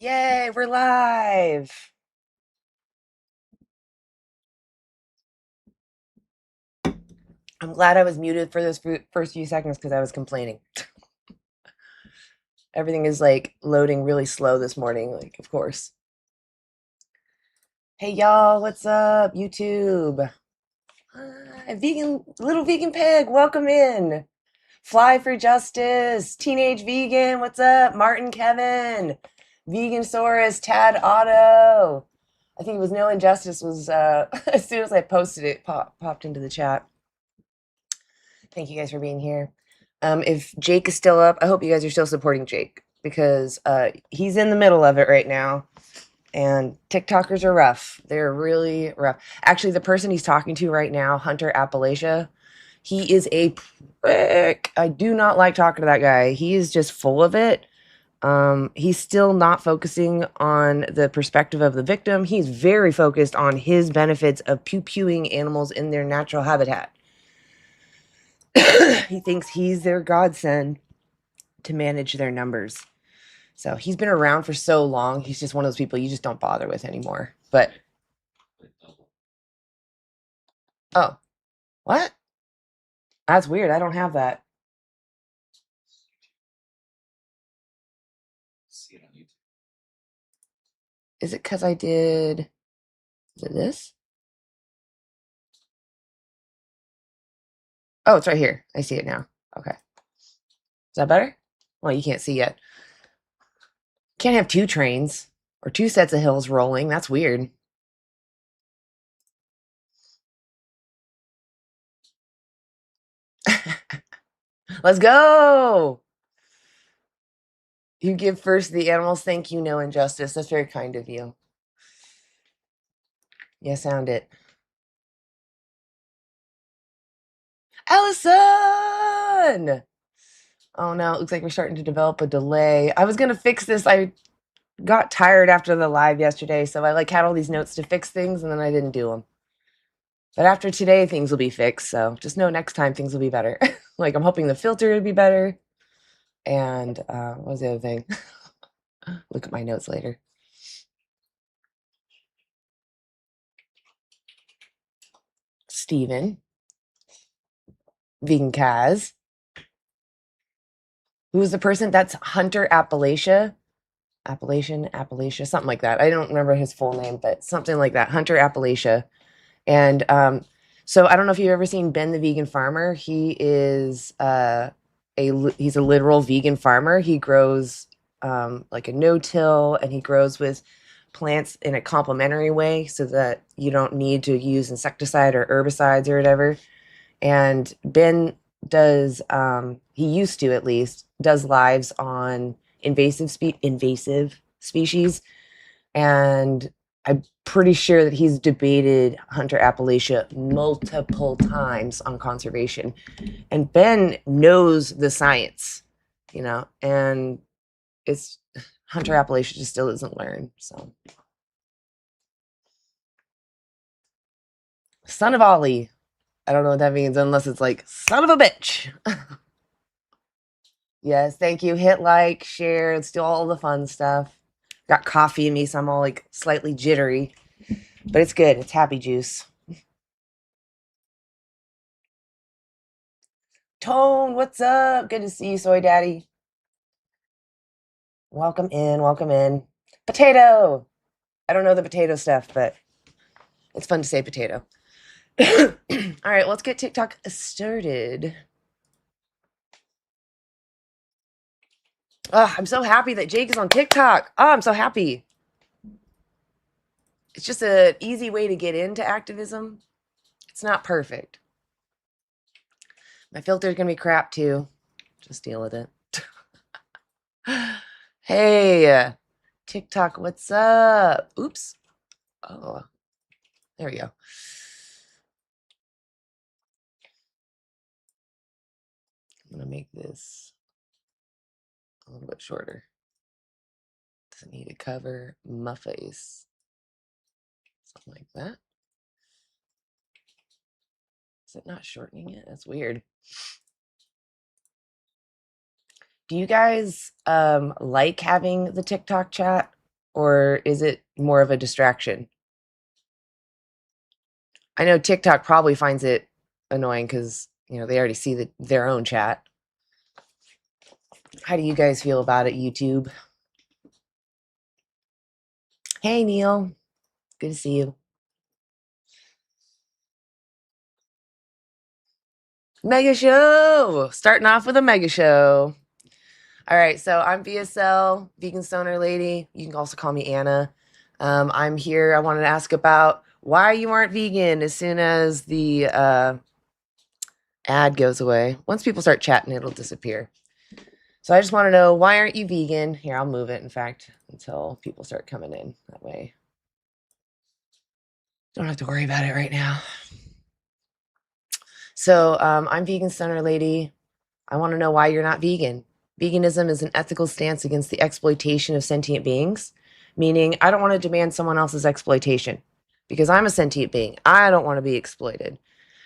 Yay, we're live. I'm glad I was muted for those first few seconds because I was complaining. Everything is like loading really slow this morning, like, of course. Hey, y'all, what's up, YouTube? Hi, little vegan pig, welcome in. Fly for Justice, Teenage Vegan, what's up? Martin Kevin, Vegansaurus, Tad Otto. I think it was No Injustice was as soon as I posted it, popped into the chat. Thank you guys for being here. If Jake is still up, I hope you guys are still supporting Jake because he's in the middle of it right now. And TikTokers are rough. They're really rough. Actually, the person he's talking to right now, Hunter Appalachia, he is a prick. I do not like talking to that guy. He is just full of it. He's still not focusing on the perspective of the victim. He's very focused on his benefits of pew-pewing animals in their natural habitat. He thinks he's their godsend to manage their numbers. So he's been around for so long. He's just one of those people you just don't bother with anymore. But oh, what? That's weird. I don't have that. Is it because I did? Is it this? Oh, it's right here. I see it now. Okay. Is that better? Well, you can't see yet. Can't have two trains or two sets of hills rolling. That's weird. Let's go. You give first the animals. Thank you, No Injustice. That's very kind of you. Yeah, sound it. Allison! Oh no, it looks like we're starting to develop a delay. I was gonna fix this. I got tired after the live yesterday, so I like had all these notes to fix things and then I didn't do them. But after today, things will be fixed. So just know next time things will be better. Like I'm hoping the filter will be better. And what was the other thing? Look at my notes later. Steven, Vegan Kaz. Who was the person? That's Hunter Appalachia. Appalachia, something like that. I don't remember his full name, but something like that. Hunter Appalachia. And so I don't know if you've ever seen Ben the Vegan Farmer. He is he's a literal vegan farmer. He grows like a no-till, and he grows with plants in a complementary way so that you don't need to use insecticide or herbicides or whatever. And Ben does he used to at least does lives on invasive species, and I'm pretty sure that he's debated Hunter Appalachia multiple times on conservation. And Ben knows the science, and it's Hunter Appalachia just still doesn't learn. So, son of Ollie. I don't know what that means unless it's like son of a bitch. Yes, thank you. Hit like, share, let's do all the fun stuff. Got coffee in me, so I'm all like slightly jittery, but it's good. It's happy juice. Tone, what's up? Good to see you, Soy Daddy. Welcome in, welcome in. Potato! I don't know the potato stuff, but it's fun to say potato. All right, let's get TikTok started. Oh, I'm so happy that Jake is on TikTok. Oh, I'm so happy. It's just an easy way to get into activism. It's not perfect. My filter's gonna be crap too. Just deal with it. Hey, TikTok, what's up? Oops. Oh, there we go. I'm gonna make this a little bit shorter. Doesn't need to cover my face. Something like that. Is it not shortening it? That's weird. Do you guys like having the TikTok chat? or is it more of a distraction? I know TikTok probably finds it annoying because, they already see their own chat. How do you guys feel about it, YouTube? Hey, Neil. Good to see you. Mega show! Starting off with a mega show. All right, so I'm VSL, Vegan Stoner Lady. You can also call me Anna. I'm here. I wanted to ask about why you aren't vegan as soon as the ad goes away. Once people start chatting, it'll disappear. So I just want to know, why aren't you vegan? Here, I'll move it, in fact, until people start coming in. That way, don't have to worry about it right now. So I'm Vegan Stoner Lady. I want to know why you're not vegan. Veganism is an ethical stance against the exploitation of sentient beings, meaning I don't want to demand someone else's exploitation because I'm a sentient being. I don't want to be exploited.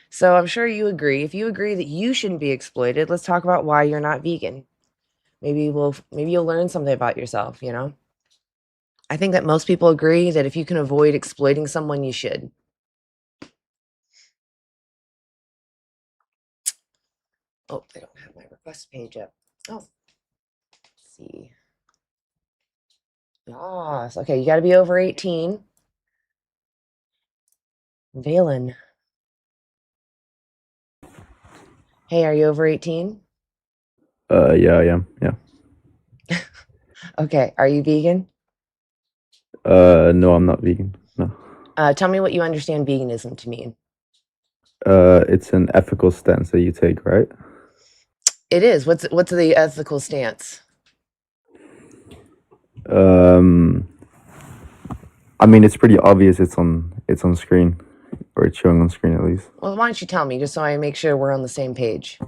So I'm sure you agree. If you agree that you shouldn't be exploited, let's talk about why you're not vegan. Maybe you'll learn something about yourself, I think that most people agree that if you can avoid exploiting someone, you should. Oh, I don't have my request page up. Oh, let's see. Yes. Okay, you got to be over 18. Valen. Hey, are you over 18? Yeah, I am. Yeah. Okay, are you vegan? No, I'm not vegan. No. Tell me what you understand veganism to mean. It's an ethical stance that you take, right? It is. What's the ethical stance? I mean, it's pretty obvious. It's on screen, or it's showing on screen at least. Well, why don't you tell me, just so I make sure we're on the same page?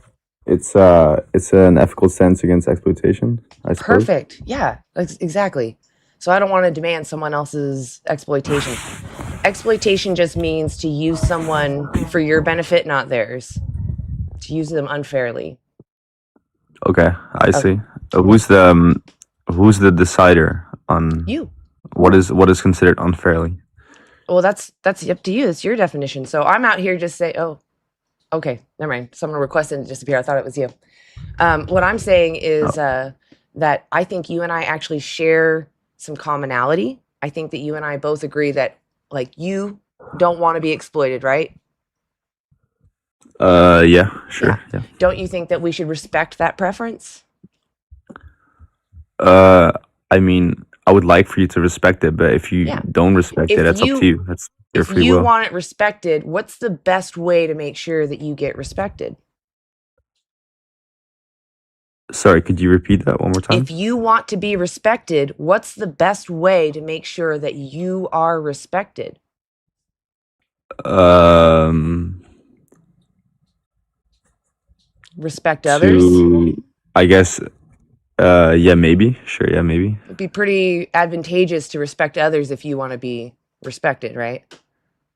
It's an ethical stance against exploitation, I suppose. Perfect. Yeah, exactly. So I don't want to demand someone else's exploitation. Exploitation just means to use someone for your benefit, not theirs. To use them unfairly. Okay, I Okay. see. Who's the decider on You. what is considered unfairly? Well, that's up to you. It's your definition. So I'm out here just say, oh, okay, never mind. Someone requested to disappear. I thought it was you. What I'm saying is that I think you and I actually share some commonality. I think that you and I both agree that, like, you don't want to be exploited, right? Yeah, sure. Yeah. Don't you think that we should respect that preference? I mean, I would like for you to respect it, but if you Yeah. don't respect it, that's up to you. That's your If free you will. want it respected, what's the best way to make sure that you get respected? Sorry, could you repeat that one more time? If you want to be respected, what's the best way to make sure that you are respected? Respect others? I guess, yeah, maybe. Sure, yeah, maybe. It'd be pretty advantageous to respect others if you want to be respected, right?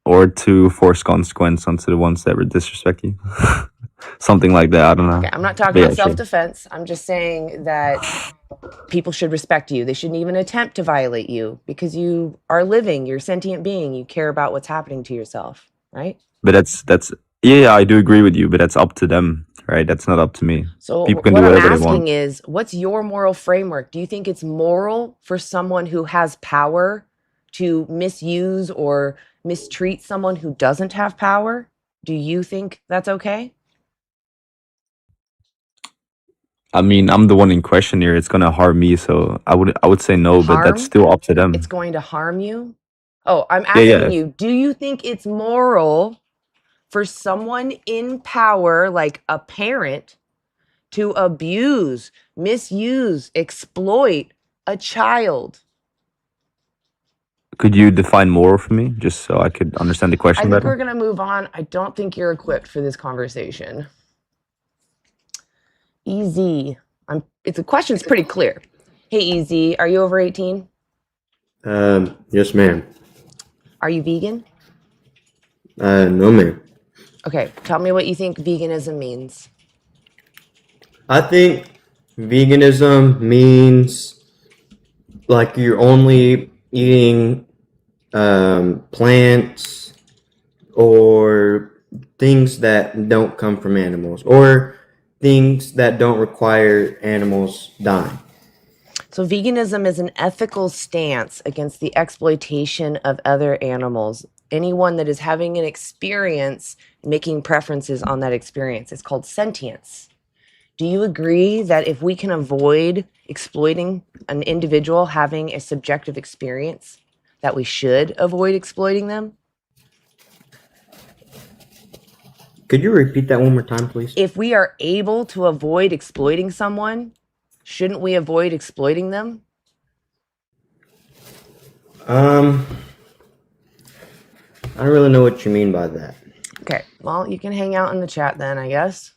Or to force consequence onto the ones that would disrespect you. Something like that. I don't know. Okay, I'm not talking But yeah, about sure. self-defense. I'm just saying that people should respect you. They shouldn't even attempt to violate you because you are living, you're a sentient being. You care about what's happening to yourself, right? But that's yeah, I do agree with you, but that's up to them, right? That's not up to me. So People can what do I'm whatever they want. asking is, what's your moral framework? Do you think it's moral for someone who has power to misuse or mistreat someone who doesn't have power? Do you think that's okay? I mean, I'm the one in question here. It's gonna harm me, so I would say no, but that's Harm? still up to them. It's going to harm you? Oh, I'm Yeah, asking yeah. you, do you think it's moral for someone in power, like a parent, to abuse, misuse, exploit a child? Could you define moral for me, just so I could understand the I question think better? we're going to move on. I don't think you're equipped for this conversation. Easy. The question's pretty clear. Hey, Easy, are you over 18? Yes, ma'am. Are you vegan? No, ma'am. Okay, tell me what you think veganism means. I think veganism means like you're only eating plants or things that don't come from animals or things that don't require animals dying. So veganism is an ethical stance against the exploitation of other animals. Anyone that is having an experience, making preferences on that experience. It's called sentience. Do you agree that if we can avoid exploiting an individual having a subjective experience, that we should avoid exploiting them? Could you repeat that one more time, please? If we are able to avoid exploiting someone, shouldn't we avoid exploiting them? I don't really know what you mean by that. Okay, well, you can hang out in the chat then, I guess.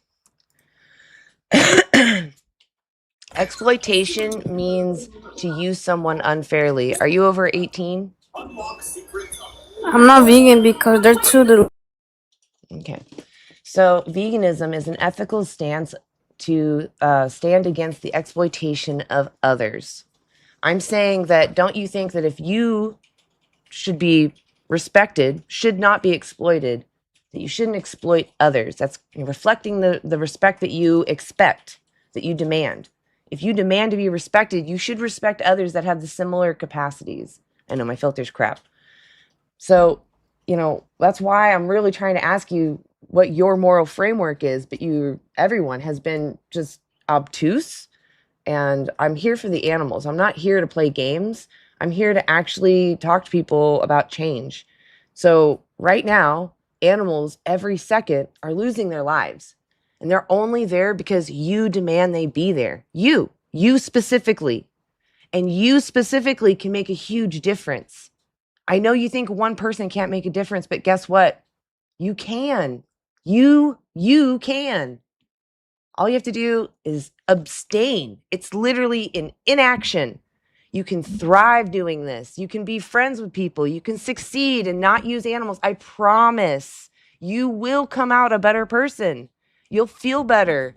Exploitation means to use someone unfairly. Are you over 18? I'm not vegan because they're too little. Okay. So veganism is an ethical stance to stand against the exploitation of others. I'm saying that don't you think that if you should be respected, should not be exploited, that you shouldn't exploit others? That's reflecting the respect that you expect, that you demand. If you demand to be respected, you should respect others that have the similar capacities. I know my filter's crap. So, that's why I'm really trying to ask you what your moral framework is, but everyone has been just obtuse, and I'm here for the animals. I'm not here to play games. I'm here to actually talk to people about change. So right now, animals every second are losing their lives, and they're only there because you demand they be there. You specifically, and you specifically can make a huge difference. I know you think one person can't make a difference, but guess what? You can. You can. All you have to do is abstain. It's literally in inaction. You can thrive doing this. You can be friends with people. You can succeed and not use animals. I promise you will come out a better person. You'll feel better.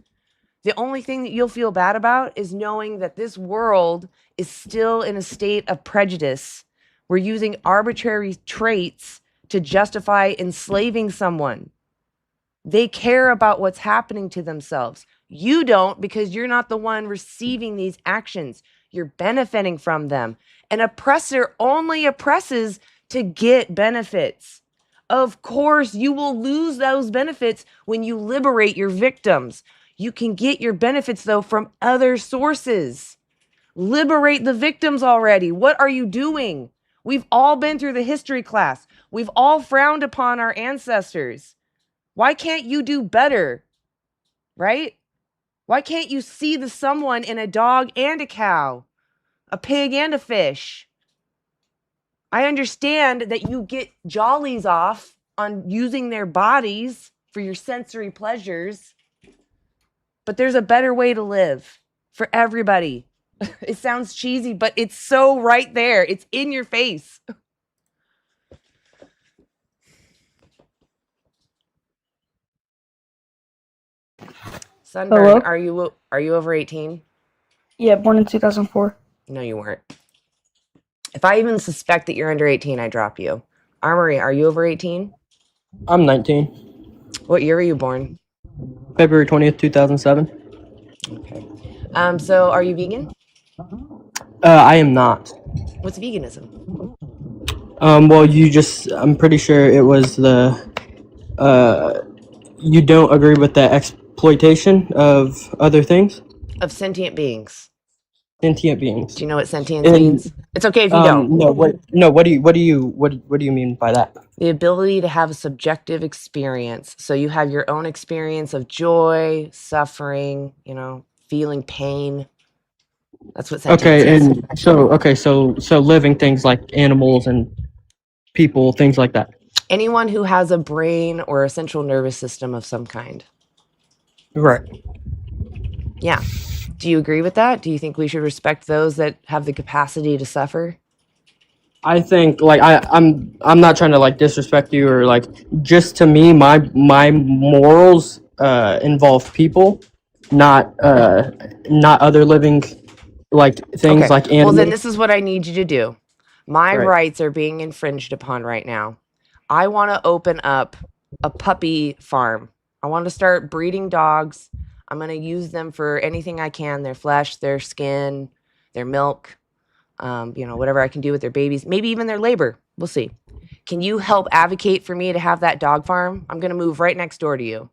The only thing that you'll feel bad about is knowing that this world is still in a state of prejudice. We're using arbitrary traits to justify enslaving someone. They care about what's happening to themselves. You don't, because you're not the one receiving these actions. You're benefiting from them. An oppressor only oppresses to get benefits. Of course, you will lose those benefits when you liberate your victims. You can get your benefits, though, from other sources. Liberate the victims already. What are you doing? We've all been through the history class. We've all frowned upon our ancestors. Why can't you do better? Right? Why can't you see the someone in a dog and a cow, a pig and a fish? I understand that you get jollies off on using their bodies for your sensory pleasures, but there's a better way to live for everybody. It sounds cheesy, but it's so right there. It's in your face. Sunburn, Hello? are you over 18? Yeah, born in 2004. No, you weren't. If I even suspect that you're under 18, I drop you. Armory, are you over 18? I'm 19. What year were you born? February 20th, 2007. Okay. So are you vegan? I am not. What's veganism? Well, I'm pretty sure it was you don't agree with the exploitation of other things, Of sentient beings. sentient beings. Do you know what sentience means? It's okay if you don't. No, what do you mean by that? The ability to have a subjective experience. So you have your own experience of joy, suffering, feeling pain. That's what sentience is. And so living things like animals and people, things like that. Anyone who has a brain or a central nervous system of some kind. Right. Yeah. Do you agree with that? Do you think we should respect those that have the capacity to suffer? I think I'm not trying to disrespect you or just to me my morals involve people, not other living things Okay. like animals. Well, then this is what I need you to do. My Right. rights are being infringed upon right now. I want to open up a puppy farm. I want to start breeding dogs. I'm going to use them for anything I can, their flesh, their skin, their milk, whatever I can do with their babies, maybe even their labor. We'll see. Can you help advocate for me to have that dog farm? I'm going to move right next door to you.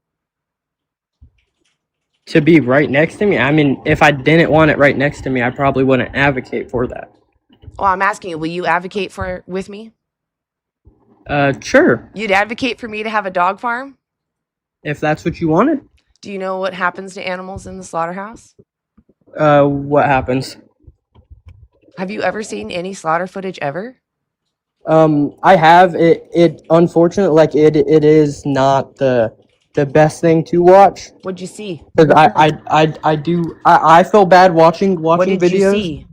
To be right next to me? I mean, if I didn't want it right next to me, I probably wouldn't advocate for that. Well, I'm asking you, will you advocate for with me? Sure. You'd advocate for me to have a dog farm? If that's what you wanted. Do you know what happens to animals in the slaughterhouse? What happens? Have you ever seen any slaughter footage ever? I have. It unfortunately, like it is not the best thing to watch. What'd you see? Because I feel bad watching What did you videos. see?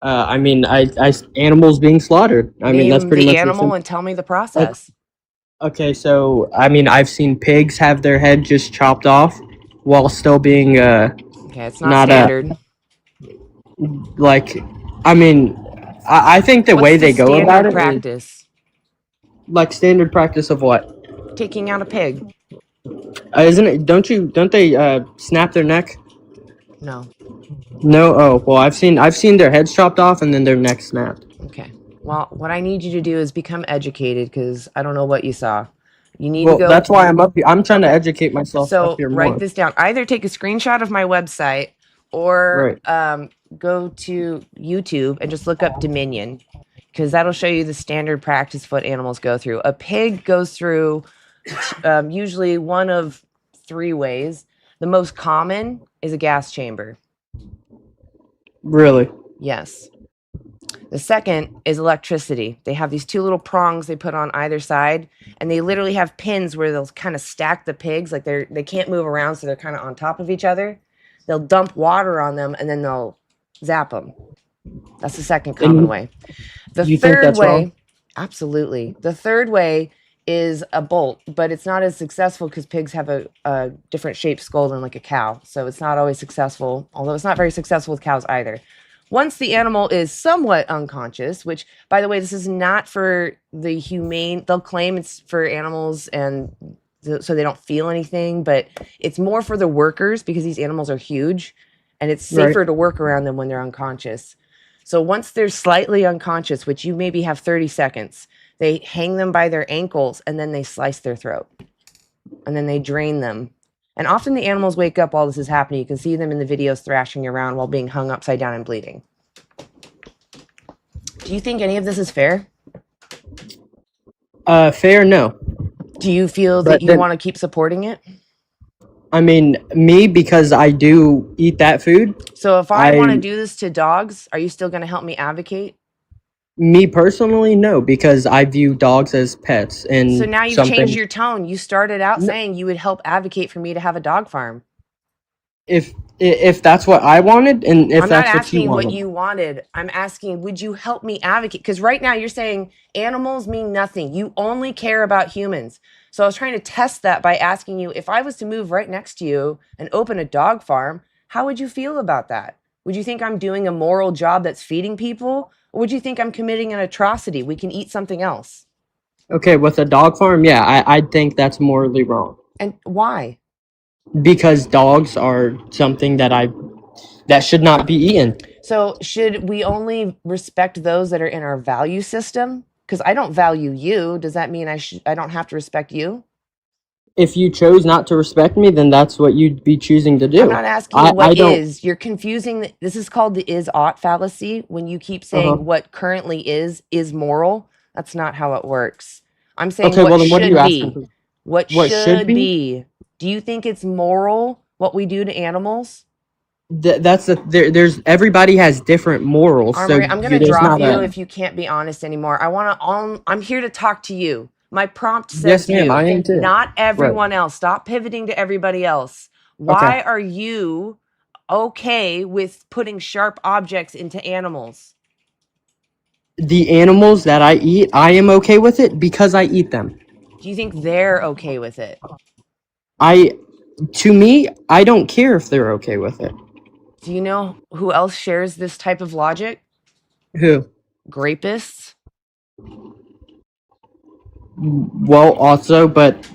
I mean, animals being slaughtered. I mean, that's Name pretty the much animal and tell me the process. Okay, so I mean, I've seen pigs have their head just chopped off while still being Okay, it's not not standard. like. I mean, I think the What's way the they go standard about it is practice? like standard practice of what? Taking out a pig. Isn't it? Don't they snap their neck? No. No. Oh, well, I've seen their heads chopped off and then their neck snapped. Okay. Well, what I need you to do is become educated because I don't know what you saw. You need Well, to go. that's why I'm up here. I'm trying to educate myself So up here more. write this down. Either take a screenshot of my website or go to YouTube and just look up Dominion because that'll show you the standard practice of what animals go through. A pig goes through usually one of 3 ways. The most common is a gas chamber. Really? Yes. The second is electricity. They have these 2 little prongs they put on either side, and they literally have pins where they'll kind of stack the pigs, like they can't move around, so they're kind of on top of each other. They'll dump water on them, and then they'll zap them. That's the second common way. The you think third that's way, wrong? absolutely. The third way is a bolt, but it's not as successful because pigs have a different shaped skull than like a cow, so it's not always successful, although it's not very successful with cows either. Once the animal is somewhat unconscious, which, by the way, this is not for the humane, they'll claim it's for animals and so they don't feel anything, but it's more for the workers because these animals are huge and it's safer to work around them when they're unconscious. So once they're slightly unconscious, which you maybe have 30 seconds, they hang them by their ankles and then they slice their throat and then they drain them. And often the animals wake up while this is happening. You can see them in the videos thrashing around while being hung upside down and bleeding. Do you think any of this is fair? Fair, no. Do you feel But that you then- want to keep supporting it? I mean, me, because I do eat that food. So if I want to do this to dogs, are you still going to help me advocate? Me personally, no, because I view dogs as pets. And So now you've changed your tone. You started out saying you would help advocate for me to have a dog farm. If that's what I wanted, and if I'm that's not what you asking wanted. what you wanted. I'm asking, would you help me advocate? Because right now you're saying animals mean nothing. You only care about humans. So I was trying to test that by asking you, if I was to move right next to you and open a dog farm, how would you feel about that? Would you think I'm doing a moral job that's feeding people? Or would you think I'm committing an atrocity? We can eat something else. Okay, with a dog farm, yeah, I think that's morally wrong. And why? Because dogs are something that should not be eaten. So should we only respect those that are in our value system? Because I don't value you. Does that mean I don't have to respect you? If you chose not to respect me, then that's what you'd be choosing to do. I'm not asking you what is. You're confusing. This is called the is-ought fallacy. When you keep saying what currently is moral, that's not how it works. I'm saying what should be. What should be. Do you think it's moral what we do to animals? There's everybody has different morals. Armory, so I'm going to drop you if you can't be honest anymore. I'm here to talk to you. My prompt says yes, ma'am, I am too. Not everyone else. Stop pivoting to everybody else. Why are you okay with putting sharp objects into animals? The animals that I eat, I am okay with it because I eat them. Do you think they're okay with it? To me, I don't care if they're okay with it. Do you know who else shares this type of logic? Who? Grapists. Well, also, but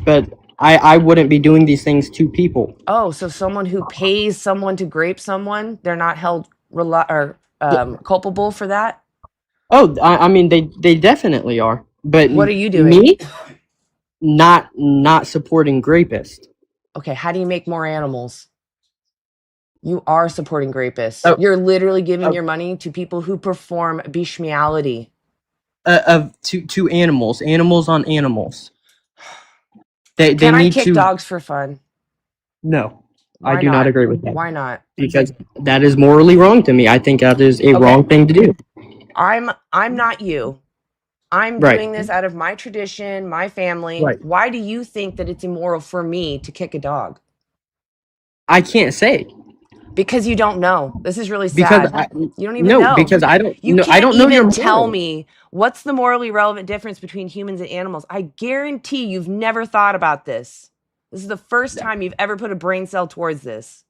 I wouldn't be doing these things to people. Oh, so someone who pays someone to grape someone, they're not held culpable for that? Oh, I mean, they definitely are. But What are you doing? me, not supporting grapists. Okay, how do you make more animals? You are supporting grapists. Oh, You're literally giving oh. your money to people who perform bestiality. To animals on animals. They Can I need kick to. dogs for fun? No, I Why do not not? agree with that. Why not? Because that is morally wrong to me. I think that is a wrong thing to do. I'm not you. I'm Right. doing this out of my tradition, my family. Right. Why do you think that it's immoral for me to kick a dog? I can't say Because you don't know. This is really because sad. You don't even know. because I don't You know. can't I don't know your even tell morals. me what's the morally relevant difference between humans and animals. I guarantee you've never thought about this. This is the first time you've ever put a brain cell towards this.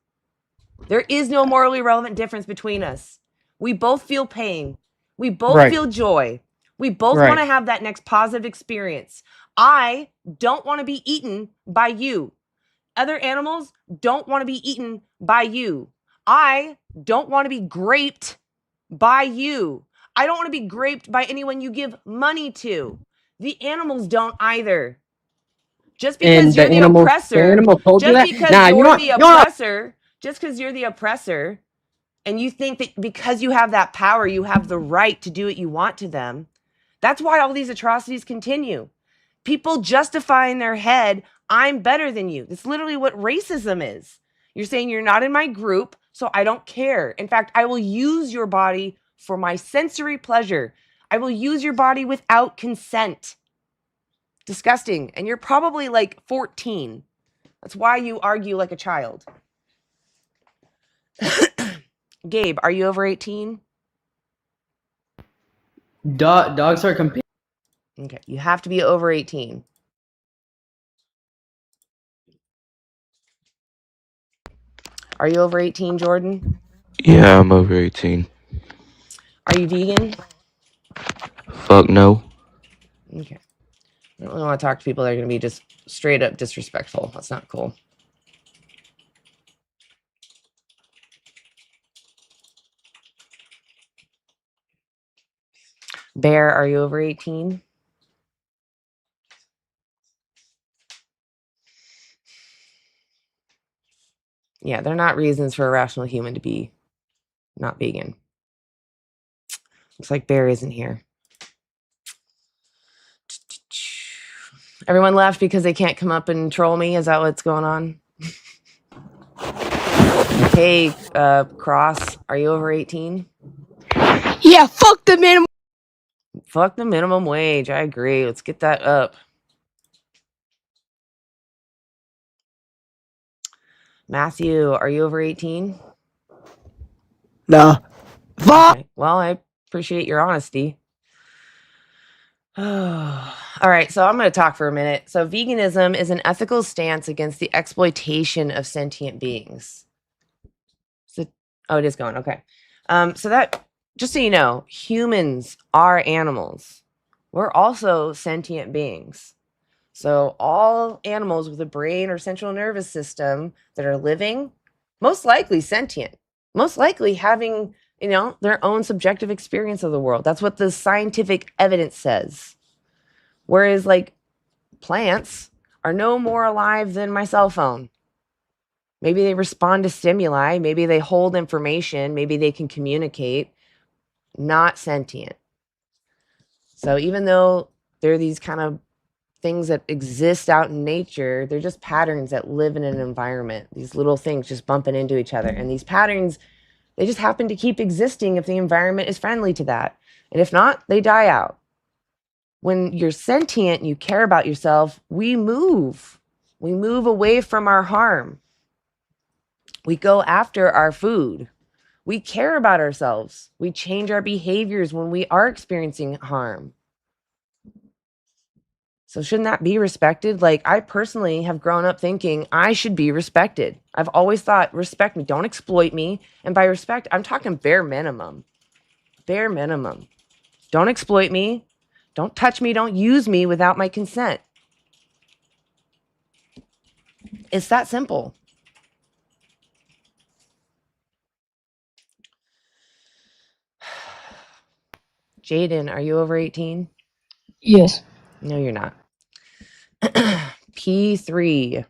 There is no morally relevant difference between us. We both feel pain. We both Right. feel joy. We both Right. want to have that next positive experience. I don't want to be eaten by you. Other animals don't want to be eaten by you. I don't want to be graped by you. I don't want to be graped by anyone you give money to. The animals don't either. Just because And you're the oppressor, animal told you just that. because Nah, you're the oppressor, just because you're the oppressor, and you think that because you have that power, you have the right to do what you want to them. That's why all these atrocities continue. People justify in their head, I'm better than you. That's literally what racism is. You're saying you're not in my group, so I don't care. In fact, I will use your body for my sensory pleasure. I will use your body without consent. Disgusting. And you're probably like 14. That's why you argue like a child. Gabe, are you over 18? Dogs are competing. Okay, you have to be over 18. Are you over 18, Jordan? Yeah, I'm over 18. Are you vegan? Fuck no. Okay. I don't really want to talk to people that are going to be just straight up disrespectful. That's not cool. Bear, are you over 18? Yeah, they're not reasons for a rational human to be not vegan. Looks like Bear isn't here. Everyone left because they can't come up and troll me? Is that what's going on? Hey, Cross, are you over 18? Yeah, fuck the minimum. Fuck the minimum wage. I agree. Let's get that up. Matthew, are you over 18? No. Fuck. Okay. Well, I appreciate your honesty. All right, so I'm going to talk for a minute. So veganism is an ethical stance against the exploitation of sentient beings. So, oh, it is going. Okay. So that, just so you know, humans are animals. We're also sentient beings. So all animals with a brain or central nervous system that are living, most likely sentient, most likely having, their own subjective experience of the world. That's what the scientific evidence says. Whereas like plants are no more alive than my cell phone. Maybe they respond to stimuli, maybe they hold information, maybe they can communicate, not sentient. So even though there are these kind of things that exist out in nature, they're just patterns that live in an environment. These little things just bumping into each other. And these patterns, they just happen to keep existing if the environment is friendly to that. And if not, they die out. When you're sentient and you care about yourself, we move. We move away from our harm. We go after our food. We care about ourselves. We change our behaviors when we are experiencing harm. So shouldn't that be respected? Like, I personally have grown up thinking I should be respected. I've always thought, respect me, don't exploit me. And by respect, I'm talking bare minimum. Bare minimum. Don't exploit me. Don't touch me. Don't use me without my consent. It's that simple. Jaden, are you over 18? Yes. No, you're not. P3.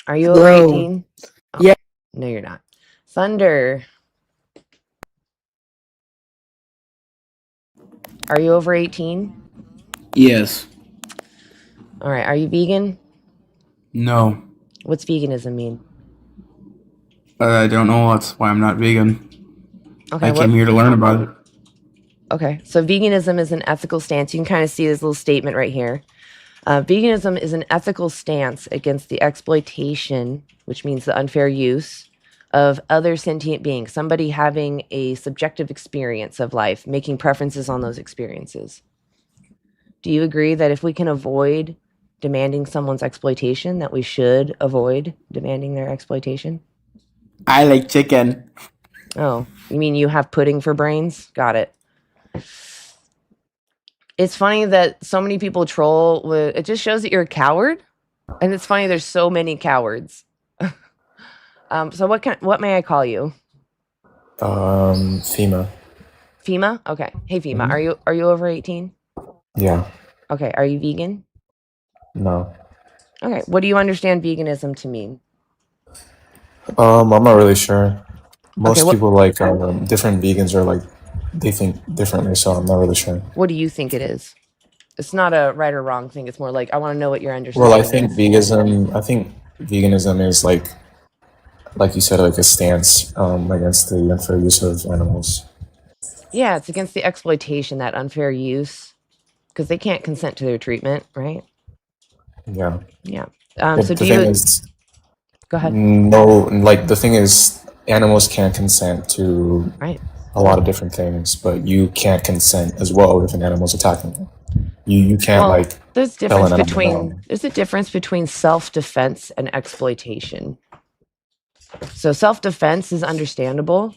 Are you over Bro. 18? Oh, Yeah. no, you're not. Thunder. Are you over 18? Yes. All right. Are you vegan? No. What's veganism mean? I don't know. That's why I'm not vegan. Okay. I came here to learn about it. Okay. So veganism is an ethical stance. You can kind of see this little statement right here. Veganism is an ethical stance against the exploitation, which means the unfair use of other sentient beings, somebody having a subjective experience of life, making preferences on those experiences. Do you agree that if we can avoid demanding someone's exploitation, that we should avoid demanding their exploitation? I like chicken. Oh, you mean you have pudding for brains? Got it. It's funny that so many people troll with, it just shows that you're a coward. And it's funny there's so many cowards. So what may I call you? FEMA. FEMA? Okay. Hey FEMA, are you over 18? Yeah. Okay. Are you vegan? No. Okay. What do you understand veganism to mean? I'm not really sure. Most what- people like different vegans are like they think differently, so I'm not really sure. What do you think it is? It's not a right or wrong thing. It's more like I want to know what your understanding Well, I think is. veganism is like you said, like a stance against the unfair use of animals. Yeah, it's against the exploitation, that unfair use, because they can't consent to their treatment, right? Yeah. Yeah. But So the do thing you? is, Go ahead. no, like the thing is, animals can't consent to Right. a lot of different things, but you can't consent as well if an animal's attacking you. You can't Well, like there's tell an difference animal between no. there's a difference between self-defense and exploitation. So self-defense is understandable.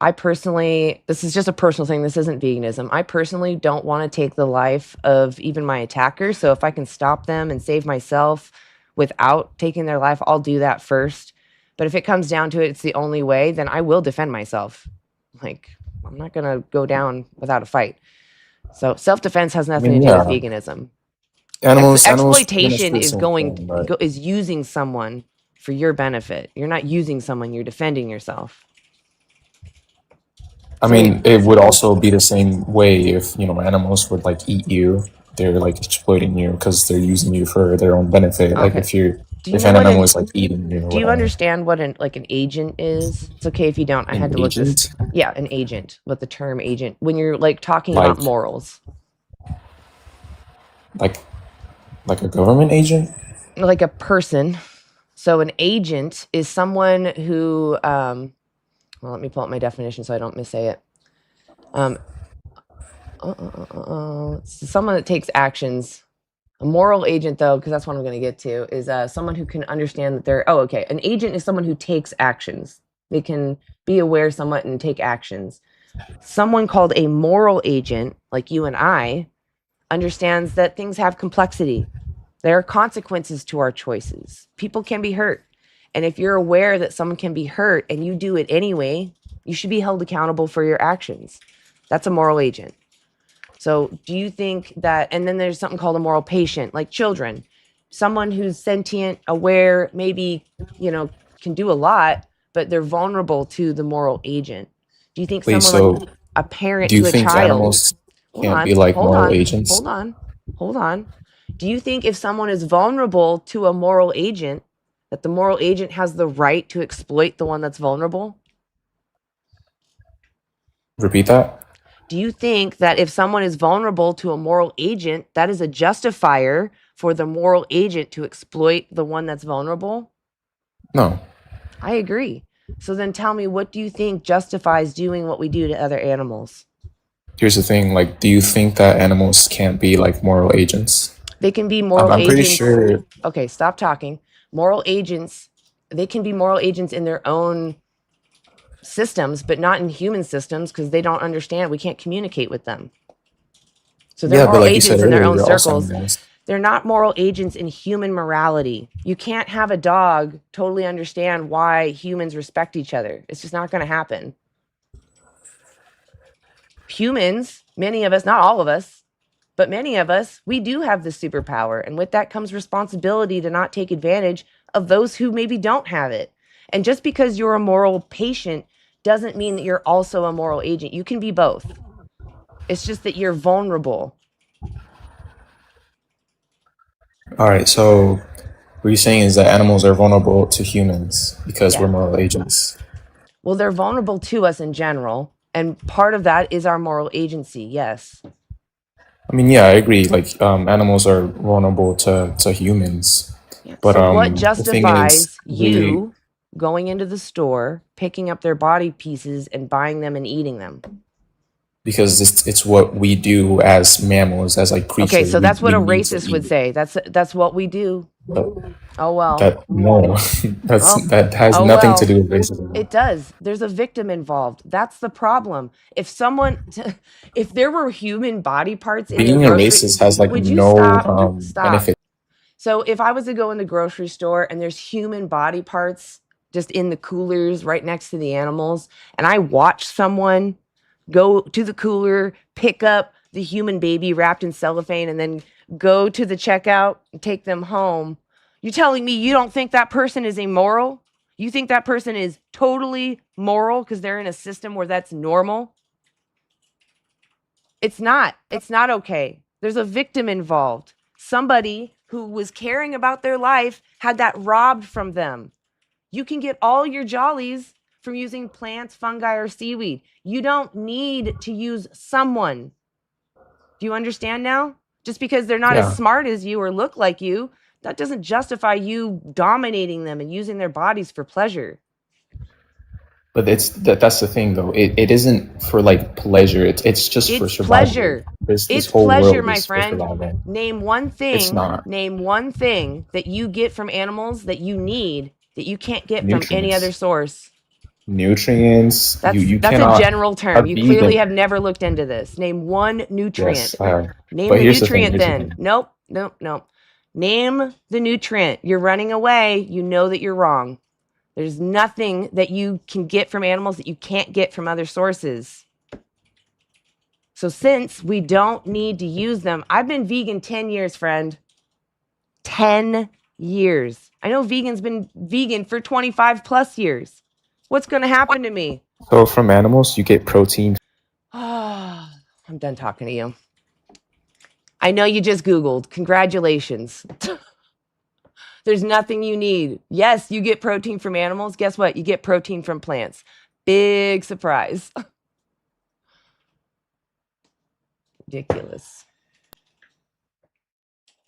I personally, this is just a personal thing. This isn't veganism. I personally don't want to take the life of even my attacker. So if I can stop them and save myself without taking their life, I'll do that first. But if it comes down to it, it's the only way, then I will defend myself. Like, I'm not going to go down without a fight. So self-defense has nothing to do with veganism. Animals Exploitation is but is using someone for your benefit. You're not using someone, you're defending yourself. I mean, it would also be the same way if, animals would like eat you. They're like exploiting you because they're using you for their own benefit. Like Okay. if an animal is like eating you. Do you understand what an agent is? It's okay if you don't. I had to look this. Yeah, an agent. What the term agent, when you're like talking about morals. Like a government agent? Like a person. So an agent is someone who well, let me pull up my definition so I don't missay it. Someone that takes actions. A moral agent, though, because that's what I'm going to get to, is someone who can understand that they're... Oh, okay. An agent is someone who takes actions. They can be aware somewhat and take actions. Someone called a moral agent, like you and I, understands that things have complexity. There are consequences to our choices. People can be hurt. And if you're aware that someone can be hurt and you do it anyway, you should be held accountable for your actions. That's a moral agent. So do you think that, and then there's something called a moral patient, like children, someone who's sentient, aware, maybe, can do a lot, but they're vulnerable to the moral agent. Do you think a parent to a child, animals can't be like moral agents? Hold on. Do you think if someone is vulnerable to a moral agent, that the moral agent has the right to exploit the one that's vulnerable? Repeat that. Do you think that if someone is vulnerable to a moral agent, that is a justifier for the moral agent to exploit the one that's vulnerable? No. I agree. So then tell me, what do you think justifies doing what we do to other animals? Here's the thing, like, do you think that animals can't be like moral agents? They can be moral agents. I'm pretty sure. Okay, stop talking. Moral agents, they can be moral agents in their own systems, but not in human systems because they don't understand. We can't communicate with them. So they're Yeah, but moral like you said agents in their earlier, own you're also circles. animals. They're not moral agents in human morality. You can't have a dog totally understand why humans respect each other. It's just not going to happen. Humans, many of us, not all of us, but many of us, we do have this superpower. And with that comes responsibility to not take advantage of those who maybe don't have it. And just because you're a moral patient doesn't mean that you're also a moral agent. You can be both. It's just that you're vulnerable. All right, so what you're saying is that animals are vulnerable to humans because we're Yeah. moral agents. Well, they're vulnerable to us in general. And part of that is our moral agency. Yes. I mean, yeah, I agree. Like, animals are vulnerable to humans, Yeah. but So what the thing is, justifies you going into the store, picking up their body pieces and buying them and eating them? because it's what we do as mammals, as like creatures. Okay, so that's what we a need to racist would eat. say. That's what we do. But Oh well. that no, Oh, that has oh nothing to well. do with racism. It does. There's a victim involved. That's the problem. If there were human body parts in the Being a grocery, racist has like would you no stop? benefit. So if I was to go in the grocery store and there's human body parts just in the coolers right next to the animals, and I watch someone go to the cooler, pick up the human baby wrapped in cellophane, and then go to the checkout and take them home, you're telling me you don't think that person is immoral? You think that person is totally moral because they're in a system where that's normal? It's not. It's not okay. There's a victim involved. Somebody who was caring about their life had that robbed from them. You can get all your jollies from using plants, fungi, or seaweed. You don't need to use someone. Do you understand now? Just because they're not as smart as you or look like you, that doesn't justify you dominating them and using their bodies for pleasure. But that's the thing though. It isn't for like pleasure. It's just for It's survival. pleasure. This It's whole pleasure, world my is for friend. survival. Name one thing. It's not. Name one thing that you get from animals that you need that you can't get from any Nutrients. other source. Nutrients. That's You a cannot. general term. A You clearly vegan- have never looked into this. Name one nutrient. Yes, I have. Name But the here's the thing, nutrient here's the then. thing. Nope. Name the nutrient. You're running away. You know that you're wrong. There's nothing that you can get from animals that you can't get from other sources. So since we don't need to use them, I've been vegan 10 years, friend. 10 years. I know vegan's been vegan for 25 plus years. What's going to happen to me? So from animals, you get protein. Oh, I'm done talking to you. I know you just Googled. Congratulations. There's nothing you need. Yes, you get protein from animals. Guess what? You get protein from plants. Big surprise. Ridiculous.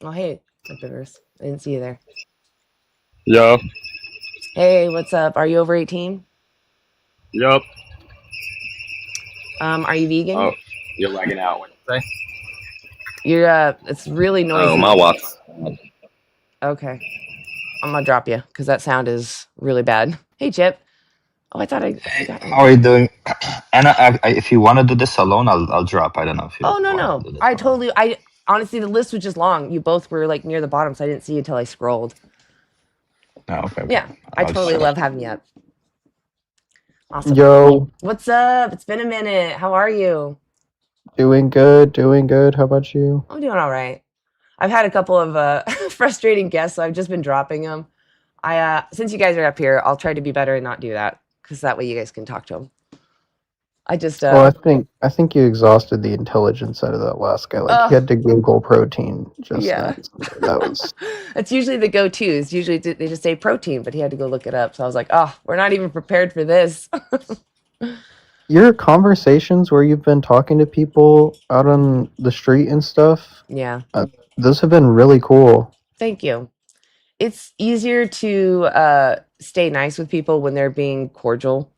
Oh, hey, Rivers. I didn't see you there. Yo. Hey, what's up? Are you over 18? Yup. Are you vegan? Oh, you're lagging out. What you say? You're it's really noisy. Oh, my watch. Okay. I'm gonna drop you because that sound is really bad. Hey, Chip. Oh, I thought I got you. How are you doing? And if you want to do this alone, I'll drop. I don't know if you. Oh, no. Do this I alone. totally. Honestly, the list was just long. You both were like near the bottom, so I didn't see you until I scrolled. Oh, okay. Yeah, I I'll totally just- love having you up. Awesome. Yo, What's up? It's been a minute. How are you? doing good. How about you? I'm doing all right. I've had a couple of frustrating guests, so I've just been dropping them. Since you guys are up here, I'll try to be better and not do that, because that way you guys can talk to them. I just Well, I think you exhausted the intelligence out of that last guy. Like he had to Google protein just Yeah. then. So that was it's usually the go-tos. Usually they just say protein, but he had to go look it up. So I was like, oh, we're not even prepared for this. your conversations where you've been talking to people out on the street and stuff. Yeah. Those have been really cool. Thank you. It's easier to stay nice with people when they're being cordial.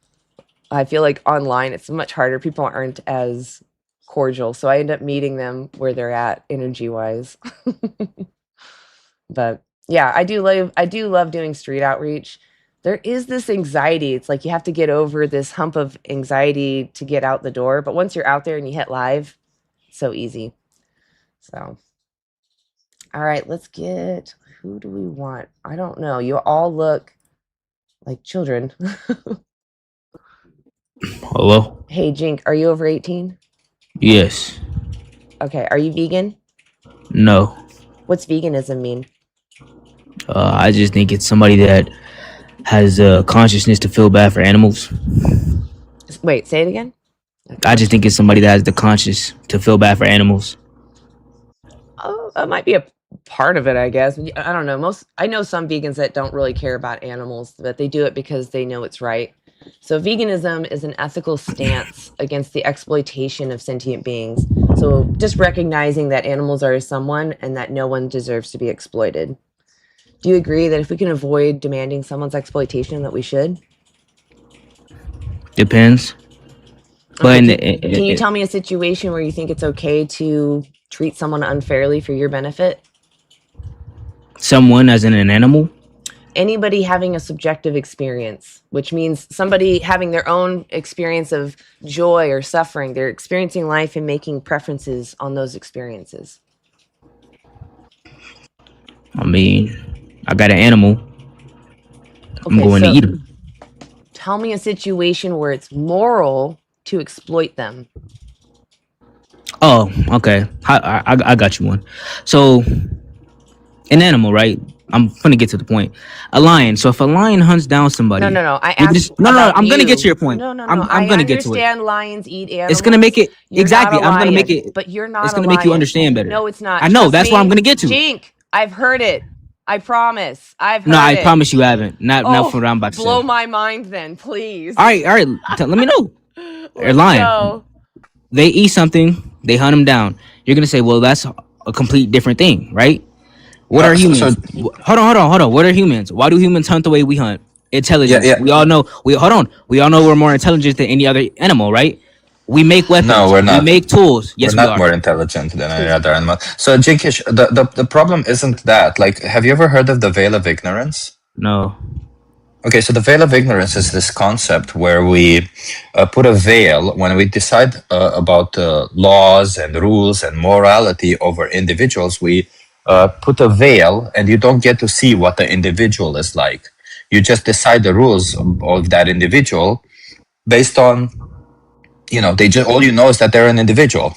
I feel like online it's much harder. People aren't as cordial, so I end up meeting them where they're at energy-wise. But yeah, I do love doing street outreach. There is this anxiety. It's like you have to get over this hump of anxiety to get out the door. But once you're out there and you hit live, it's so easy. So, all right, let's get, who do we want? I don't know. You all look like children. Hello? Hey, Jink, are you over 18? Yes. Okay, are you vegan? No. What's veganism mean? I just think it's somebody that has a consciousness to feel bad for animals. Wait, say it again? I just think it's somebody that has the conscience to feel bad for animals. Oh, that might be a part of it, I guess. I don't know. I know some vegans that don't really care about animals, but they do it because they know it's right. So veganism is an ethical stance against the exploitation of sentient beings. So just recognizing that animals are someone and that no one deserves to be exploited. Do you agree that if we can avoid demanding someone's exploitation, that we should? Depends. But Okay, can you tell me a situation where you think it's okay to treat someone unfairly for your benefit? Someone as in an animal? Anybody having a subjective experience, which means somebody having their own experience of joy or suffering. They're experiencing life and making preferences on those experiences. I mean, I got an animal. I'm Okay, going to so eat him. tell me a situation where it's moral to exploit them. Oh, okay. I got you one. So, an animal, right? I'm gonna get to the point. A lion. So if a lion hunts down somebody, No. I you asked just, no. about I'm gonna you. get to your point. No. I'm gonna get to it. I understand lions eat animals. It's gonna make it You're exactly. not a I'm gonna make lion, it. but you're not It's a gonna make you lion. understand better. No, it's not. I know. Trust That's me. what I'm gonna get to. Jink, I've heard it. I promise. I've heard No, I it. promise you haven't. Not for what I'm about to Blow say. my mind then, please. All right. Let me know. They're Let's lying. go. They eat something. They hunt them down. You're gonna say, well, that's a complete different thing, right? What are humans? Hold on. What are humans? Why do humans hunt the way we hunt? Intelligence. Yeah. We all know. We all know we're more intelligent than any other animal, right? We make weapons. No, we're not. We make tools. Yes, we're we not are. more intelligent than any other animal. So, Jinkish, the problem isn't that. Like, have you ever heard of the veil of ignorance? No. Okay, so the veil of ignorance is this concept where we put a veil when we decide about laws and rules and morality over individuals. We put a veil, and you don't get to see what the individual is like. You just decide the rules of that individual based on, all you know is that they're an individual.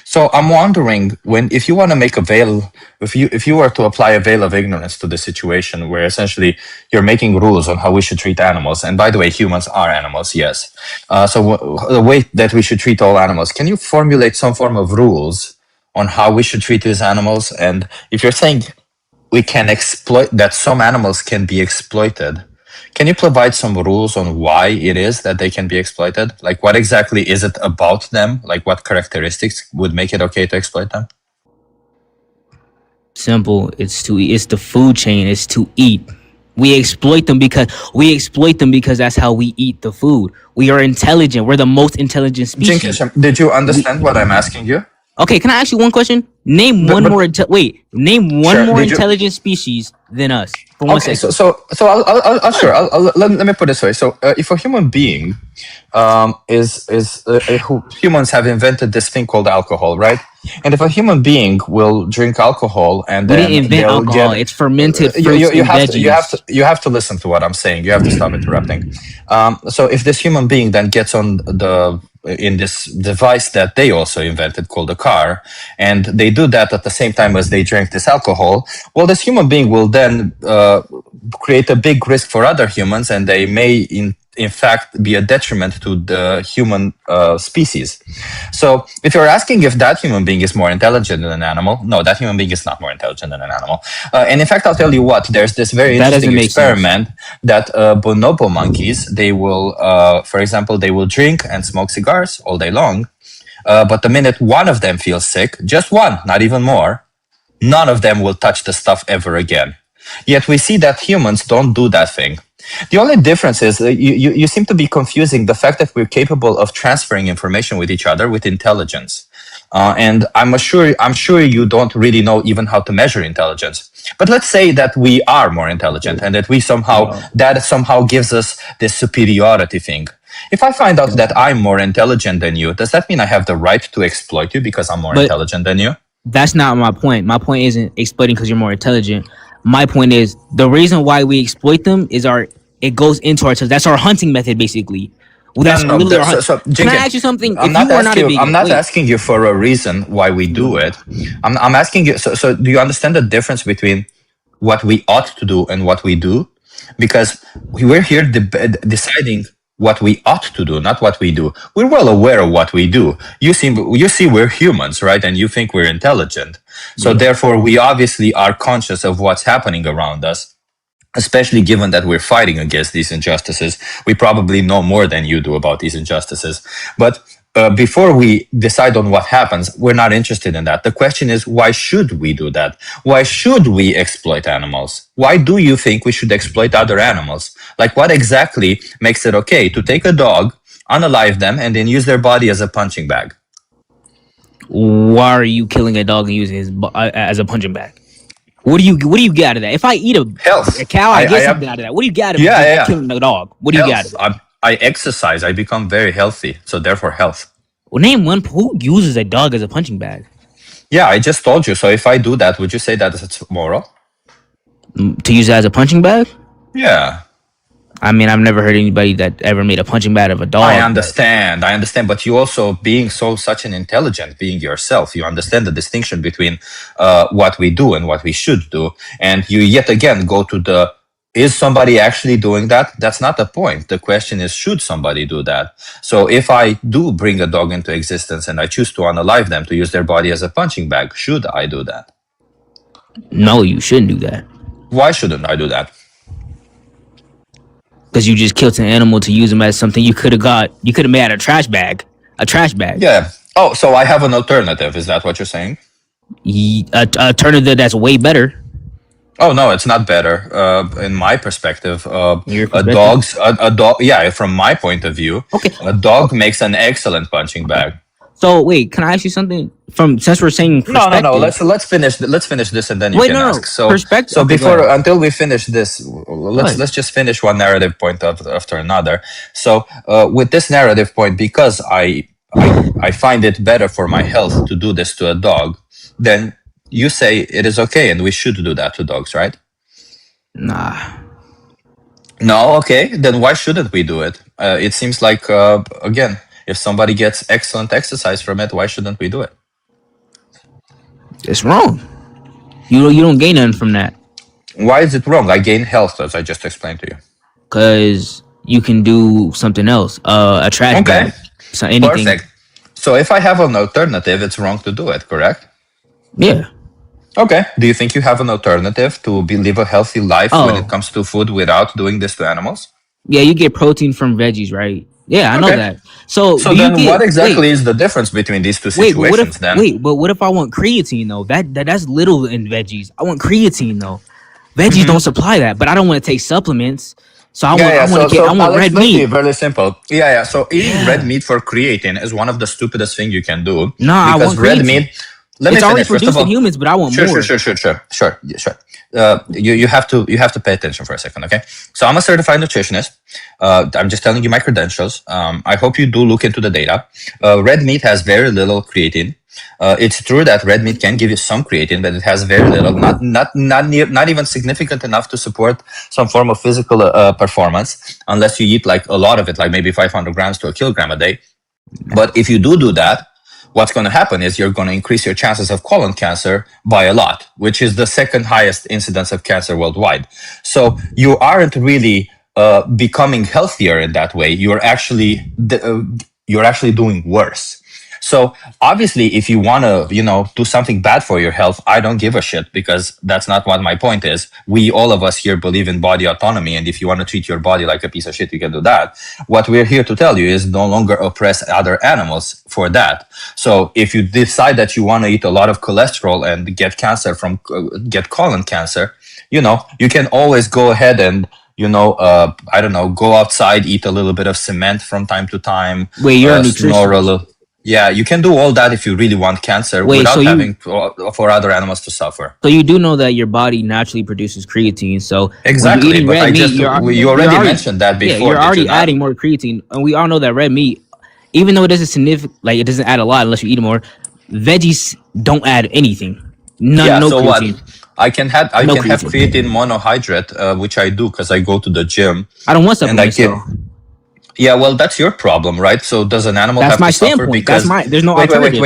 So I'm wondering, if you want to make a veil, if you were to apply a veil of ignorance to the situation where essentially you're making rules on how we should treat animals, and by the way, humans are animals, yes. The way that we should treat all animals, can you formulate some form of rules on how we should treat these animals? And if you're saying we can exploit, that some animals can be exploited, can you provide some rules on why it is that they can be exploited? Like, what exactly is it about them? Like, what characteristics would make it okay to exploit them? Simple. It's the food chain. It's to eat. We exploit them because that's how we eat the food. We are intelligent. We're the most intelligent species. Jinkish, did you understand what I'm asking you? Okay, can I ask you one question? Name one more intelligent species than us. For 1 Okay, second. so I'll sure. Let me put it this way. So, if a human being humans have invented this thing called alcohol, right? And if a human being will drink alcohol and We then didn't invent alcohol. It's fermented fruits and veggies. you have to listen to what I'm saying. You have to stop interrupting. So if this human being then gets on in this device that they also invented called a car, and they do that at the same time as they drink this alcohol, well, this human being will then create a big risk for other humans, and they may in fact be a detriment to the human species. So if you're asking if that human being is more intelligent than an animal, no, that human being is not more intelligent than an animal. And in fact, I'll tell you what, there's this very interesting experiment that bonobo monkeys, they will, for example, they will drink and smoke cigars all day long. But the minute one of them feels sick, just one, not even more, none of them will touch the stuff ever again. Yet we see that humans don't do that thing. The only difference is you seem to be confusing the fact that we're capable of transferring information with each other with intelligence. And I'm sure you don't really know even how to measure intelligence. But let's say that we are more intelligent and that that somehow gives us this superiority thing. If I find out that I'm more intelligent than you, does that mean I have the right to exploit you because I'm more intelligent than you? That's not my point. My point isn't exploiting because you're more intelligent. My point is the reason why we exploit them is it goes into our, that's our hunting method basically. Well, that's No, no, literally no. our hunt. So, Can I Jenkins, ask you something? I'm If not you are not a asking you. I'm vegan, not wait. asking you for a reason why we do it. I'm asking you. So, do you understand the difference between what we ought to do and what we do? Because we're here deciding what we ought to do, not what we do. We're well aware of what we do. You see, we're humans, right? And you think we're intelligent. So therefore, we obviously are conscious of what's happening around us. Especially given that we're fighting against these injustices, we probably know more than you do about these injustices. But before we decide on what happens, we're not interested in that. The question is, why should we do that? Why should we exploit animals? Why do you think we should exploit other animals? Like, what exactly makes it okay to take a dog, unalive them, and then use their body as a punching bag? Why are you killing a dog and using his as a punching bag? What do you get out of that? If I eat a cow, I get something out of that. What do you get out of killing a dog? What do you get out of it? I exercise. I become very healthy. So therefore, health. Well, name one who uses a dog as a punching bag. Yeah, I just told you. So if I do that, would you say that it's moral? To use it as a punching bag? Yeah. I mean, I've never heard anybody that ever made a punching bag of a dog. I understand. But you also, being such an intelligent being yourself, you understand the distinction between what we do and what we should do. And you yet again go to is somebody actually doing that? That's not the point. The question is, should somebody do that? So if I do bring a dog into existence and I choose to unalive them to use their body as a punching bag, should I do that? No, you shouldn't do that. Why shouldn't I do that? Because you just killed an animal to use them as something you could have made out of a trash bag. Yeah. Oh, so I have an alternative. Is that what you're saying? Alternative that's way better. Oh no, it's not better. In my perspective, Your perspective? A dog. Yeah, from my point of view, okay, a dog makes an excellent punching bag. So wait, can I ask you something? Since we're saying perspective, no. Let's finish this and then you can ask. So perspective. So until we finish this, let's just finish one narrative point after another. So with this narrative point, because I find it better for my health to do this to a dog, then you say it is okay and we should do that to dogs, right? Nah. No, okay. Then why shouldn't we do it? It seems like again, if somebody gets excellent exercise from it, why shouldn't we do it? It's wrong. You don't gain nothing from that. Why is it wrong? I gain health, as I just explained to you. Because you can do something else. A trash bag. So anything. Perfect. So if I have an alternative, it's wrong to do it, correct? Yeah. Okay. Do you think you have an alternative to live a healthy life when it comes to food without doing this to animals? Yeah, you get protein from veggies, right? Yeah, I know that. So then what exactly is the difference between these two situations then? But what if I want creatine though? That's little in veggies. I want creatine though. Veggies don't supply that, but I don't want to take supplements. So I want red meat. Very simple. Yeah. So eating red meat for creatine is one of the stupidest things you can do. No, I want red meat. It's already produced in humans, but I want more. Sure. You have to pay attention for a second, okay? So I'm a certified nutritionist. I'm just telling you my credentials. I hope you do look into the data. Red meat has very little creatine. It's true that red meat can give you some creatine, but it has very little, not even significant enough to support some form of physical performance, unless you eat like a lot of it, like maybe 500 grams to a kilogram a day. But if you do that, what's going to happen is you're going to increase your chances of colon cancer by a lot, which is the second highest incidence of cancer worldwide. So you aren't really becoming healthier in that way. You're actually doing worse. So obviously, if you want to, do something bad for your health, I don't give a shit, because that's not what my point is. All of us here believe in body autonomy. And if you want to treat your body like a piece of shit, you can do that. What we're here to tell you is no longer oppress other animals for that. So if you decide that you want to eat a lot of cholesterol and get get colon cancer, you can always go ahead and, go outside, eat a little bit of cement from time to time. Wait, you're a nutritionist. Yeah, you can do all that if you really want cancer without having for other animals to suffer. So you do know that your body naturally produces creatine. So exactly, but you already mentioned that before. Yeah, you're already adding more creatine, and we all know that red meat, even though it doesn't add a lot unless you eat more. Veggies don't add anything. Yeah, No so what? creatine. I can have creatine. creatine monohydrate, which I do because I go to the gym. I don't want And I supplements get. though. Yeah, well, that's your problem, right? So does an animal That's have my to suffer standpoint. because? There's no Wait, alternative.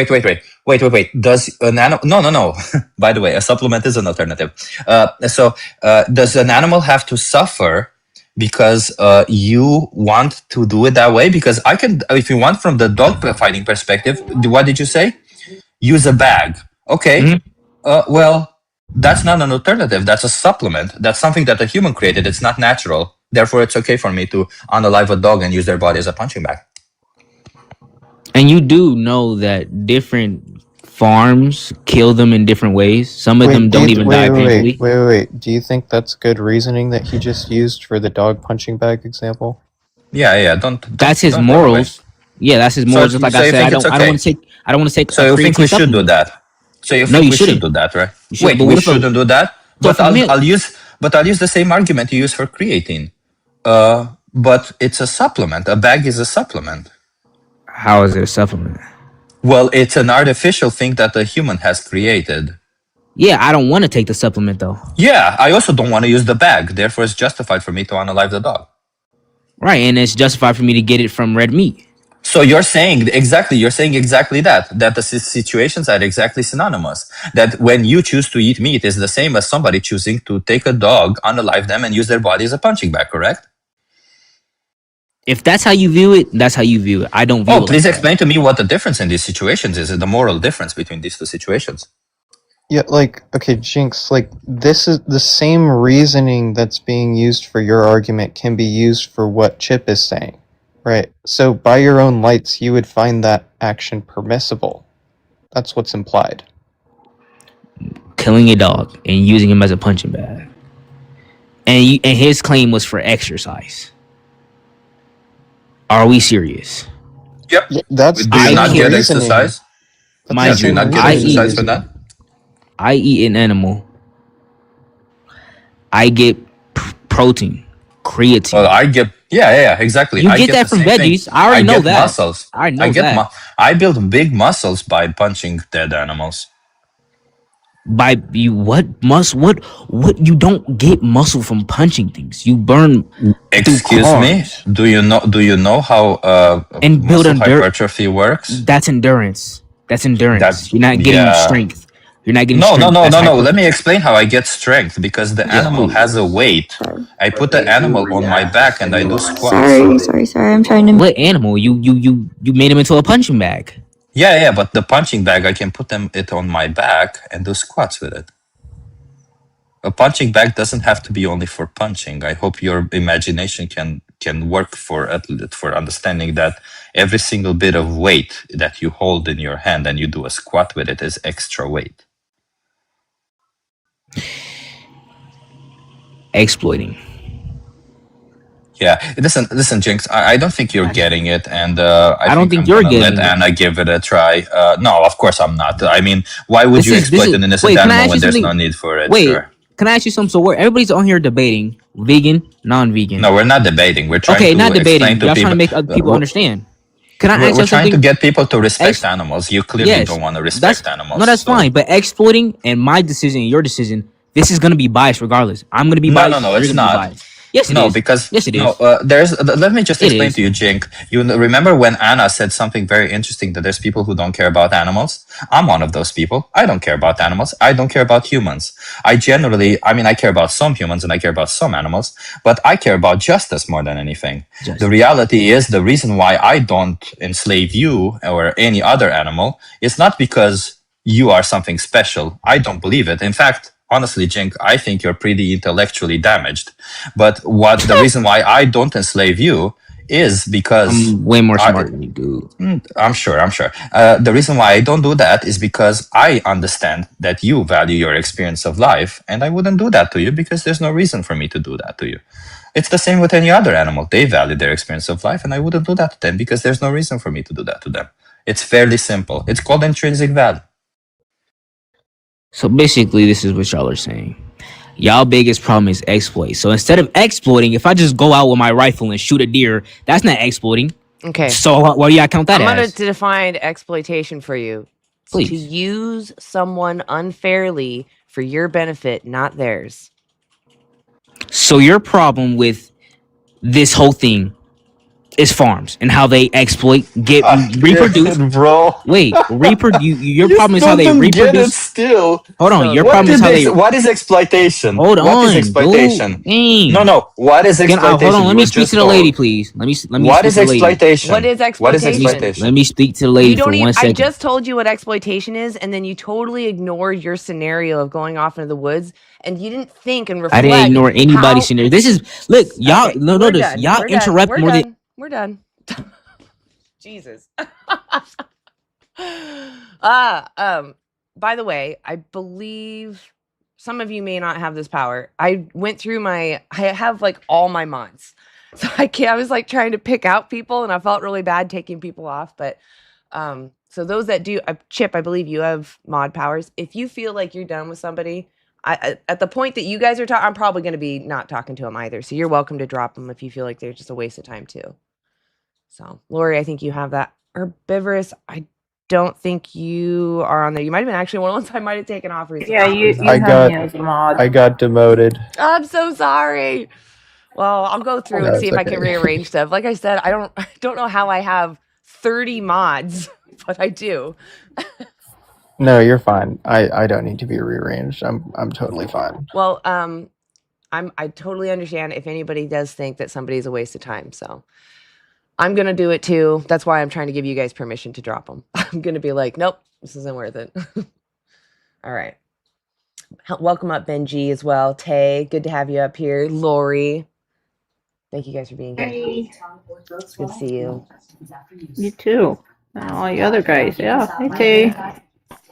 wait. Does an animal? No. By the way, a supplement is an alternative. Does an animal have to suffer because you want to do it that way? Because I can, if you want, from the dog fighting perspective. What did you say? Use a bag. Okay. Mm-hmm. Well, that's not an alternative. That's a supplement. That's something that a human created. It's not natural. Therefore, it's okay for me to unalive a dog and use their body as a punching bag. And you do know that different farms kill them in different ways. Some of them don't even die painfully. Wait. Do you think that's good reasoning that he just used for the dog punching bag example? Yeah. That's his don't morals. Yeah, that's his morals. Just like I said, I don't want to take. So you think we should do that? So you think we should do that, right? Wait, we shouldn't do that. But I'll use the same argument you use for creatine. But it's a supplement. A bag is a supplement. How is it a supplement? Well, it's an artificial thing that a human has created. Yeah, I don't want to take the supplement though. Yeah, I also don't want to use the bag. Therefore, it's justified for me to unalive the dog. Right, and it's justified for me to get it from red meat. So you're saying exactly that the situations are exactly synonymous. That when you choose to eat meat is the same as somebody choosing to take a dog, unalive them, and use their body as a punching bag, correct? If that's how you view it, that's how you view it. I don't view it. Please explain to me what the difference in these situations is, the moral difference between these two situations. Yeah, okay, Jinx, this is the same reasoning that's being used for your argument can be used for what Chip is saying. Right. So by your own lights, you would find that action permissible. That's what's implied. Killing a dog and using him as a punching bag. And his claim was for exercise. Are we serious? Yep. Yeah, that's do you not get exercise? Mind you, I eat an animal. I get protein, creatine. Well, I get exactly. You get that from veggies. I already know that. Muscles. I know that. I build big muscles by punching dead animals. By you, what you don't get muscle from punching things. You burn. Excuse me. Do you know how and build hypertrophy works? That's endurance. You're not getting strength. You're not getting strength. No. Let me explain how I get strength. Because the animal has a weight. I put the animal on my back and I do squats. Sorry. I'm trying to. What animal? You made him into a punching bag. Yeah. But the punching bag, I can put it on my back and do squats with it. A punching bag doesn't have to be only for punching. I hope your imagination can work for understanding that every single bit of weight that you hold in your hand and you do a squat with it is extra weight. Exploiting. Yeah, listen, Jinx. I don't think you're getting it, and I don't think you're getting it. Let Anna give it a try. No, of course I'm not. I mean, why would you exploit an innocent animal when there's no need for it? Wait, can I ask you something? So everybody's on here debating vegan, non-vegan. No, we're not debating. We're trying to not debating. Explain to Y'all people. trying to make other people understand. Can I ask you something? We're trying to get people to respect animals. You clearly don't want to respect animals. No, that's fine. But exploiting and my decision and your decision, this is going to be biased regardless. I'm going to be biased. No, it's not. Yes, it is. Because yes, it is. Let me just explain to you, Jink. You remember when Anna said something very interesting, that there's people who don't care about animals? I'm one of those people. I don't care about animals. I don't care about humans. I care about some humans and I care about some animals, but I care about justice more than anything. The reality is, the reason why I don't enslave you or any other animal is not because you are something special. I don't believe it. In fact, honestly, Jink, I think you're pretty intellectually damaged. But the reason why I don't enslave you is because I'm way more smart than you do. I'm sure. The reason why I don't do that is because I understand that you value your experience of life, and I wouldn't do that to you because there's no reason for me to do that to you. It's the same with any other animal. They value their experience of life, and I wouldn't do that to them because there's no reason for me to do that to them. It's fairly simple. It's called intrinsic value. So basically, this is what y'all are saying. Y'all biggest problem is exploit. So instead of exploiting, if I just go out with my rifle and shoot a deer, that's not exploiting. Okay. So what do y'all count that as? I'm going to define exploitation for you. to Please. use someone unfairly for your benefit, not theirs. So your problem with this whole thing is farms and how they exploit, reproduce. Bro. Wait, reproduce. Your You problem is how still they don't get it reproduce. still. Hold on, So your What problem is did how they? they. What is exploitation? Hold What is on, exploitation? dude. No. What is exploitation? Hold on. Let me You speak just to the lady, told. please. Let me. What speak is to the lady. exploitation? What is What is exploitation? exploitation? Let me speak to the You lady don't for even. 1 I second. just told you what exploitation is, and then you totally ignored your scenario of going off into the woods, and you didn't think and reflect. I didn't ignore anybody's how... scenario. This is look, y'all. Okay, No, we're notice done. y'all We're done. interrupt We're more done. than. We're done. Jesus. By the way, I believe some of you may not have this power. I went through I have like all my mods. So I was like trying to pick out people and I felt really bad taking people off. But so those that do, Chip, I believe you have mod powers. If you feel like you're done with somebody, at the point that you guys are talking, I'm probably going to be not talking to them either. So you're welcome to drop them if you feel like they're just a waste of time too. So Lori, I think you have that. Herbivorous, I don't think you are on there. You might have been actually one of the ones I might have taken off recently. Yeah, you I have me got as a mod. I got demoted. I'm so sorry. Well, I'll go through and No, see it's if I can okay. rearrange stuff. Like I said, I don't know how I have 30 mods, but I do. No, you're fine. I don't need to be rearranged. I'm totally fine. Well, I totally understand if anybody does think that somebody's a waste of time. So I'm gonna do it too. That's why I'm trying to give you guys permission to drop them. I'm gonna be like, nope, this isn't worth it. All right. Welcome up, Benji, as well. Tay, good to have you up here. Lori, thank you guys for being here. Hey. It's good to see you. You too. And all you other guys. Yeah. Hey, Tay.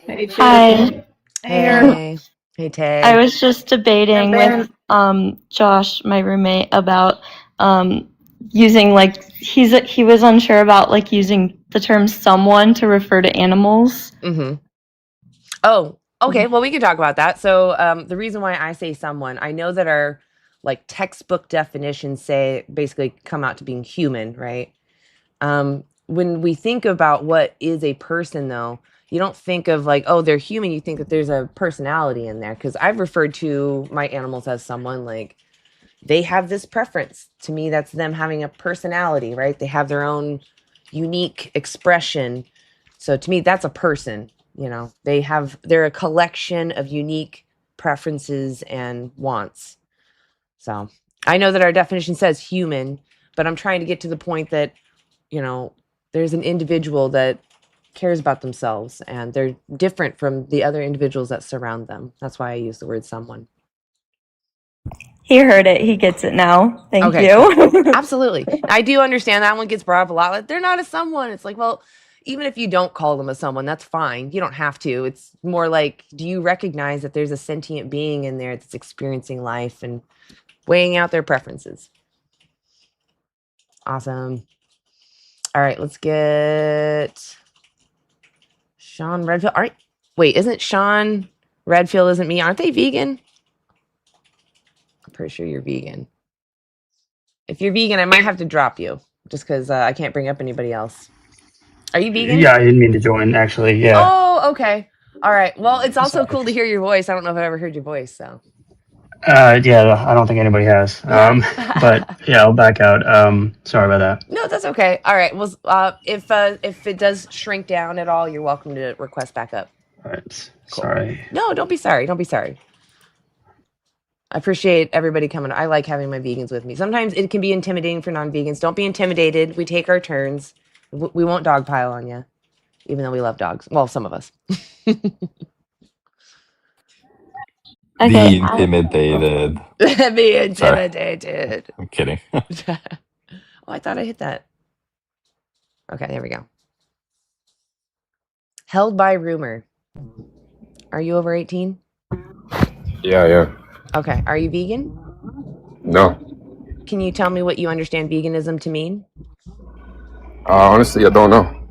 Hey, Chip. Hi. Hey. Hey, Tay. I was just debating with Josh, my roommate, about using he was unsure about like using the term someone to refer to animals. Mm-hmm. Oh, okay. Well, we can talk about that. So the reason why I say someone, I know that our like textbook definitions say basically come out to being human, right? When we think about what is a person, though, you don't think of like, oh, they're human. You think that there's a personality in there. Because I've referred to my animals as someone like they have this preference. To me, that's them having a personality, right? They have their own unique expression. So to me, that's a person. You know, they're a collection of unique preferences and wants. So I know that our definition says human, but I'm trying to get to the point that, you know, there's an individual that cares about themselves and they're different from the other individuals that surround them. That's why I use the word someone. He heard it. He gets it now. Thank Okay, you. cool. Absolutely. I do understand that one gets brought up a lot. Like, they're not a someone. It's like, well, even if you don't call them a someone, that's fine. You don't have to. It's more like, do you recognize that there's a sentient being in there that's experiencing life and weighing out their preferences? Awesome. All right, let's get Sean Redfield. All right. Wait, isn't Sean Redfield isn't me? Aren't they vegan? I'm pretty sure you're vegan. If you're vegan, I might have to drop you just because I can't bring up anybody else. Are you vegan? Yeah, I didn't mean to join, actually. Yeah. Oh, okay. All right. Well, it's also cool to hear your voice. I don't know if I've ever heard your voice, so. Yeah, I don't think anybody has. But yeah, I'll back out. Sorry about that. No, that's okay. All right. Well, if it does shrink down at all, you're welcome to request back up. All right. Cool. Sorry. No, don't be sorry. Don't be sorry. I appreciate everybody coming. I like having my vegans with me. Sometimes it can be intimidating for non-vegans. Don't be intimidated. We take our turns. We won't dogpile on you, even though we love dogs. Well, some of us. Okay. Be intimidated. Be intimidated. Sorry. I'm kidding. Oh, I thought I hit that. Okay, there we go. Held by rumor. Are you over 18? Yeah. Okay. Are you vegan? No. Can you tell me what you understand veganism to mean? Honestly, I don't know.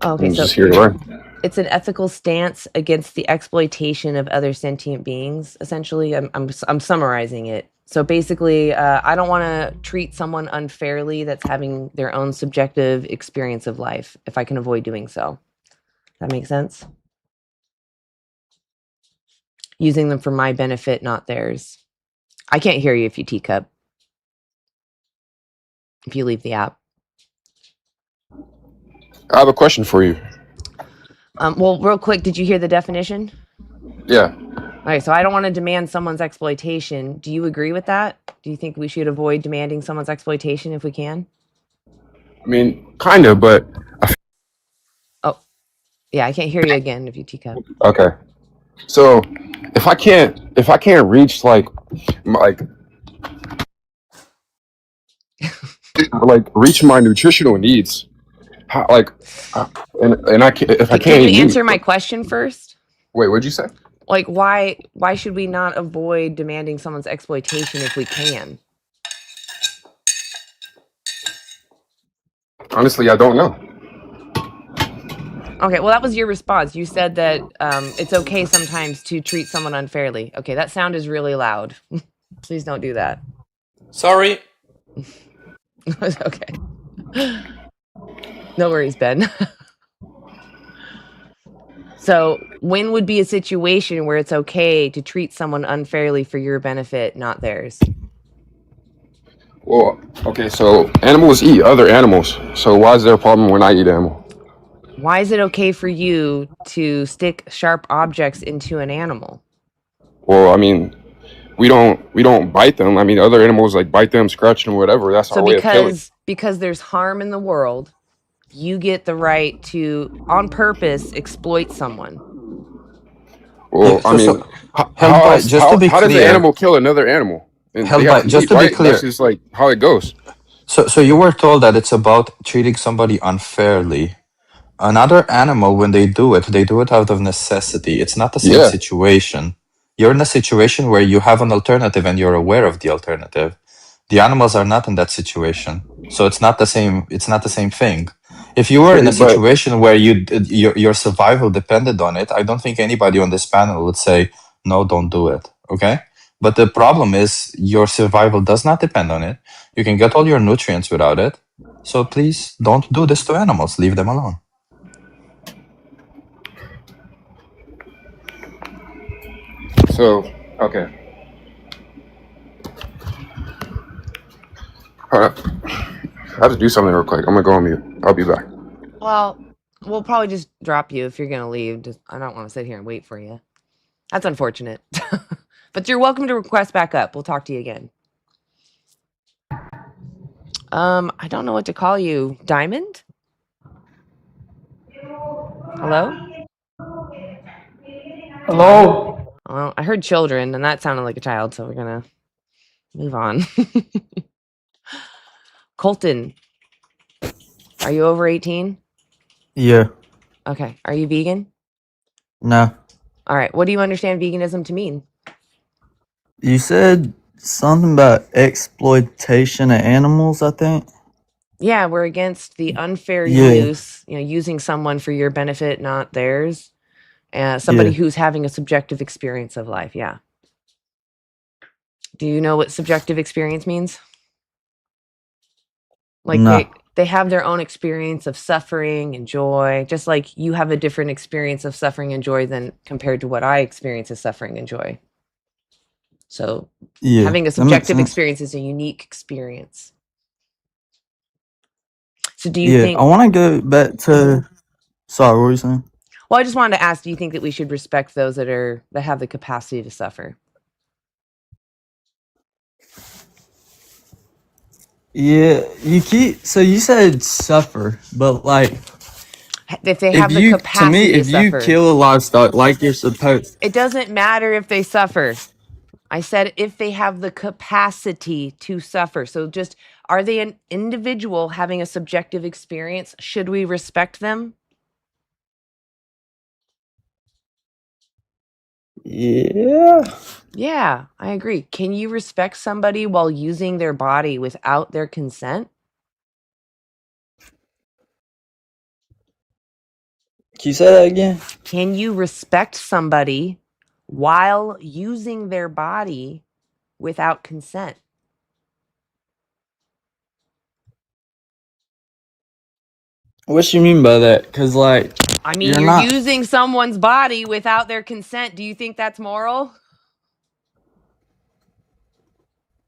Okay, I'm so just here to learn. it's an ethical stance against the exploitation of other sentient beings. Essentially, I'm summarizing it. So basically, I don't want to treat someone unfairly that's having their own subjective experience of life if I can avoid doing so. That make sense? using them for my benefit, not theirs. I can't hear you if you teacup. If you leave the app. I have a question for you. Well, real quick, did you hear the definition? Yeah. Okay, so I don't want to demand someone's exploitation. Do you agree with that? Do you think we should avoid demanding someone's exploitation if we can? I mean, kind of, but. Oh, yeah, I can't hear you again if you teacup. Okay. So, if I can't reach like reach my nutritional needs, how, and I can't if I Can can't you eat answer meat. my question first? Wait, what'd you say? Like, why should we not avoid demanding someone's exploitation if we can? Honestly, I don't know. Okay, well, that was your response. You said that it's okay sometimes to treat someone unfairly. Okay, that sound is really loud. Please don't do that. Sorry. Okay. No worries, Ben. So, when would be a situation where it's okay to treat someone unfairly for your benefit, not theirs? Well, okay, so animals eat other animals. So why is there a problem when I eat animal? Why is it okay for you to stick sharp objects into an animal? Well, I mean, we don't bite them. I mean, other animals like bite them, scratch them, whatever. That's our way of killing. Because there's harm in the world, you get the right to, on purpose, exploit someone. Well, I mean, how does an animal kill another animal? And they have to just eat, to be right? clear, That's just like how it goes. So you were told that it's about treating somebody unfairly. Another animal, when they do it out of necessity. It's not the same situation. You're in a situation where you have an alternative and you're aware of the alternative. The animals are not in that situation, so it's not the same. It's not the same thing. If you were in a situation where your survival depended on it, I don't think anybody on this panel would say no, don't do it. Okay. But the problem is your survival does not depend on it. You can get all your nutrients without it. So please don't do this to animals. Leave them alone. So, okay. I have to do something real quick. I'm gonna go on mute. I'll be back. Well, we'll probably just drop you if you're going to leave. I don't want to sit here and wait for you. That's unfortunate. But you're welcome to request back up. We'll talk to you again. I don't know what to call you. Diamond? Hello? Hello? Well, I heard children, and that sounded like a child, so we're going to move on. Colton, are you over 18? Yeah. Okay. Are you vegan? No. All right. What do you understand veganism to mean? You said something about exploitation of animals, I think. Yeah, we're against the unfair use, using someone for your benefit, not theirs. Somebody who's having a subjective experience of life. Yeah. Do you know what subjective experience means? Like they have their own experience of suffering and joy, just like you have a different experience of suffering and joy than compared to what I experience as suffering and joy. So having a subjective experience is a unique experience. So do you think... I want to go back to... Sorry, what were you saying? Well, I just wanted to ask, do you think that we should respect those that have the capacity to suffer? Yeah, so you said suffer, but like... If they have the capacity to suffer. If you kill a livestock like you're supposed... It doesn't matter if they suffer. I said if they have the capacity to suffer. So just, are they an individual having a subjective experience? Should we respect them? Yeah. Yeah, I agree. Can you respect somebody while using their body without their consent? Can you say that again? Can you respect somebody while using their body without consent? What you mean by that? Because, like, I mean, you're using someone's body without their consent. Do you think that's moral?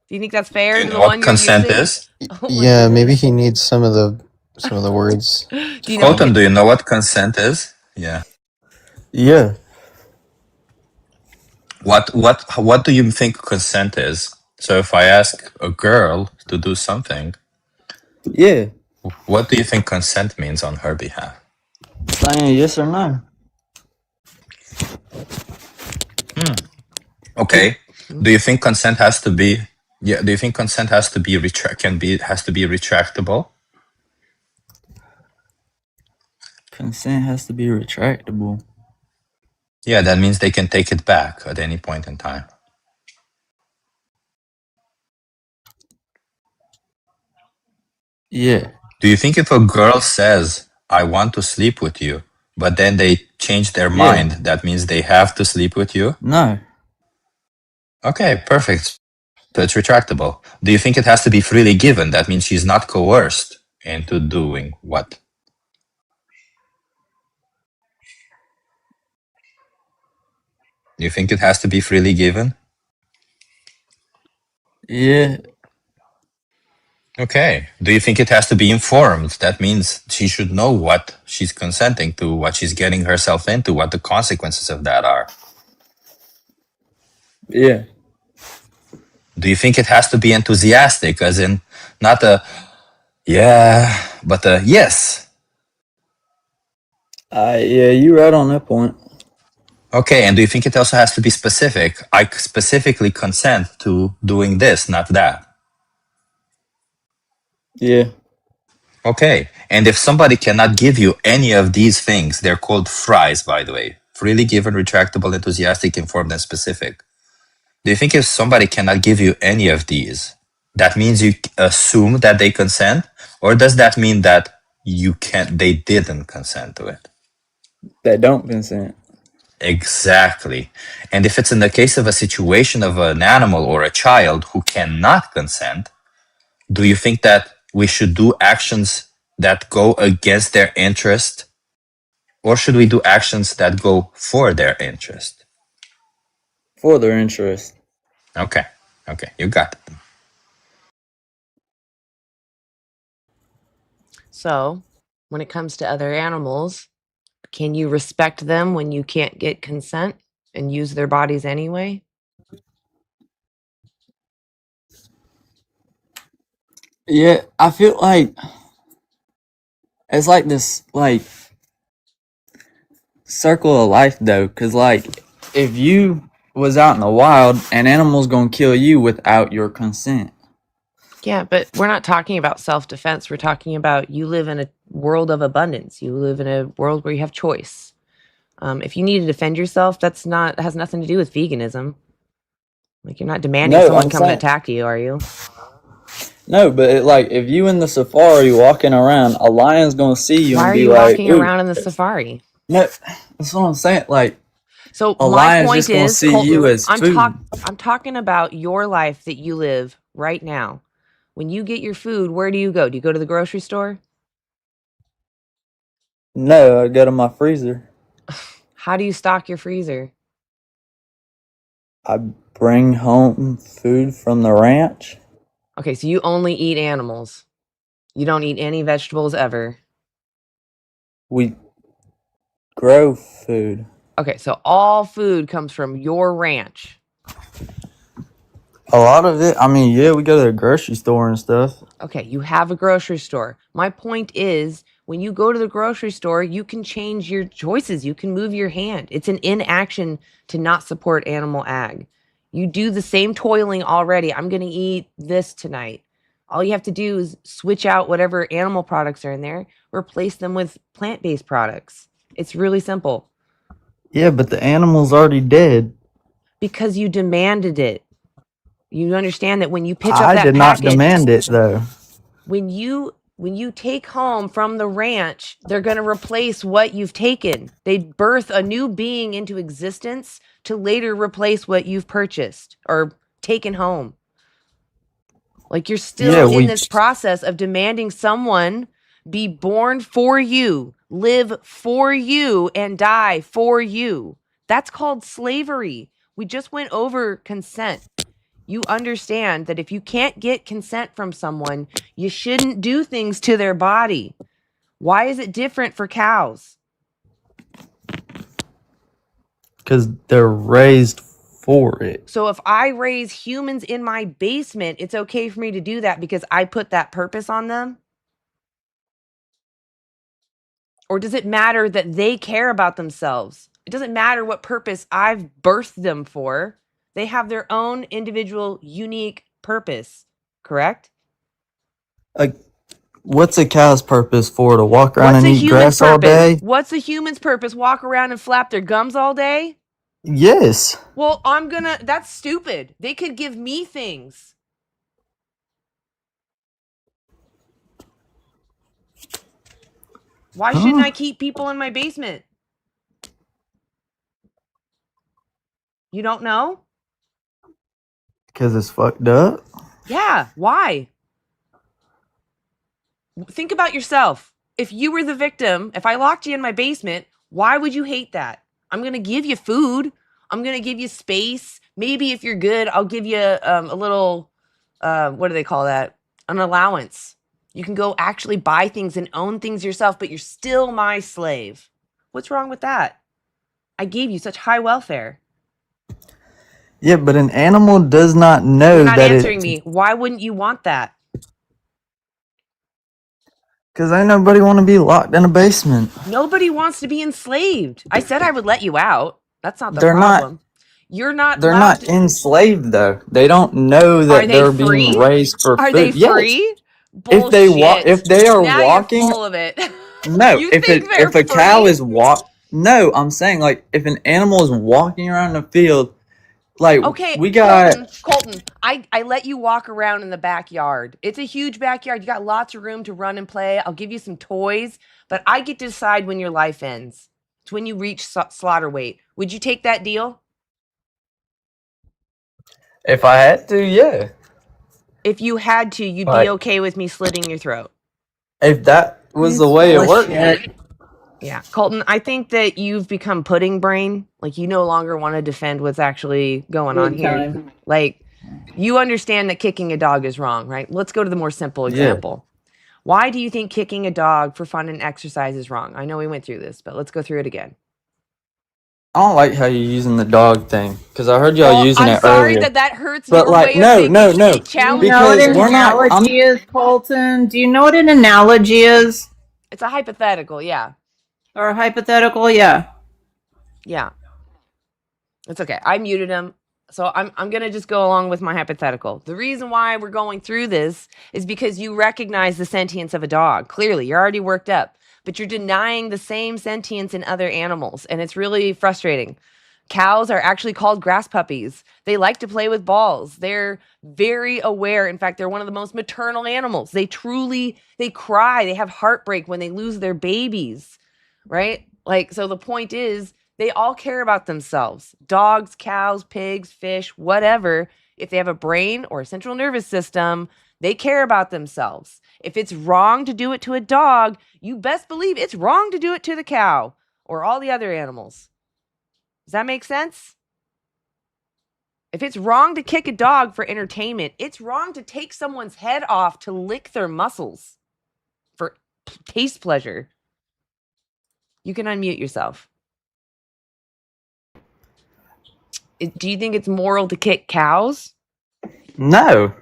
Do you think that's fair to the one you're consent using? is? Oh my Yeah, maybe goodness. he needs some of the words. Do you know? Colton, do you know what consent is? Yeah. Yeah. What do you think consent is? So if I ask a girl to do something, Yeah. what do you think consent means on her behalf? Saying yes or no. Okay. Do you think consent has to be? Yeah. Do you think consent has to be has to be retractable? Consent has to be retractable. Yeah, that means they can take it back at any point in time. Yeah. Do you think if a girl says, "I want to sleep with you," but then they change their mind, that means they have to sleep with you? No. Okay, perfect. So it's retractable. Do you think it has to be freely given? That means she's not coerced into doing what? Do you think it has to be freely given? Yeah. Okay. Do you think it has to be informed? That means she should know what she's consenting to, what she's getting herself into, what the consequences of that are. Yeah. Do you think it has to be enthusiastic, as in not a yeah, but a yes? Yeah, you're right on that point. Okay, and do you think it also has to be specific? I specifically consent to doing this, not that. Yeah. Okay, and if somebody cannot give you any of these things, they're called fries, by the way. Freely given, retractable, enthusiastic, informed, and specific. Do you think if somebody cannot give you any of these, that means you assume that they consent? Or does that mean that they didn't consent to it? They don't consent. Exactly. And if it's in the case of a situation of an animal or a child who cannot consent, do you think that we should do actions that go against their interest? Or should we do actions that go for their interest? For their interest. Okay. Okay, you got it. So, when it comes to other animals, can you respect them when you can't get consent and use their bodies anyway? Yeah, I feel like it's like this like circle of life though, cause like if you was out in the wild, an animal's gonna kill you without your consent. Yeah, but we're not talking about self-defense. We're talking about you live in a world of abundance. You live in a world where you have choice. If you need to defend yourself, has nothing to do with veganism. Like you're not demanding someone come and attack you, are you? No, but if you in the safari walking around, a lion's gonna see you Why and are be you like, walking around in the safari? No, that's what I'm saying. Like, so a my lion's point just gonna is, see Colton, you as food. I'm talking about your life that you live right now. When you get your food, where do you go? Do you go to the grocery store? No, I go to my freezer. How do you stock your freezer? I bring home food from the ranch. Okay, so you only eat animals. You don't eat any vegetables ever. We grow food. Okay, so all food comes from your ranch. A lot of it, I mean, yeah, we go to the grocery store and stuff. Okay, you have a grocery store. My point is, when you go to the grocery store, you can change your choices. You can move your hand. It's an inaction to not support animal ag. You do the same toiling already. I'm going to eat this tonight. All you have to do is switch out whatever animal products are in there, replace them with plant-based products. It's really simple. Yeah, but the animal's already dead. Because you demanded it. You understand that when you pitch up that I did not package, demand it, though. When you take home from the ranch, they're going to replace what you've taken. They birth a new being into existence to later replace what you've purchased or taken home. Like you're still in this process of demanding someone be born for you, live for you, and die for you. That's called slavery. We just went over consent. You understand that if you can't get consent from someone, you shouldn't do things to their body. Why is it different for cows? Because they're raised for it. So if I raise humans in my basement, it's okay for me to do that because I put that purpose on them? Or does it matter that they care about themselves? It doesn't matter what purpose I've birthed them for. They have their own individual, unique purpose, correct? Like, what's a cow's purpose for? To walk around What's and a eat human's grass all purpose? day? What's a human's purpose? Walk around and flap their gums all day? Yes. Well, that's stupid. They could give me things. Why shouldn't I keep people in my basement? You don't know? Because it's fucked up. Yeah, why? Think about yourself. If you were the victim, if I locked you in my basement, why would you hate that? I'm going to give you food. I'm going to give you space. Maybe if you're good, I'll give you a little, what do they call that? An allowance. You can go actually buy things and own things yourself, but you're still my slave. What's wrong with that? I gave you such high welfare. Yeah, but an animal does not know You're not that answering me. Why wouldn't you want that? Because ain't nobody want to be locked in a basement. Nobody wants to be enslaved. I said I would let you out. That's not the They're problem. They're not enslaved though. They don't know that they're being raised for Are food. they Yes. free? If they if they are now walking, you're full of it. no. You think they're if a cow free? is no, I'm saying like if an animal is walking around the field, like Okay, we got Colton, I let you walk around in the backyard. It's a huge backyard. You got lots of room to run and play. I'll give you some toys, but I get to decide when your life ends. It's when you reach slaughter weight. Would you take that deal? if I had to, yeah. If you had to, you'd be okay with me slitting your throat. If that was the way it worked. Yeah, Colton, I think that you've become pudding brain. Like you no longer want to defend what's actually going on here. Like you understand that kicking a dog is wrong, right? Let's go to the more simple example. Why do you think kicking a dog for fun and exercise is wrong? I know we went through this, but let's go through it again. I don't like how you're using the dog thing because I heard y'all using it earlier. that hurts but your like way no, of no, thinking. no, It challenges Do you know what because an we're not. analogy is, Colton? Do you know what an analogy is? It's a hypothetical, yeah. Or a hypothetical, yeah. Yeah. It's okay. I muted him. So I'm going to just go along with my hypothetical. The reason why we're going through this is because you recognize the sentience of a dog. Clearly, you're already worked up, but you're denying the same sentience in other animals, and it's really frustrating. Cows are actually called grass puppies. They like to play with balls. They're very aware. In fact, they're one of the most maternal animals. They cry. They have heartbreak when they lose their babies, right? Like, so the point is, they all care about themselves. Dogs, cows, pigs, fish, whatever. If they have a brain or a central nervous system, they care about themselves. If it's wrong to do it to a dog, you best believe it's wrong to do it to the cow or all the other animals. Does that make sense? If it's wrong to kick a dog for entertainment, it's wrong to take someone's head off to lick their muscles for taste pleasure. You can unmute yourself. Do you think it's moral to kick cows? No.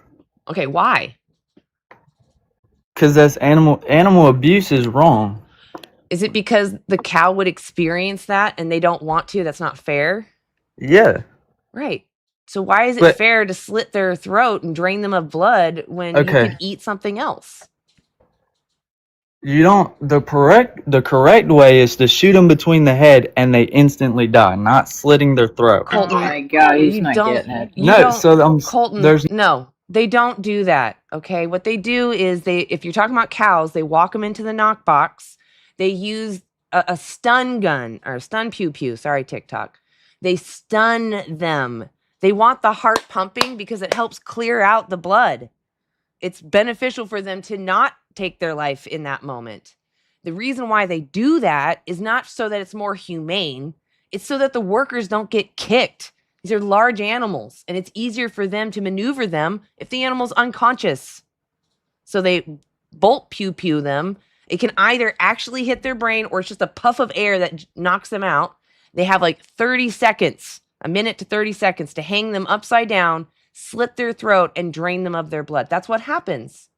Okay, why? Because that's animal abuse is wrong. Is it because the cow would experience that and they don't want to? That's not fair? Yeah. Right. So why is it fair to slit their throat and drain them of blood when you could eat something else? You don't. The correct way is to shoot them between the head and they instantly die, not slitting their throat. Colton, oh my God, he's not getting it. Colton, no, they don't do that. Okay, what they do is if you're talking about cows, they walk them into the knock box. They use a stun gun or stun pew pew. Sorry, TikTok. They stun them. They want the heart pumping because it helps clear out the blood. It's beneficial for them to not take their life in that moment. The reason why they do that is not so that it's more humane. It's so that the workers don't get kicked. These are large animals, and it's easier for them to maneuver them if the animal's unconscious. So they bolt pew them. It can either actually hit their brain or it's just a puff of air that knocks them out. They have like 30 seconds, a minute to 30 seconds to hang them upside down, slit their throat, and drain them of their blood. That's what happens.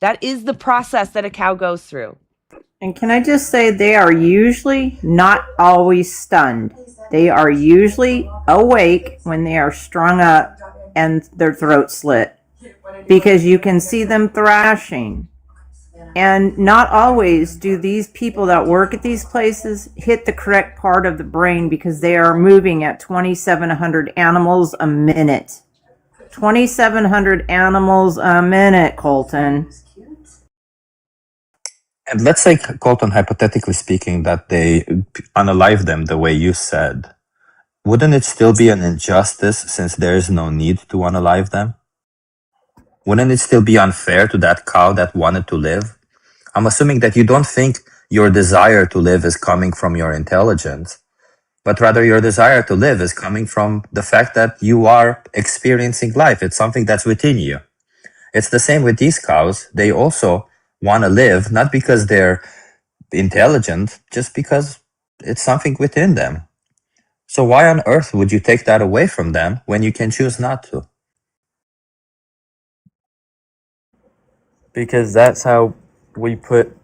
That is the process that a cow goes through. And can I just say, they are usually not always stunned. They are usually awake when they are strung up and their throat slit, because you can see them thrashing. And not always do these people that work at these places hit the correct part of the brain, because they are moving at 2,700 animals a minute. 2,700 animals a minute, Colton. And let's say, Colton, hypothetically speaking, that they unalive them the way you said. Wouldn't it still be an injustice since there is no need to unalive them? Wouldn't it still be unfair to that cow that wanted to live? I'm assuming that you don't think your desire to live is coming from your intelligence, but rather your desire to live is coming from the fact that you are experiencing life. It's something that's within you. It's the same with these cows. They also want to live, not because they're intelligent, just because it's something within them. So why on earth would you take that away from them when you can choose not to? Because that's how we put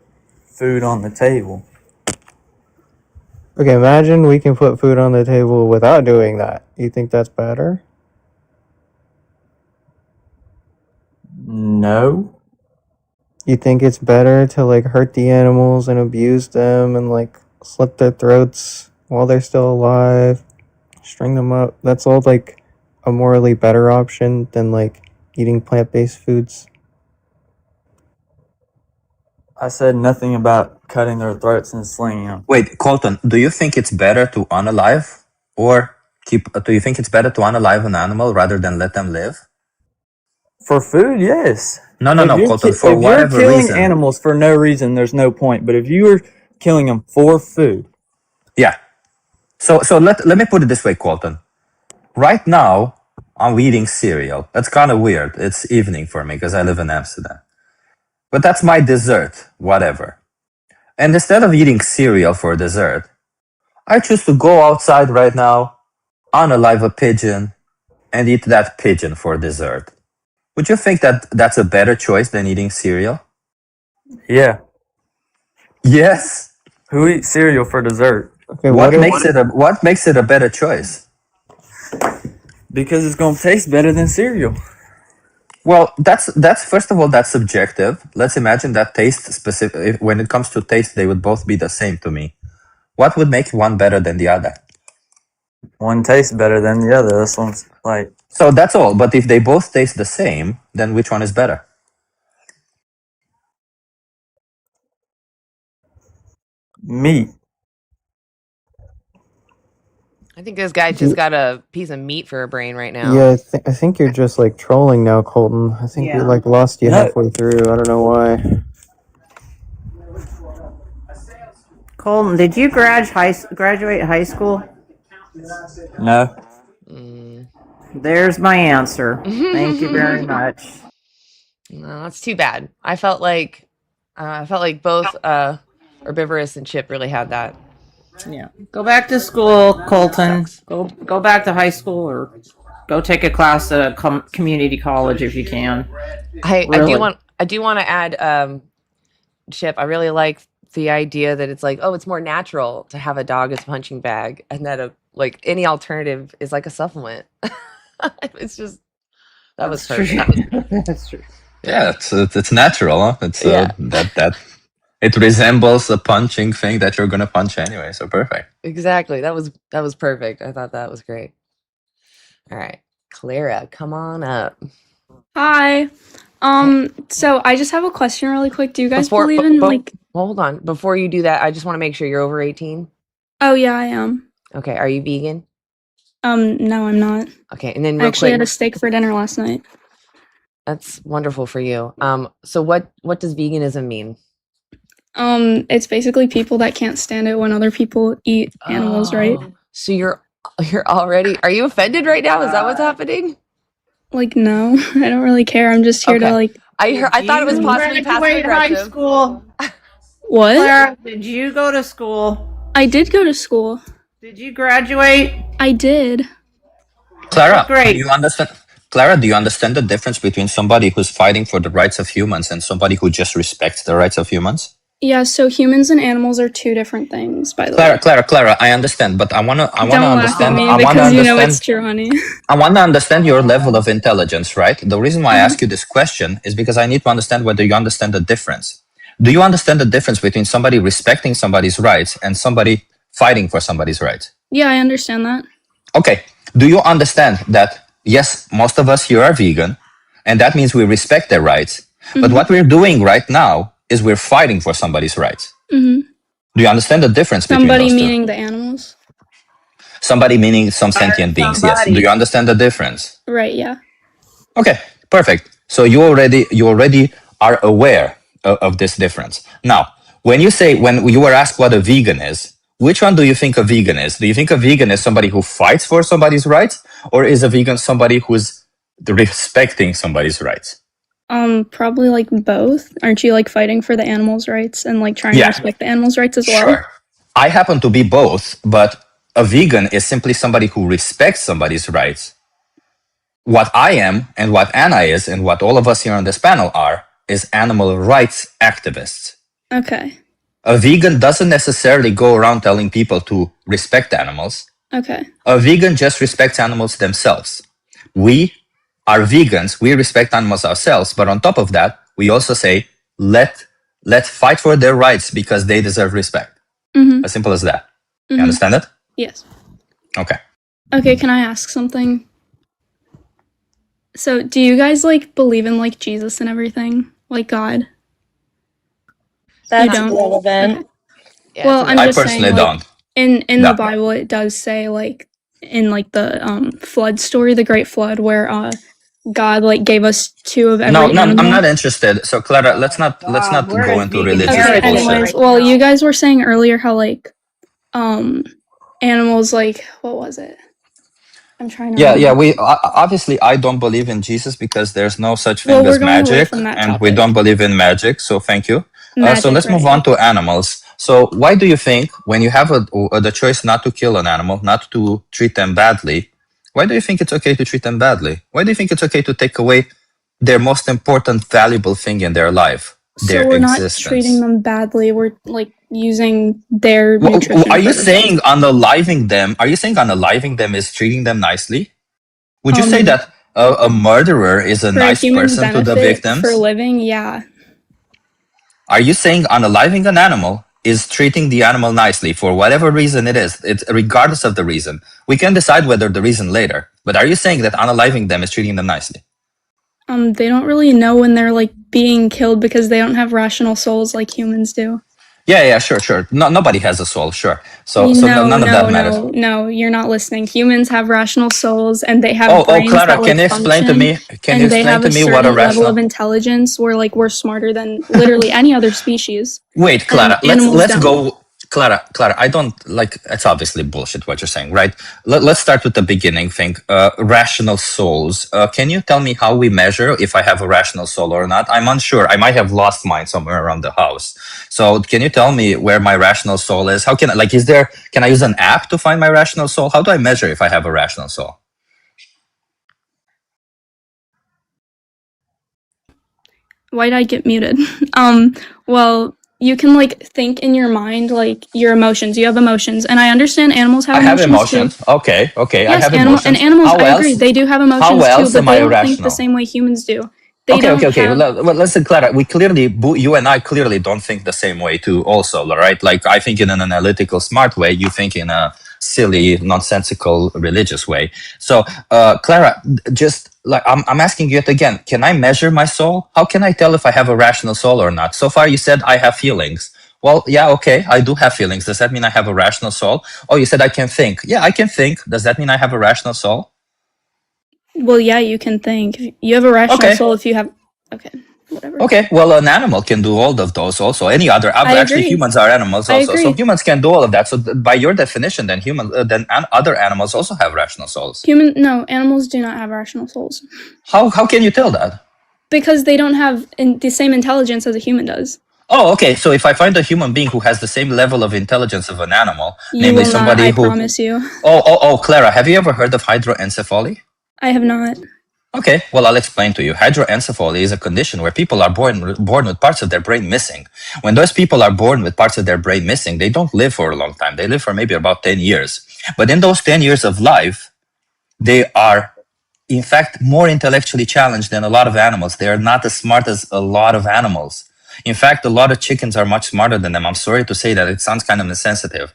food on the table. Okay, imagine we can put food on the table without doing that. You think that's better? No. You think it's better to like hurt the animals and abuse them and like slit their throats while they're still alive, string them up? That's all like a morally better option than like eating plant-based foods. I said nothing about cutting their throats and slinging them. Wait, Colton, do you think it's better to unalive or do you think it's better to unalive an animal rather than let them live? For food, yes. No, Colton, for if whatever you're killing reason. animals for no reason, there's no point. But if you are killing them for food. Yeah. So let me put it this way, Colton. Right now, I'm eating cereal. That's kind of weird. It's evening for me because I live in Amsterdam. But that's my dessert, whatever. And instead of eating cereal for dessert, I choose to go outside right now, unalive a pigeon, and eat that pigeon for dessert. Would you think that that's a better choice than eating cereal? Yeah. Yes. Who eats cereal for dessert? Okay, what makes it a better choice? Because it's gonna taste better than cereal. Well, that's first of all, that's subjective. Let's imagine that taste specific. When it comes to taste, they would both be the same to me. What would make one better than the other? One tastes better than the other. This one's like. So that's all. But if they both taste the same, then which one is better? Meat. I think this guy just got a piece of meat for a brain right now. Yeah, I think you're just like trolling now, Colton. I think we like lost you halfway through. I don't know why. Colton, did you graduate high school? No. There's my answer. Thank you very much. No, that's too bad. I felt like both Herbivorous and Chip really had that. Yeah. Go back to school, Colton. Go back to high school, or go take a class at a community college if you can. I do want to add, Chip. I really like the idea that it's like, oh, it's more natural to have a dog as a punching bag, and that like any alternative is like a supplement. It's just that was perfect. That's true. Yeah, it's natural. Huh? It's that it resembles a punching thing that you're gonna punch anyway. So perfect. Exactly. That was perfect. I thought that was great. All right, Clara, come on up. Hi. So I just have a question really quick. Do you guys believe in like... Hold on. Before you do that, I just want to make sure you're over 18. Oh, yeah, I am. Okay. Are you vegan? No, I'm not. Okay. And then I actually had a steak for dinner last night. That's wonderful for you. So what does veganism mean? It's basically people that can't stand it when other people eat animals, right? So you're already, are you offended right now? Is that what's happening? Like, no, I don't really care. I'm just here to like. I thought it was possibly passive Graduate high aggressive. school. What? Clara, did you go to school? I did go to school. Did you graduate? I did. Clara, Great. do you understand? Clara, do you understand the difference between somebody who's fighting for the rights of humans and somebody who just respects the rights of humans? Yeah, so humans and animals are two different things, by the way. Clara, I understand, but I wanna Don't understand. laugh at me because you know it's true, honey. I want to understand your level of intelligence, right? The reason why I ask you this question is because I need to understand whether you understand the difference. Do you understand the difference between somebody respecting somebody's rights and somebody fighting for somebody's rights? Yeah, I understand that. Okay. Do you understand that, yes, most of us here are vegan, and that means we respect their rights. But what we're doing right now is we're fighting for somebody's rights. Do you understand the difference between Somebody those two? meaning the animals? Somebody meaning some sentient beings, yes. Do you understand the difference? Right, yeah. Okay, perfect. So you already are aware of this difference. Now, when you were asked what a vegan is, which one do you think a vegan is? Do you think a vegan is somebody who fights for somebody's rights, or is a vegan somebody who's respecting somebody's rights? Probably like both. Aren't you like fighting for the animals' rights and like trying to respect the animals' rights as well? Sure. I happen to be both, but a vegan is simply somebody who respects somebody's rights. What I am and what Anna is and what all of us here on this panel are is animal rights activists. Okay. A vegan doesn't necessarily go around telling people to respect animals. Okay. A vegan just respects animals themselves. We are vegans, we respect animals ourselves, but on top of that, we also say, let's fight for their rights because they deserve respect. As simple as that. You understand it? Yes. Okay. Okay, can I ask something? So, do you guys like believe in like Jesus and everything? Like God? That's you don't? relevant. Okay. Yeah, well, I'm I just personally saying, like, don't. in the Bible, it does say like in like the flood story, the Great Flood, where God like gave us two of every No, animal. I'm not interested. So Clara, let's not go into religious Okay, bullshit. anyways, well, you guys were saying earlier how like animals like what was it? I'm trying to Yeah. We obviously I don't believe in Jesus because there's no such thing Well, we're as going away magic, from that and we topic. don't believe in magic. So thank you. So Magic, let's move right. on to animals. So why do you think when you have the choice not to kill an animal, not to treat them badly, why do you think it's okay to treat them badly? Why do you think it's okay to take away their most important, valuable thing in their life, their So we're existence? not treating them badly. We're like using their nutrition. Are you for saying unaliving them? Are you saying unaliving them is treating them nicely? Would you say that a murderer is a for nice human person to the benefit victims? for living? Yeah. Are you saying unaliving an animal is treating the animal nicely for whatever reason it is? It's regardless of the reason. We can decide whether the reason later. But are you saying that unaliving them is treating them nicely? They don't really know when they're like being killed because they don't have rational souls like humans do. Yeah, sure. No, nobody has a soul, sure. So none of that matters. No, you're not listening. Humans have rational souls and they have brains Clara, that, like, can you explain to me? Can you they explain have to a me what a certain level rational? of intelligence where like we're smarter than literally any other species. Wait, Clara, And animals let's don't. go. Clara, I don't like. It's obviously bullshit what you're saying, right? Let's start with the beginning thing. Rational souls. Can you tell me how we measure if I have a rational soul or not? I'm unsure. I might have lost mine somewhere around the house. So can you tell me where my rational soul is? How can can I use an app to find my rational soul? How do I measure if I have a rational soul? Why'd I get muted? Well, you can like think in your mind like your emotions. You have emotions, and I understand animals have I have emotions emotions. too. Okay. I Yes, have emotions. and animals. How I else? agree. They do have emotions How else too, am but I they don't think irrational? the same way humans do. They Okay. don't have. Well, listen, Clara, you and I clearly don't think the same way too also, right? Like I think in an analytical, smart way, you think in a silly, nonsensical, religious way. So, Clara, just like I'm asking you it again, can I measure my soul? How can I tell if I have a rational soul or not? So far you said I have feelings. Well, yeah, okay, I do have feelings. Does that mean I have a rational soul? Oh, you said I can think. Yeah, I can think. Does that mean I have a rational soul? Well, yeah, you can think. You have a rational soul if you have. Okay, whatever. Okay, well, an animal can do all of those also. Any other, I actually, agree. humans are animals I also. So agree. humans can do all of that. So by your definition, then other animals also have rational souls. No, animals do not have rational souls. How can you tell that? Because they don't have the same intelligence as a human does. Oh, okay. So if I find a human being who has the same level of intelligence of an animal, You namely will somebody not, I promise you. Oh, Clara, have you ever heard of hydroencephaly? I have not. Okay, well, I'll explain to you. Hydroencephaly is a condition where people are born with parts of their brain missing. When those people are born with parts of their brain missing, they don't live for a long time. They live for maybe about 10 years. But in those 10 years of life, they are, in fact, more intellectually challenged than a lot of animals. They are not as smart as a lot of animals. In fact, a lot of chickens are much smarter than them. I'm sorry to say that. It sounds kind of insensitive.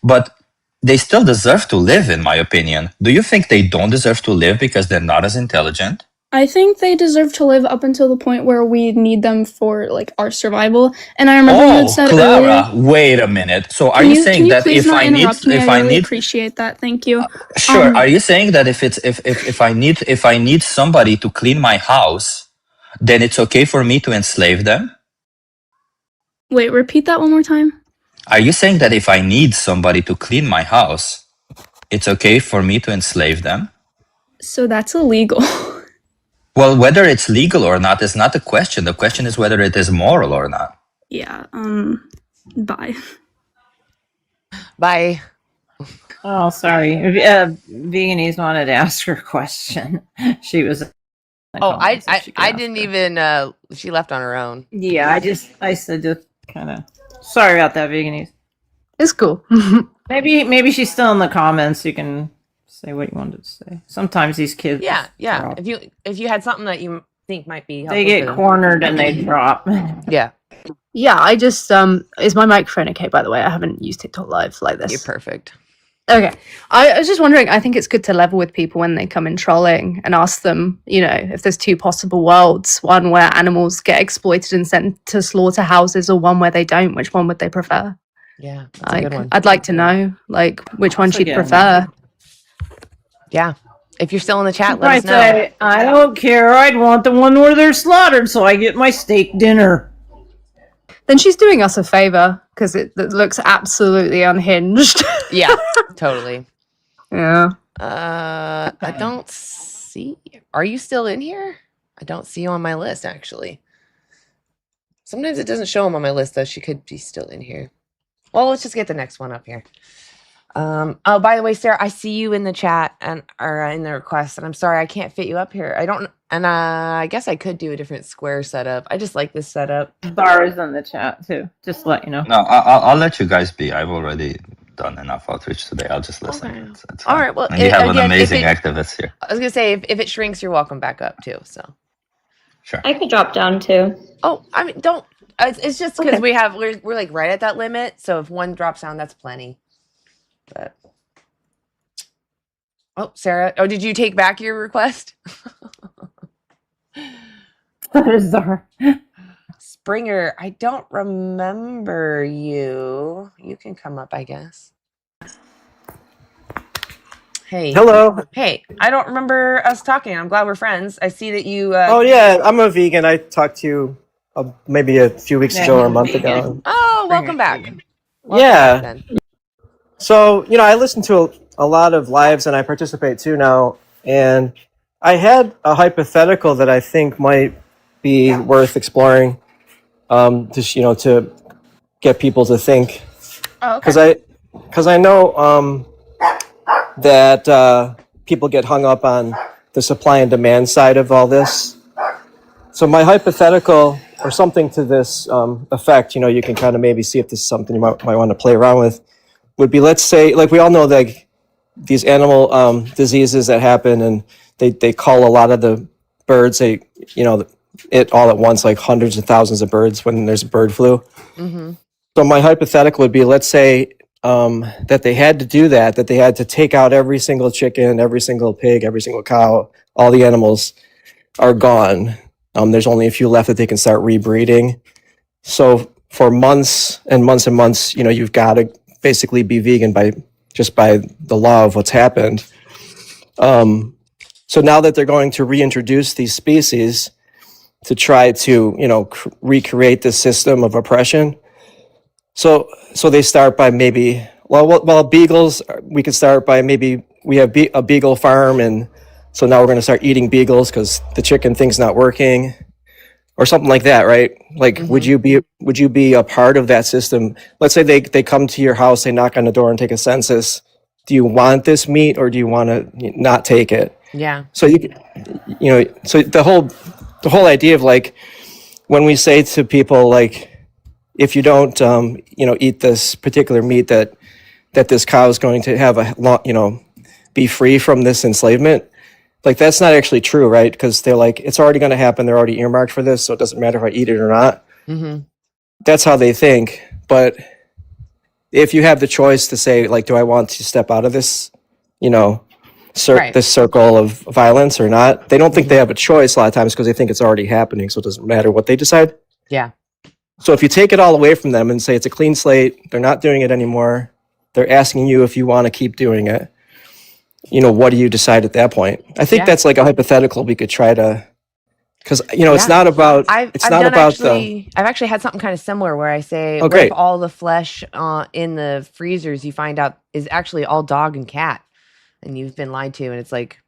But they still deserve to live, in my opinion. Do you think they don't deserve to live because they're not as intelligent? I think they deserve to live up until the point where we need them for like our survival. And I remember you had said Clara, earlier. Wait a minute. So are you saying that if I need, appreciate that. Thank you. Sure. Are you saying that if I need somebody to clean my house, then it's okay for me to enslave them? Wait, repeat that one more time. Are you saying that if I need somebody to clean my house, it's okay for me to enslave them? So that's illegal. Well, whether it's legal or not is not the question. The question is whether it is moral or not. Yeah. Bye. Bye. Oh, sorry. Veganese wanted to ask her a question. She was. Oh, I didn't even. She left on her own. Yeah, I said just kind of. Sorry about that, Veganese. It's cool. maybe she's still in the comments. You can say what you wanted to say. Sometimes these kids. Yeah. If you had something that you think might be helpful, they get cornered and they drop. Yeah. Yeah, I just is my microphone okay, by the way? I haven't used TikTok live like this. You're perfect. Okay. I was just wondering, I think it's good to level with people when they come in trolling and ask them, if there's two possible worlds, one where animals get exploited and sent to slaughterhouses or one where they don't, which one would they prefer? Yeah, that's a good one. I'd like to know, which one she'd prefer. Yeah. If you're still in the chat, let us know. Say, I don't care. I'd want the one where they're slaughtered so I get my steak dinner. Then she's doing us a favor because it looks absolutely unhinged. Yeah, totally. Yeah. I don't see. Are you still in here? I don't see you on my list, actually. Sometimes it doesn't show him on my list, though. She could be still in here. Well, let's just get the next one up here. Oh, by the way, Sarah, I see you in the chat or in the request, and I'm sorry I can't fit you up here. I guess I could do a different square setup. I just like this setup. Star is in the chat too. Just to let you know. No, I'll let you guys be. I've already done enough outreach today. I'll just listen. Okay. It's all right. Well, and you have an amazing activist here. I was gonna say if it shrinks, you're welcome back up too. So. Sure. I could drop down too. Oh, I mean, don't. It's just because we're like right at that limit. So if one drops down, that's plenty. But Sarah, did you take back your request? Bizarre. Springer, I don't remember you. You can come up, I guess. Hey. Hello. Hey, I don't remember us talking. I'm glad we're friends. I see that you. Oh yeah, I'm a vegan. I talked to you maybe a few weeks ago or a month ago. Oh, welcome back. Yeah. Back so I listen to a lot of lives and I participate too now. And I had a hypothetical that I think might be worth exploring. To get people to think. Oh, okay. Because I know that people get hung up on the supply and demand side of all this. So my hypothetical, or something to this effect, you can kind of maybe see if this is something you might want to play around with, would be, let's say, like we all know that these animal diseases that happen, and they call a lot of the birds, it all at once, like hundreds of thousands of birds when there's a bird flu. Mm-hmm. So my hypothetical would be, let's say that they had to do that they had to take out every single chicken, every single pig, every single cow, all the animals are gone. There's only a few left that they can start rebreeding. So for months and months and months, you've got to basically be vegan by the law of what's happened. So now that they're going to reintroduce these species to try to, recreate this system of oppression. So they start by maybe, well, beagles, we could start by maybe we have a beagle farm, and so now we're going to start eating beagles because the chicken thing's not working, or something like that, right? Like, would you be a part of that system? Let's say they come to your house, they knock on the door and take a census. Do you want this meat, or do you want to not take it? Yeah. So so the whole idea of like, when we say to people like, if you don't eat this particular meat, that this cow is going to have be free from this enslavement, like, that's not actually true, right? Because they're like, it's already going to happen, they're already earmarked for this, so it doesn't matter if I eat it or not. That's how they think. But if you have the choice to say, like, do I want to step out of this this circle of violence or not, they don't think they have a choice a lot of times, because they think it's already happening, so it doesn't matter what they decide. Yeah. So if you take it all away from them and say it's a clean slate, they're not doing it anymore, they're asking you if you want to keep doing it, what do you decide at that point? I think that's like a hypothetical we could try to, because it's not about I've actually had something kind of similar where I say, what if all the flesh in the freezers you find out is actually all dog and cat, and you've been lied to? And it's like,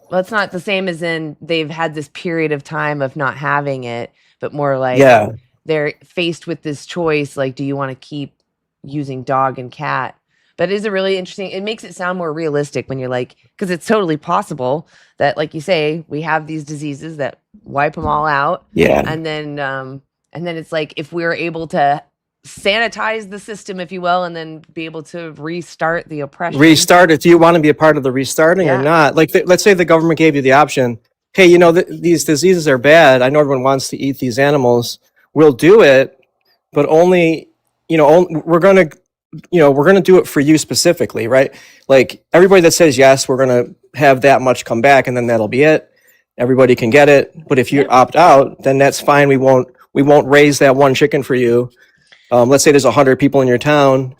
well, it's not the same as in they've had this period of time of not having it, but more like they're faced with this choice, like, do you want to keep using dog and cat? But it is a really interesting, it makes it sound more realistic when you're like, because it's totally possible that, like you say, we have these diseases that wipe them all out. Yeah. And then it's like, if we're able to sanitize the system, if you will, and then be able to restart the oppression. Restart it. Do you want to be a part of the restarting or not? Like, let's say the government gave you the option. Hey, these diseases are bad. I know everyone wants to eat these animals. We'll do it, but only, we're going to do it for you specifically, right? Like, everybody that says yes, we're going to have that much come back, and then that'll be it. Everybody can get it. But if you opt out, then that's fine. We won't raise that one chicken for you. Let's say there's 100 people in your town,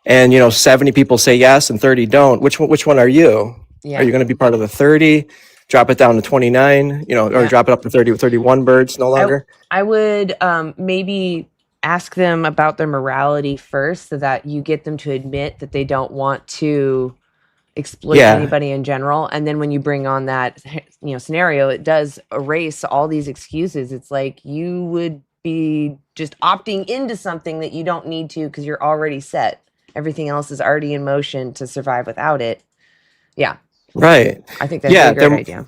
and 70 people say yes and 30 don't. Which one are you? Yeah. Are you going to be part of the 30? Drop it down to 29, or drop it up to 30 with 31 birds no longer? I would maybe ask them about their morality first, so that you get them to admit that they don't want to exploit anybody in general. And then when you bring on that scenario, it does erase all these excuses. It's like you would be just opting into something that you don't need to, because you're already set. Everything else is already in motion to survive without it. Yeah. Right. I think that's a great idea.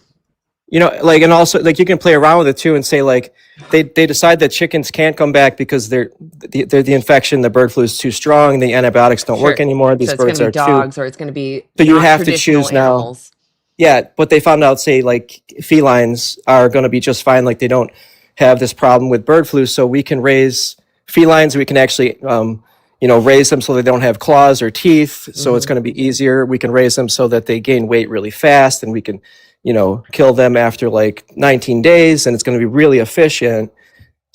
And also, like, you can play around with it too and say, like, they decide that chickens can't come back because they're the infection, the bird flu is too strong, the antibiotics don't work anymore. These birds are dogs, or it's going to be so you have to choose animals. Now. Yeah, but they found out, say, like, felines are going to be just fine. Like, they don't have this problem with bird flu, so we can raise felines. We can actually raise them so they don't have claws or teeth. So it's going to be easier. We can raise them so that they gain weight really fast, and we can kill them after like 19 days, and it's going to be really efficient.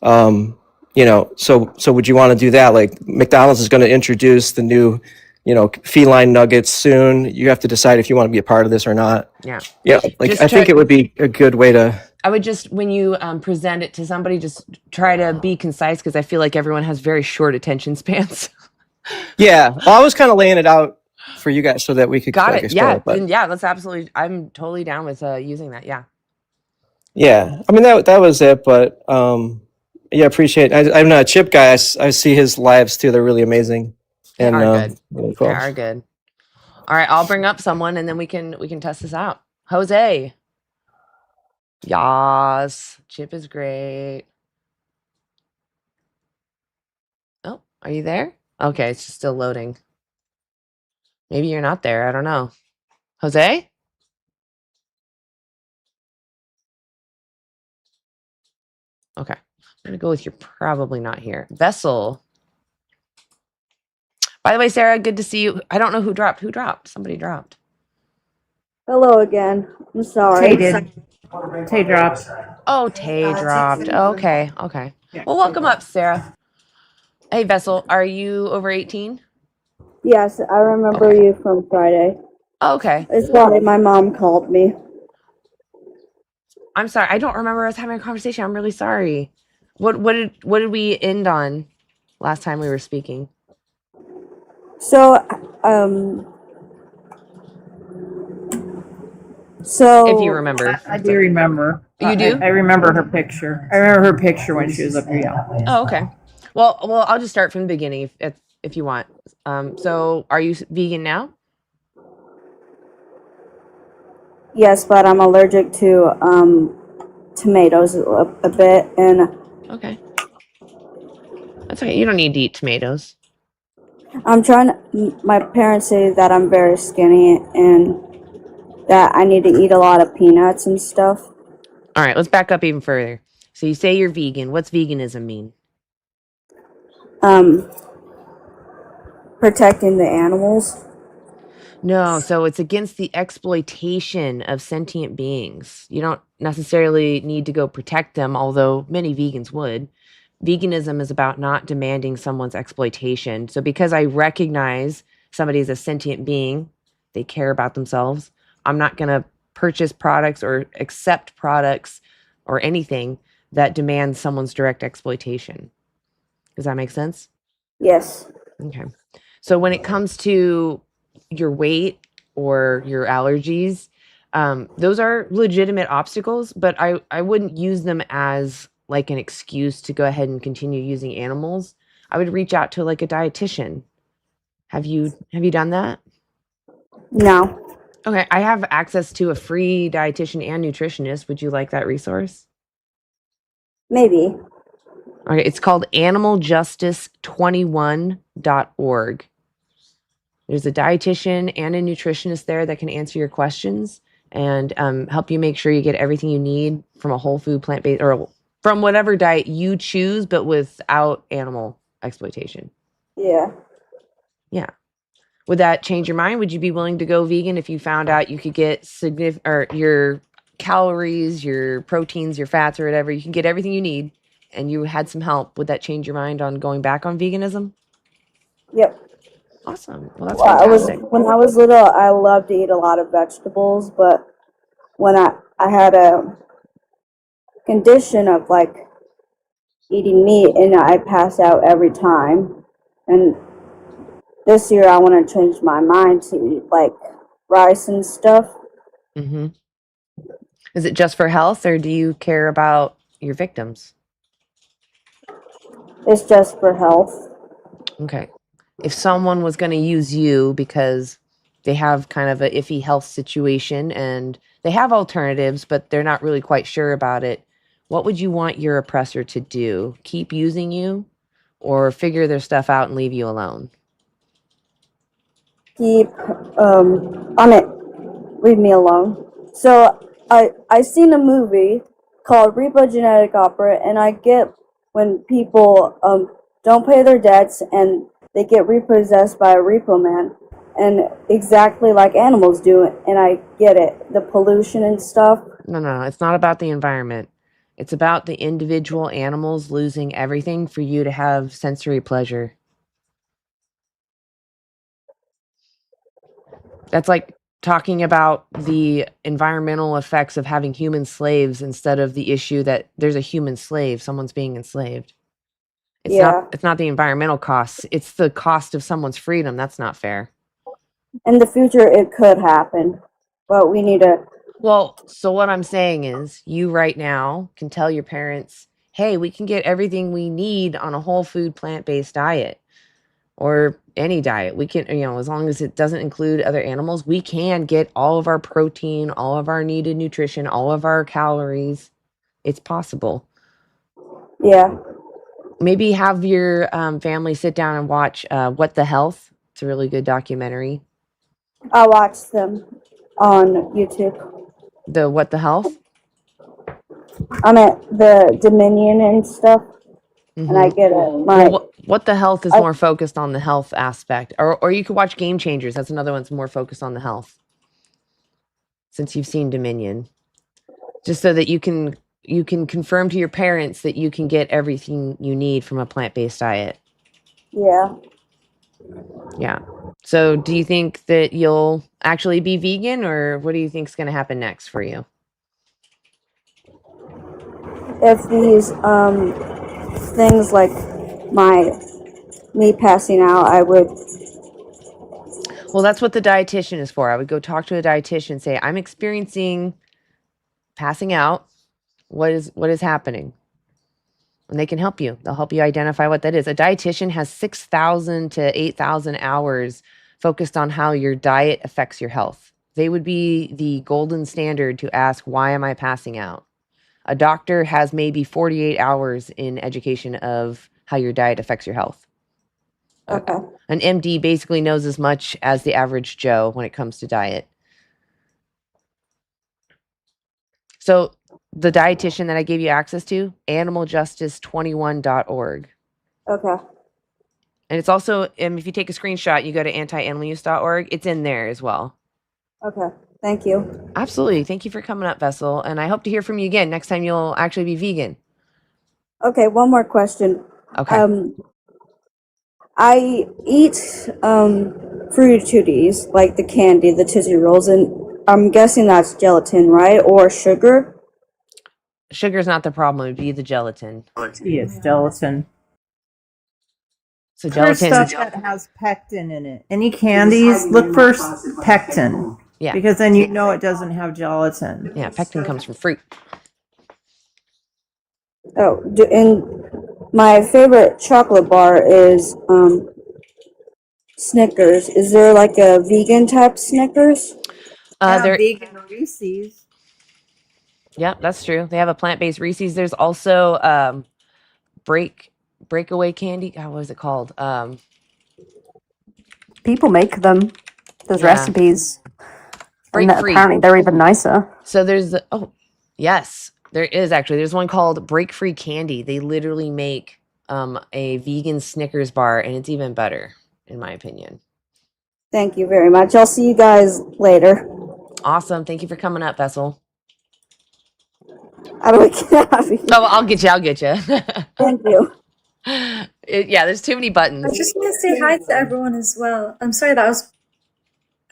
So would you want to do that? Like, McDonald's is going to introduce the new, feline nuggets soon. You have to decide if you want to be a part of this or not. Yeah. Yeah. Like, I think it would be a good way to. I would just, when you present it to somebody, just try to be concise, because I feel like everyone has very short attention spans. Yeah. Well, I was kind of laying it out for you guys so that we could Got it. Yeah. But And yeah, that's absolutely, I'm totally down with using that. Yeah. Yeah. I mean, that was it, but appreciate it. I'm not a chip guy. I see his lives too. They're really amazing. They And are good. really cool. They are good. All right, I'll bring up someone, and then we can test this out. Jose. Yas. Chip is great. Oh, are you there? Okay, it's just still loading. Maybe you're not there. I don't know. Jose? Okay. I'm going to go with you're probably not here. Vessel. By the way, Sarah, good to see you. I don't know who dropped. Who dropped? Somebody dropped. Hello again. I'm sorry. Tay did. Tay dropped. Oh, Tay dropped. Okay. Okay. Well, welcome up, Sarah. Hey, Vessel, are you over 18? Yes, I remember you from Friday. Oh, okay. It's why my mom called me. I'm sorry. I don't remember us having a conversation. I'm really sorry. What did we end on last time we were speaking? So, If you remember. I do remember. You do? I remember her picture. I remember her picture when she was up here. Yeah. Oh, okay. Well, I'll just start from the beginning if you want. So are you vegan now? yes, but I'm allergic to tomatoes a bit, and Okay. That's okay. You don't need to eat tomatoes. I'm trying to, my parents say that I'm very skinny and that I need to eat a lot of peanuts and stuff. All right, let's back up even further. So you say you're vegan. What's veganism mean? Protecting the animals. No, so it's against the exploitation of sentient beings. You don't necessarily need to go protect them, although many vegans would. Veganism is about not demanding someone's exploitation. So because I recognize somebody is a sentient being, they care about themselves, I'm not going to purchase products or accept products or anything that demands someone's direct exploitation. Does that make sense? Yes. Okay. So when it comes to your weight or your allergies, those are legitimate obstacles, but I wouldn't use them as like an excuse to go ahead and continue using animals. I would reach out to like a dietitian. Have you done that? No. Okay, I have access to a free dietitian and nutritionist. Would you like that resource? Maybe. Okay, it's called animaljustice21.org. There's a dietitian and a nutritionist there that can answer your questions and help you make sure you get everything you need from a whole food, plant-based, or from whatever diet you choose, but without animal exploitation. Yeah. Yeah. Would that change your mind? Would you be willing to go vegan if you found out you could get your calories, your proteins, your fats, or whatever? You can get everything you need, and you had some help. Would that change your mind on going back on veganism? Yep. Awesome. Well, that's Well, fantastic. when I was little, I loved to eat a lot of vegetables, but when I had a condition of like eating meat and I pass out every time. And this year I want to change my mind to eat like rice and stuff. Mm-hmm. Is it just for health, or do you care about your victims? It's just for health. Okay. If someone was going to use you because they have kind of a iffy health situation and they have alternatives, but they're not really quite sure about it, what would you want your oppressor to do? Keep using you or figure their stuff out and leave you alone? Keep on it. Leave me alone. So I seen a movie called Repo Genetic Opera, and I get when people don't pay their debts and they get repossessed by a repo man, and exactly like animals do, and I get it, the pollution and stuff. No, it's not about the environment. It's about the individual animals losing everything for you to have sensory pleasure. That's like talking about the environmental effects of having human slaves instead of the issue that there's a human slave, someone's being enslaved. It's not the environmental costs, it's the cost of someone's freedom. That's not fair. In the future it could happen, but we need to. Well, so what I'm saying is you right now can tell your parents, hey, we can get everything we need on a whole food plant-based diet or any diet. We can, as long as it doesn't include other animals, we can get all of our protein, all of our needed nutrition, all of our calories. It's possible. Yeah. Maybe have your family sit down and watch What the Health. It's a really good documentary. I watched them on YouTube. The What the Health? I'm at the Dominion and stuff, and I get it. What the Health is more focused on the health aspect. Or you could watch Game Changers. That's another one that's more focused on the health. Since you've seen Dominion. Just so that you can confirm to your parents that you can get everything you need from a plant-based diet. Yeah. Yeah. So do you think that you'll actually be vegan, or what do you think is going to happen next for you? if these things like me passing out, I would. Well, that's what the dietitian is for. I would go talk to a dietitian and say, I'm experiencing passing out. What is happening? And they can help you. They'll help you identify what that is. A dietitian has 6,000 to 8,000 hours focused on how your diet affects your health. They would be the golden standard to ask, why am I passing out? A doctor has maybe 48 hours in education of how your diet affects your health. Okay. An MD basically knows as much as the average Joe when it comes to diet. So the dietitian that I gave you access to, animaljustice21.org. Okay. And it's also, if you take a screenshot, you go to antianimaluse.org. It's in there as well. Okay. Thank you. Absolutely. Thank you for coming up, Vessel. And I hope to hear from you again. Next time you'll actually be vegan. Okay, one more question. Okay. I eat fruity tooties, like the candy, the Tootsie Rolls, and I'm guessing that's gelatin, right? Or sugar? Sugar's not the problem. It'd be the gelatin. Yes, gelatin. So For gelatin. stuff that has pectin in it. Any candies, look for pectin. Yeah. Because then you know it doesn't have gelatin. Yeah, pectin comes from fruit. Oh, and my favorite chocolate bar is Snickers. Is there like a vegan type Snickers? They're vegan Reese's. Yeah, that's true. They have a plant-based Reese's. There's also breakaway candy. God, what is it called? People make them. There's Yeah. recipes. Break And free. apparently they're even nicer. So there's yes, there is actually. There's one called Break Free Candy. They literally make a vegan Snickers bar, and it's even better, in my opinion. Thank you very much. I'll see you guys later. Awesome. Thank you for coming up, Vessel. How do I get out of here? Oh, I'll get you. Thank you. Yeah, there's too many buttons. I just want to say hi to everyone as well. I'm sorry that I was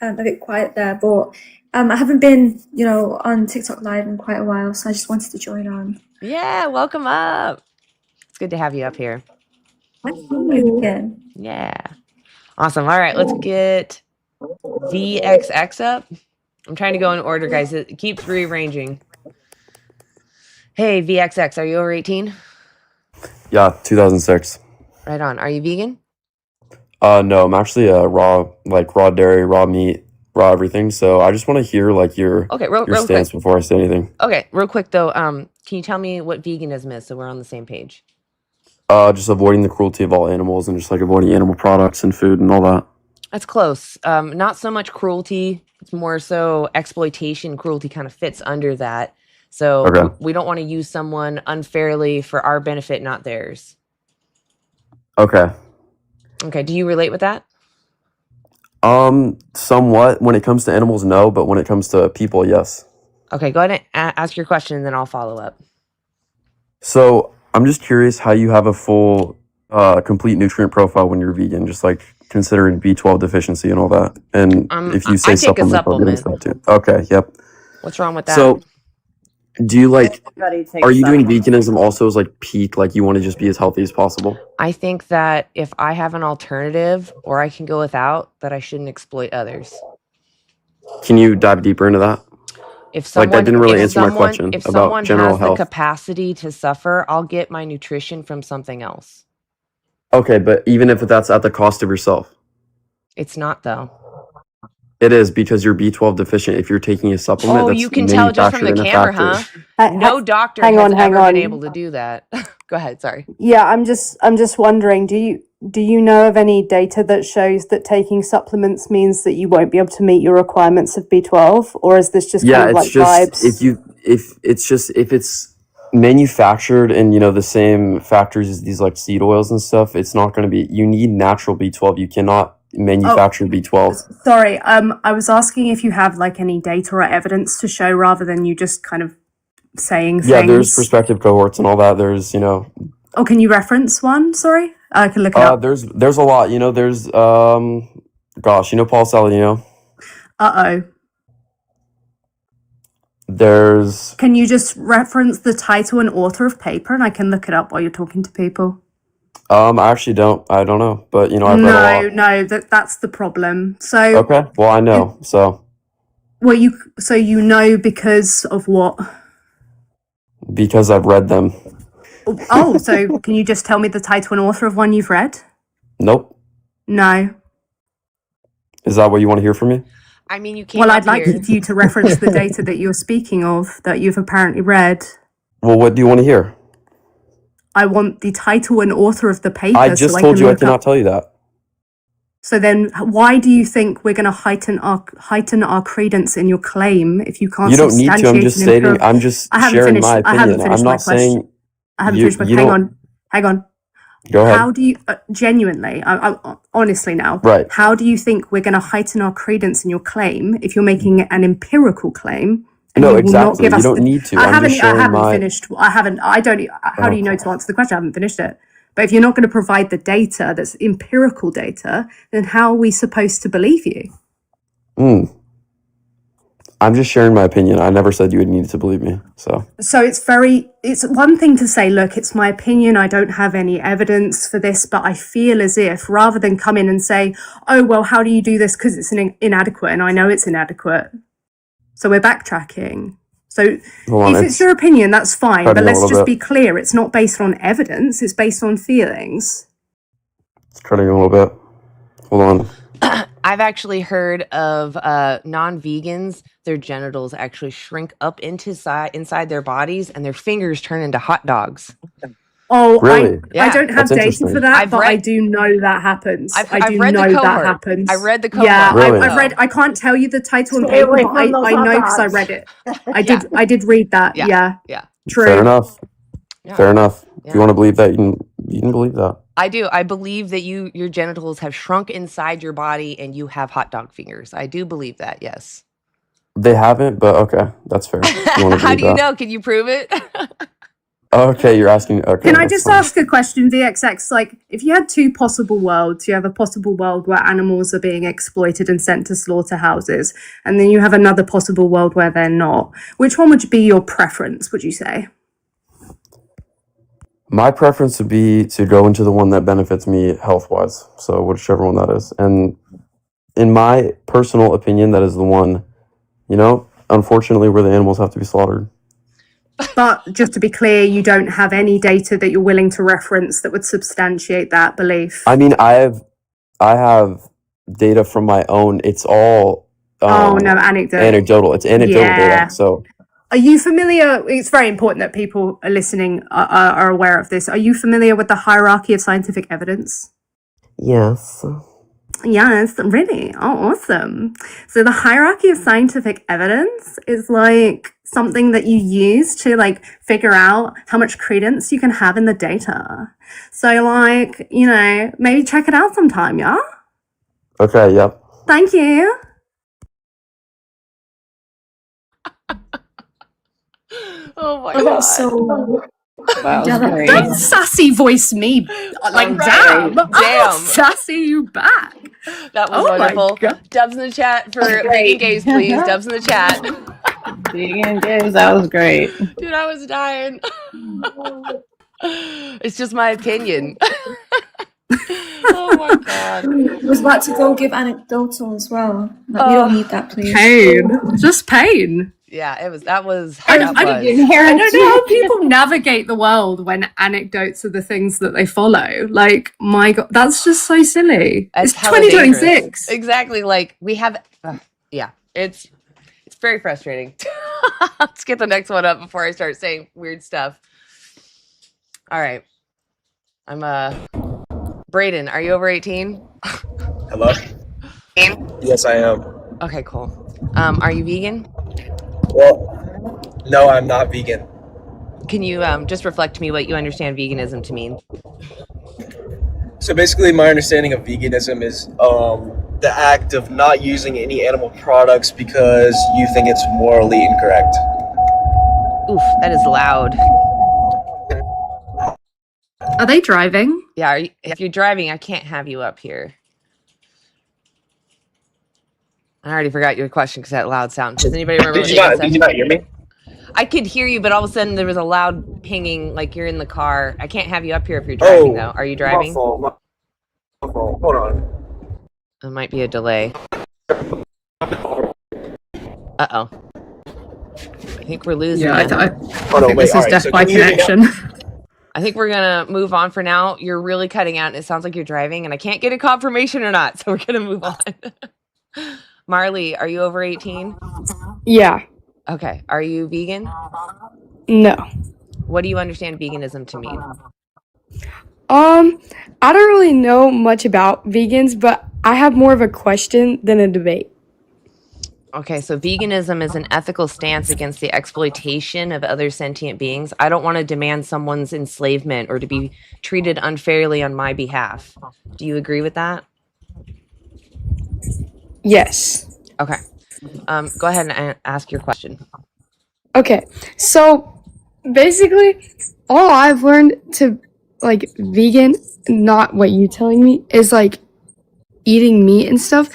a bit quiet there, but I haven't been, on TikTok Live in quite a while, so I just wanted to join on. Yeah, welcome up. It's good to have you up here. Thank you again. Yeah. Awesome. All right, let's get VXX up. I'm trying to go in order, guys. It keeps rearranging. Hey, VXX, are you over 18? Yeah, 2006. Right on. Are you vegan? No, I'm actually raw dairy, raw meat, raw everything. So I just want to hear your real stance quick. before I say anything. Okay, real quick though. Can you tell me what veganism is so we're on the same page? Just avoiding the cruelty of all animals and just avoiding animal products and food and all that. That's close. Not so much cruelty. It's more so exploitation. Cruelty kind of fits under that. So Okay. we don't want to use someone unfairly for our benefit, not theirs. Okay. Okay. Do you relate with that? Somewhat. When it comes to animals, no, but when it comes to people, yes. Okay. Go ahead and ask your question, and then I'll follow up. So I'm just curious how you have a full, complete nutrient profile when you're vegan, just considering B12 deficiency and all that. And if you say I take a supplements, I'll get into supplement. that too. Okay. Yep. What's wrong with that? So do you Everybody takes are you doing supplements. veganism also as peak, you want to just be as healthy as possible? I think that if I have an alternative or I can go without, that I shouldn't exploit others. Can you dive deeper into that? If someone, that didn't really if answer my someone, question if about someone general has the health. capacity to suffer, I'll get my nutrition from something else. Okay, but even if that's at the cost of yourself. It's not though. It is, because you're B12 deficient. If you're taking a supplement Oh, that's you can tell just from the manufactured in a camera, factory. huh? No doctor hang has on, hang ever been on. able to do that. Go ahead, sorry. Yeah, I'm just wondering, do you know of any data that shows that taking supplements means that you won't be able to meet your requirements of B12, or is this just Yeah, kind of it's just vibes? if it's manufactured in the same factories as these seed oils and stuff, it's not going to be. You need natural B12. You cannot manufacture B12. Sorry, I was asking if you have any data or evidence to show rather than you just kind of saying things. Yeah, there's prospective cohorts and all that. There's Oh, can you reference one? Sorry, I can look it up. there's a lot. There's Paul Saladino. Uh-oh. There's. Can you just reference the title and author of paper, and I can look it up while you're talking to people? I actually don't. I don't know, but you know, I've read a lot. No, that's the problem. So Okay. Well, I know. So. Well, you know because of what? Because I've read them. Oh, so can you just tell me the title and author of one you've read? Nope. No. Is that what you want to hear from me? I mean, you can't. Well, I'd like you to reference the data that you're speaking of that you've apparently read. Well, what do you want to hear? I want the title and author of the paper. I just told you I cannot tell you that. So then, why do you think we're going to heighten our credence in your claim if you can't? You don't need to. I'm just stating. I'm just sharing my opinion. I haven't finished my question. I haven't finished my. Hang on. Go ahead. How do you genuinely? I honestly now. Right. How do you think we're going to heighten our credence in your claim if you're making an empirical claim? And No, you exactly. Will not give You us don't need to. I I'm haven't. just I sharing haven't my. finished. I haven't. I don't. How do you know to answer the question? I haven't finished it. But if you're not going to provide the data that's empirical data, then how are we supposed to believe you? I'm just sharing my opinion. I never said you would need to believe me. So It's one thing to say, look, it's my opinion. I don't have any evidence for this, but I feel as if rather than come in and say, oh, well, how do you do this? Because it's inadequate. And I know it's inadequate. So we're backtracking. So if it's your opinion, that's fine. But let's just be clear. It's not based on evidence. It's based on feelings. It's cutting a little bit. Hold on. I've actually heard of non-vegans, their genitals actually shrink up inside their bodies and their fingers turn into hot dogs. Oh, really? I don't have data for that, I do know that happens. I've read the cohort. That happens. I read the cohort. Yeah, really? I've read. I can't tell you the title and paper, but I know because I read it. I did read that. Yeah. True. Fair enough. Yeah. Fair enough. Yeah. If you want to believe that, you can believe that. I do. I believe that your genitals have shrunk inside your body and you have hot dog fingers. I do believe that. Yes. They haven't, but okay, that's fair. How do you know? Can you prove it? Okay, you're asking. Okay. Can I just ask a question, VXX? Like, if you had two possible worlds, you have a possible world where animals are being exploited and sent to slaughterhouses, and then you have another possible world where they're not. Which one would be your preference, would you say? My preference would be to go into the one that benefits me health-wise. So whichever one that is. And in my personal opinion, that is the one, unfortunately, where the animals have to be slaughtered. But just to be clear, you don't have any data that you're willing to reference that would substantiate that belief. I mean, I have data from my own. It's all anecdotal. It's anecdotal data. So are you familiar? It's very important that people are listening are aware of this. Are you familiar with the hierarchy of scientific evidence? yes. Yes, really. Oh, awesome. So the hierarchy of scientific evidence is like something that you use to like figure out how much credence you can have in the data. So like, maybe check it out sometime, yeah? Okay, yep. Thank you. Oh my god. So Don't sassy voice me. Like, damn. I'll sassy you back. That was wonderful. Dubs in the chat for vegan gays, please. Dubs in the chat. Vegan gays, that was great. Dude, I was dying. It's just my opinion. Oh my god. I was about to go give anecdotal as well. Like, we don't need that, please. Pain. Just pain. Yeah, that was. I don't know how people navigate the world when anecdotes are the things that they follow. Like, my god, that's just so silly. It's 2026. Exactly. Like, we have. It's very frustrating. Let's get the next one up before I start saying weird stuff. All right. I'm Brayden, are you over 18? Hello? Yes, I am. Okay, cool. Are you vegan? Well, no, I'm not vegan. Can you just reflect to me what you understand veganism to mean? So basically, my understanding of veganism is the act of not using any animal products because you think it's morally incorrect. Oof, that is loud. Are they driving? Yeah, if you're driving, I can't have you up here. I already forgot your question because that loud sound. Does anybody remember? Did you not hear me? I could hear you, but all of a sudden there was a loud pinging, like you're in the car. I can't have you up here if you're driving, though. Are you driving? My fault. Hold on. There might be a delay. Uh-oh. I think we're losing Yeah, you. I think this is death by connection. I think we're going to move on for now. You're really cutting out, and it sounds like you're driving, and I can't get a confirmation or not, so we're going to move on. Marley, are you over 18? Yeah. Okay. Are you vegan? No. What do you understand veganism to mean? I don't really know much about vegans, but I have more of a question than a debate. Okay, so veganism is an ethical stance against the exploitation of other sentient beings. I don't want to demand someone's enslavement or to be treated unfairly on my behalf. Do you agree with that? Yes. Okay. Go ahead and ask your question. Okay, so basically, all I've learned to like vegan, not what you telling me, is like eating meat and stuff.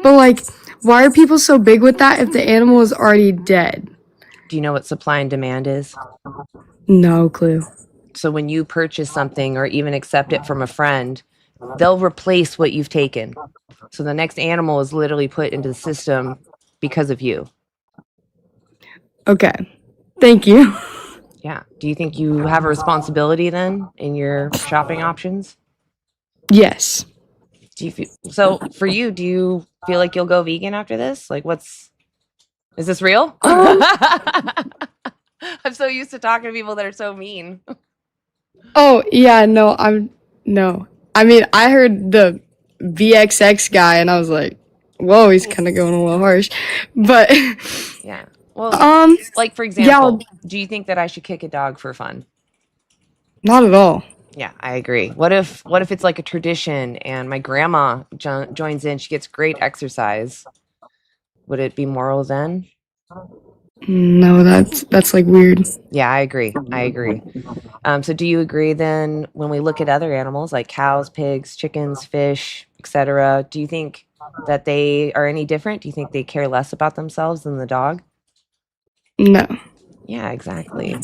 But like, why are people so big with that if the animal is already dead? Do you know what supply and demand is? No clue. So when you purchase something or even accept it from a friend, they'll replace what you've taken. So the next animal is literally put into the system because of you. Okay. Thank you. Yeah. Do you think you have a responsibility then in your shopping options? Yes. Do you feel, so for you, do you feel like you'll go vegan after this? Like is this real? I'm so used to talking to people that are so mean. Oh, yeah, no. I mean, I heard the VXX guy and I was like, whoa, he's kind of going a little harsh. But yeah. Well, like for example, do you think that I should kick a dog for fun? Not at all. Yeah, I agree. What if it's like a tradition and my grandma joins in, she gets great exercise? Would it be moral then? No, that's like weird. Yeah, I agree. So do you agree then when we look at other animals like cows, pigs, chickens, fish, etc., do you think that they are any different? Do you think they care less about themselves than the dog? No. Yeah, exactly.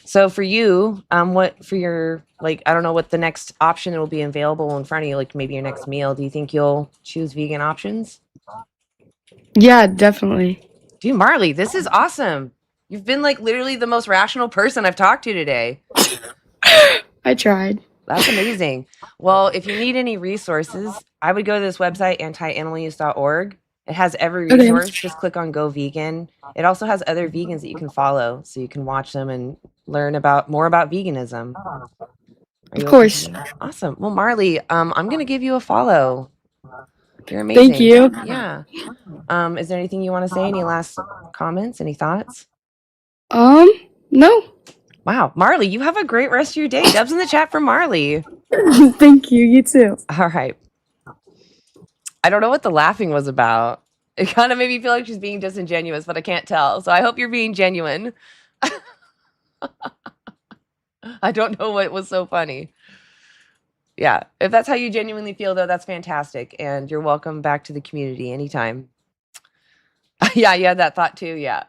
So for you, what for your, like, I don't know what the next option will be available in front of you, like maybe your next meal. Do you think you'll choose vegan options? Yeah, definitely. Dude, Marley, this is awesome. You've been like literally the most rational person I've talked to today. I tried. That's amazing. Well, if you need any resources, I would go to this website, antianimaluse.org. It has every resource. Okay. Just click on Go Vegan. It also has other vegans that you can follow, so you can watch them and learn more about veganism. Of course. Awesome. Well, Marley, I'm gonna give you a follow. You're amazing. Thank you. Yeah. Is there anything you want to say? Any last comments? Any thoughts? No. Wow, Marley, you have a great rest of your day. Dubs in the chat for Marley. Thank you. You too. All right. I don't know what the laughing was about. It kind of made me feel like she's being disingenuous, but I can't tell. So I hope you're being genuine. I don't know what was so funny. Yeah, if that's how you genuinely feel, though, that's fantastic. And you're welcome back to the community anytime. Yeah, you had that thought too. Yeah.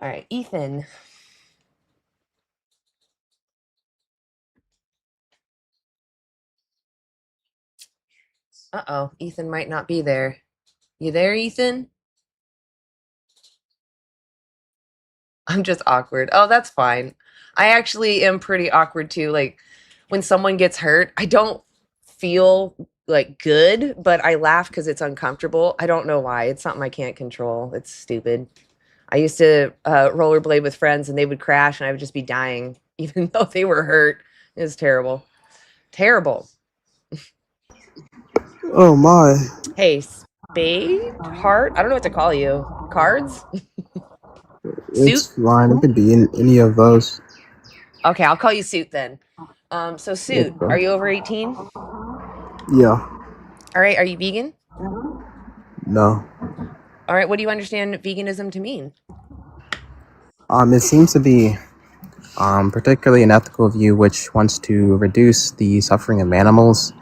All right, Ethan. Uh-oh, Ethan might not be there. You there, Ethan? I'm just awkward. Oh, that's fine. I actually am pretty awkward too. Like when someone gets hurt, I don't feel like good, but I laugh because it's uncomfortable. I don't know why. It's something I can't control. It's stupid. I used to rollerblade with friends and they would crash and I would just be dying even though they were hurt. It was terrible. Terrible. Oh my. Hey, Spade? Heart? I don't know what to call you. Cards? It's Suit? fine. It could be in any of those. Okay, I'll call you Suit then. So Suit, are you over 18? Yeah. All right, are you vegan? No. All right, what do you understand veganism to mean? It seems to be particularly an ethical view which wants to reduce the suffering of animals,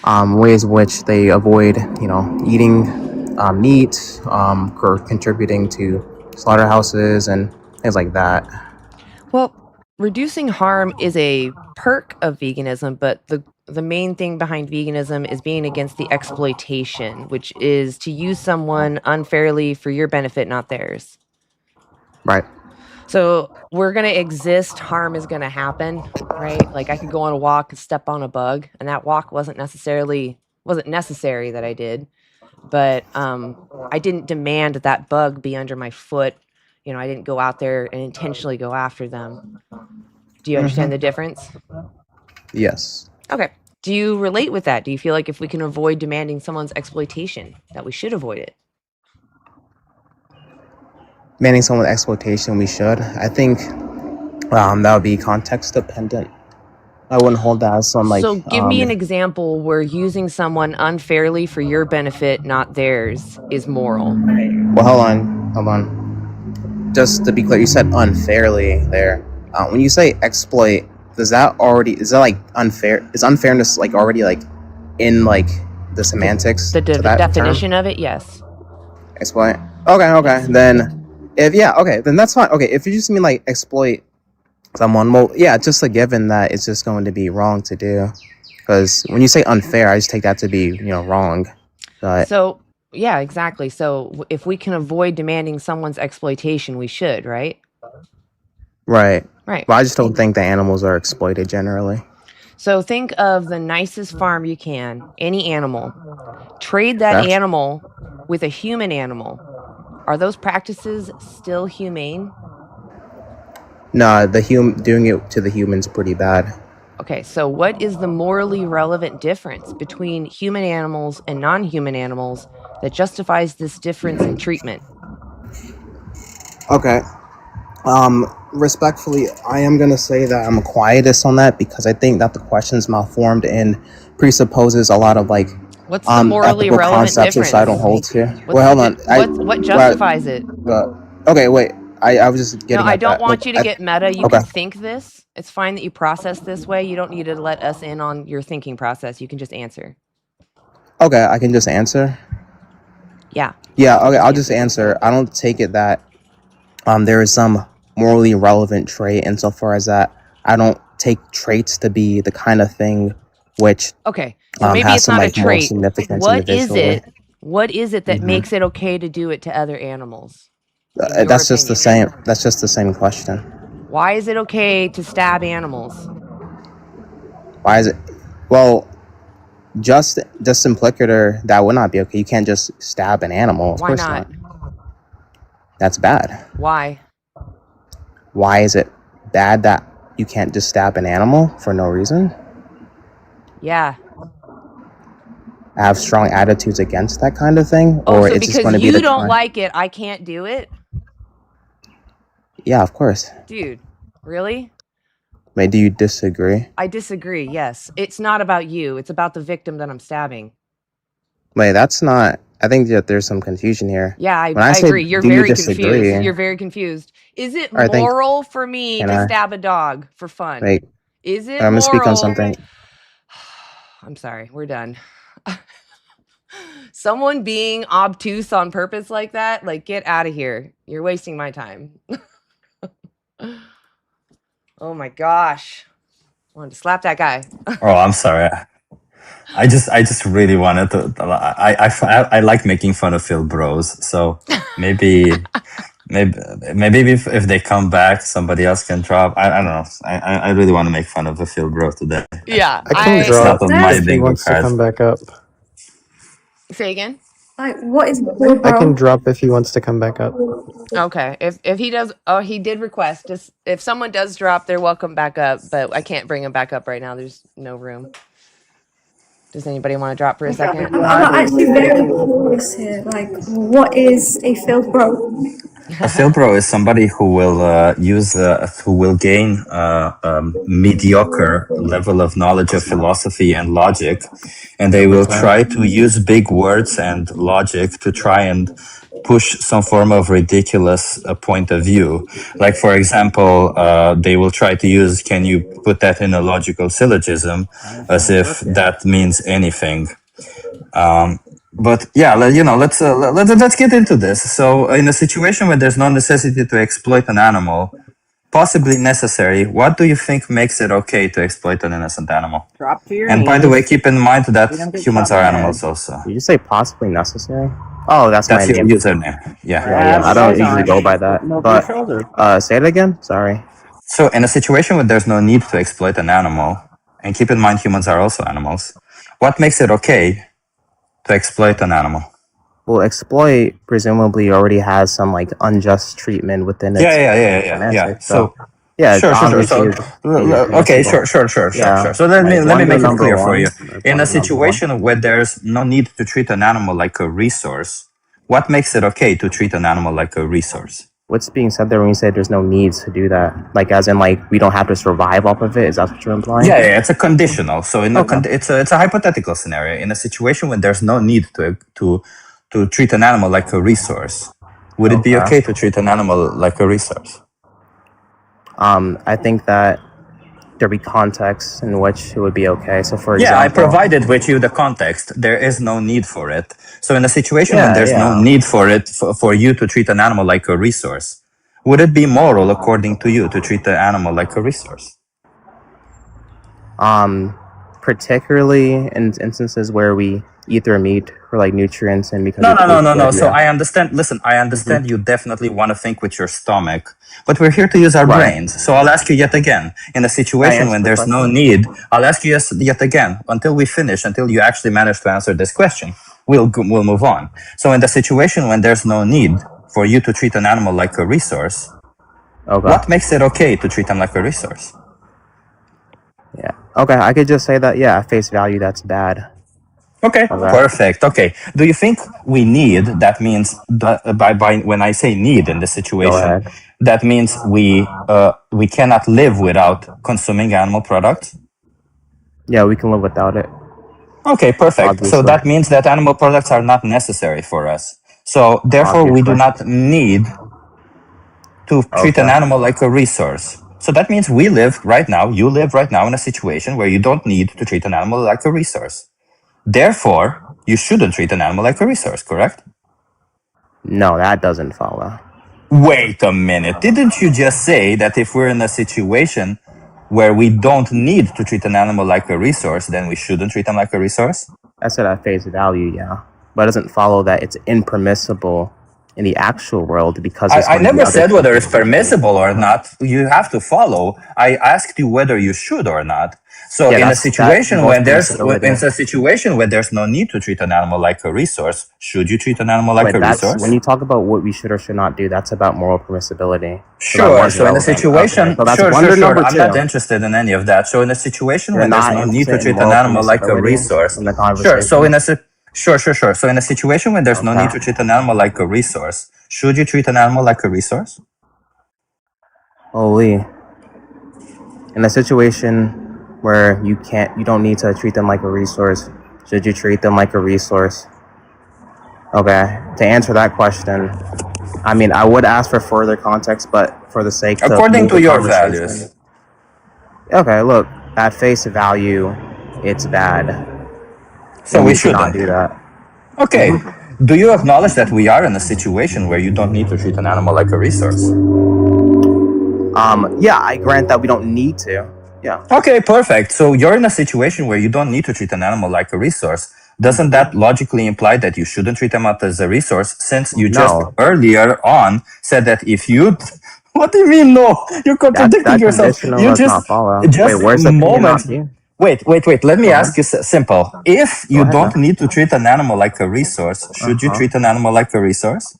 ways which they avoid, eating meat, or contributing to slaughterhouses and things like that. Well, reducing harm is a perk of veganism, but the main thing behind veganism is being against the exploitation, which is to use someone unfairly for your benefit, not theirs. Right. So we're going to exist, harm is going to happen, right? Like I could go on a walk and step on a bug, and that walk wasn't necessary that I did, but I didn't demand that bug be under my foot. You know, I didn't go out there and intentionally go after them. Do you understand the difference? Yes. Okay. Do you relate with that? Do you feel like if we can avoid demanding someone's exploitation, that we should avoid it? Manning someone exploitation, we should. I think that would be context dependent. I wouldn't hold that as some like. So give me an example where using someone unfairly for your benefit, not theirs, is moral. Well, hold on. Just to be clear, you said unfairly there. When you say exploit, is that like unfair? Is unfairness like already like in like the semantics? The to that definition term? of it, yes. Exploit. Okay. Then then that's fine. Okay, if you just mean like exploit someone, well, yeah, it's just a given that it's just going to be wrong to do. Because when you say unfair, I just take that to be wrong. But So yeah, exactly. So if we can avoid demanding someone's exploitation, we should, right? right. Right. But I just don't think the animals are exploited generally. So think of the nicest farm you can, any animal. Trade that That's- animal with a human animal. Are those practices still humane? No, doing it to the humans pretty bad. Okay, so what is the morally relevant difference between human animals and non-human animals that justifies this difference in treatment? Okay. Respectfully, I am gonna say that I'm a quietist on that because I think that the question's malformed and presupposes a lot of like What's the morally ethical relevant concepts difference? which I don't hold to. What's Well, the hold di- on. what justifies it? Okay, wait. I was just getting. No, I at don't that. want Look, you to get meta. You okay. can think this. It's fine that you process this way. You don't need to let us in on your thinking process. You can just answer. Okay, I can just answer. Yeah. Yeah. Okay, I'll just answer. I don't take it that there is some morally relevant trait insofar as that I don't take traits to be the kind of thing which Okay. So maybe has it's some not a like moral trait. significance What is individually. it? What is it that Mhm. makes it okay to do it to other animals? in your That's just the opinion? same. That's just the same question. Why is it okay to stab animals? Why is it? Well, just implicator that would not be okay. You can't just stab an animal. Of Why course not? That's bad. Why? Why is it bad that you can't just stab an animal for no reason? Yeah. I have strong attitudes against that kind of thing, Oh, or so it's just because going to be you the don't kind. like it, I can't do it? Yeah, of course. Dude, really? Wait, do you disagree? I disagree, yes. It's not about you. It's about the victim that I'm stabbing. Wait, that's not. I think that there's some confusion here. Yeah, When I say, agree. You're do you very disagree? confused. You're very confused. Is it I think. moral for me Can to I? stab a dog for fun? Wait. Is it I'm gonna speak on moral? something. I'm sorry, we're done. Someone being obtuse on purpose like that, like, get out of here. You're wasting my time. Oh my gosh. I wanted to slap that guy. Oh, I'm sorry. I just really wanted to. I like making fun of Phil Bros. So maybe if they come back, somebody else can drop. I don't know. I really want to make fun of the Phil Bro today. Yeah. I can It's drop not on my if he bingo wants to card. come back up. Say again? Like, what is I can drop if he wants to come back up. Okay. If he does, oh, he did request. Just if someone does drop, they're welcome back up. But I can't bring him back up right now. There's no room. Does anybody want to drop for a second? I'm not actually very curious here. Like, what is a field bro? A Phil Bro is somebody who will gain mediocre level of knowledge of philosophy and logic, and they will try to use big words and logic to try and push some form of ridiculous point of view. Like, for example, they will try to use, can you put that in a logical syllogism, as if that means anything. But yeah, let's get into this. So, in a situation where there's no necessity to exploit an animal, possibly necessary, what do you think makes it okay to exploit an innocent animal? Drop to your And by the way, knees. keep in mind that You don't get humans shot are in the head. animals also. Did you say possibly necessary? Oh, that's my That's your name. username. Yeah. Yeah, I don't usually go by that. But say it again. Sorry. So, in a situation where there's no need to exploit an animal, and keep in mind humans are also animals, what makes it okay to exploit an animal? Well, exploit presumably already has some like unjust treatment within its Yeah. So, yeah, sure. obviously So, it's okay, permissible. sure. Yeah. So let me Wanna go make it number clear for one? you. In a Number one. situation where there's no need to treat an animal like a resource, what makes it okay to treat an animal like a resource? What's being said there when you say there's no needs to do that? Like, as in, like, we don't have to survive off of it? Is that what you're implying? Yeah, it's a conditional. So it's a hypothetical scenario. In a situation when there's no need to treat an animal like a resource, would it be okay to treat an animal like a resource? I think that there be contexts in which it would be okay. So, for Yeah, I example, provided with you the context. There is no need for it. So in a situation when Yeah, there's no yeah. need for it, for you to treat an animal like a resource, would it be moral, according to you, to treat the animal like a resource? particularly in instances where we eat their meat for like nutrients and because No. So I understand. Listen, I understand you definitely want to think with your stomach, but we're here to use our brains. So I'll ask you yet again. In a situation when there's no need, I'll ask you yet again until we finish, until you actually manage to answer this question. We'll move on. So in the situation when there's no need for you to treat an animal like a resource, what makes it okay to treat them like a resource? Yeah. Okay, I could just say that, yeah, at face value, that's bad. Okay, perfect. Okay. Do you think we need, that means, by when I say need in this situation, that means we cannot live without consuming animal products? Yeah, we can live without it. Okay, perfect. So that means that animal products are not necessary for us. So therefore, we do not need to treat an animal like a resource. So that means you live right now in a situation where you don't need to treat an animal like a resource. Therefore, you shouldn't treat an animal like a resource, correct? No, that doesn't follow. Wait a minute. Didn't you just say that if we're in a situation where we don't need to treat an animal like a resource, then we shouldn't treat them like a resource? I said at face value, yeah. But it doesn't follow that it's impermissible in the actual world because I never said whether it's permissible or not. You have to follow. I asked you whether you should or not. So in a situation where there's no need to treat an animal like a resource, should you treat an animal like a resource? When you talk about what we should or should not do, that's about moral permissibility. Sure. So in a situation, sure. I'm not interested in any of that. So in a situation where there's no need to treat an animal like a resource, sure. So in a Sure. So in a situation when there's no need to treat an animal like a resource, should you treat an animal like a resource? Holy. In a situation where you don't need to treat them like a resource, should you treat them like a resource? Okay. To answer that question, I mean, I would ask for further context, but for the sake of according to your values. Okay, look, at face value, it's bad. So we should not do that. Okay. Do you acknowledge that we are in a situation where you don't need to treat an animal like a resource? Yeah, I grant that we don't need to. Yeah. Okay, perfect. So you're in a situation where you don't need to treat an animal like a resource. Doesn't that logically imply that you shouldn't treat them as a resource, since you just earlier on said that if you... What do you mean, no? You're contradicting yourself. You just Wait. Let me ask you simple. If you don't need to treat an animal like a resource, should you treat an animal like a resource?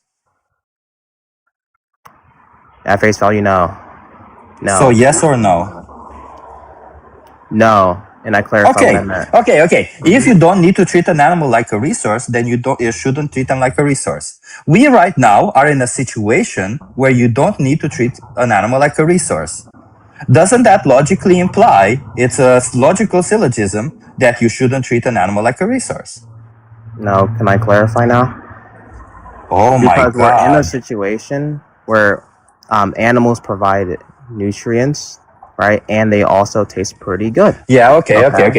At face value, no. No. So yes or no? No. And I clarify what I meant. Okay. If you don't need to treat an animal like a resource, then you shouldn't treat them like a resource. We right now are in a situation where you don't need to treat an animal like a resource. Doesn't that logically imply, it's a logical syllogism, that you shouldn't treat an animal like a resource? No, can I clarify now? Oh my God. Because we're in a situation where animals provide nutrients right? And they also taste pretty good. Yeah, okay.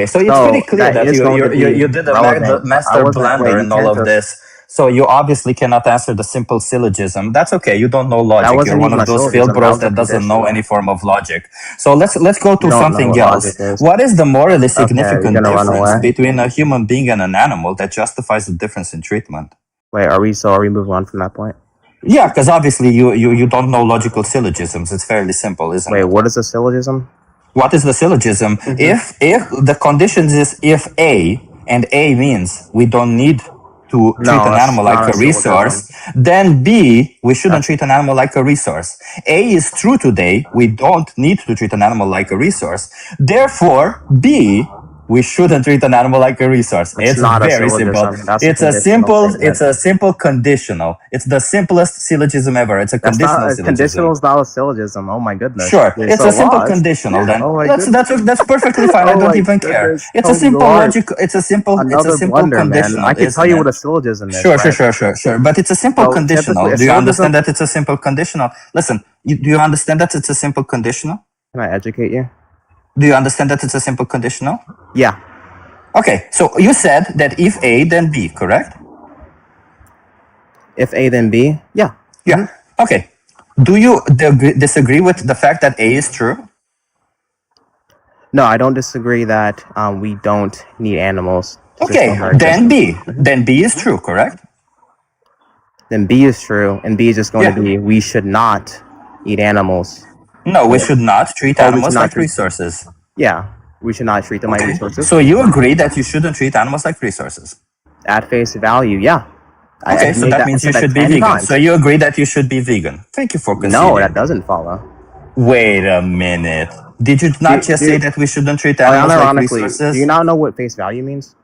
So it's pretty clear that is going to be you did a relevant. master Wait, blender you in all can't of just. this. So you obviously cannot answer the simple syllogism. That's okay. You don't know That logic. You're wasn't one even of a those syllogism. field That bros was a that doesn't know conditional. any form of logic. So let's go to You don't know something what else. logic is. What is the morally Okay, you're significant gonna run difference away. between a human being and an animal that justifies the difference in treatment? Wait, are we moving on from that point? Yeah, because obviously you don't know logical syllogisms. It's fairly simple, isn't it? Wait, what is a syllogism? What is the syllogism? If the conditions is if A, and A means we don't need to treat an animal like a resource, then B, we shouldn't treat an animal like a resource. A is true today, we don't need to treat an animal like a resource. Therefore, B, we shouldn't treat an animal like a resource. It's not a very simple. syllogism. That's a It's a conditional simple. statement. It's a simple conditional. It's the simplest syllogism ever. It's a That's conditional not a syllogism. conditional is not a syllogism. Oh my goodness. Sure, You're it's so a simple lost. conditional then. Oh my That's perfectly fine. I Oh don't my even care. goodness, It's a Tony simple Lord. logic. It's a simple Another blunder, man. conditional. I can tell isn't you it? what a syllogism is. Sure, right? sure. But it's a simple So, conditional. typically, a Do you understand syllogism- that it's a simple conditional? Listen, do you understand that it's a simple conditional? Can I educate you? Do you understand that it's a simple conditional? Yeah. Okay, so you said that if A, then B, correct? If A, then B? Yeah. Yeah. Okay. Do you disagree with the fact that A is true? No, I don't disagree that we don't need animals. to Okay, sustain our then existence. B. Then B is true, correct? Then B is true, and B is just going Yeah. to be we should not eat animals. No, we should not treat Oh, we animals should not like treat- resources. Yeah, we should not treat them like resources. So you agree that you shouldn't treat animals like resources? At face value, yeah. Okay, so that means you should be vegan. So you agree that you should be vegan. Thank you for conceding. No, that doesn't follow. Wait a minute. Did you not just say that we shouldn't treat animals like Ironically, resources? do you not know what face value means?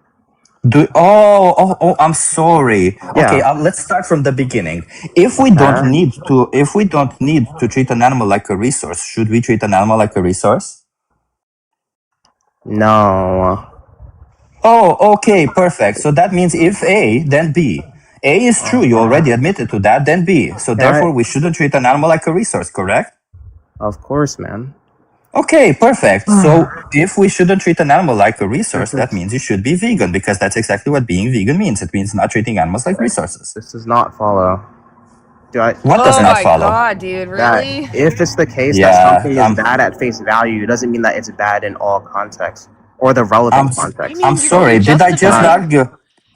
I'm sorry. Okay, let's start from the beginning. If we don't need to treat an animal like a resource, should we treat an animal like a resource? No. Oh, okay, perfect. So that means if A, then B. A is true, you already admitted to that, then B. So therefore we shouldn't treat an animal like a resource, correct? Of course, man. Okay, perfect. So if we shouldn't treat an animal like a resource, that means you should be vegan, because that's exactly what being vegan means. It means not treating animals like resources. This does not follow. What does not follow? Oh my god, dude, really? That if it's the case Yeah, that something is bad at face value, it doesn't mean that it's bad in all contexts or the relevant context. I'm sorry, did I just argue?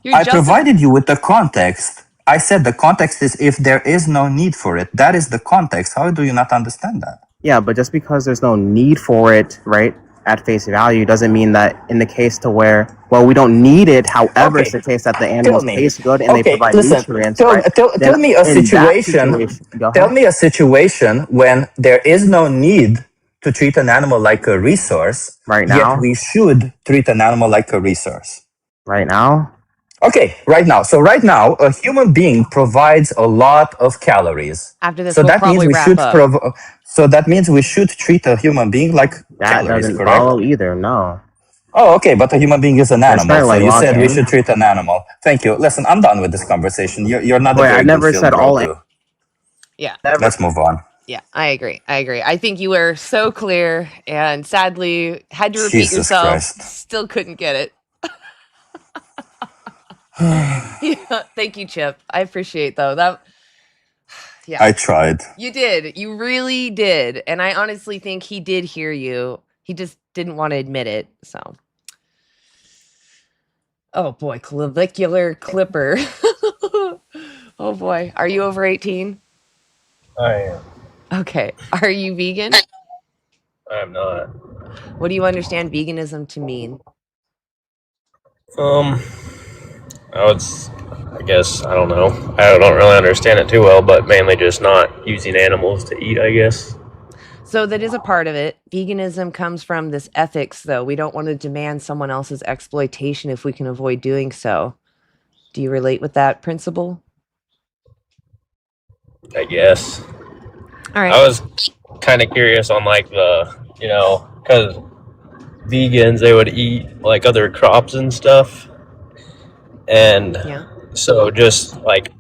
You're I provided you with the context. I said the context is if there is no need for it. That is the context. How do you not understand that? Yeah, but just because there's no need for it, right, at face value, doesn't mean that in the case to where, well, we don't need it. However, it's the case that the animals taste good and they provide nutrients. Tell me a situation. Tell me a situation when there is no need to treat an animal like a resource. Right now? Yet we should treat an animal like a resource. Right now? Okay, right now. So right now, a human being provides a lot of calories. After this, So we'll that means probably we wrap should up. So that means we should treat a human being like That calories, doesn't correct? follow either, no. Oh, okay, but a human being is an That's animal. kinda So like you said we walking. should treat an animal. Thank you. Listen, I'm done with this conversation. You're not a Wait, very I never good said field all bro, too. Yeah. Let's move on. Yeah, I agree. I think you were so clear and sadly had to repeat Jesus yourself. Christ. Still couldn't get it. Yeah, thank you, Chip. I appreciate though. Yeah. I tried. You did. You really did. And I honestly think he did hear you. He just didn't want to admit it. So oh boy, Clavicular Clipper. Oh boy. Are you over 18? I am. Okay. Are you vegan? I'm not. What do you understand veganism to mean? I guess, I don't know. I don't really understand it too well, but mainly just not using animals to eat, I guess. So that is a part of it. Veganism comes from this ethics, though. We don't want to demand someone else's exploitation if we can avoid doing so. Do you relate with that principle? I guess. All right. I was kind of curious on like because vegans, they would eat like other crops and stuff. And so just like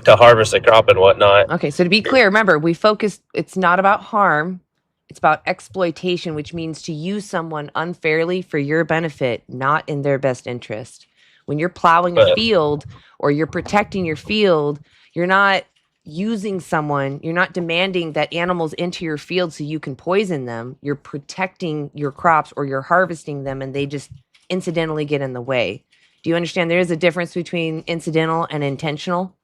to harvest a crop and whatnot. Okay, so to be clear, remember, we focus, it's not about harm. It's about exploitation, which means to use someone unfairly for your benefit, not in their best interest. When you're plowing a But field or you're protecting your field, you're not using someone, you're not demanding that animals enter your field so you can poison them. You're protecting your crops or you're harvesting them and they just incidentally get in the way. Do you understand there is a difference between incidental and intentional?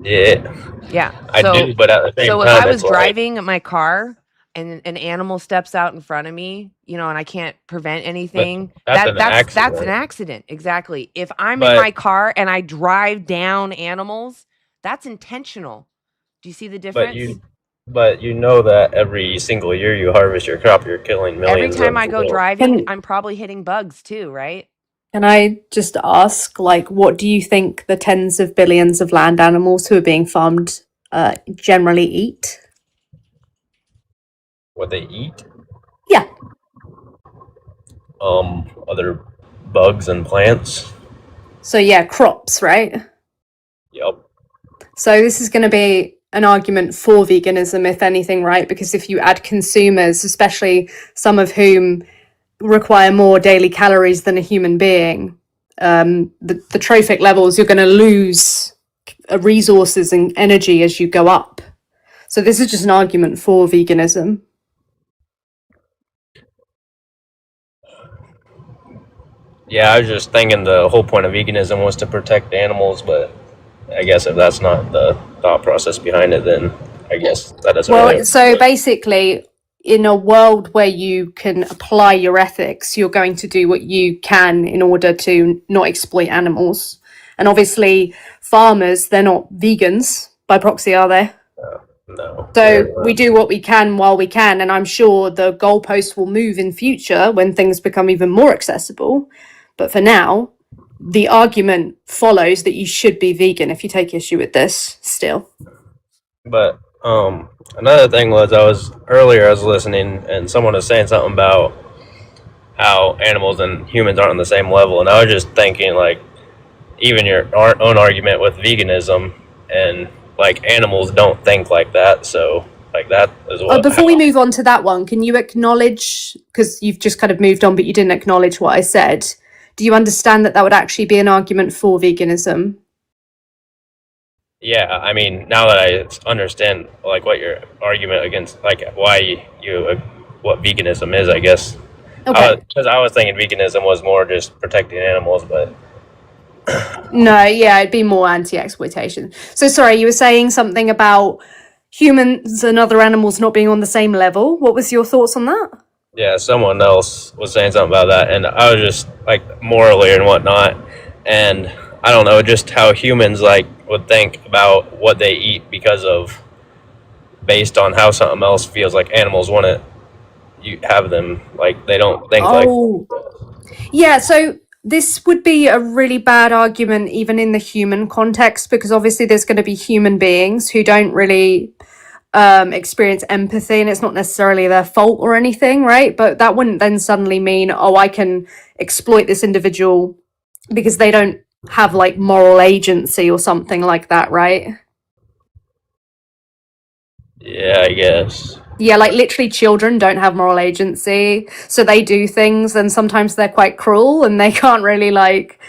yeah, Yeah. I do. But at the same So if I time, was it's like, driving my car and an animal steps out in front of me, you know, and I can't prevent but anything, that's an that's an accident. accident. Exactly. If I'm in But my car and I drive down animals, that's intentional. Do you see the but difference? you but you know that every single year you harvest your crop, you're killing Every millions time of I go driving, Can I'm probably hitting bugs too, right? can I just ask, like, what do you think the tens of billions of land animals who are being farmed generally eat? what they eat. Yeah. Other bugs and plants. So yeah, crops, right? Yep. So this is going to be an argument for veganism, if anything, right? Because if you add consumers, especially some of whom require more daily calories than a human being, the trophic levels, you're going to lose resources and energy as you go up. So this is just an argument for veganism. Yeah, I was just thinking the whole point of veganism was to protect animals, but I guess if that's not the thought process behind it, then I guess that doesn't really. Well, so basically, in a world where you can apply your ethics, you're going to do what you can in order to not exploit animals. And obviously, farmers, they're not vegans by proxy, are they? No. So we do what we can while we can, and I'm sure the goalposts will move in future when things become even more accessible. But for now, the argument follows that you should be vegan if you take issue with this still. But another thing was I was listening and someone was saying something about how animals and humans aren't on the same level, and I was just thinking like even your own argument with veganism and like animals don't think like that, so like that is what. Before we move on to that one, can you acknowledge, because you've just kind of moved on, but you didn't acknowledge what I said. Do you understand that that would actually be an argument for veganism? Yeah, I mean, now that I understand like what your argument against, like why you what veganism is, I guess. Okay. Because I was thinking veganism was more just protecting animals, but No, yeah, it'd be more anti-exploitation. So sorry, you were saying something about humans and other animals not being on the same level. What was your thoughts on that? yeah, someone else was saying something about that, and I was just like morally and whatnot, and I don't know, just how humans like would think about what they eat because of based on how something else feels. Like animals want to you have them, like they don't think like. Yeah, so this would be a really bad argument even in the human context, because obviously there's going to be human beings who don't really experience empathy, and it's not necessarily their fault or anything, right? But that wouldn't then suddenly mean, oh, I can exploit this individual because they don't have like moral agency or something like that, right? Yeah, I guess. Yeah, like literally children don't have moral agency, so they do things and sometimes they're quite cruel and they can't really like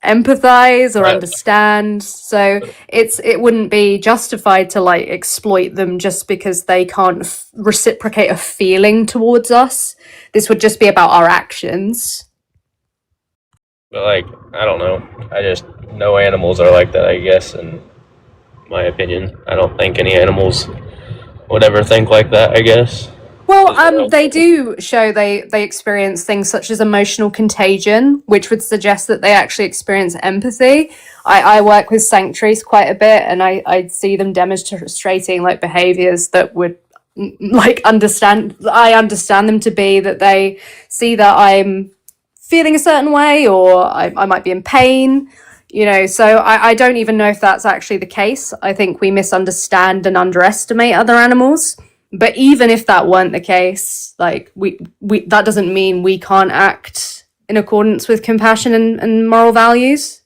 empathize or understand. So it wouldn't be justified to like exploit them just because they can't reciprocate a feeling towards us. This would just be about our actions. But like, I don't know. I just know animals are like that, I guess, in my opinion. I don't think any animals would ever think like that, I guess. Well, they do show they experience things such as emotional contagion, which would suggest that they actually experience empathy. I work with sanctuaries quite a bit, and I see them demonstrating like behaviors that would like I understand them to be that they see that I'm feeling a certain way, or I might be in pain, you know. So I don't even know if that's actually the case. I think we misunderstand and underestimate other animals. But even if that weren't the case, like we that doesn't mean we can't act in accordance with compassion and moral values.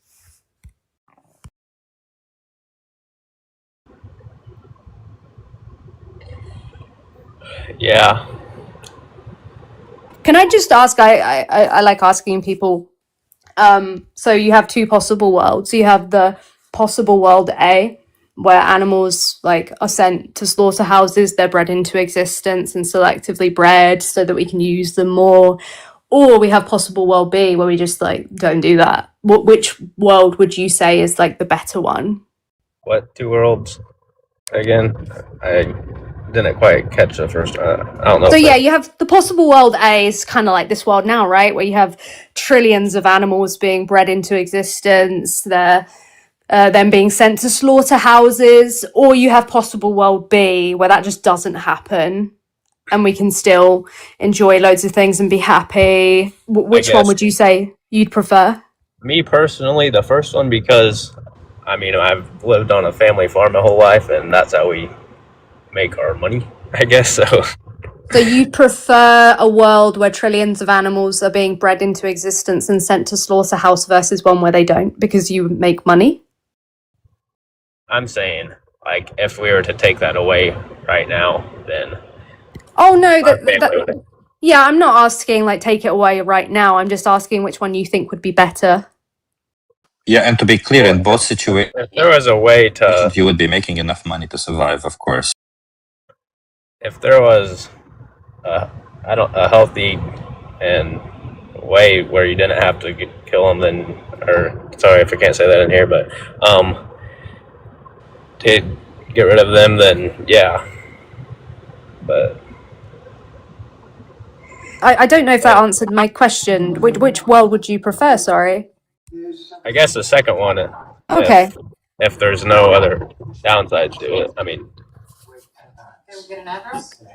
Yeah. Can I just ask? I like asking people. So you have two possible worlds. You have the possible world A, where animals like are sent to slaughterhouses, they're bred into existence and selectively bred so that we can use them more. Or we have possible world B, where we just like don't do that. Which world would you say is like the better one? What two worlds? Again, I didn't quite catch the first. I don't know. So yeah, you have the possible world A is kind of like this world now, right? Where you have trillions of animals being bred into existence. They're then being sent to slaughterhouses, or you have possible world B where that just doesn't happen and we can still enjoy loads of things and be happy. Which one guess. would you say you'd prefer? Me personally, the first one, because I mean I've lived on a family farm my whole life, and that's how we make our money, I guess. So you prefer a world where trillions of animals are being bred into existence and sent to slaughterhouse versus one where they don't because you make money? I'm saying, like, if we were to take that away right now, then Oh no, yeah, I'm not asking like take it away right now. I'm just asking which one you think would be better. Yeah, and to be clear, in both situations, if there was a way to, you would be making enough money to survive, of course. if there was a healthy and way where you didn't have to kill them, then, or sorry if I can't say that in here, but to get rid of them, then yeah. But I don't know if that answered my question. Which world would you prefer? Sorry. I guess the second one. Okay. If there's no other downsides to it, I mean.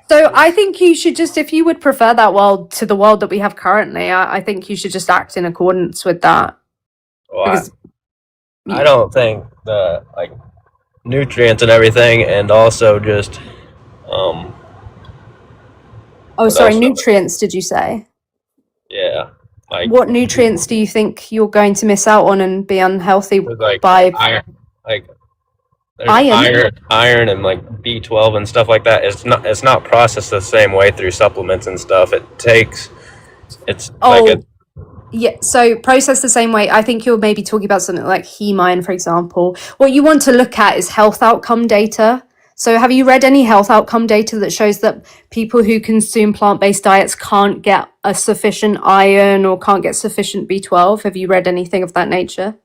So I think you should just, if you would prefer that world to the world that we have currently, I think you should just act in accordance with that. Well, because I don't think the like nutrients and everything, and also just Oh, sorry, nutrients, did you say? Yeah. Like, what nutrients do you think you're going to miss out on and be unhealthy like by? Iron, like there's iron and like B12 and stuff like that. It's not processed the same way through supplements and stuff. Yeah, so processed the same way. I think you're maybe talking about something like hemine, for example. What you want to look at is health outcome data. So have you read any health outcome data that shows that people who consume plant-based diets can't get a sufficient iron or can't get sufficient B12? Have you read anything of that nature?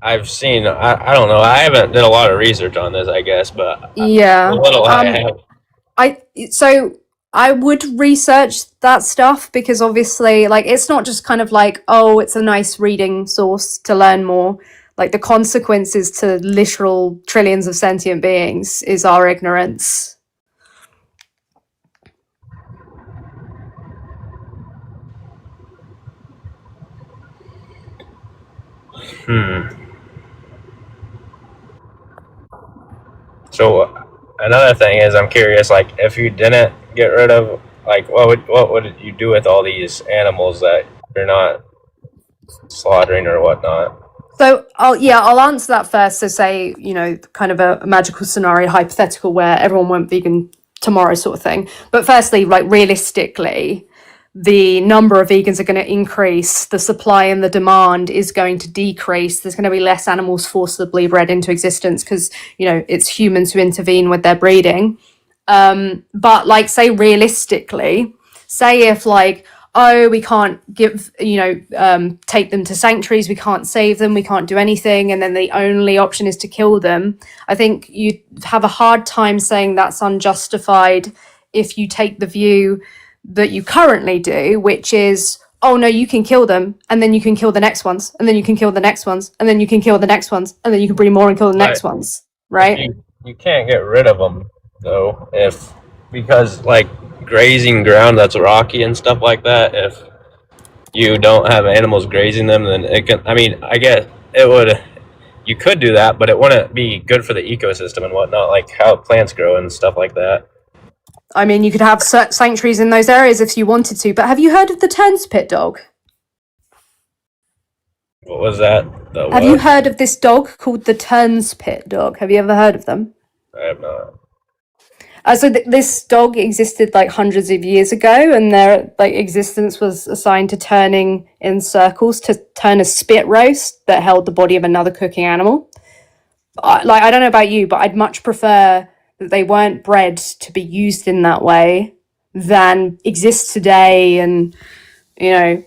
I've seen, I don't know, I haven't done a lot of research on this, I guess, but yeah, a little I have. So I would research that stuff because obviously, like, it's not just kind of like, oh, it's a nice reading source to learn more. Like, the consequences to literal trillions of sentient beings is our ignorance. So another thing is, I'm curious, like, if you didn't get rid of, like, what would you do with all these animals that you're not slaughtering or whatnot? So I'll answer that first. So say, kind of a magical scenario, hypothetical, where everyone went vegan tomorrow sort of thing. But firstly, like, realistically, the number of vegans are going to increase, the supply and the demand is going to decrease. There's going to be less animals forcibly bred into existence because, it's humans who intervene with their breeding. But like, say realistically, say if like, oh, we can't give, take them to sanctuaries, we can't save them, we can't do anything, and then the only option is to kill them. I think you'd have a hard time saying that's unjustified if you take the view that you currently do, which is, oh no, you can kill them, and then you can kill the next ones, and then you can kill the next ones, and then you can kill the next ones, and then you can breed more and kill the next ones, right? You can't get rid of them though, because like grazing ground that's rocky and stuff like that, if you don't have animals grazing them, then it can, I mean, I guess it would, you could do that, but it wouldn't be good for the ecosystem and whatnot, like how plants grow and stuff like that. I mean, you could have sanctuaries in those areas if you wanted to, but have you heard of the Turn's pit dog? What was that? Have you heard of this dog called the Turn's pit dog? Have you ever heard of them? I have not. So this dog existed like hundreds of years ago, and their like existence was assigned to turning in circles to turn a spit roast that held the body of another cooking animal. I don't know about you, but I'd much prefer that they weren't bred to be used in that way than exist today and, you know,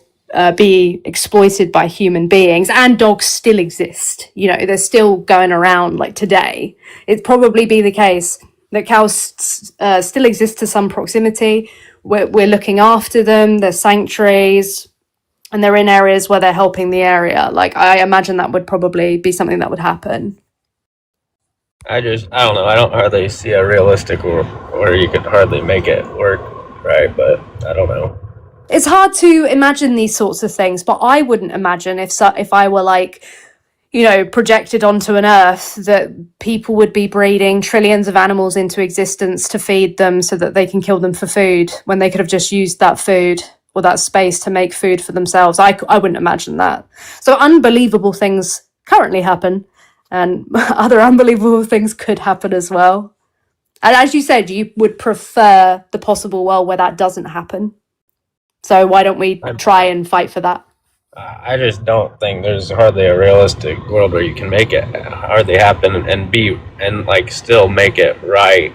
be exploited by human beings. And dogs still exist. You know, they're still going around like today. It'd probably be the case that cows still exist to some proximity. We're looking after them. They're sanctuaries. And they're in areas where they're helping the area. Like, I imagine that would probably be something that would happen. I don't know. I don't hardly see a realistic or you could hardly make it work right, but I don't know. It's hard to imagine these sorts of things, but I wouldn't imagine if I were like, you know, projected onto an earth that people would be breeding trillions of animals into existence to feed them so that they can kill them for food when they could have just used that food or that space to make food for themselves. I wouldn't imagine that. So unbelievable things currently happen, and other unbelievable things could happen as well. And as you said, you would prefer the possible world where that doesn't happen. So why don't we try and fight for that? I just don't think there's hardly a realistic world where you can make it hardly happen and like still make it right.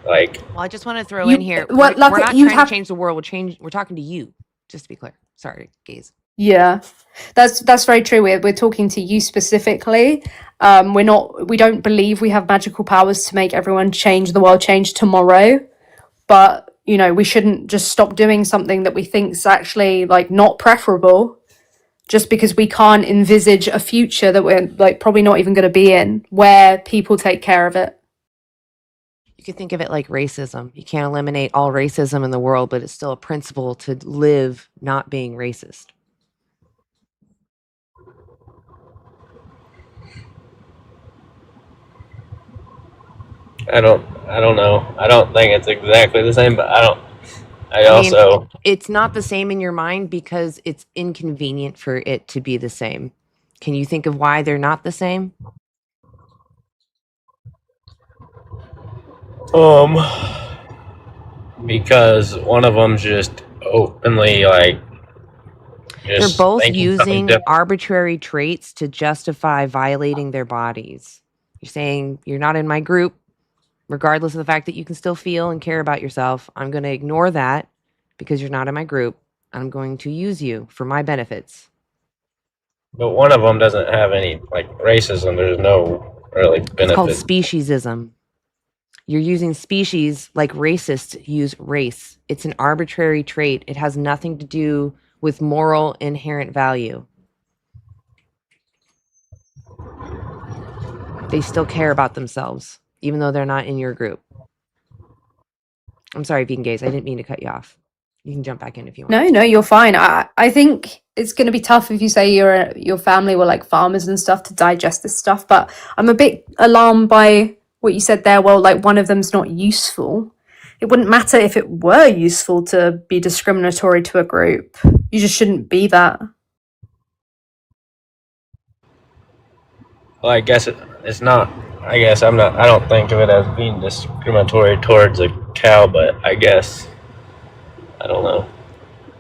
Like, well, I just want to throw in here. We're not trying to change the world. We're talking to you. Just to be clear. Sorry, gays. Yeah, that's very true. We're talking to you specifically. We don't believe we have magical powers to make everyone change the world, change tomorrow. But, you know, we shouldn't just stop doing something that we think is actually like not preferable just because we can't envisage a future that we're like probably not even going to be in where people take care of it. You could think of it like racism. You can't eliminate all racism in the world, but it's still a principle to live not being racist. I don't know. I don't think it's exactly the same, but I mean, it's not the same in your mind because it's inconvenient for it to be the same. Can you think of why they're not the same? Because one of them's just openly like they're both using arbitrary traits to justify violating their bodies. You're saying you're not in my group, regardless of the fact that you can still feel and care about yourself. I'm going to ignore that because you're not in my group. I'm going to use you for my benefits. But one of them doesn't have any like racism. There's no really benefit. It's called speciesism. You're using species like racists use race. It's an arbitrary trait. It has nothing to do with moral inherent value. They still care about themselves, even though they're not in your group. I'm sorry, vegan gays. I didn't mean to cut you off. You can jump back in if you want. No, you're fine. I think it's going to be tough if you say your family were like farmers and stuff to digest this stuff. But I'm a bit alarmed by what you said there. Well, like one of them's not useful. It wouldn't matter if it were useful to be discriminatory to a group. You just shouldn't be that. Well, I guess it's not. I guess I don't think of it as being discriminatory towards a cow, but I guess I don't know.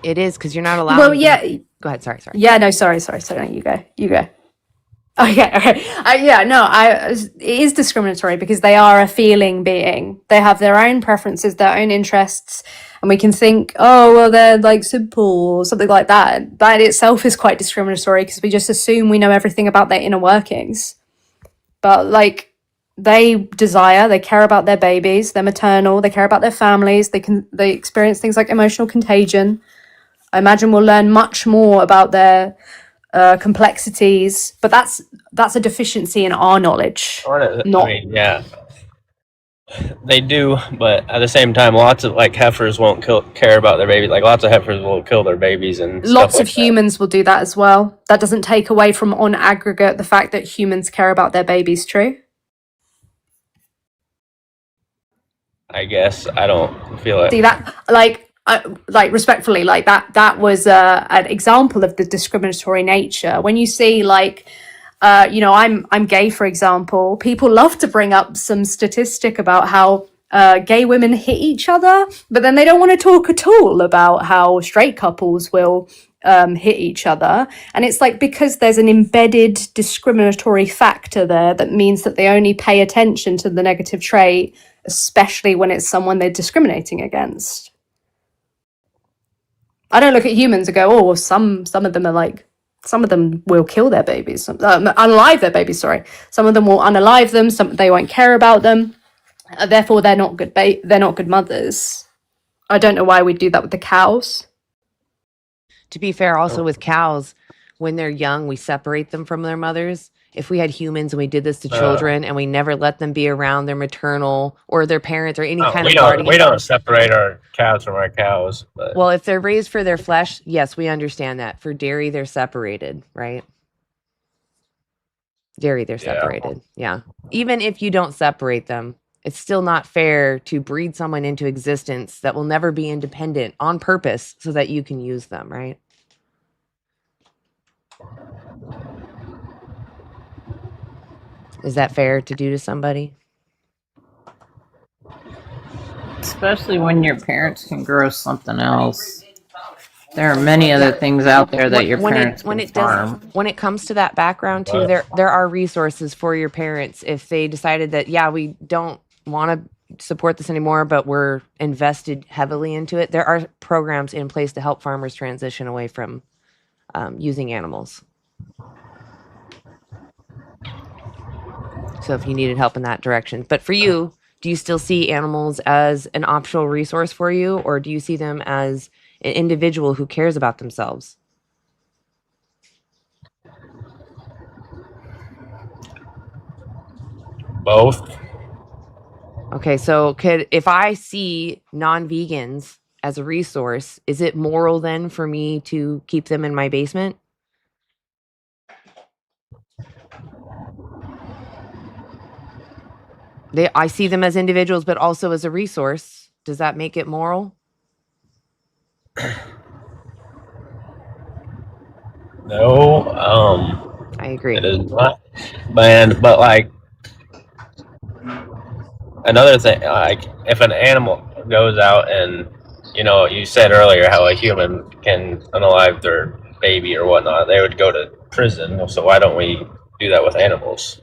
It is because you're not allowed. Well, yeah. Go ahead. Sorry. Yeah, no, sorry. No, you go. Okay. It is discriminatory because they are a feeling being. They have their own preferences, their own interests, and we can think, oh, well, they're like simple or something like that. That itself is quite discriminatory because we just assume we know everything about their inner workings. But like, they care about their babies, they're maternal, they care about their families, they experience things like emotional contagion. I imagine we'll learn much more about their complexities, but that's a deficiency in our knowledge. Yeah, they do, but at the same time, lots of like heifers won't care about their babies. Like lots of heifers will kill their babies and lots of humans will do that as well. That doesn't take away from on aggregate the fact that humans care about their babies. True. I guess I don't feel it. See that, like respectfully, like that was an example of the discriminatory nature. When you see like, I'm gay, for example, people love to bring up some statistic about how gay women hit each other, but then they don't want to talk at all about how straight couples will hit each other. And it's like, because there's an embedded discriminatory factor there that means that they only pay attention to the negative trait, especially when it's someone they're discriminating against. I don't look at humans and go, oh, well, some of them are like, some of them will kill their babies, unalive their babies, sorry. Some of them will unalive them, some they won't care about them. Therefore, they're not good they're not good mothers. I don't know why we do that with the cows. To be fair, also with cows, when they're young, we separate them from their mothers. If we had humans and we did this to children and we never let them be around their maternal or their parents or any kind of guardian. We don't separate our calves from our cows. But. Well, if they're raised for their flesh, yes, we understand that. For dairy, they're separated, right? Dairy, they're separated. Yeah. Even if you don't separate them, it's still not fair to breed someone into existence that will never be independent on purpose so that you can use them, right? Is that fair to do to somebody? Especially when your parents can grow something else. There are many other things out there that your parents can farm. When it comes to that background too, there are resources for your parents if they decided that, yeah, we don't want to support this anymore, but we're invested heavily into it. There are programs in place to help farmers transition away from using animals. So if you needed help in that direction. But for you, do you still see animals as an optional resource for you, or do you see them as an individual who cares about themselves? Both. Okay, so if I see non-vegans as a resource, is it moral then for me to keep them in my basement? I see them as individuals, but also as a resource. Does that make it moral? No, I agree. It is not, but like another thing, like if an animal goes out and you said earlier how a human can unalive their baby or whatnot, they would go to prison. So why don't we do that with animals?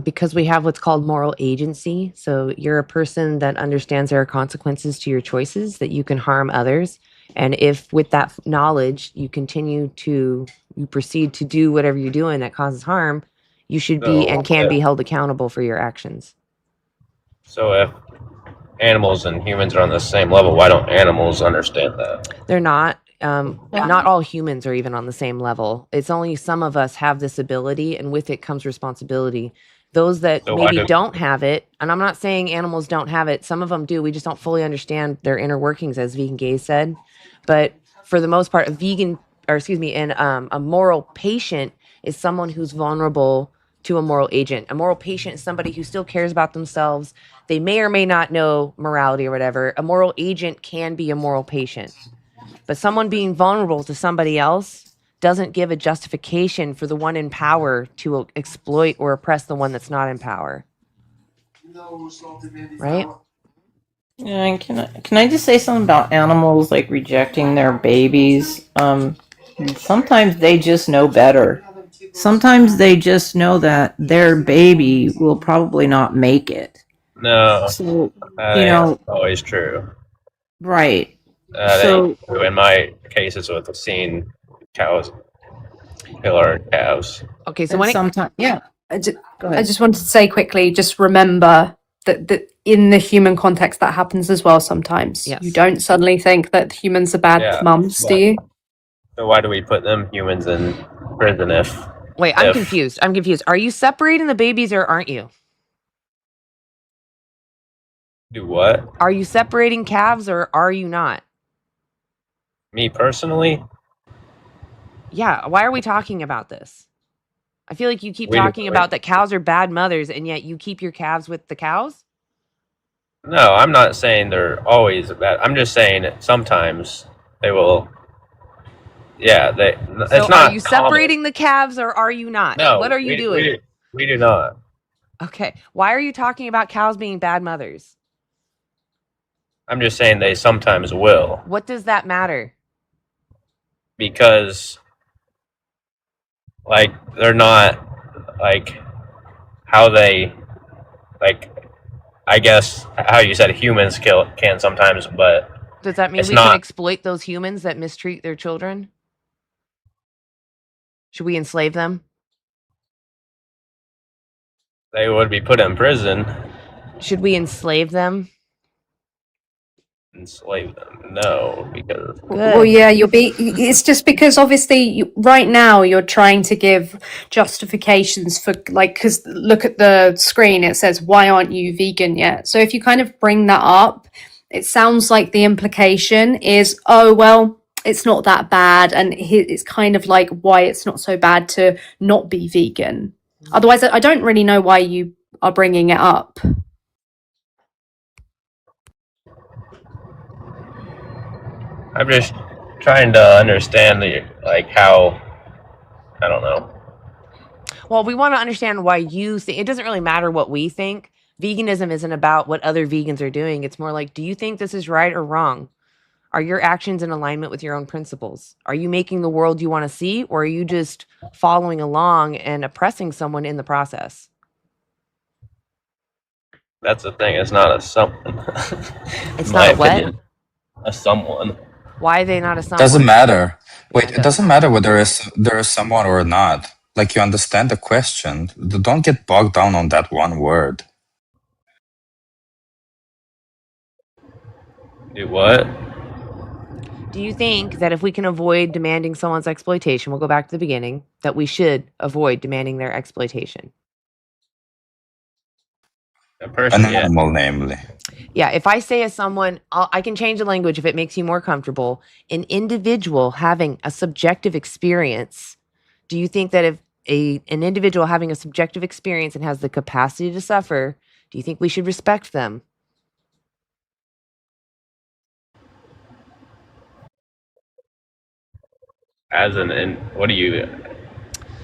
Because we have what's called moral agency. So you're a person that understands there are consequences to your choices, that you can harm others. And if with that knowledge, you proceed to do whatever you're doing that causes harm, you should be and can be held accountable for your actions. So if animals and humans are on the same level, why don't animals understand that? They're not. Not all humans are even on the same level. It's only some of us have this ability, and with it comes responsibility. Those that maybe don't have it, and I'm not saying animals don't have it, some of them do, we just don't fully understand their inner workings, as Vegan Gaze said. But for the most part, a moral patient is someone who's vulnerable to a moral agent. A moral patient is somebody who still cares about themselves. They may or may not know morality or whatever. A moral agent can be a moral patient. But someone being vulnerable to somebody else doesn't give a justification for the one in power to exploit or oppress the one that's not in power. Right? Yeah, and can I just say something about animals like rejecting their babies? Sometimes they just know better. Sometimes they just know that their baby will probably not make it. No, so that's always true. Right. In my cases with seeing cows kill our calves. Okay, so I just wanted to say quickly, just remember that in the human context that happens as well sometimes. Yes. You don't suddenly think that humans are bad mums, do you? So why do we put them humans in prison if... Wait, I'm confused. Are you separating the babies or aren't you? Do what? Are you separating calves or are you not? Me personally? Yeah, why are we talking about this? I feel like you keep talking about that cows are bad mothers, and yet you keep your calves with the cows? No, I'm not saying they're always bad. I'm just saying that sometimes they will... Yeah, it's not are you separating the calves or are you not? No. What are you doing? We do not. Okay, why are you talking about cows being bad mothers? I'm just saying they sometimes will, What does that matter? because like they're not like how they like. I guess how you said humans can sometimes, but Does that mean it's we can not. exploit those humans that mistreat their children? Should we enslave them? They would be put in prison. Should we enslave them? Enslave them? No, because Well, yeah, it's just because obviously right now you're trying to give justifications for like, because look at the screen, it says, why aren't you vegan yet? So if you kind of bring that up, it sounds like the implication is, oh, well, it's not that bad. And it's kind of like why it's not so bad to not be vegan. Otherwise, I don't really know why you are bringing it up. I'm just trying to understand how, I don't know. Well, we want to understand why you think. It doesn't really matter what we think. Veganism isn't about what other vegans are doing. It's more like, do you think this is right or wrong? Are your actions in alignment with your own principles? Are you making the world you want to see, or are you just following along and oppressing someone in the process? That's the thing. It's not a someone. It's not a what? A someone. Why are they not a someone? Doesn't matter. Wait, it doesn't matter whether there is someone or not. Like, you understand the question. Don't get bogged down on that one word. Do what? Do you think that if we can avoid demanding someone's exploitation, we'll go back to the beginning, that we should avoid demanding their exploitation? A person, An animal, namely. Yeah, if I say as someone, I can change the language if it makes you more comfortable. An individual having a subjective experience, do you think that if an individual having a subjective experience and has the capacity to suffer, do you think we should respect them? What are you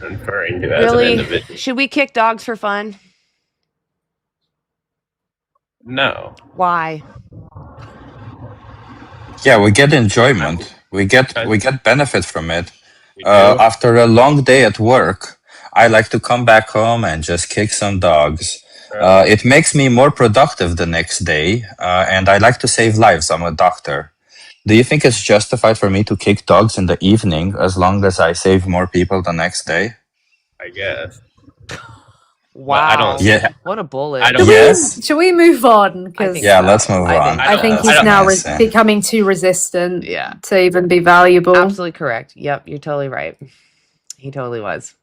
referring to as an Really? individual? Should we kick dogs for fun? No. Why? Yeah, we get enjoyment. We get benefit from it. We do? After a long day at work, I like to come back home and just kick some dogs. It makes me more productive the next day, and I like to save lives. I'm a doctor. Do you think it's justified for me to kick dogs in the evening as long as I save more people the next day? I guess. Wow. I don't. Yeah. What a bullet. Should we move on? Because Yeah, let's move on. I think he's now becoming too resistant to even be valuable. Absolutely correct. Yep, you're totally right. He totally was.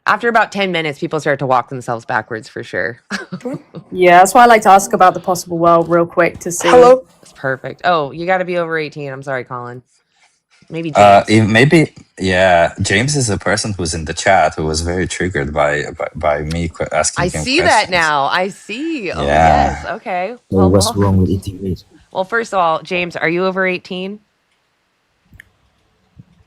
After about 10 minutes, people start to walk themselves backwards for sure. Yeah, that's why I like to ask about the possible world real quick to see. Hello. It's perfect. Oh, you got to be over 18. I'm sorry, Colin. Maybe James. James is a person who's in the chat who was very triggered by me asking I him see that now. I see. Oh, Yeah. yes. Okay. Well, what's wrong with eating meat? Well, first of all, James, are you over 18?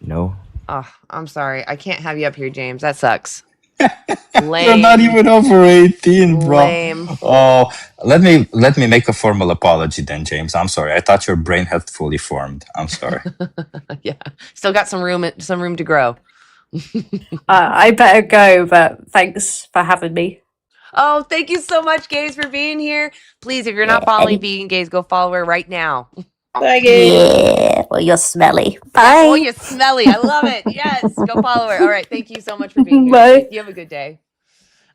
No. Oh, I'm sorry. I can't have you up here, James. That sucks. You're Lame. not even over 18, bro. Lame. Oh, let me make a formal apology then, James. I'm sorry. I thought your brain had fully formed. I'm sorry. Yeah. Still got some room to grow. I better go, but thanks for having me. Oh, thank you so much, Gaze, for being here. Please, if you're not following Vegan Gaze, go follow her right now. Thank you. Yeah, well, you're smelly. Bye. Oh, you're smelly. I love it. Yes, go follow her. All right, thank you so much for being here. Bye. You have a good day.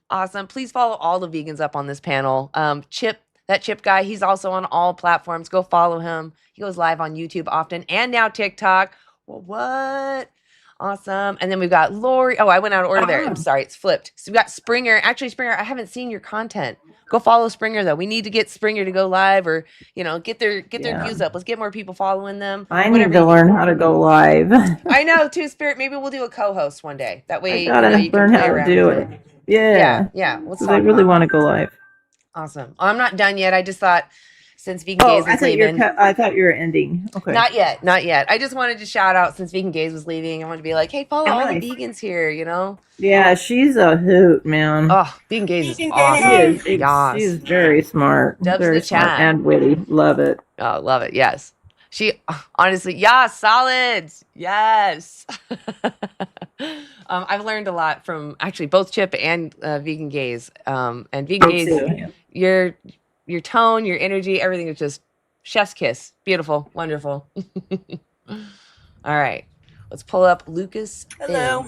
Awesome. Please follow all the vegans up on this panel. That Chip guy, he's also on all platforms. Go follow him. He goes live on YouTube often and now TikTok. Well, what? Awesome. And then we've got Lori. Oh, I went out of order there. I'm sorry. It's flipped. So we got Springer. Actually, Springer, I haven't seen your content. Go follow Springer, though. We need to get Springer to go live or, get their views up. Let's get more people following them. I need to learn how to go live. I know, too, Spirit. Maybe we'll do a co-host one day. That way, I gotta you can learn play how to around do with it. Yeah. Yeah. Let's Because talk I really about it. want to go live. Awesome. Oh, I'm not done yet. I just thought, since Vegan Oh, Gaze was I thought you were leaving. I thought you were ending. Okay. Not yet, not yet. I just wanted to shout out since Vegan Gaze was leaving. I wanted to be like, hey, follow all the Nice. vegans here, you know? Yeah, she's a hoot, man. Oh, Vegan Gaze is She awesome. is. Yas. She's very smart. Dubs in Very the smart chat. and witty. Love it. Oh, love it. Yes. She honestly, yeah, solids. Yes. I've learned a lot from actually both Chip and Vegan Gaze. And Vegan Me Gaze, too. your tone, your energy, everything is just chef's kiss. Beautiful, wonderful. All right, let's pull up Lucas. Hello.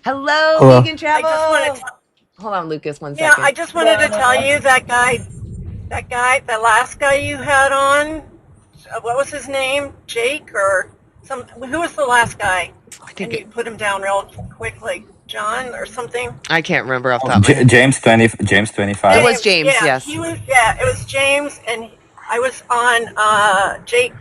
Hello, Hello. Vegan Travel. Hold on, Lucas, one Yeah, second. I just wanted to tell you that the last guy you had on, what was his name? Jake or some? Who was the last guy? And you put him down real quickly, John or something. I can't remember off the top of my head. James 25. It was James, yeah, yes. Yeah, it was James, and I was on Jake.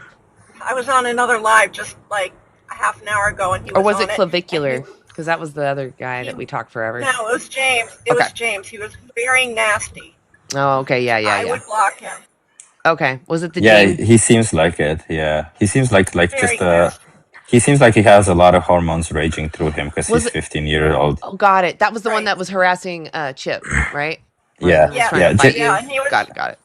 I was on another live just like a half an hour ago, and he was Or was on it Clavicular? Because that was the other guy that we talked forever. No, it was James. It was James. He was very nasty. Oh, okay. Yeah. I would block him. Okay. Was it the Yeah, James? he seems like it. Yeah, he seems like Very just he seems like he has a lot of hormones raging through him because Was he's it- 15 years old. Oh, got it. That was the one that was harassing Chip, right? Yeah, He was trying yeah, to fight Yeah, you. and he was. Got it.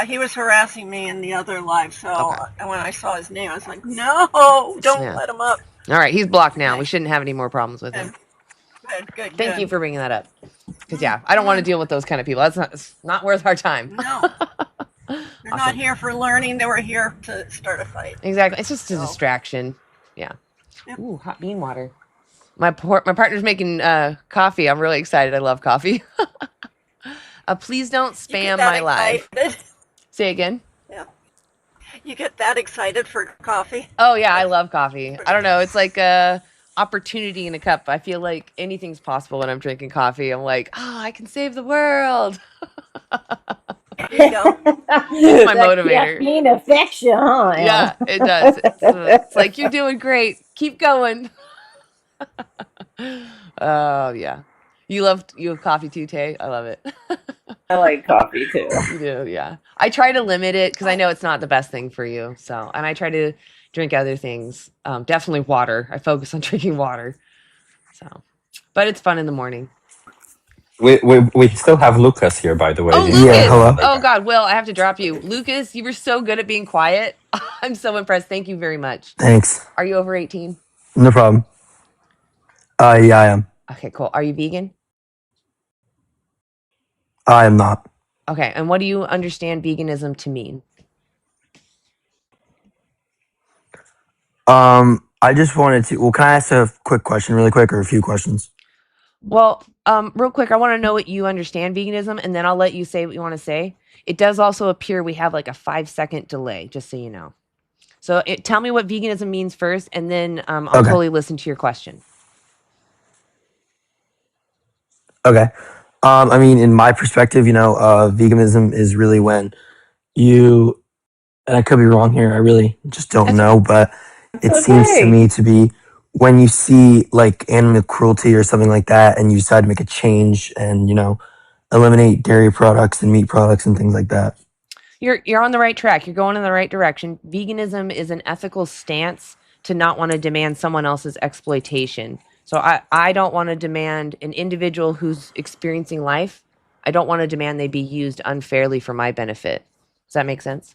He was harassing me in the other live. So when I saw his name, I was like, no, don't Yeah. let him up. All right, he's blocked now. We shouldn't have any more problems with him. Good. Thank you for bringing that up. Because yeah, I don't want to deal with those kind of people. It's not worth our time. No. They're not here for learning. They were here to start a fight. Exactly. It's just a distraction. Yeah. Ooh, hot bean water. My partner's making coffee. I'm really excited. I love coffee. Please don't spam my live. Say again. Yeah. You get that excited for coffee? Oh yeah, I love coffee. I don't know. It's like a opportunity in a cup. I feel like anything's possible when I'm drinking coffee. I'm like, oh, I can save the world. There you go. It's my motivator. Caffeine affects you, huh? Yeah, it does. It's like you're doing great. Keep going. Oh yeah. You have coffee too, Tay? I love it. I like coffee too. You do, yeah. I try to limit it because I know it's not the best thing for you. So, and I try to drink other things. Definitely water. I focus on drinking water. So, but it's fun in the morning. We still have Lucas here, by the way. Oh, The- Lucas! Oh God, Will, I have to drop you. Lucas, you were so good at being quiet. I'm so impressed. Thank you very much. Thanks. Are you over 18? No problem. Yeah, I am. Okay, cool. Are you vegan? I am not. Okay, and what do you understand veganism to mean? I just wanted to. Well, can I ask a quick question, really quick, or a few questions? Well, real quick, I want to know what you understand veganism, and then I'll let you say what you want to say. It does also appear we have like a 5-second delay, just so you know. So tell me what veganism means first, and then I'll totally listen to your question. Okay. I mean, in my perspective, veganism is really when you, and I could be wrong here. I really just don't know, but it seems to me to be when you see like animal cruelty or something like that, and you decide to make a change and eliminate dairy products and meat products and things like that. You're on the right track. You're going in the right direction. Veganism is an ethical stance to not want to demand someone else's exploitation. So I don't want to demand an individual who's experiencing life. I don't want to demand they be used unfairly for my benefit. Does that make sense?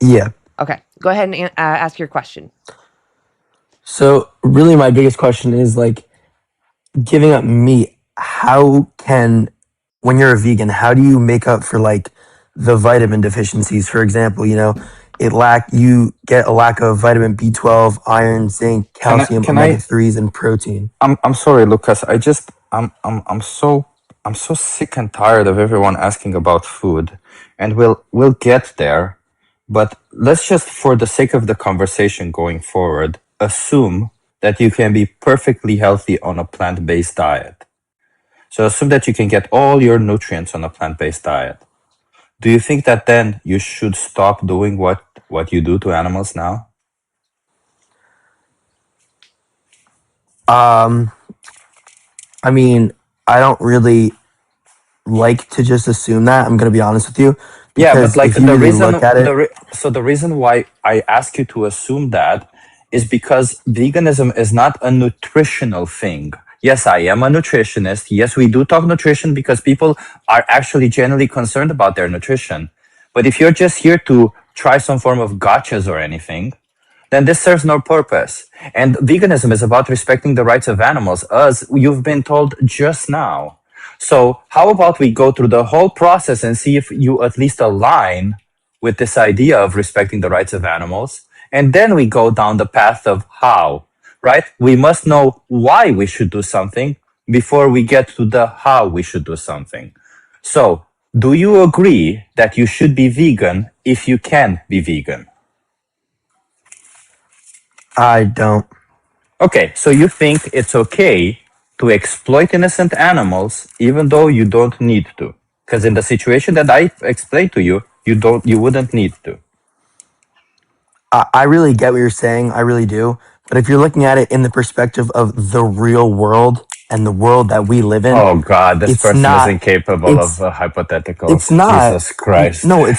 Yeah. Okay. Go ahead and ask your question. So really my biggest question is like giving up meat, when you're a vegan, how do you make up for like the vitamin deficiencies? For example, you get a lack of vitamin B12, iron, zinc, calcium, omega-3s, and protein. I'm sorry, Lucas. I'm so sick and tired of everyone asking about food, and we'll get there. But let's just, for the sake of the conversation going forward, assume that you can be perfectly healthy on a plant-based diet. So assume that you can get all your nutrients on a plant-based diet. Do you think that then you should stop doing what you do to animals now? I mean, I don't really like to just assume that. I'm going to be honest with you. Yeah, but Because like if you the really reason, look at it, so the reason why I ask you to assume that is because veganism is not a nutritional thing. Yes, I am a nutritionist. Yes, we do talk nutrition because people are actually generally concerned about their nutrition. But if you're just here to try some form of gotchas or anything, then this serves no purpose. And veganism is about respecting the rights of animals, as you've been told just now. So how about we go through the whole process and see if you at least align with this idea of respecting the rights of animals, and then we go down the path of how, right? We must know why we should do something before we get to the how we should do something. So, do you agree that you should be vegan if you can be vegan? I don't. Okay, so you think it's okay to exploit innocent animals even though you don't need to? Because in the situation that I explained to you, you wouldn't need to. I really get what you're saying. I really do. But if you're looking at it in the perspective of the real world and the world that we live in, Oh God, this it's person is not. incapable of hypotheticals. It's not. Jesus Christ. No,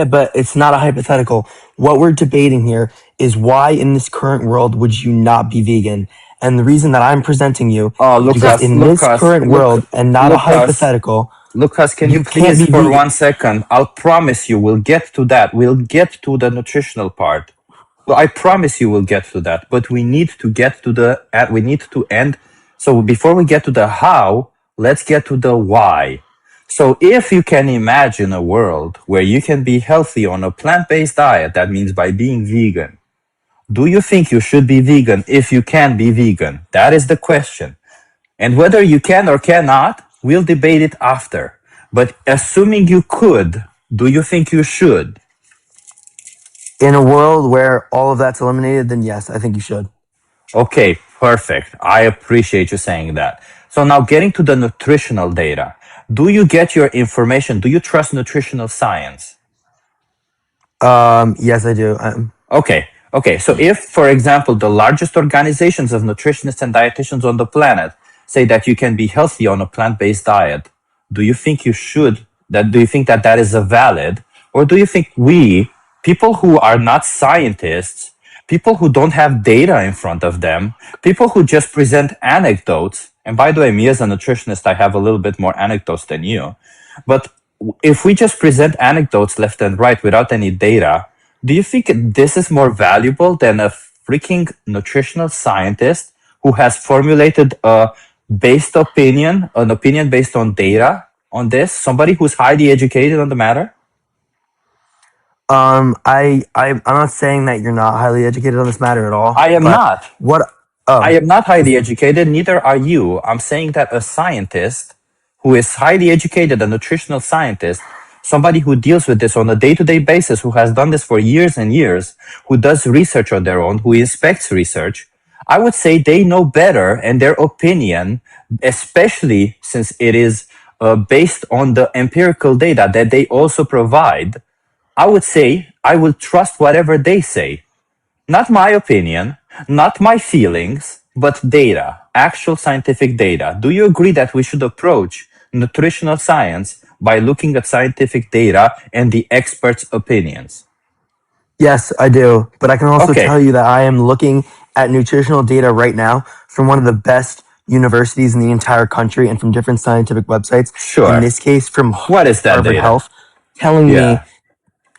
but it's not a hypothetical. What we're debating here is why in this current world would you not be vegan? And the reason that I'm presenting you is because in this current world and not a hypothetical, Lucas, can you can't please be for vegan. 1 second? I'll promise you we'll get to that. We'll get to the nutritional part. Well, I promise you we'll get to that. But we need to get to we need to end. So before we get to the how, let's get to the why. So if you can imagine a world where you can be healthy on a plant-based diet, that means by being vegan, do you think you should be vegan if you can be vegan? That is the question. And whether you can or cannot, we'll debate it after. But assuming you could, do you think you should? In a world where all of that's eliminated, then yes, I think you should. Okay, perfect. I appreciate you saying that. So now getting to the nutritional data. Do you get your information? Do you trust nutritional science? Yes, I do. Okay. So if, for example, the largest organizations of nutritionists and dietitians on the planet say that you can be healthy on a plant-based diet, do you think you should? Do you think that that is a valid, or do you think we, people who are not scientists, people who don't have data in front of them, people who just present anecdotes, and by the way, me as a nutritionist, I have a little bit more anecdotes than you, but if we just present anecdotes left and right without any data, do you think this is more valuable than a freaking nutritional scientist who has formulated an opinion based on data on this? Somebody who's highly educated on the matter? I'm not saying that you're not highly educated on this matter at all. I am but not. What? I am not highly educated, neither are you. I'm saying that a scientist who is highly educated, a nutritional scientist, somebody who deals with this on a day-to-day basis, who has done this for years and years, who does research on their own, who inspects research, I would say they know better, and their opinion, especially since it is based on the empirical data that they also provide, I would say I will trust whatever they say. Not my opinion, not my feelings, but data, actual scientific data. Do you agree that we should approach nutritional science by looking at scientific data and the experts' opinions? Yes, I do. But I can also Okay. tell you that I am looking at nutritional data right now from one of the best universities in the entire country and from different scientific websites. Sure. In this case, from What is that Harvard data? Health, telling me Yeah.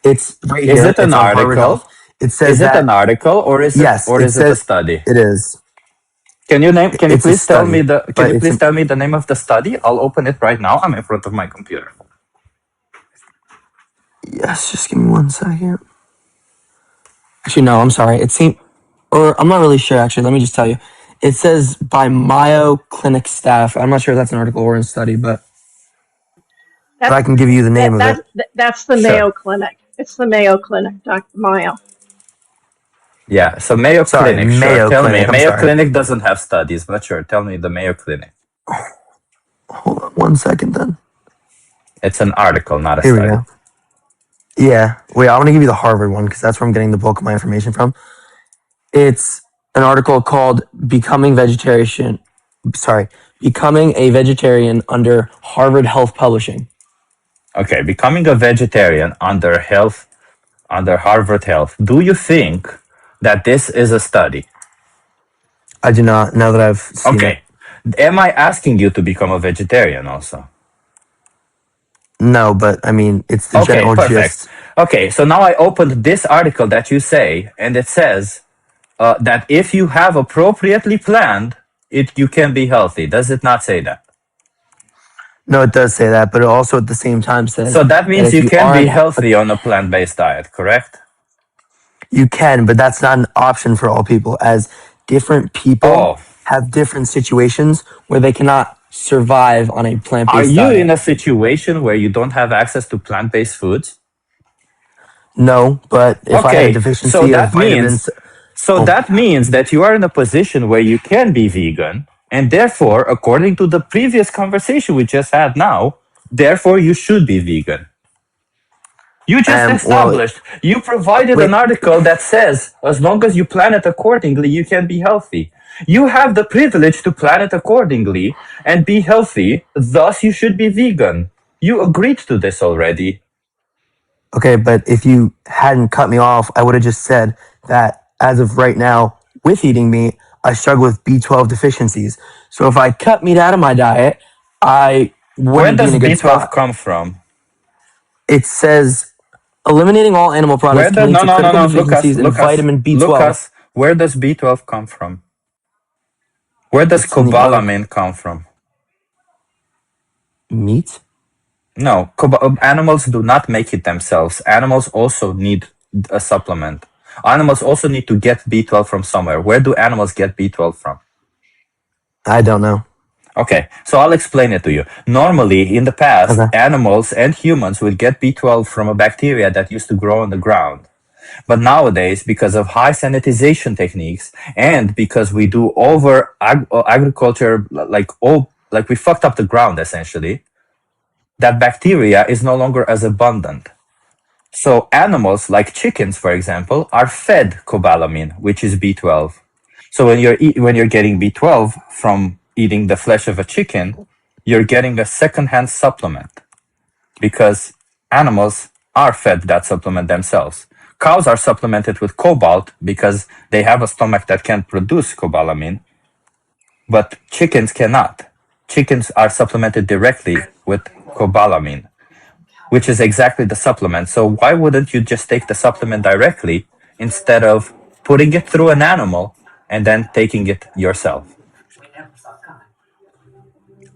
it's right Is here. it an It's on Harvard article? Health. It says Is it that an article or is yes, it it a says study? it is. Can you It's a please tell study, me but it's tell me the name of the study? I'll open it right now. I'm in front of my computer. yes. Just give me 1 second. Actually, no. I'm sorry. I'm not really sure. Actually, let me just tell you. It says by Mayo Clinic staff. I'm not sure if that's an article or a study, but I can give you the name of it. That's the Sure. Mayo Clinic. It's the Mayo Clinic, Dr. Mayo. Yeah, so Mayo Sorry, Clinic, sure. Mayo Tell Clinic. me. I'm Mayo sorry. Clinic doesn't have studies, but sure, tell me the Mayo Clinic. Hold on 1 second, then. It's an article, not a Here we study. go. Yeah. Wait, I want to give you the Harvard one because that's where I'm getting the bulk of my information from. It's an article called "Becoming Vegetarian." becoming a vegetarian under Harvard Health Publishing. Okay, becoming a vegetarian under Harvard Health. Do you think that this is a study? I do not, now that I've seen it. Am I asking you to become a vegetarian also? No, but I mean, it's the Okay, general perfect. gist. Okay, so now I opened this article that you say, and it says that if you have appropriately planned, you can be healthy. Does it not say that? No, it does say that, but it also at the same time says. So that means if you can be aren't- healthy on a plant-based diet, correct? You can, but that's not an option for all people, as different people have different situations where they cannot survive on a Are plant-based you diet. in a situation where you don't have access to plant-based foods? No, but if I have a So deficiency of that vitamins, that means that you are in a position where you can be vegan, and therefore, according to the previous conversation we just had now, therefore you should be vegan. You just established. You provided an article that says as long as you plan it accordingly, you can be healthy. You have the privilege to plan it accordingly and be healthy, thus you should be vegan. You agreed to this already. okay, but if you hadn't cut me off, I would have just said that as of right now, with eating meat, I struggle with B12 deficiencies. So if I cut meat out of my diet, I Where wouldn't be does in a good B12 spot. come from? It says eliminating all animal products can lead to critical deficiencies in vitamin B12. Lucas, where does B12 come from? Where does It's in the oil. cobalamin come from? Meat? No, animals do not make it themselves. Animals also need a supplement. Animals also need to get B12 from somewhere. Where do animals get B12 from? I don't know. Okay, so I'll explain it to you. Normally, in the past, animals and humans would get B12 from a bacteria that used to grow on the ground. But nowadays, because of high sanitization techniques and because we do over agriculture, like we fucked up the ground essentially, that bacteria is no longer as abundant. So animals like chickens, for example, are fed cobalamin, which is B12. So when you're getting B12 from eating the flesh of a chicken, you're getting a secondhand supplement because animals are fed that supplement themselves. Cows are supplemented with cobalt because they have a stomach that can produce cobalamin, but chickens cannot. Chickens are supplemented directly with cobalamin, which is exactly the supplement. So why wouldn't you just take the supplement directly instead of putting it through an animal and then taking it yourself?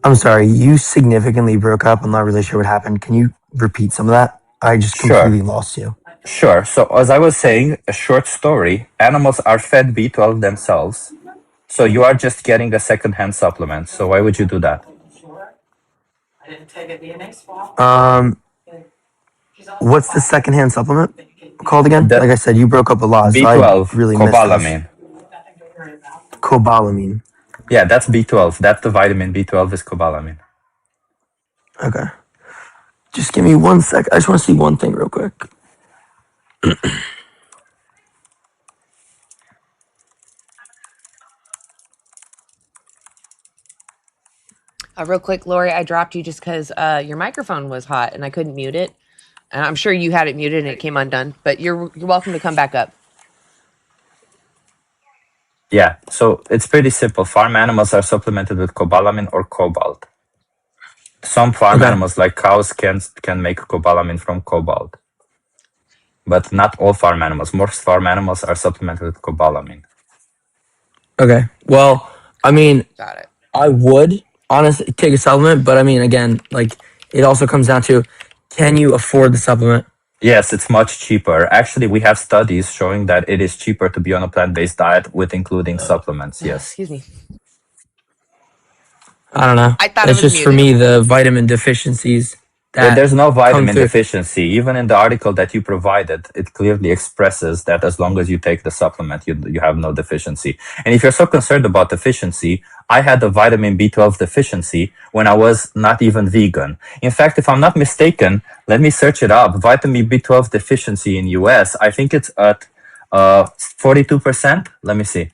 I'm sorry, you significantly broke up. I'm not really sure what happened. Can you repeat some of that? I just completely lost you. Sure. So as I was saying, a short story, animals are fed B12 themselves. So you are just getting a secondhand supplement. So why would you do that? What's the secondhand supplement called again? Like I said, you broke up a lot, so B12, I really missed cobalamin. this. Cobalamin. Yeah, that's B12. That's the vitamin B12 is cobalamin. Okay. Just give me 1 sec. I just want to see one thing real quick. Real quick, Lori, I dropped you just because your microphone was hot and I couldn't mute it. And I'm sure you had it muted and it came undone. But you're welcome to come back up. Yeah, so it's pretty simple. Farm animals are supplemented with cobalamin or cobalt. Some farm animals, like cows, can make cobalamin from cobalt. But not all farm animals. Most farm animals are supplemented with cobalamin. Okay. Well, I mean, Got it. I would honestly take a supplement, but I mean, again, like it also comes down to, can you afford the supplement? Yes, it's much cheaper. Actually, we have studies showing that it is cheaper to be on a plant-based diet with including supplements. Yes. Excuse me. I don't know. I thought it's it was just for muted. me the vitamin deficiencies. Yeah, there's no vitamin deficiency. Even in the article that you provided, it clearly expresses that as long as you take the supplement, you have no deficiency. And if you're so concerned about deficiency, I had a vitamin B12 deficiency when I was not even vegan. In fact, if I'm not mistaken, let me search it up. Vitamin B12 deficiency in US, I think it's at 42%. Let me see.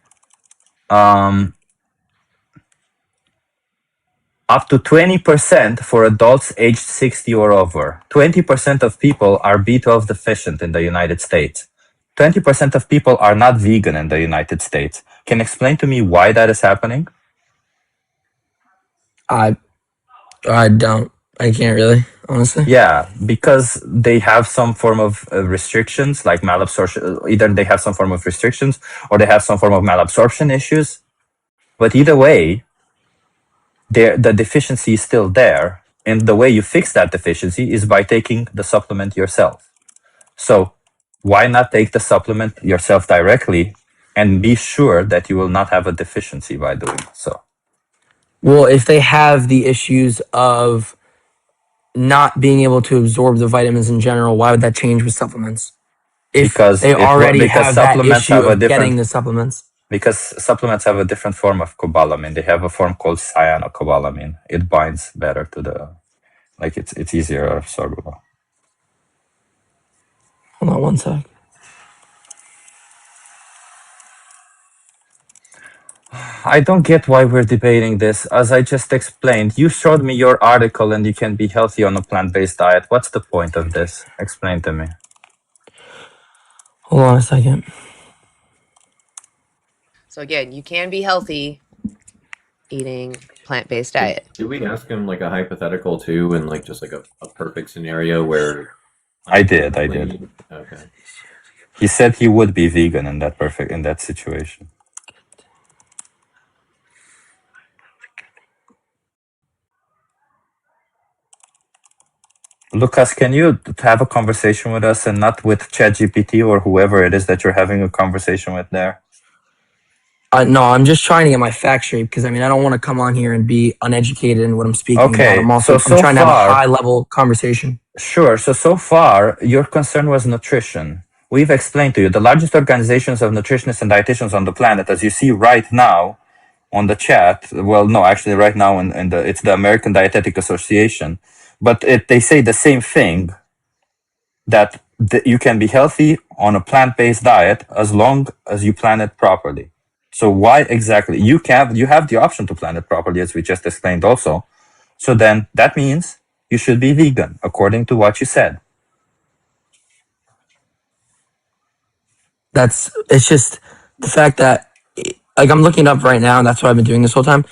up to 20% for adults aged 60 or over. 20% of people are B12 deficient in the United States. 20% of people are not vegan in the United States. Can you explain to me why that is happening? I don't. I can't really, honestly. Yeah, because they have some form of restrictions, like malabsorption. Either they have some form of restrictions or they have some form of malabsorption issues. But either way, the deficiency is still there. And the way you fix that deficiency is by taking the supplement yourself. So why not take the supplement yourself directly and be sure that you will not have a deficiency by doing so? Well, if they have the issues of not being able to absorb the vitamins in general, why would that change with supplements? If Because they already have that supplements issue have a of getting different the supplements. because supplements have a different form of cobalamin. They have a form called cyanocobalamin. It binds better to the it's easier absorbable. Hold on one sec. I don't get why we're debating this. As I just explained, you showed me your article and you can be healthy on a plant-based diet. What's the point of this? Explain to me. Hold on a second. So again, you can be healthy eating plant-based diet. Did we ask him like a hypothetical too, and like just like a perfect scenario where? I did. Okay. He said he would be vegan in that situation. Lucas, can you have a conversation with us and not with ChatGPT or whoever it is that you're having a conversation with there? No, I'm just trying to get my facts straight because I don't want to come on here and be uneducated in what I'm speaking Okay, about. I'm trying to have a high level conversation. Sure. So far, your concern was nutrition. We've explained to you the largest organizations of nutritionists and dietitians on the planet, as you see right now on the chat. Well, no, actually, right now it's the American Dietetic Association, but they say the same thing, that you can be healthy on a plant-based diet as long as you plan it properly. So why exactly? You have the option to plan it properly, as we just explained also. So then that means you should be vegan, according to what you said. It's just the fact that, like, I'm looking it up right now, and that's what I've been doing this whole time.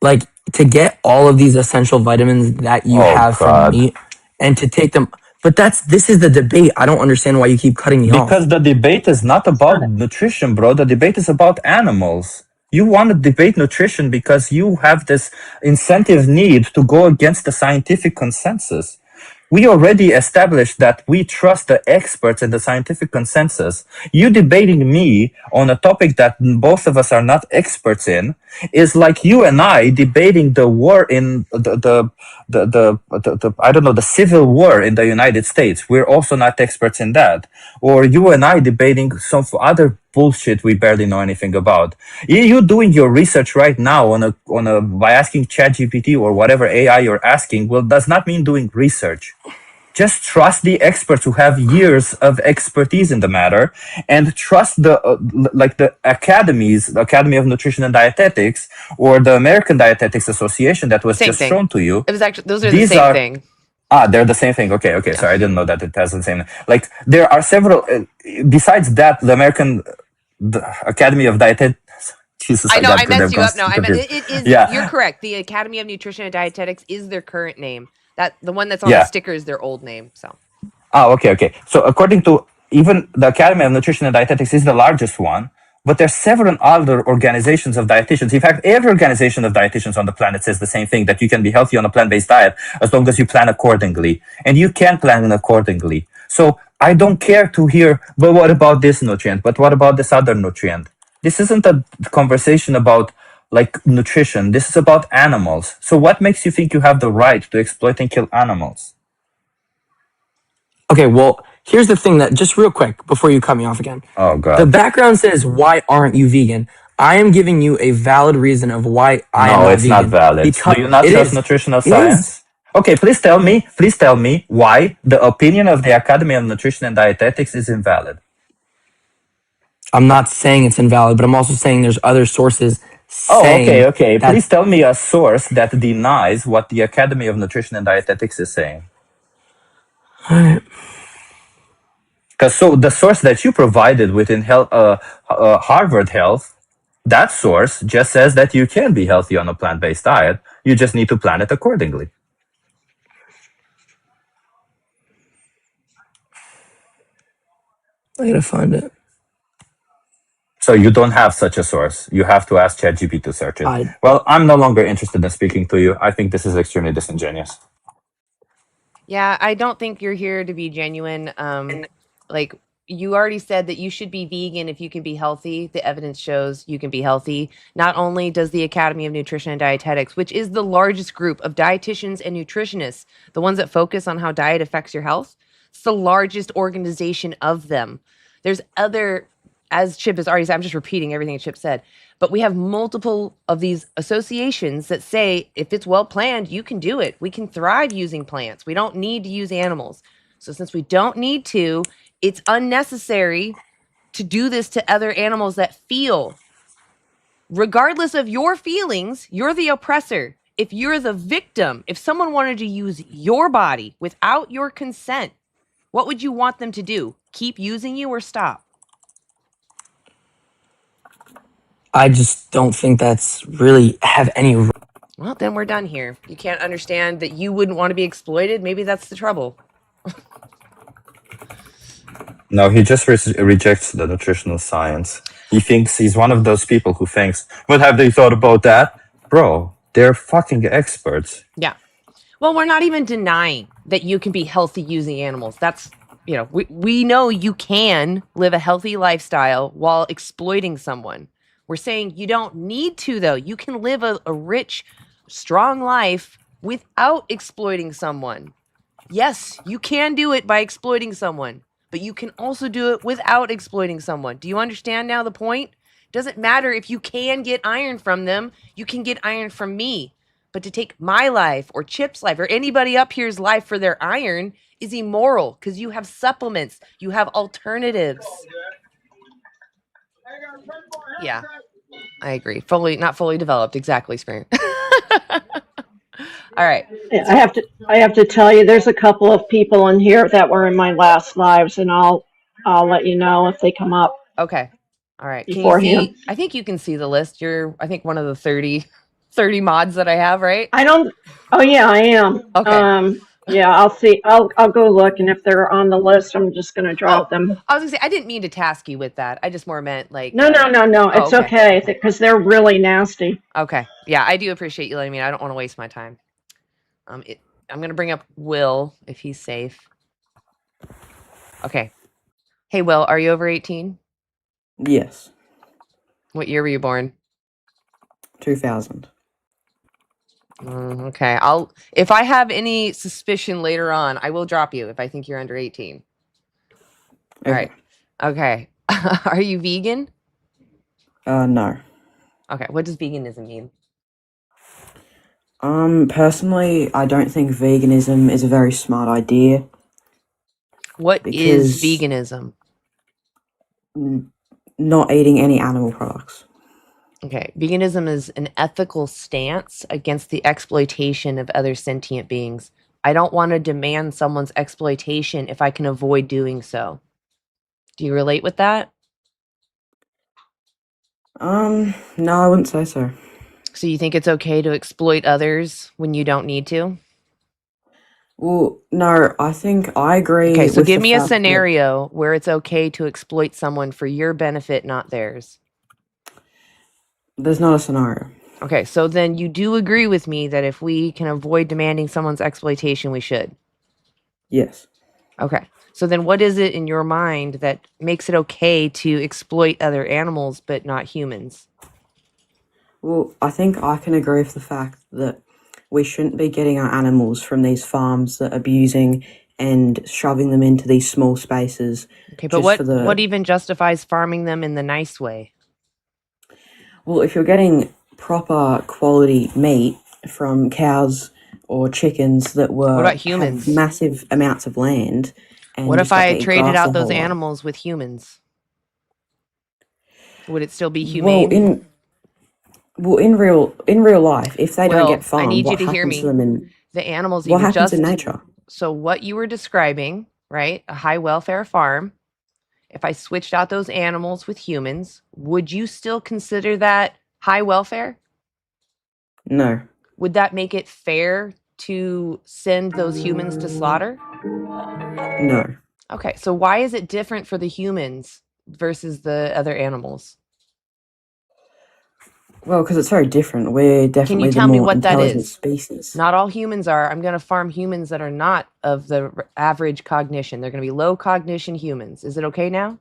Like, to get all of these essential vitamins that you have from meat and to take them. But this is the debate. I don't understand why you keep cutting me off. Because the debate is not about nutrition, bro. The debate is about animals. You want to debate nutrition because you have this incentive need to go against the scientific consensus. We already established that we trust the experts and the scientific consensus. You debating me on a topic that both of us are not experts in is like you and I debating the war in the I don't know, the civil war in the United States. We're also not experts in that. Or you and I debating some other bullshit we barely know anything about. You doing your research right now by asking ChatGPT or whatever AI you're asking, well, does not mean doing research. Just trust the experts who have years of expertise in the matter, and trust the academies, the Academy of Nutrition and Dietetics, or the American Dietetics Association that was just shown to you. It was actually those are the same thing. They're the same thing. Okay. Yeah. Sorry, I didn't know that it has the same. Like, there are several. Besides that, the Academy of Dietetics. Jesus, I know I messed you up. No, I meant it is. Yeah. You're correct. The Academy of Nutrition and Dietetics is their current name. That the one that's on the sticker is their old name. So. Okay. So according to even the Academy of Nutrition and Dietetics is the largest one, but there's several other organizations of dietitians. In fact, every organization of dietitians on the planet says the same thing, that you can be healthy on a plant-based diet as long as you plan accordingly. And you can plan accordingly. So I don't care to hear, but what about this nutrient? But what about this other nutrient? This isn't a conversation about like nutrition. This is about animals. So what makes you think you have the right to exploit and kill animals? Okay, well, here's the thing that, just real quick, before you cut me off again. Oh, God. The background says, why aren't you vegan? I am giving you a valid reason of why I am not vegan. No, it's not valid. Do you not trust nutritional science? Okay, please tell me why the opinion of the Academy of Nutrition and Dietetics is invalid. I'm not saying it's invalid, but I'm also saying there's other sources Okay, saying okay. that Please tell me a source that denies what the Academy of Nutrition and Dietetics is saying. Because so the source that you provided within Harvard Health, that source just says that you can be healthy on a plant-based diet. You just need to plan it accordingly. I gotta find it. So you don't have such a source. You have to ask ChatGPT to search it. I Well, I'm no longer interested in speaking to you. I think this is extremely disingenuous. Yeah, I don't think you're here to be genuine. Like you already said that you should be vegan if you can be healthy. The evidence shows you can be healthy. Not only does the Academy of Nutrition and Dietetics, which is the largest group of dietitians and nutritionists, the ones that focus on how diet affects your health, it's the largest organization of them. There's other, as Chip has already said, I'm just repeating everything Chip said, but we have multiple of these associations that say if it's well planned, you can do it. We can thrive using plants. We don't need to use animals. So since we don't need to, it's unnecessary to do this to other animals that feel. Regardless of your feelings, you're the oppressor. If you're the victim, if someone wanted to use your body without your consent, what would you want them to do? Keep using you or stop? I just don't think that's really have any. Well, then we're done here. You can't understand that you wouldn't want to be exploited. Maybe that's the trouble. No, he just rejects the nutritional science. He thinks he's one of those people who thinks, "What have they thought about that?" Bro, they're fucking experts. Yeah. Well, we're not even denying that you can be healthy using animals. That's, we know you can live a healthy lifestyle while exploiting someone. We're saying you don't need to, though. You can live a rich, strong life without exploiting someone. Yes, you can do it by exploiting someone, but you can also do it without exploiting someone. Do you understand now the point? Doesn't matter if you can get iron from them, you can get iron from me. But to take my life or Chip's life or anybody up here's life for their iron is immoral because you have supplements, you have alternatives. Yeah, I agree. Not fully developed. Exactly, Spring. All right. I have to tell you, there's a couple of people in here that were in my last lives, and I'll let you know if they come up. Okay. All right. Can you Beforehand. see? I think you can see the list. You're, I think, one of the 30 mods that I have, right? I don't. Oh yeah, I am. Okay. Yeah, I'll see. I'll go look, and if they're on the list, I'm just gonna drop them. I was gonna say I didn't mean to task you with that. I just more meant like. No. It's okay because they're really nasty. Okay. Yeah, I do appreciate you letting me know. I don't want to waste my time. I'm gonna bring up Will if he's safe. Okay. Hey, Will, are you over 18? Yes. What year were you born? 2000. Okay. If I have any suspicion later on, I will drop you if I think you're under 18. All right. Okay. Are you vegan? No. Okay. What does veganism mean? Personally, I don't think veganism is a very smart idea. What is veganism? Not eating any animal products. Okay. Veganism is an ethical stance against the exploitation of other sentient beings. I don't want to demand someone's exploitation if I can avoid doing so. Do you relate with that? No, I wouldn't say so. So you think it's okay to exploit others when you don't need to? Well, no, I think I agree. Okay, so with give the me a fact that scenario where it's okay to exploit someone for your benefit, not theirs. There's not a scenario. Okay, so then you do agree with me that if we can avoid demanding someone's exploitation, we should? Yes. Okay, so then what is it in your mind that makes it okay to exploit other animals but not humans? Well, I think I can agree with the fact that we shouldn't be getting our animals from these farms that are abusing and shoving them into these small spaces. Okay, but what even justifies farming them in the nice way? Well, if you're getting proper quality meat from cows or chickens that were What about humans? have massive amounts of land, and What just if got I to eat traded grass out the those whole life? animals with humans? Would it still be humane? Well, Well, in real life, if they don't get Will, I farmed, need you what to hear happens to me. them in The animals that what you were happens in just nature? so what you were describing, right? A high welfare farm. If I switched out those animals with humans, would you still consider that high welfare? No. Would that make it fair to send those humans to slaughter? No. Okay, so why is it different for the humans versus the other animals? Well, because it's very different. We're Can you definitely the tell me more what that intelligent is? species. Not all humans are. I'm going to farm humans that are not of the average cognition. They're going to be low cognition humans. Is it okay now?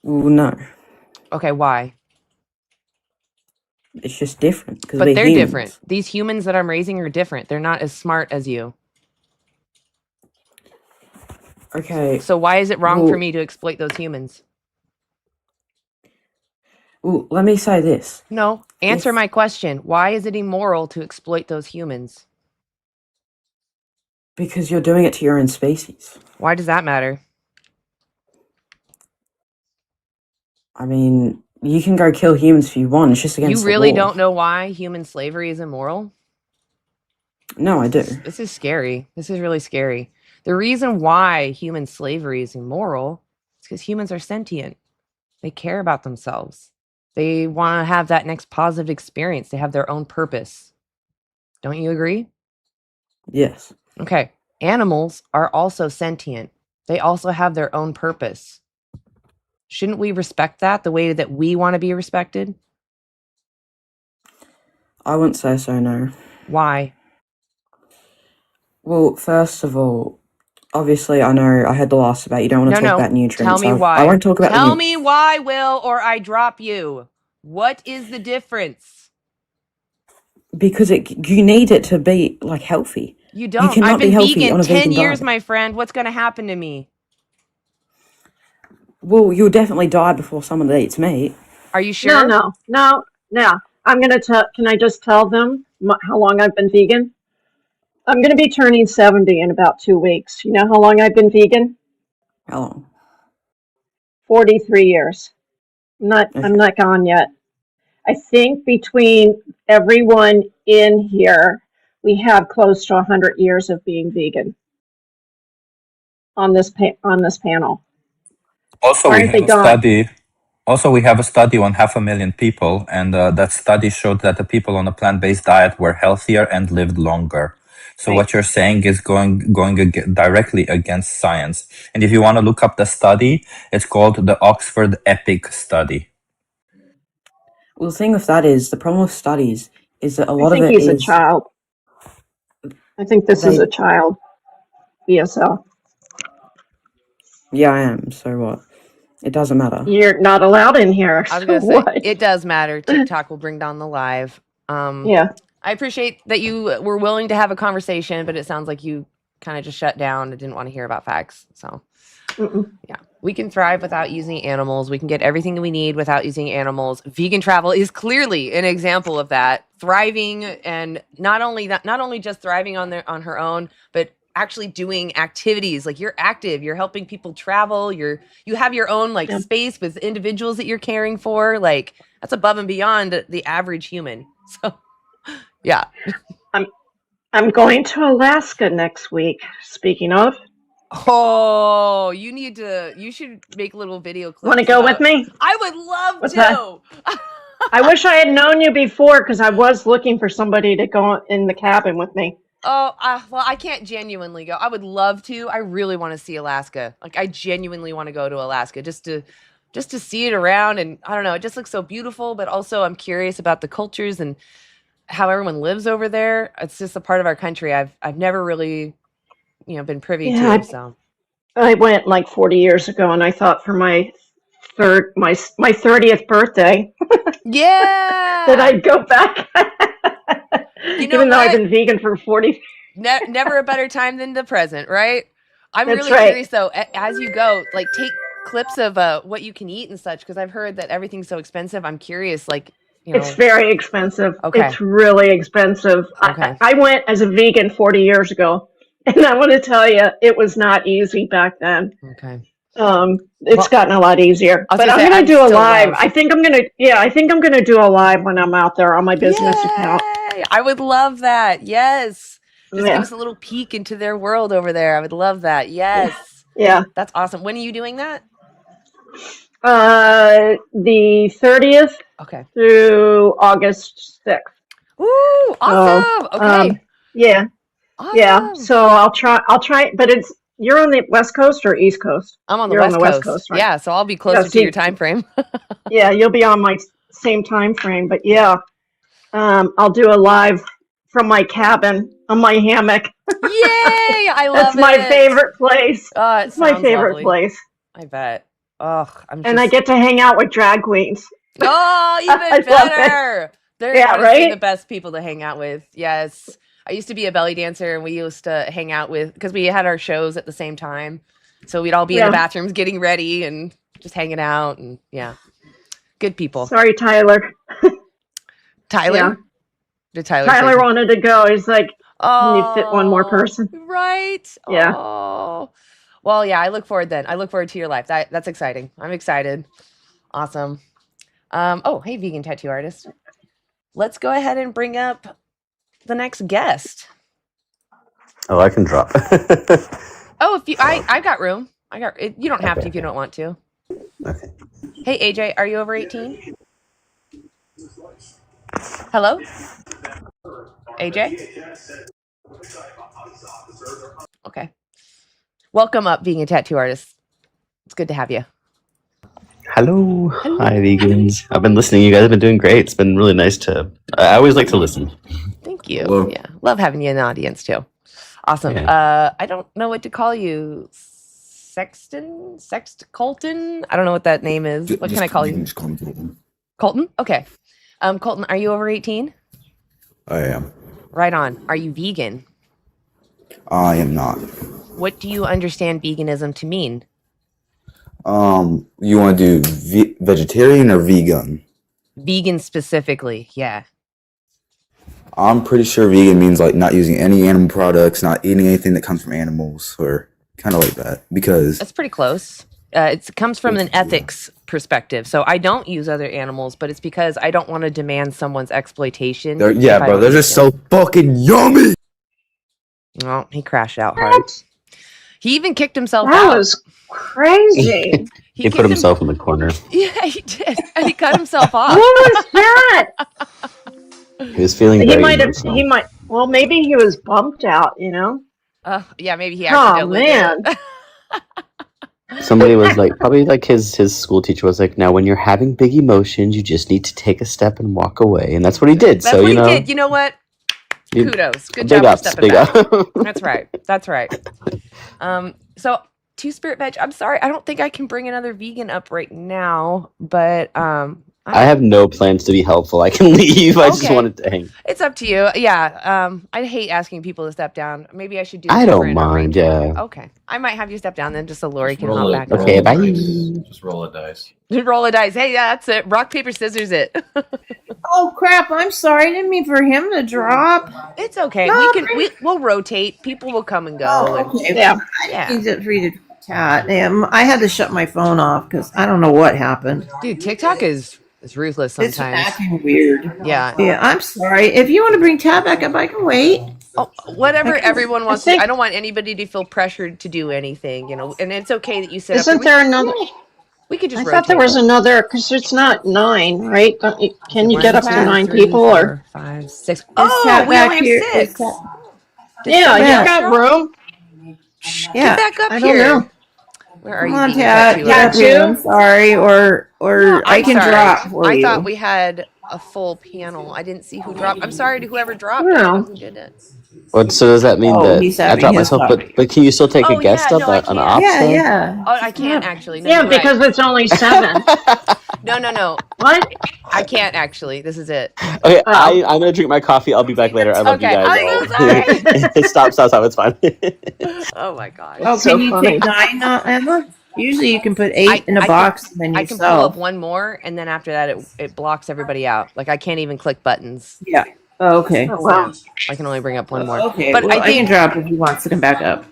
Well, no. Okay, why? It's just different because But we're they're humans. different. These humans that I'm raising are different. They're not as smart as you. Okay. So why is it wrong for Well, me to exploit those humans? well, let me say this. No, answer If my question. Why is it immoral to exploit those humans? because you're doing it to your own species. Why does that matter? I mean, you can go kill humans if you want. It's just against You the really law. don't know why human slavery is immoral? No, I do. This is scary. This is really scary. The reason why human slavery is immoral is because humans are sentient. They care about themselves. They want to have that next positive experience. They have their own purpose. Don't you agree? Yes. Okay. Animals are also sentient. They also have their own purpose. Shouldn't we respect that the way that we want to be respected? I wouldn't say so, no. Why? Well, first of all, obviously, I know I had the last debate. You don't want to talk about Tell nutrients. me I why. won't talk about Tell me why, Will, or I drop you. What is the difference? because you need it to be like healthy. You You don't. I've cannot be been healthy vegan on a 10 vegan years, diet. my friend. What's going to happen to me? Well, you'll definitely die before someone that eats meat. Are you sure? No. I'm going to tell, can I just tell them how long I've been vegan? I'm going to be turning 70 in about 2 weeks. You know how long I've been vegan? How long? 43 years. I'm not gone yet. I think between everyone in here, we have close to 100 years of being vegan on this panel. Also, Or we aren't they have a gone? study. Also, we have a study on 500,000 people, and that study showed that the people on a plant-based diet were healthier and lived longer. So Right. what you're saying is going directly against science. And if you want to look up the study, it's called the Oxford EPIC study. Well, the thing with that is, the problem with studies is that a I lot of think it he's a is child. I think this is they. a child. BSL. Yeah, I am. So what? It doesn't matter. You're not allowed in here. I was So going to say, what? it does matter. TikTok will bring down the live. Yeah. I appreciate that you were willing to have a conversation, but it sounds like you kind of just shut down and didn't want to hear about facts. So, yeah, we can thrive without using animals. We can get everything we need without using animals. Vegan travel is clearly an example of that. Thriving, and not only just thriving on her own, but actually doing activities. Like, you're active, you're helping people travel, you have your own space with individuals that you're caring for. Like, that's above and beyond the average human. So, yeah. I'm going to Alaska next week. Speaking of, Oh, you should make little video clips. want to go with me? I would love What's to. that? I wish I had known you before because I was looking for somebody to go in the cabin with me. Oh, well, I can't genuinely go. I would love to. I really want to see Alaska. Like, I genuinely want to go to Alaska just to see it around. And I don't know, it just looks so beautiful, but also I'm curious about the cultures and how everyone lives over there. It's just a part of our country I've never really, been privy to. So I went like 40 years ago, and I thought for my 30th birthday, yeah, that I'd go back. Even though I've what? been vegan for 40. Never a better time than the present, right? I'm That's really right. curious though, as you go, like, take clips of what you can eat and such, because I've heard that everything's so expensive. I'm curious, like, It's very expensive. Okay. It's really expensive. Okay. I went as a vegan 40 years ago, and I want to tell you, it was not easy back then. Okay. It's gotten a lot easier. I was But gonna I'm say, gonna I do a still live. love. I think I'm gonna do a live when I'm out there on my business account. Yay! I would love that. Yes. Just give Yeah. us a little peek into their world over there. I would love that. Yes. Yeah. That's awesome. When are you doing that? The 30th Okay. through August 6th. Ooh, awesome. Okay. Yeah. Yeah. Awesome. So I'll try, but you're on the West Coast or East Coast? I'm on the You're on West the West Coast. Coast, right? Yeah, so I'll be closer to see- your time frame. Yeah, you'll be on my same time frame, but yeah. I'll do a live from my cabin on my hammock. Yay! I love That's my it. favorite place. Oh, it It's my sounds favorite lovely. place. I bet. Oh, I'm And I just. get to hang out with drag queens. Oh, I even love it. better. They're Yeah, honestly right? the best people to hang out with. Yes. I used to be a belly dancer and we used to hang out with, because we had our shows at the same time. So we'd all be in the Yeah. bathrooms getting ready and just hanging out. And yeah, good people. Sorry, Tyler. Tyler? Yeah. Did Tyler say Tyler something? wanted to go. He's like, can you fit one more Oh, person? right. Yeah. Oh. Well, yeah, I look forward then. I look forward to your life. That's exciting. I'm excited. Awesome. Oh, hey, vegan tattoo artist. Let's go ahead and bring up the next guest. Oh, I can drop. Oh, if you, I've got room. I got. You don't have to if you don't want to. Okay. Hey, AJ, are you over 18? Hello, AJ. Okay. Welcome up, vegan tattoo artist. It's good to have you. Hello. Hi, vegans. I've been listening. You guys have been doing great. It's been really nice to. I always like to listen. Thank you. Hello. Yeah, love having you in the audience too. Awesome. Yeah. I don't know what to call you. Colton? I don't know what that name is. What can I call you? Just call me Colton. Colton? Okay. Colton, are you over 18? I am. Right on. Are you vegan? I am not. What do you understand veganism to mean? You want to do vegetarian or vegan? Vegan specifically, yeah. I'm pretty sure vegan means like not using any animal products, not eating anything that comes from animals, or kind of like that. Because That's pretty close. It comes from an ethics perspective. So I don't use other animals, but it's because I don't want to demand someone's exploitation. yeah, bro, they're just so fucking yummy. Oh, he crashed out hard. He even kicked himself That out. was crazy. He put himself in the corner. Yeah, he did. And he cut himself off. What was that? He was feeling very emotional. Well, maybe he was bumped out, you know? Yeah, maybe he Oh, accidentally man. did it. Somebody was like, probably like his school teacher was like, now when you're having big emotions, you just need to take a step and walk away. And that's what he did. That's so, what you know. he did. You know what? Kudos. Good Big job ups, for stepping big back. up. That's right. That's right. So Two Spirit Veg, I'm sorry, I don't think I can bring another vegan up right now, but I have no plans to be helpful. I can leave. I just Okay. wanted to hang. it's up to you. Yeah. I hate asking people to step down. Maybe I should do a I don't different mind, arrangement. yeah. Okay. I might have you step down then just so Lori can Roll hop it, back. roll Okay, a bye. dice. Just roll a dice. Roll a dice. Hey, yeah, that's it. Rock, paper, scissors it. Oh crap! I'm sorry. I didn't mean for him to drop. It's okay. No, We'll rotate. People will come and go. Oh, and- okay. Yeah. Yeah. He's just read it. Cat. Damn, I had to shut my phone off because I don't know what happened. Dude, TikTok is ruthless sometimes. It's acting weird. Yeah. Yeah, I'm sorry. If you want to bring Tab back up, I can wait. Oh, whatever everyone wants to do. think- I don't want anybody to feel pressured to do anything, you know. And it's okay that you sit up. Isn't here. there another? We could just I rotate. thought there was another, because it's not 9, right? Can you get up to 9 3, people? 4, Or 5, 6. Is Oh, Tab we back only have here? 6. Is Did yeah, somebody you else got drop? room. Yeah. Get back up I here. don't know. Where are Come you? on, vegan Tab. tattoo Get up artist? here. I'm sorry. Or No, I I'm can sorry. drop for I you. thought we had a full panel. I didn't see who dropped. I'm sorry to whoever dropped. I don't know who did it. What? So does that mean Oh, he's that I having dropped his myself? thought. But can you still take a Oh, guest yeah, up no, I an can't. off Yeah, day? yeah. Oh, I can't actually. No, Yeah, you're right. because it's only 7. No. What? I can't actually. This is it. Okay, Oh. I'm gonna drink my coffee. I'll be back later. I love Okay, you guys. I'm so sorry. Stop. It's fine. Oh my gosh. Oh, so can you funny. take 9, Emma? Usually you can put 8 in a box and then I you can pull up sell. one more, and then after that, it blocks everybody out. Like I can't even click buttons. Yeah. Oh, okay. Oh, wow. I can only bring up one more. Okay. But Well, I I can think drop if he wants to come back up.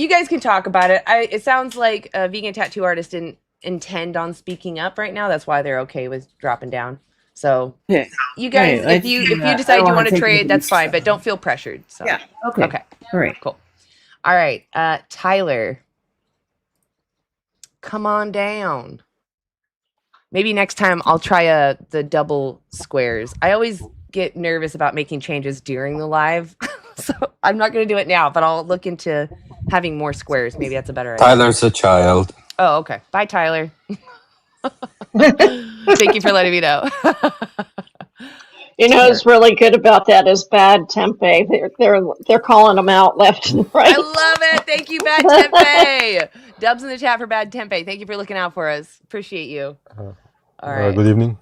you guys can talk about it. It sounds like a vegan tattoo artist didn't intend on speaking up right now. That's why they're okay with dropping down. So Yeah. you guys, Right. if you decide you want to trade, that's fine, but don't feel pressured. So Yeah. Okay. Okay. All right. Cool. All right. Tyler, come on down. Maybe next time I'll try the double squares. I always get nervous about making changes during the live. So I'm not going to do it now, but I'll look into having more squares. Maybe that's a better idea. Tyler's a child. Oh, okay. Bye, Tyler. Thank you for letting me know. You know what's really good about that is Bad Tempe. They're calling them out left and right. I love it. Thank you, Bad Tempe. Dubs in the chat for Bad Tempe. Thank you for looking out for us. Appreciate you. All right. Good evening.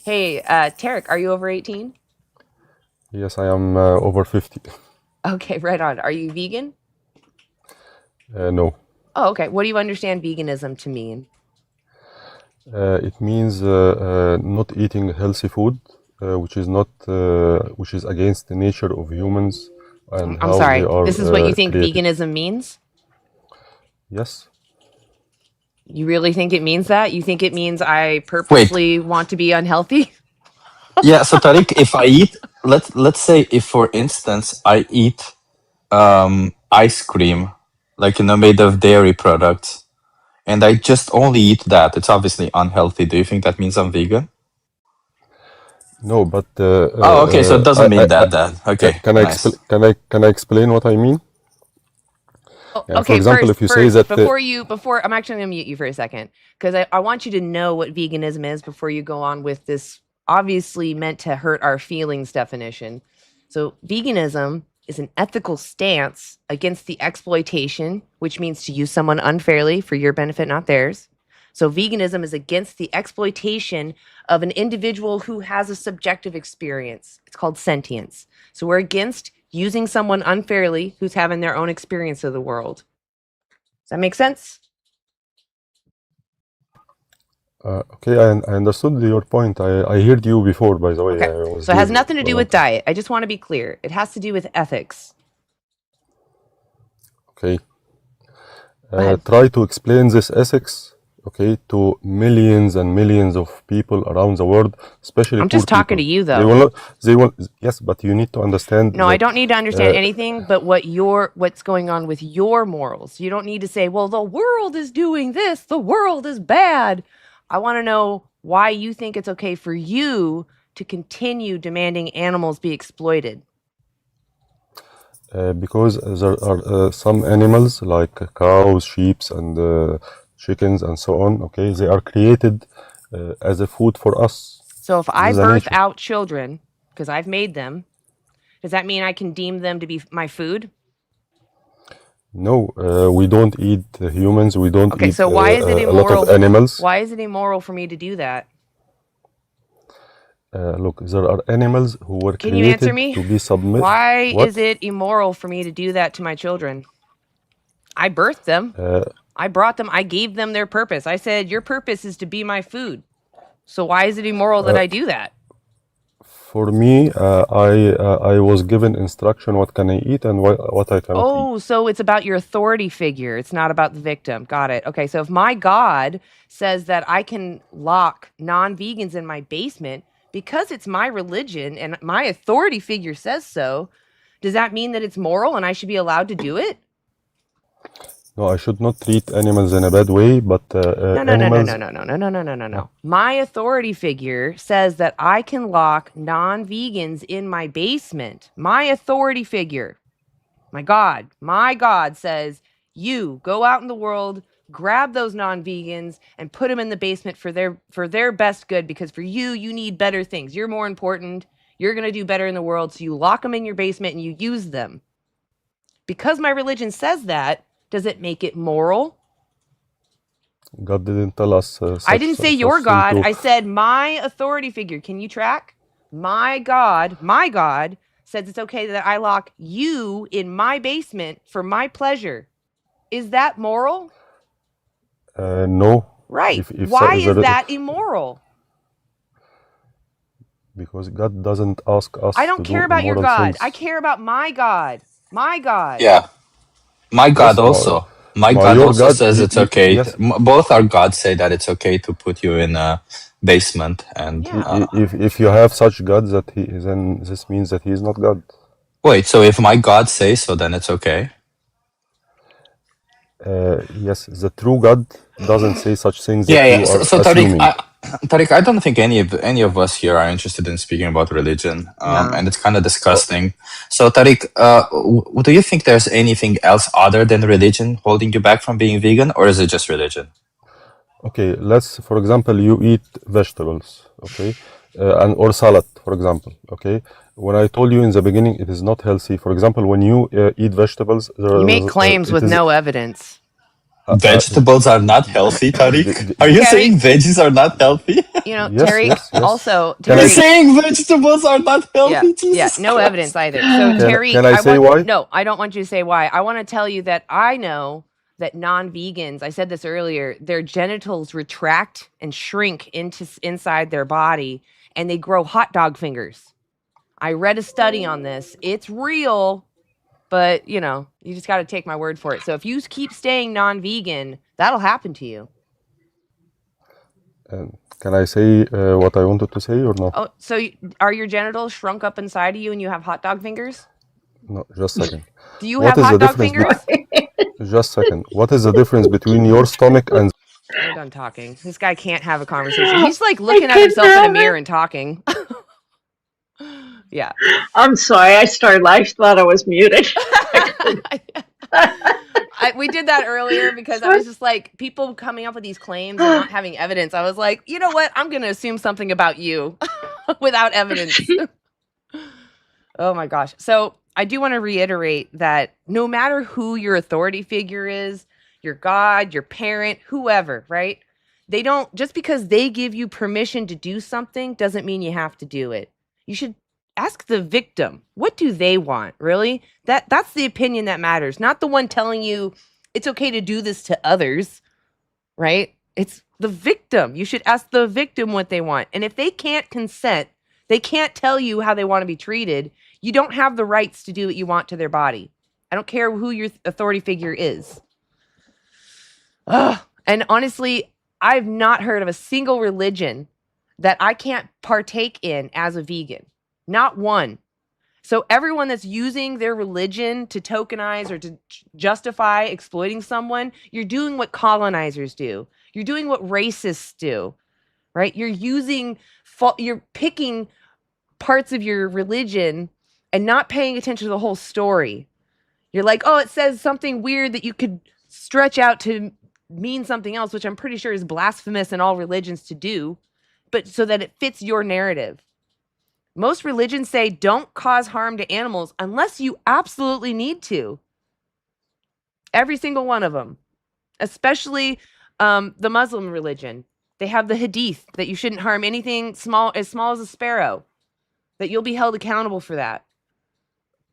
Hey, Tarek, are you over 18? Yes, I am over 50. Okay, right on. Are you vegan? No. Oh, okay. What do you understand veganism to mean? It means not eating healthy food, which is against the nature of humans and I'm how sorry. they are This is what you think created. veganism means? Yes. You really think it means that? You think it means I purposely want to be unhealthy? Yeah, so Tariq, if I eat, let's say if for instance I eat ice cream, like made of dairy products, and I just only eat that, it's obviously unhealthy. Do you think that means I'm vegan? No, but Oh, okay, so it doesn't mean that then. Okay, nice. Can I explain what I mean? Oh, And for okay, example, if you say first, that before I'm actually gonna mute you for a second because I want you to know what veganism is before you go on with this obviously meant to hurt our feelings definition. So veganism is an ethical stance against the exploitation, which means to use someone unfairly for your benefit, not theirs. So veganism is against the exploitation of an individual who has a subjective experience. It's called sentience. So we're against using someone unfairly who's having their own experience of the world. Does that make sense? okay, I understood your point. I heard you before, by the way. Okay. I was So it has here nothing to for a do long with time. diet. I just want to be clear. It has to do with ethics. Okay. Go ahead. Try to explain this ethics, okay, to millions and millions of people around the world, especially I'm poor just talking people. to you, They though. will not. They will. Yes, but you need to understand No, I that. don't need to understand anything but what's going on with your morals. You don't need to say, well, the world is doing this, the world is bad. I want to know why you think it's okay for you to continue demanding animals be exploited. Because there are some animals like cows, sheep, and chickens, and so on. Okay, they are created as a food for us. So if This I is the birth nature. out children, because I've made them, does that mean I can deem them to be my food? No, we don't eat humans. We don't Okay, eat so why is it a lot immoral? of animals. Why is it immoral for me to do that? Look, there are animals who were Can you answer created me? to be submit. Why What? is it immoral for me to do that to my children? I birthed them. Uh, I brought them. I gave them their purpose. I said, your purpose is to be my food. So why is it immoral that I do that? For me, I was given instruction what can I eat and what I cannot eat. Oh, so it's about your authority figure. It's not about the victim. Got it. Okay, so if my God says that I can lock non-vegans in my basement because it's my religion and my authority figure says so, does that mean that it's moral and I should be allowed to do it? No, I should not treat animals in a bad way, but animals. No. My authority figure says that I can lock non-vegans in my basement. My authority figure. My God says, you go out in the world, grab those non-vegans and put them in the basement for their best good, because for you need better things. You're more important. You're going to do better in the world. So you lock them in your basement and you use them. Because my religion says that, does it make it moral? God didn't tell us. I didn't say your such God. thing to- I said my authority figure. Can you track? My God says it's okay that I lock you in my basement for my pleasure. Is that moral? No. Right. If Why is that immoral? Because God doesn't ask us I don't to care do about your immoral God. things. I care about my God. My God. Yeah. My God Yes, also. My my God your also God. says it's okay. Yes, Both our gods say that it's okay to put you in a basement and. if you have such God that he then this means that he is not God. Wait, so if my God says so, then it's okay? Yes, the true God doesn't say such things Yeah, that yeah. you So, are so assuming. Tariq, I don't think any of us here are interested in speaking about religion, No. and it's kind of disgusting. So, Tariq, do you think there's anything else other than religion holding you back from being vegan, or is it just religion? Okay, let's, for example, you eat vegetables, okay, and or salad, for example, okay. When I told you in the beginning, it is not healthy. For example, when you eat vegetables, You make claims it with is no evidence. Vegetables are not healthy, Tariq? Are you saying veggies are not healthy? You know, yes, Terry, yes, yes. also, Can You're I Terry, saying vegetables are not yeah, healthy? yeah, Jesus no evidence Christ. either. So, Terry, can I say why? no, I don't want you to say why. I want to tell you that I know that non-vegans, I said this earlier, their genitals retract and shrink inside their body and they grow hot dog fingers. I read a study on this. It's real, but you know, you just got to take my word for it. So if you keep staying non-vegan, that'll happen to you. Can I say what I wanted to say or no? Oh, so are your genitals shrunk up inside of you and you have hot dog fingers? No, just a second. Do you What have is the hot dog difference? fingers? Just a second. What is the difference between your stomach and? We're done talking. This guy can't have a conversation. He's like I looking at couldn't himself in a have mirror it. and talking. Yeah. I'm sorry. I started. I thought I was muted. We did that earlier because I was just like, people coming up with these claims and not having evidence. I was like, you know what? I'm going to assume something about you without evidence. Oh my gosh. So I do want to reiterate that no matter who your authority figure is, your God, your parent, whoever, right? They don't, just because they give you permission to do something doesn't mean you have to do it. You should ask the victim, what do they want? Really? That's the opinion that matters, not the one telling you it's okay to do this to others, right? It's the victim. You should ask the victim what they want. And if they can't consent, they can't tell you how they want to be treated, you don't have the rights to do what you want to their body. I don't care who your authority figure is. Ugh. And honestly, I've not heard of a single religion that I can't partake in as a vegan. Not one. So everyone that's using their religion to tokenize or to justify exploiting someone, you're doing what colonizers do. You're doing what racists do, right? You're picking parts of your religion and not paying attention to the whole story. You're like, oh, it says something weird that you could stretch out to mean something else, which I'm pretty sure is blasphemous in all religions to do, but so that it fits your narrative. Most religions say don't cause harm to animals unless you absolutely need to. Every single one of them, especially the Muslim religion. They have the hadith that you shouldn't harm anything small as a sparrow, that you'll be held accountable for that,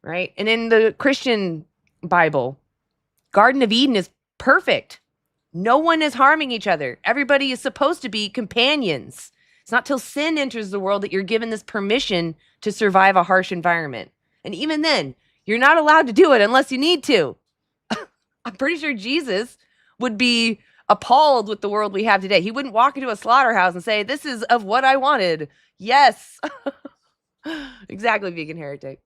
right? And in the Christian Bible, Garden of Eden is perfect. No one is harming each other. Everybody is supposed to be companions. It's not till sin enters the world that you're given this permission to survive a harsh environment. And even then, you're not allowed to do it unless you need to. I'm pretty sure Jesus would be appalled with the world we have today. He wouldn't walk into a slaughterhouse and say, this is of what I wanted. Yes. Exactly, vegan heretic.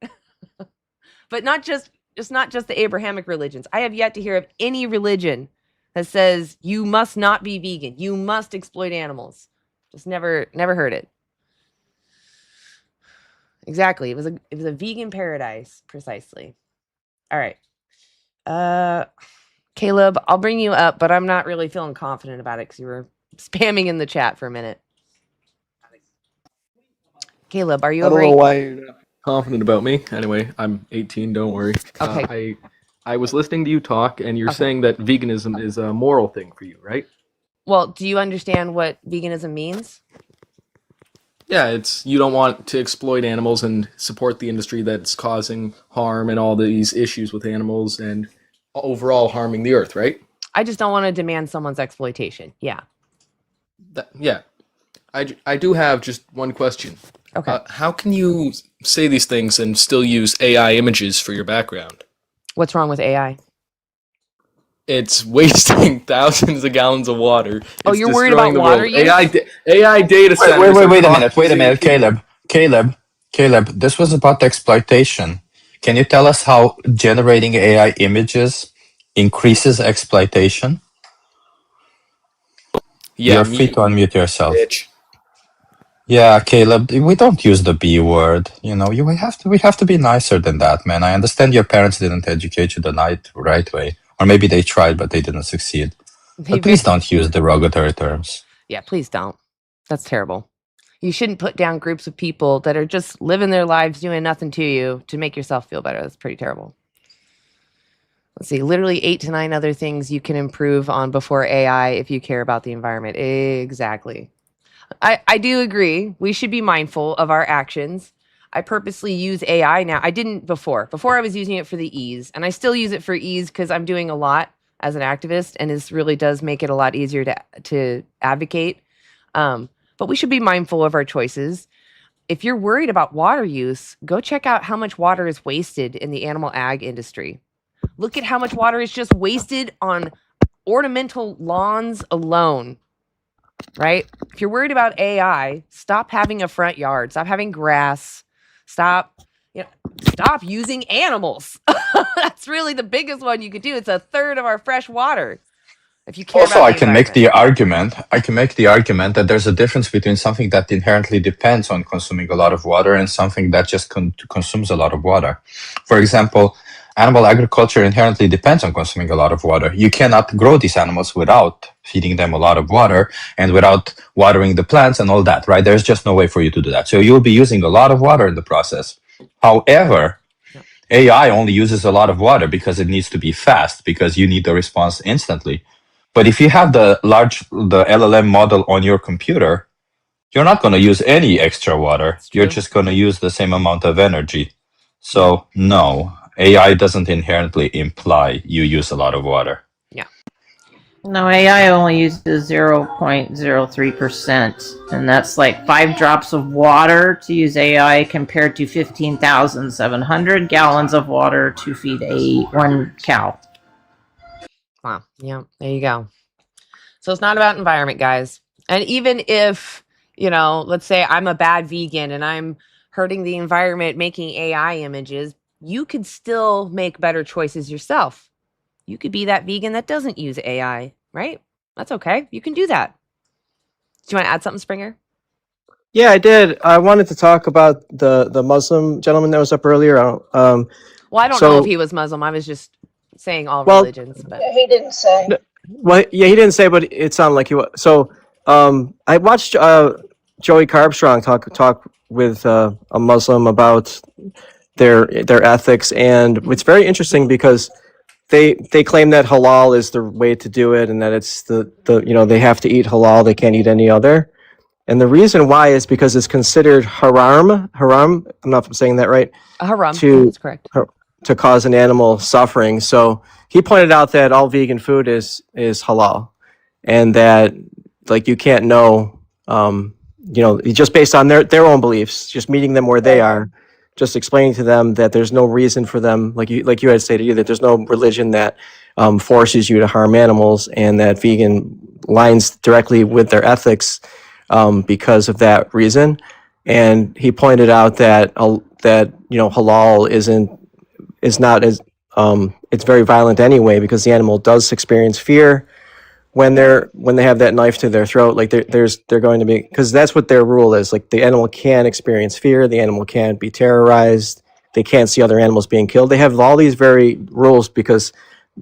But not just the Abrahamic religions. I have yet to hear of any religion that says you must not be vegan. You must exploit animals. Just never heard it. Exactly. It was a vegan paradise, precisely. All right. Caleb, I'll bring you up, but I'm not really feeling confident about it because you were spamming in the chat for a minute. Caleb, are you I don't over know eight? why you're not confident about me. Anyway, I'm 18. Don't worry. Okay. I was listening to you talk, and you're Okay. saying that veganism is a moral thing for you, right? Well, do you understand what veganism means? Yeah, it's you don't want to exploit animals and support the industry that's causing harm and all these issues with animals and overall harming the earth, right? I just don't want to demand someone's exploitation. Yeah. Yeah. I do have just one question. Okay. How can you say these things and still use AI images for your background? What's wrong with AI? It's wasting thousands of gallons of water. Oh, It's you're worried about destroying the water world. use? AI data centers are Wait a minute. Wait a causing minute, Caleb. This was about exploitation. Can you tell us how generating AI images increases exploitation? Yeah, You're free to unmute yourself. bitch. Yeah, Caleb, we don't use the B word. You know, we have to be nicer than that, man. I understand your parents didn't educate you the right way. Or maybe they tried, but they didn't succeed. But please don't use derogatory terms. Yeah, please don't. That's terrible. You shouldn't put down groups of people that are just living their lives doing nothing to you to make yourself feel better. That's pretty terrible. Let's see, literally 8 to 9 other things you can improve on before AI if you care about the environment. Exactly. I do agree. We should be mindful of our actions. I purposely use AI now. I didn't before. Before I was using it for the ease, and I still use it for ease because I'm doing a lot as an activist, and this really does make it a lot easier to advocate. But we should be mindful of our choices. If you're worried about water use, go check out how much water is wasted in the animal ag industry. Look at how much water is just wasted on ornamental lawns alone, right? If you're worried about AI, stop having a front yard, stop having grass, stop using animals. That's really the biggest one you could do. It's a third of our fresh water. If you care Also, about I the can make environment. the argument that there's a difference between something that inherently depends on consuming a lot of water and something that just consumes a lot of water. For example, animal agriculture inherently depends on consuming a lot of water. You cannot grow these animals without feeding them a lot of water and without watering the plants and all that, right? There's just no way for you to do that. So you'll be using a lot of water in the process. However, AI only uses a lot of water because it needs to be fast, because you need the response instantly. But if you have the LLM model on your computer, you're not going to use any extra water. You're just going to use the same amount of energy. So no, AI doesn't inherently imply you use a lot of water. Yeah. No, AI only uses 0.03%, and that's like 5 drops of water to use AI compared to 15,700 gallons of water to feed one cow. Wow. Yeah, there you go. So it's not about environment, guys. And even if, let's say I'm a bad vegan and I'm hurting the environment making AI images, you could still make better choices yourself. You could be that vegan that doesn't use AI, right? That's okay. You can do that. Do you want to add something, Springer? Yeah, I did. I wanted to talk about the Muslim gentleman that was up earlier. Well, I don't know if he was Muslim. I was just saying all religions, but He didn't say. Well, yeah, he didn't say, but it sounded like he was. So, I watched Joey Carbstrong talk with a Muslim about their ethics, and it's very interesting because they claim that halal is the way to do it, and that it's the they have to eat halal, they can't eat any other. And the reason why is because it's considered haram. I'm not if I'm saying that right. Haram, that's correct. To cause an animal suffering. So he pointed out that all vegan food is halal, and that like you can't know, just based on their own beliefs, just meeting them where they are, just explaining to them that there's no reason for them, like you had stated, that there's no religion that forces you to harm animals, and that vegan lines directly with their ethics because of that reason. And he pointed out that halal is not as it's very violent anyway, because the animal does experience fear when they have that knife to their throat. Like they're going to be, because that's what their rule is. Like the animal can experience fear, the animal can't be terrorized, they can't see other animals being killed. They have all these very rules because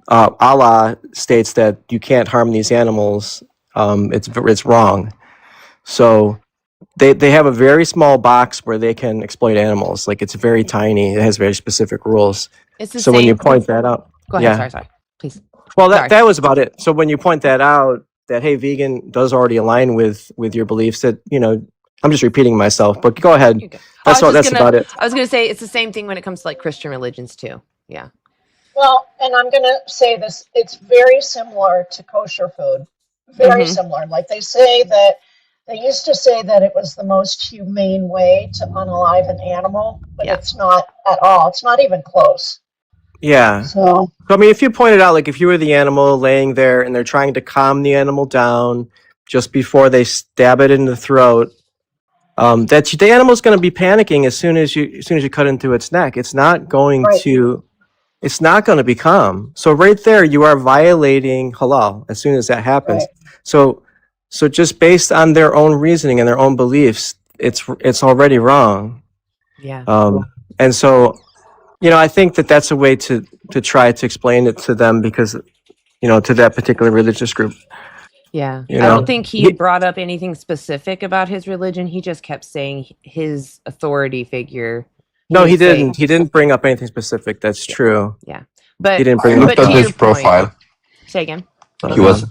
Allah states that you can't harm these animals. It's wrong. So they have a very small box where they can exploit animals. Like it's very tiny. It has very specific rules. It's the so when you same- point that out, Go ahead. Sorry. Please. Well, Sorry. that was about it. So when you point that out, that hey, vegan does already align with your beliefs. That I'm just repeating myself, but go ahead. That's about it. I was gonna say it's the same thing when it comes to like Christian religions too. Yeah. Well, and I'm going to say this, it's very similar to kosher food. Very similar. Like they used to say that it was the most humane way to unalive an animal, but it's not at all. It's not even close. Yeah. So I mean, if you pointed out, like, if you were the animal laying there and they're trying to calm the animal down just before they stab it in the throat, the animal's going to be panicking as soon as you cut into its neck. It's not going right. to be calm. So right there, you are violating halal as soon as that happens. Right. So just based on their own reasoning and their own beliefs, it's already wrong. Yeah. And so, I think that that's a way to try to explain it to them because, to that particular religious group. Yeah. You I know? don't think he brought up anything specific about his religion. He just kept saying his authority figure. No, he didn't say- didn't. He didn't bring up anything specific. That's true. Yeah. But he didn't I bring looked up at to his your point- profile. Say again.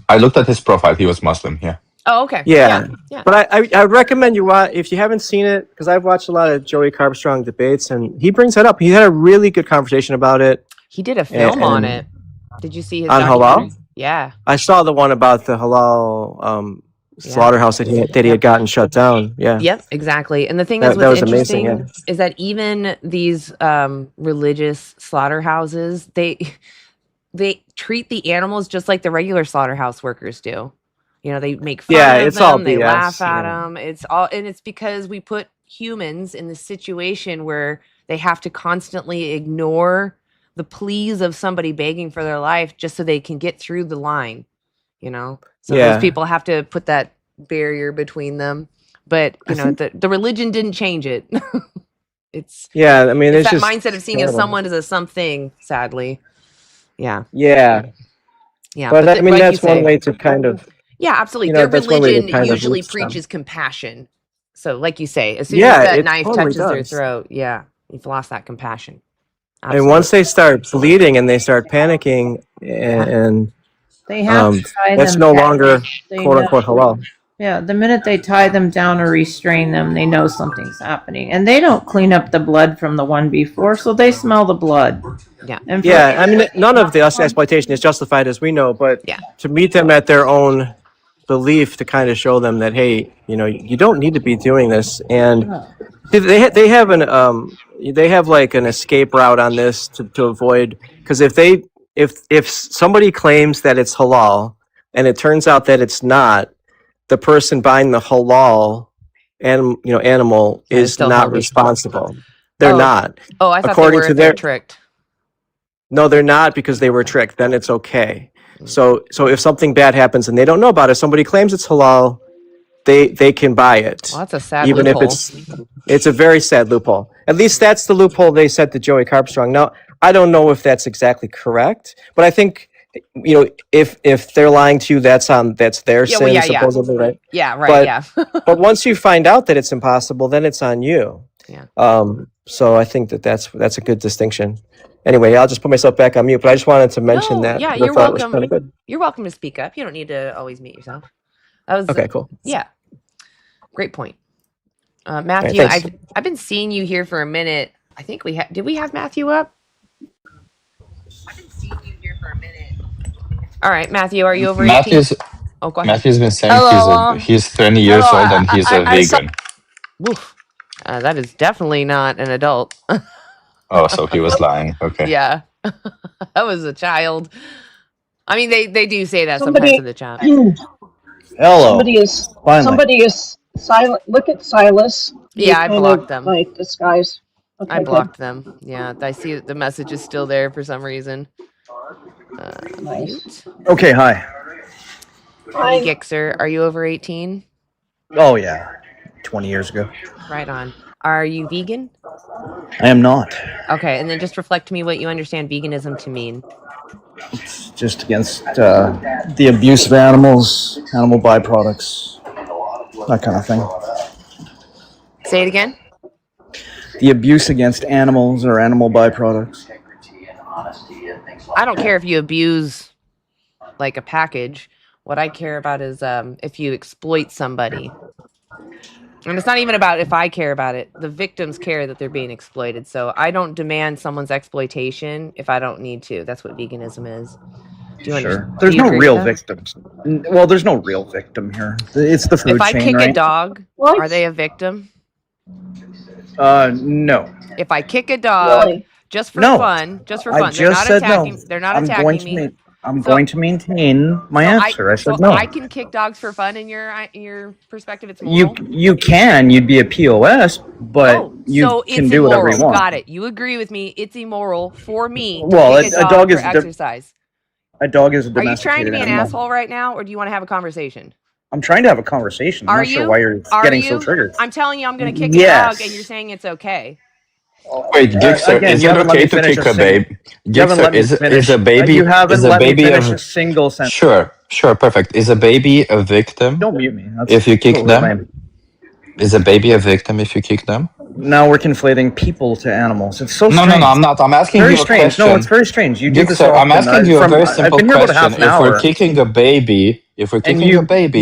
I looked at his profile. He was Muslim. Yeah. Oh, okay. Yeah. Yeah. But I recommend you watch, if you haven't seen it, because I've watched a lot of Joey Carbstrong debates, and he brings that up. He had a really good conversation about it. He did a film on it. Did you see his on documentary? halal? Yeah. I saw the one about the halal slaughterhouse that he had gotten shut down. Yeah. Yep, exactly. And the thing That is, what's was amazing, interesting is that even these religious slaughterhouses, they treat the animals just like the regular slaughterhouse workers do. They make fun of it's them, all they BS, laugh at yeah. them. It's because we put humans in this situation where they have to constantly ignore the pleas of somebody begging for their life just so they can get through the line. So Yeah. those people have to put that barrier between them. But the religion didn't change it. It's I mean, it's it's that just mindset of seeing terrible. someone as a something. Sadly, yeah. Yeah. But I mean, like you that's one say- way to kind of. Yeah, absolutely. Their Their religion kind of usually reach them. preaches compassion. So, like you say, as soon Yeah, as that it knife totally touches their does. throat, you've lost that compassion. And once they start bleeding and they start panicking, and They have to tie that's them no down. longer They quote unquote know. halal. Yeah, the minute they tie them down or restrain them, they know something's happening. And they don't clean up the blood from the one before, so they smell the blood. Yeah. And I mean, none of the exploitation is justified as we know, but to meet them at their own belief, to kind of show them that, hey, you don't need to be doing this, and they have like an escape route on this to avoid, because if somebody claims that it's halal and it turns out that it's not, the person buying the halal animal is still not healthy. responsible. They're not. Oh, I thought According they were to if they're their tricked. No, they're not, because they were tricked. Then it's okay. So if something bad happens and they don't know about it, somebody claims it's halal, they can buy it. Well, that's a sad even loophole. if it's a very sad loophole. At least that's the loophole they set to Joey Carbstrong. Now, I don't know if that's exactly correct, but I think if they're lying to you, that's their Yeah, sin, well, yeah. supposedly, right? Yeah, right. But, Yeah. but once you find out that it's impossible, then it's on you. Yeah. So I think that's a good distinction. Anyway, I'll just put myself back on mute, but I just wanted to mention that. Yeah, 'cause I you're thought it was welcome. kinda good. You're welcome to speak up. You don't need to always mute yourself. That was Okay, cool. Yeah, great point, Matthew. thanks. I've been seeing you here for a minute. I think did we have Matthew up? I've been seeing you here for a minute. All right, Matthew, are you over 18? Matthew's Oh, go ahead. Matthew's been saying Hello, he's 20 years hello, old and he's a I saw- vegan. Woof. That is definitely not an adult. Oh, so he was lying. Okay. Yeah, that was a child. I mean, they do say that Somebody- sometimes in the chat. Hello. Somebody is silent. Look at Silas. He Yeah, I kind blocked of, them. Like disguise. Okay, I good. blocked them. Yeah, I see the message is still there for some reason. Mute. Okay, hi. Hey, Gixxer, are you over 18? Oh yeah, 20 years ago. Right on. Are you vegan? I am not. Okay, and then just reflect to me what you understand veganism to mean. It's just against the abuse of animals, animal byproducts, that kind of thing. Say it again. The abuse against animals or animal byproducts. I don't care if you abuse like a package. What I care about is if you exploit somebody. And it's not even about if I care about it. The victims care that they're being exploited. So I don't demand someone's exploitation if I don't need to. That's what veganism is. Do you Sure. understand? There's no real victims. Well, there's no real victim here. It's the food If I chain, kick right? a dog, are they a victim? No. If I kick a dog, Really? Just for No, fun. Just for I fun. They're just not said no. attacking. They're not I'm going attacking to me. I'm So going to maintain my so answer. I said so no. I can kick dogs for fun in your perspective. It's You moral. you can. You'd be a POS, but Oh, you so can it's do whatever immoral. you want. Got it. You agree with me. It's immoral for me to Well, kick a a dog dog for is exercise. a dog is a Are you trying to domesticated be an animal. asshole right now, or do you want to have a conversation? I'm trying to have a conversation. I'm Are not sure why you? you're Are getting so you? triggered. I'm telling you, I'm going to kick a dog, and you're Yes. saying it's okay. Wait, Gixxer, Again, is you it haven't let okay me to finish kick a a single. baby? You haven't Gixxer, let me is finish. a baby You haven't is a let me baby finish a a single sentence. sure, perfect. Is a baby a victim Don't mute me. That's if you kick totally them? lame. Is a baby a victim if you kick them? Now we're conflating people to animals. It's so No, strange. I'm not. I'm asking Very you a strange. No, it's question. very strange. You do this Gixxer, I'm often. asking you a very I've simple been here about a question. half an If we're hour, kicking a baby, and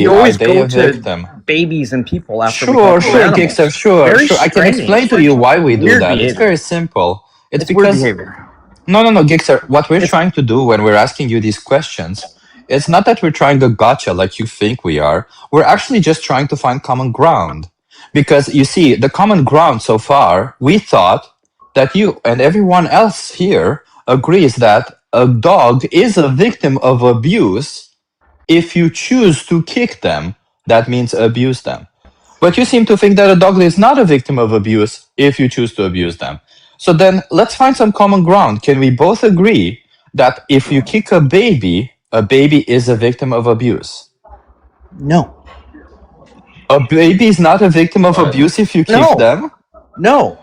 you are always they go a to victim? babies and people after we talk about Gixxer, animals. Very sure. I can explain strange. to you why we do Weird that. It's behavior. very simple. It's It's weird because behavior. no, Gixxer. What we're trying to do when we're asking you these questions, it's not that we're trying to gotcha like you think we are. We're actually just trying to find common ground. Because you see, the common ground so far, we thought that you and everyone else here agrees that a dog is a victim of abuse if you choose to kick them. That means abuse them. But you seem to think that a dog is not a victim of abuse if you choose to abuse them. So then let's find some common ground. Can we both agree that if you kick a baby is a victim of abuse? No. A baby is not a victim of abuse if you kick them? No.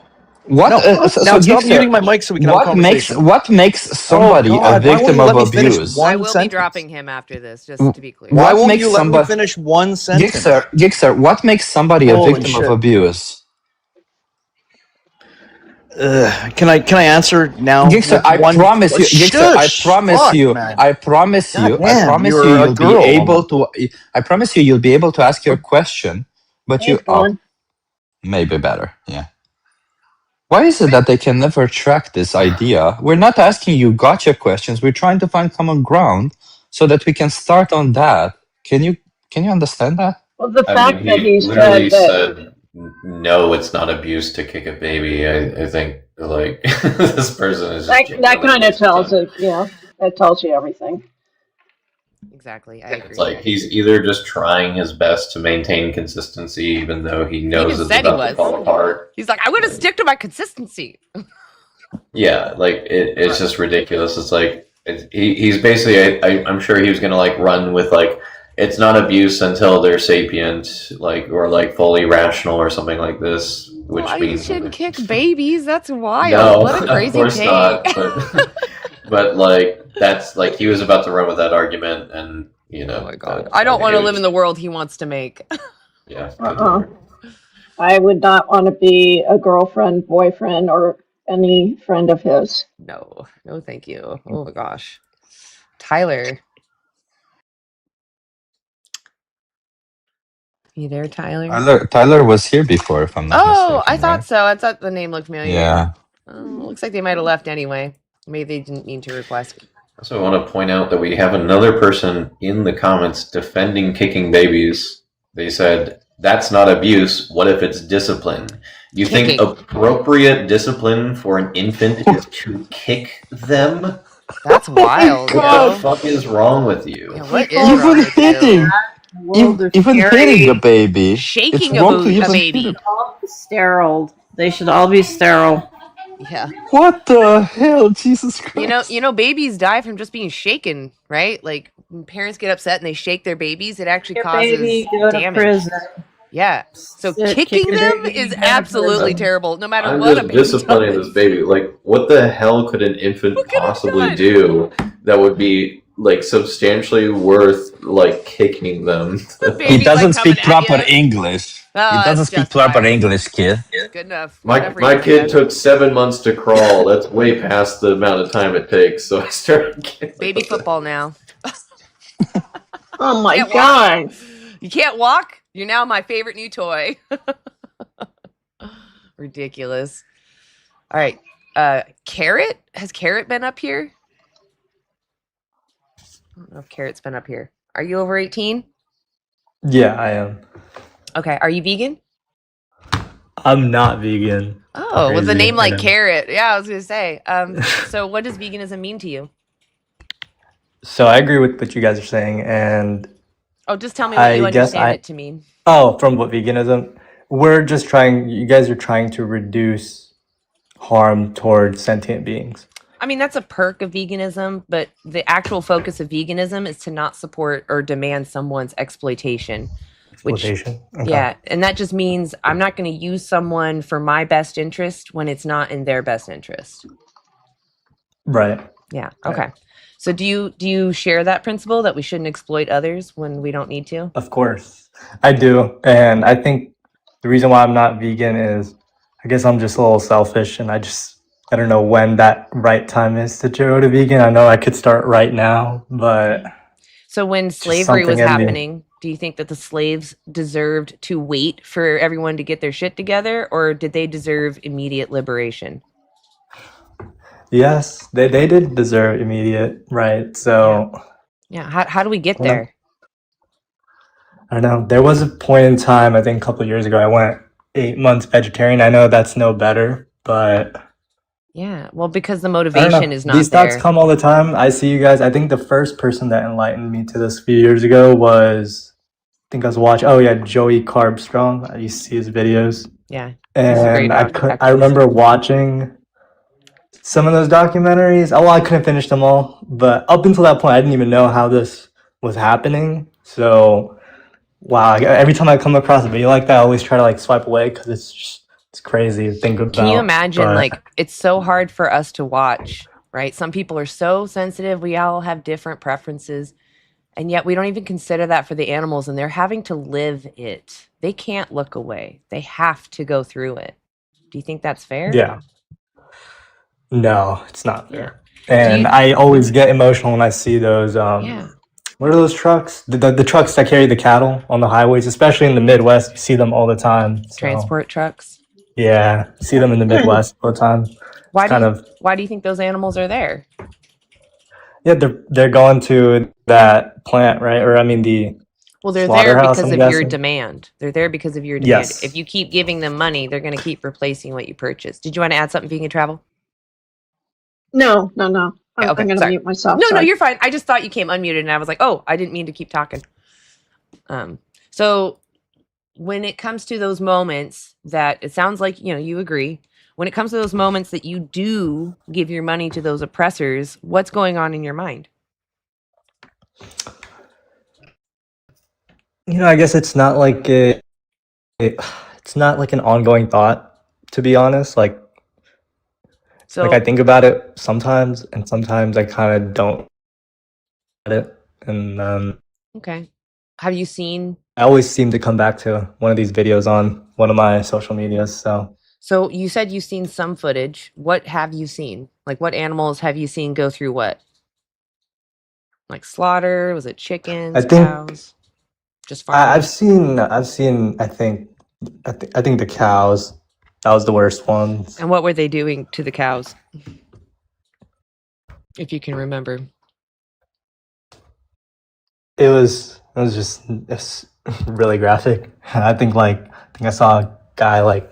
What? No. Now stop Gixxer, muting my mic so we can have a conversation. what makes Oh somebody a God! Why won't victim you of let me finish abuse? I one will be sentence? dropping him after this, just to be clear. Why What won't makes you let me somebody finish one sentence? Gixxer, what makes somebody a Holy victim of shit! abuse? Can I answer now Gixxer, with I one? promise you, Gixxer, Shush! Fuck, man. I promise God you, damn, you're a you'll be girl. able to, I promise you, you'll be able to ask your question, but Hey, Valen. maybe better, yeah. Why is it that they can never track this idea? We're not asking you gotcha questions. We're trying to find common ground so that we can start on that. Can you understand that? Well, the I mean, fact that he he literally said that said, "No, it's not abuse to kick a baby." I think like this person is just that genuinely kind of wasting tells time. it, that tells you everything. Exactly, I Yeah, it's agree. like he's either just trying his best to maintain consistency, even though he He knows even it's said he about to was. fall apart. He's like, I'm going to stick to my consistency. Yeah, like it's just ridiculous. It's like he's basically. I'm sure he was gonna like run with like it's not abuse until they're sapient, like or like fully rational or something like this, which Well, you means shouldn't kick babies. That's wild. no, What a of crazy course take. not. But like that's like he was about to run with that argument, and Oh my god, I don't want to live in the world he wants to make. Yeah. I would not want to be a girlfriend, boyfriend, or any friend of his. No, thank you. Oh my gosh, Tyler, you there, Tyler? Tyler was here before, if I'm not Oh, I mistaken, thought right? so. I thought the name looked familiar. Yeah. Looks like they might have left anyway. Maybe they didn't mean to request. Also, I want to point out that we have another person in the comments defending kicking babies. They said, that's not abuse. What if it's discipline? You think appropriate discipline for an infant is to kick them? That's wild. What the fuck is wrong with you? Yeah, what is wrong with you? Even hitting a baby, Shaking it's wrong to a even baby. hit Sterile. They should all be sterile. Yeah. What the hell, Jesus Christ! You know, babies die from just being shaken, right? Like when parents get upset and they shake their babies, it actually Your causes baby, go to damage. prison. Yeah. So Kick kicking your them baby, is go to absolutely prison. terrible, no matter I'm what a just baby disciplining does. this baby. Like, what the hell could an infant possibly do that would be like substantially worth like kicking them? He doesn't speak proper English. He doesn't speak proper English, kid. Good enough. My kid took 7 months to crawl. That's way past the amount of time it takes. So I started kicking. Baby football now. Oh my Can't god! walk? You can't walk? You're now my favorite new toy. Ridiculous. All right. Carrot? Has Carrot been up here? I don't know if Carrot's been up here. Are you over 18? Yeah, I am. Okay. Are you vegan? I'm not vegan. Oh, with a Crazy. name like And Garrett. Yeah, I was gonna say. So what does veganism mean to you? so I agree with what you guys are saying, and Oh, just tell me what I you guess understand I it to mean. from what veganism, we're just trying. You guys are trying to reduce harm towards sentient beings. I mean, that's a perk of veganism, but the actual focus of veganism is to not support or demand someone's exploitation. Which, Exploitation. Okay. yeah, and that just means I'm not going to use someone for my best interest when it's not in their best interest. Right. Yeah. Right. Okay. So do you share that principle that we shouldn't exploit others when we don't need to? Of course, I do, and I think the reason why I'm not vegan is, I guess I'm just a little selfish, and I don't know when that right time is to go to vegan. I know I could start right now, but So when just slavery was something in me. happening, do you think that the slaves deserved to wait for everyone to get their shit together, or did they deserve immediate liberation? Yes, they did deserve immediate right. So Yeah. How do we get I don't know. there? I don't know. There was a point in time, I think a couple of years ago, I went 8 months vegetarian. I know that's no better, but Yeah. Well, because the I don't motivation know. is These not thoughts there. come all the time. I see you guys. I think the first person that enlightened me to this a few years ago was, I think I was watching, oh yeah, Joey Carbstrong. I used to see his videos. Yeah. He's a great And I activist. remember watching some of those documentaries. Oh, well, I couldn't finish them all, but up until that point, I didn't even know how this was happening. So, wow, every time I come across a video like that, I always try to like swipe away because it's crazy to think Can you about. imagine, But like, it's so hard for us to watch, right? Some people are so sensitive. We all have different preferences. And yet we don't even consider that for the animals, and they're having to live it. They can't look away. They have to go through it. Do you think that's fair? yeah, no, it's not Yeah. fair. Do And you? I always get emotional when I see those. Yeah. What are those trucks? The trucks that carry the cattle on the highways, especially in the Midwest. You see them all the time. So Transport trucks. yeah, see them in the Midwest all the time. It's Why kind of do you think those animals are there? yeah. They're going to that plant, right? Or I mean the Well, they're there slaughterhouse. because I'm of your guessing. demand. They're there because of your demand. If Yes. you keep giving them money, they're going to keep replacing what you purchase. Did you want to add something, vegan travel? No. I'm Okay, going to sorry. mute myself. No, Sorry. you're fine. I just thought you came unmuted, and I was like, oh, I didn't mean to keep talking. So when it comes to those moments that it sounds like, you agree, when it comes to those moments that you do give your money to those oppressors, what's going on in your mind? I guess it's not like it's not like an ongoing thought, to be honest. Like So I think about it sometimes, and sometimes I kind of don't get it. And okay. Have you seen? I always seem to come back to one of these videos on one of my social medias. So you said you've seen some footage. What have you seen? Like, what animals have you seen go through what? Like slaughter? Was it I chickens, think cows? Just farming? I've seen. I think the cows. That was the worst ones. And what were they doing to the cows? If you can remember. It was it's really graphic. I think I saw a guy what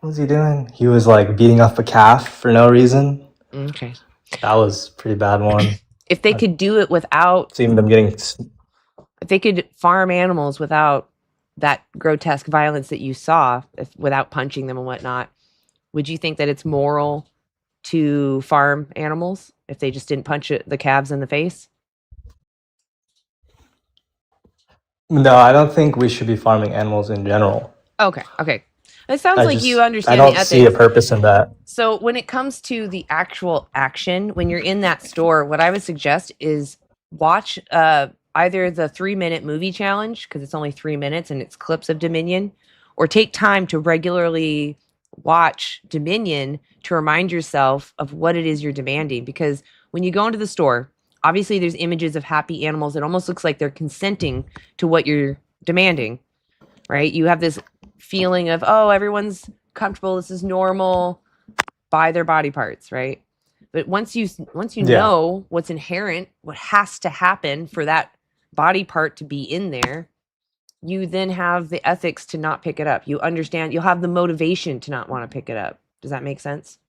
was he doing? He was like beating up a calf for no reason. Okay. That was a pretty bad one. If they could do it without, Seeing them getting if they could farm animals without that grotesque violence that you saw, without punching them and whatnot, would you think that it's moral to farm animals if they just didn't punch the calves in the face? No, I don't think we should be farming animals in general. Okay. It sounds I like you I understand the don't see a ethics. purpose in that. So when it comes to the actual action, when you're in that store, what I would suggest is watch either the 3-minute movie challenge, because it's only 3 minutes and it's clips of Dominion, or take time to regularly watch Dominion to remind yourself of what it is you're demanding. Because when you go into the store, obviously there's images of happy animals. It almost looks like they're consenting to what you're demanding, right? You have this feeling of, oh, everyone's comfortable, this is normal, buy their body parts, right? But once you Yeah. know what's inherent, what has to happen for that body part to be in there, you then have the ethics to not pick it up. You understand, you'll have the motivation to not want to pick it up. Does that make sense?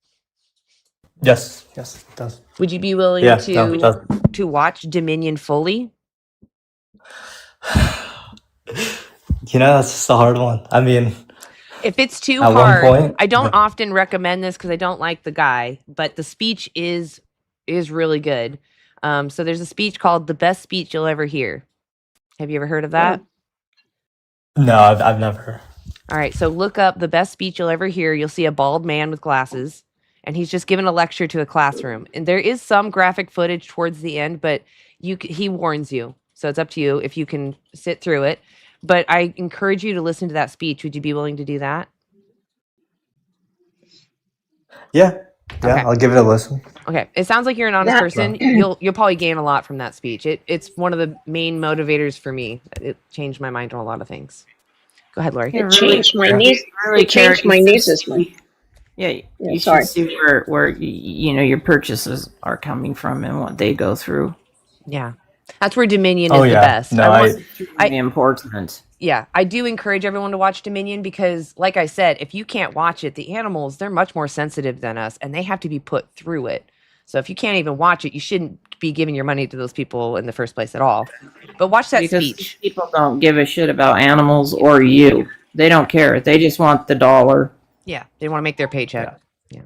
Yes, it does. Would you be willing Yeah, no, it does. to watch Dominion fully? That's just a hard one. I mean, if it's too at hard, one point, I don't often recommend this because I don't like the guy, but the speech is really good. So there's a speech called "The Best Speech You'll Ever Hear." Have you ever heard of that? No, I've never. All right, so look up "The Best Speech You'll Ever Hear." You'll see a bald man with glasses, and he's just giving a lecture to a classroom. And there is some graphic footage towards the end, but he warns you. So it's up to you if you can sit through it. But I encourage you to listen to that speech. Would you be willing to do that? Yeah, Okay. I'll give it a listen. Okay, it sounds like you're an honest person. You'll probably gain a lot from that speech. It's one of the main motivators for me. It changed my mind on a lot of things. Go ahead, Lori. It changed my niece. It changed my niece's mind. Yeah, you sorry. should see where your purchases are coming from and what they go through. Yeah, that's where Dominion is the best. No, it's important. Yeah, I do encourage everyone to watch Dominion because, like I said, if you can't watch it, the animals, they're much more sensitive than us, and they have to be put through it. So if you can't even watch it, you shouldn't be giving your money to those people in the first place at all. But watch that speech. People don't give a shit about animals or you. They don't care. They just want the dollar. Yeah, they want to make their paycheck. Yeah.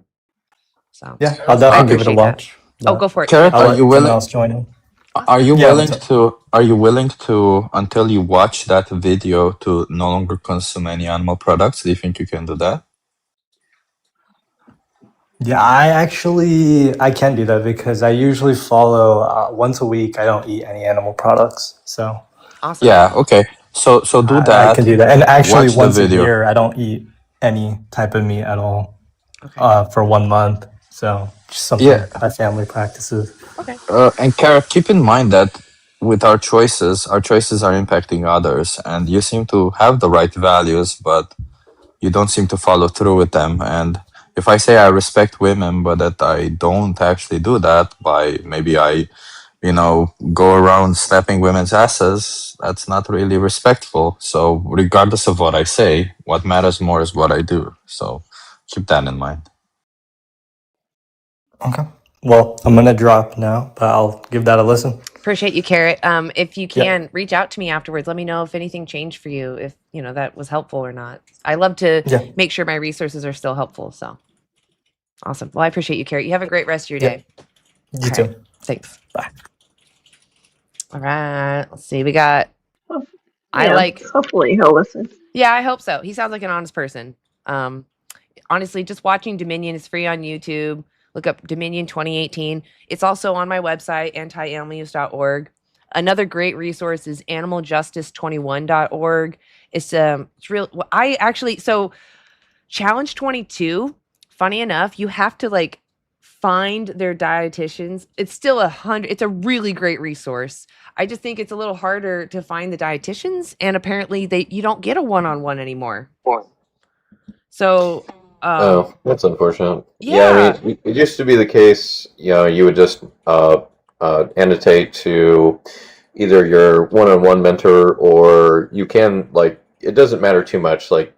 So yeah, I'll definitely give it a watch. Oh, go for it. Garrett, are you willing? Else join in. Are you willing to? Are you willing to, until you watch that video, to no longer consume any animal products? Do you think you can do that? Yeah, I can't do that because I usually follow once a week. I don't eat any animal products, so. Awesome. Yeah. Okay. So do that. I can do that, and actually, watch once the a video. year, I don't eat any type of meat at all for 1 month. So just something my family practices. Okay. And Garrett, keep in mind that with our choices are impacting others, and you seem to have the right values, but you don't seem to follow through with them. And if I say I respect women, but that I don't actually do that, by maybe I, go around slapping women's asses, that's not really respectful. So regardless of what I say, what matters more is what I do. So keep that in mind. Okay. Well, I'm gonna drop now, but I'll give that a listen. Appreciate you, Garrett. If you can, reach out to me afterwards. Let me know if anything changed for you, if that was helpful or not. I love to make sure my resources are still helpful. So awesome. Well, I appreciate you, Garrett. You have a great rest of your day. You too. Right. Thanks. Bye. All right. Let's see. We got. Hopefully he'll listen. Yeah, I hope so. He sounds like an honest person. Honestly, just watching Dominion is free on YouTube. Look up Dominion 2018. It's also on my website, antianimaluse.org. Another great resource is animaljustice21.org. It's real. So Challenge 22, funny enough, you have to find their dietitians. It's still it's a really great resource. I just think it's a little harder to find the dietitians, and apparently you don't get a one-on-one anymore. So oh, that's unfortunate. Yeah. I mean, it used to be the case, you would just annotate to either your one-on-one mentor, or you can, it doesn't matter too much. The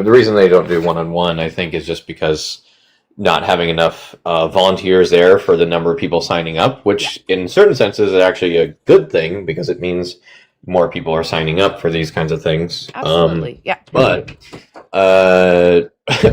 reason they don't do one-on-one, I think, is just because not having enough volunteers there for the number of people signing up, which in certain senses is actually a good thing because it means more people are signing up for these kinds of things. Absolutely. Yeah. But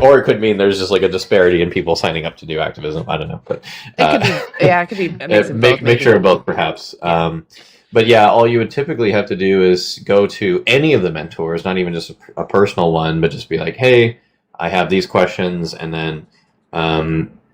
or it could mean there's just a disparity in people signing up to do activism. I don't know, but it could be a mix of both, make sure of both, perhaps. But yeah, all you would typically have to do is go to any of the mentors, not even just a personal one, but just be like, hey, I have these questions, and then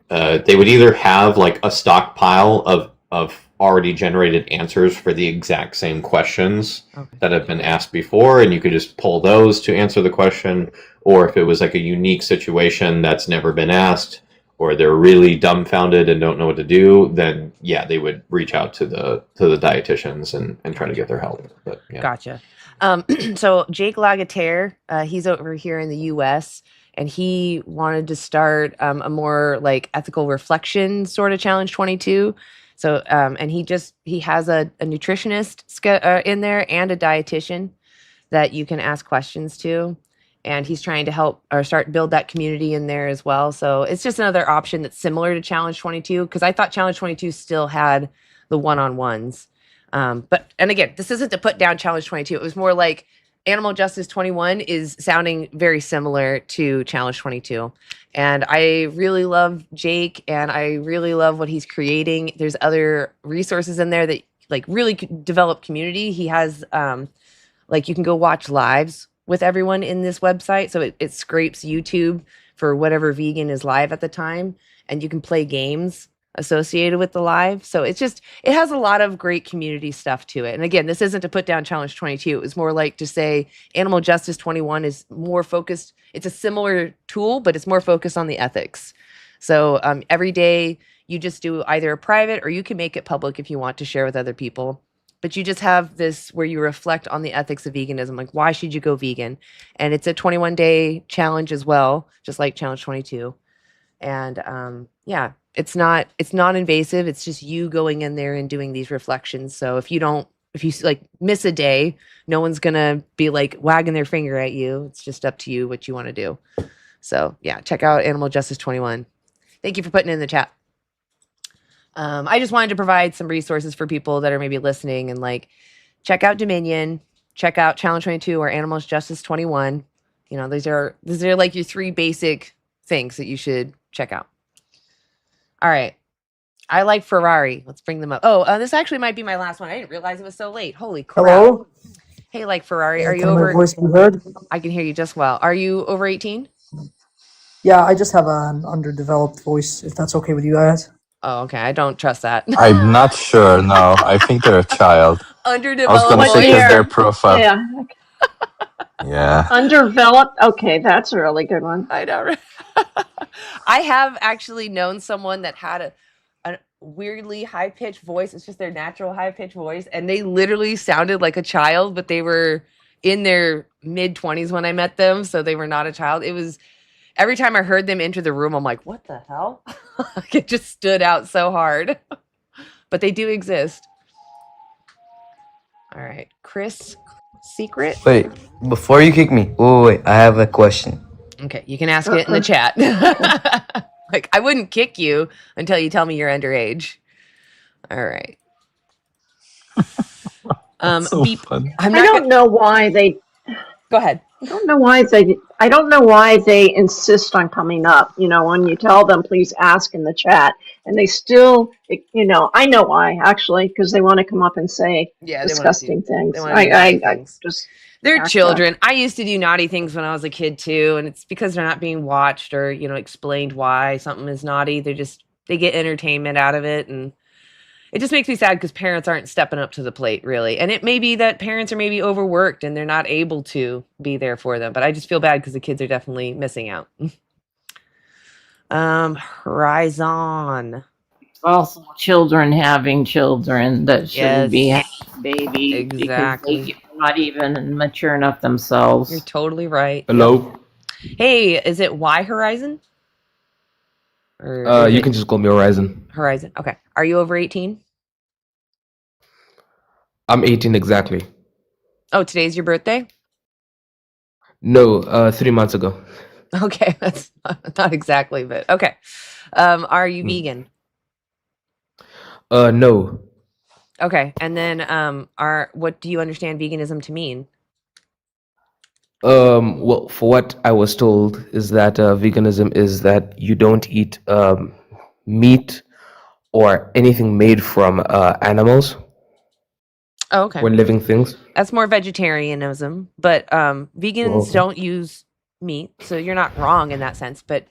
they would either have a stockpile of already generated answers for the exact same questions that have been asked before, and you could just pull those to answer the question. Or if it was a unique situation that's never been asked, or they're really dumbfounded and don't know what to do, then they would reach out to the dietitians and try to get their help. But yeah. Gotcha. So Jake Lagatere, he's over here in the U.S., and he wanted to start a more ethical reflection sort of Challenge 22. So and he has a nutritionist in there and a dietitian. that you can ask questions to. And he's trying to help or start build that community in there as well. So it's just another option that's similar to Challenge 22, because I thought Challenge 22 still had the one-on-ones. But again, this isn't to put down Challenge 22. It was more like Animal Justice 21 is sounding very similar to Challenge 22. And I really love Jake, and I really love what he's creating. There's other resources in there that like really develop community. He has like you can go watch lives with everyone in this website. So it scrapes YouTube for whatever vegan is live at the time, and you can play games associated with the live. So it has a lot of great community stuff to it. And again, this isn't to put down Challenge 22. It was more like to say Animal Justice 21 is more focused. It's a similar tool, but it's more focused on the ethics. So every day you just do either a private, or you can make it public if you want to share with other people. But you just have this where you reflect on the ethics of veganism, like why should you go vegan? And it's a 21-day challenge as well, just like Challenge 22. And yeah, it's non-invasive. It's just you going in there and doing these reflections. So if you like miss a day, no one's gonna be like wagging their finger at you. It's just up to you what you want to do. So yeah, check out Animal Justice 21. Thank you for putting it in the chat. I just wanted to provide some resources for people that are maybe listening, and like check out Dominion, check out Challenge 22 or Animals Justice 21. You know, these are like your 3 basic things that you should check out. All right. I like Ferrari. Let's bring them up. Oh, this actually might be my last one. I didn't realize it was so late. Holy crap. Hello? Hey, like Ferrari, are you Can over? my voice be heard? I can hear you just well. Are you over 18? Yeah, I just have an underdeveloped voice, if that's okay with you guys. Oh, okay. I don't trust that. I'm not sure. No, I think they're a child. Underdeveloped. I was going to say because their profile. Yeah. Yeah. Underdeveloped. Okay, that's a really good one. I know. Right? I have actually known someone that had a weirdly high-pitched voice. It's just their natural high-pitched voice, and they literally sounded like a child, but they were in their mid-20s when I met them, so they were not a child. It was every time I heard them enter the room, I'm like, what the hell? It just stood out so hard. But they do exist. All right, Chris Secret. Wait, before you kick me, wait, I have a question. Okay, you can ask it in the chat. Like, I wouldn't kick you until you tell me you're underage. All right. So fun. I don't know why they. Go ahead. I don't know why they insist on coming up. You know, when you tell them, please ask in the chat, and they still, you know, I know why actually, because they want to come up and say disgusting things. I just. They're children. I used to do naughty things when I was a kid too, and it's because they're not being watched or, you know, explained why something is naughty. They get entertainment out of it, and it just makes me sad because parents aren't stepping up to the plate, really. And it may be that parents are maybe overworked and they're not able to be there for them, but I just feel bad because the kids are definitely missing out. Horizon. Also, children having children that shouldn't be having babies. Exactly. Because they're not even mature enough themselves. You're totally right. Hello. Hey, is it Y Horizon? You can just call me Horizon. Horizon. Okay. Are you over 18? I'm 18 exactly. Oh, today's your birthday? No, 3 months ago. Okay, that's not exactly, but okay. Are you vegan? No. Okay, and then what do you understand veganism to mean? Well, for what I was told is that veganism is that you don't eat meat or anything made from animals. Oh, okay. Or living things. That's more vegetarianism, but vegans don't use meat, so you're not wrong in that sense, but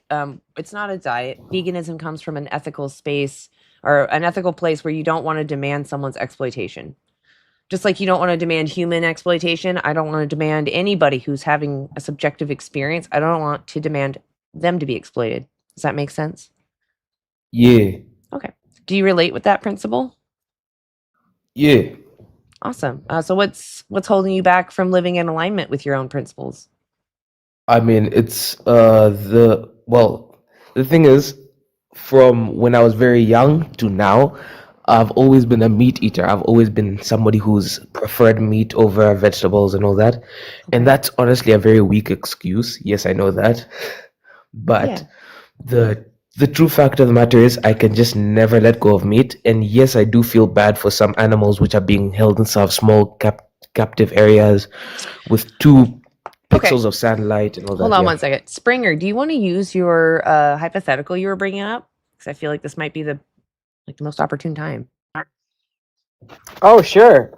it's not a diet. Veganism comes from an ethical space or an ethical place where you don't want to demand someone's exploitation. Just like you don't want to demand human exploitation, I don't want to demand anybody who's having a subjective experience. I don't want to demand them to be exploited. Does that make sense? Yeah. Okay. Do you relate with that principle? Yeah. Awesome. So what's holding you back from living in alignment with your own principles? I mean, it's the thing is, from when I was very young to now, I've always been a meat eater. I've always been somebody who's preferred meat over vegetables and all that. And that's honestly a very weak excuse. Yes, I know that. But the true fact of the matter is I can just never let go of meat. And yes, I do feel bad for some animals which are being held in some small captive areas with 2 pixels of sunlight and all that. Hold on yeah. 1 second. Springer, do you want to use your hypothetical you were bringing up? Because I feel like this might be the most opportune time. Oh, sure.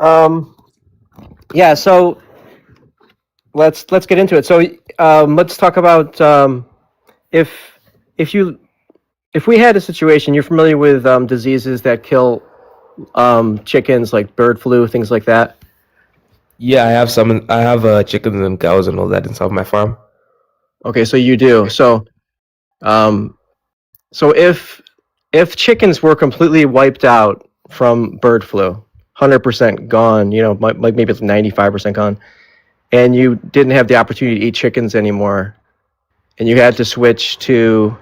Yeah. So let's get into it. So let's talk about if we had a situation. You're familiar with diseases that kill chickens, like bird flu, things like that. Yeah, I have some. I have chickens and cows and all that inside of my farm. Okay, so you do. So if chickens were completely wiped out from bird flu, 100% gone, like maybe it's 95% gone, and you didn't have the opportunity to eat chickens anymore, and you had to switch to,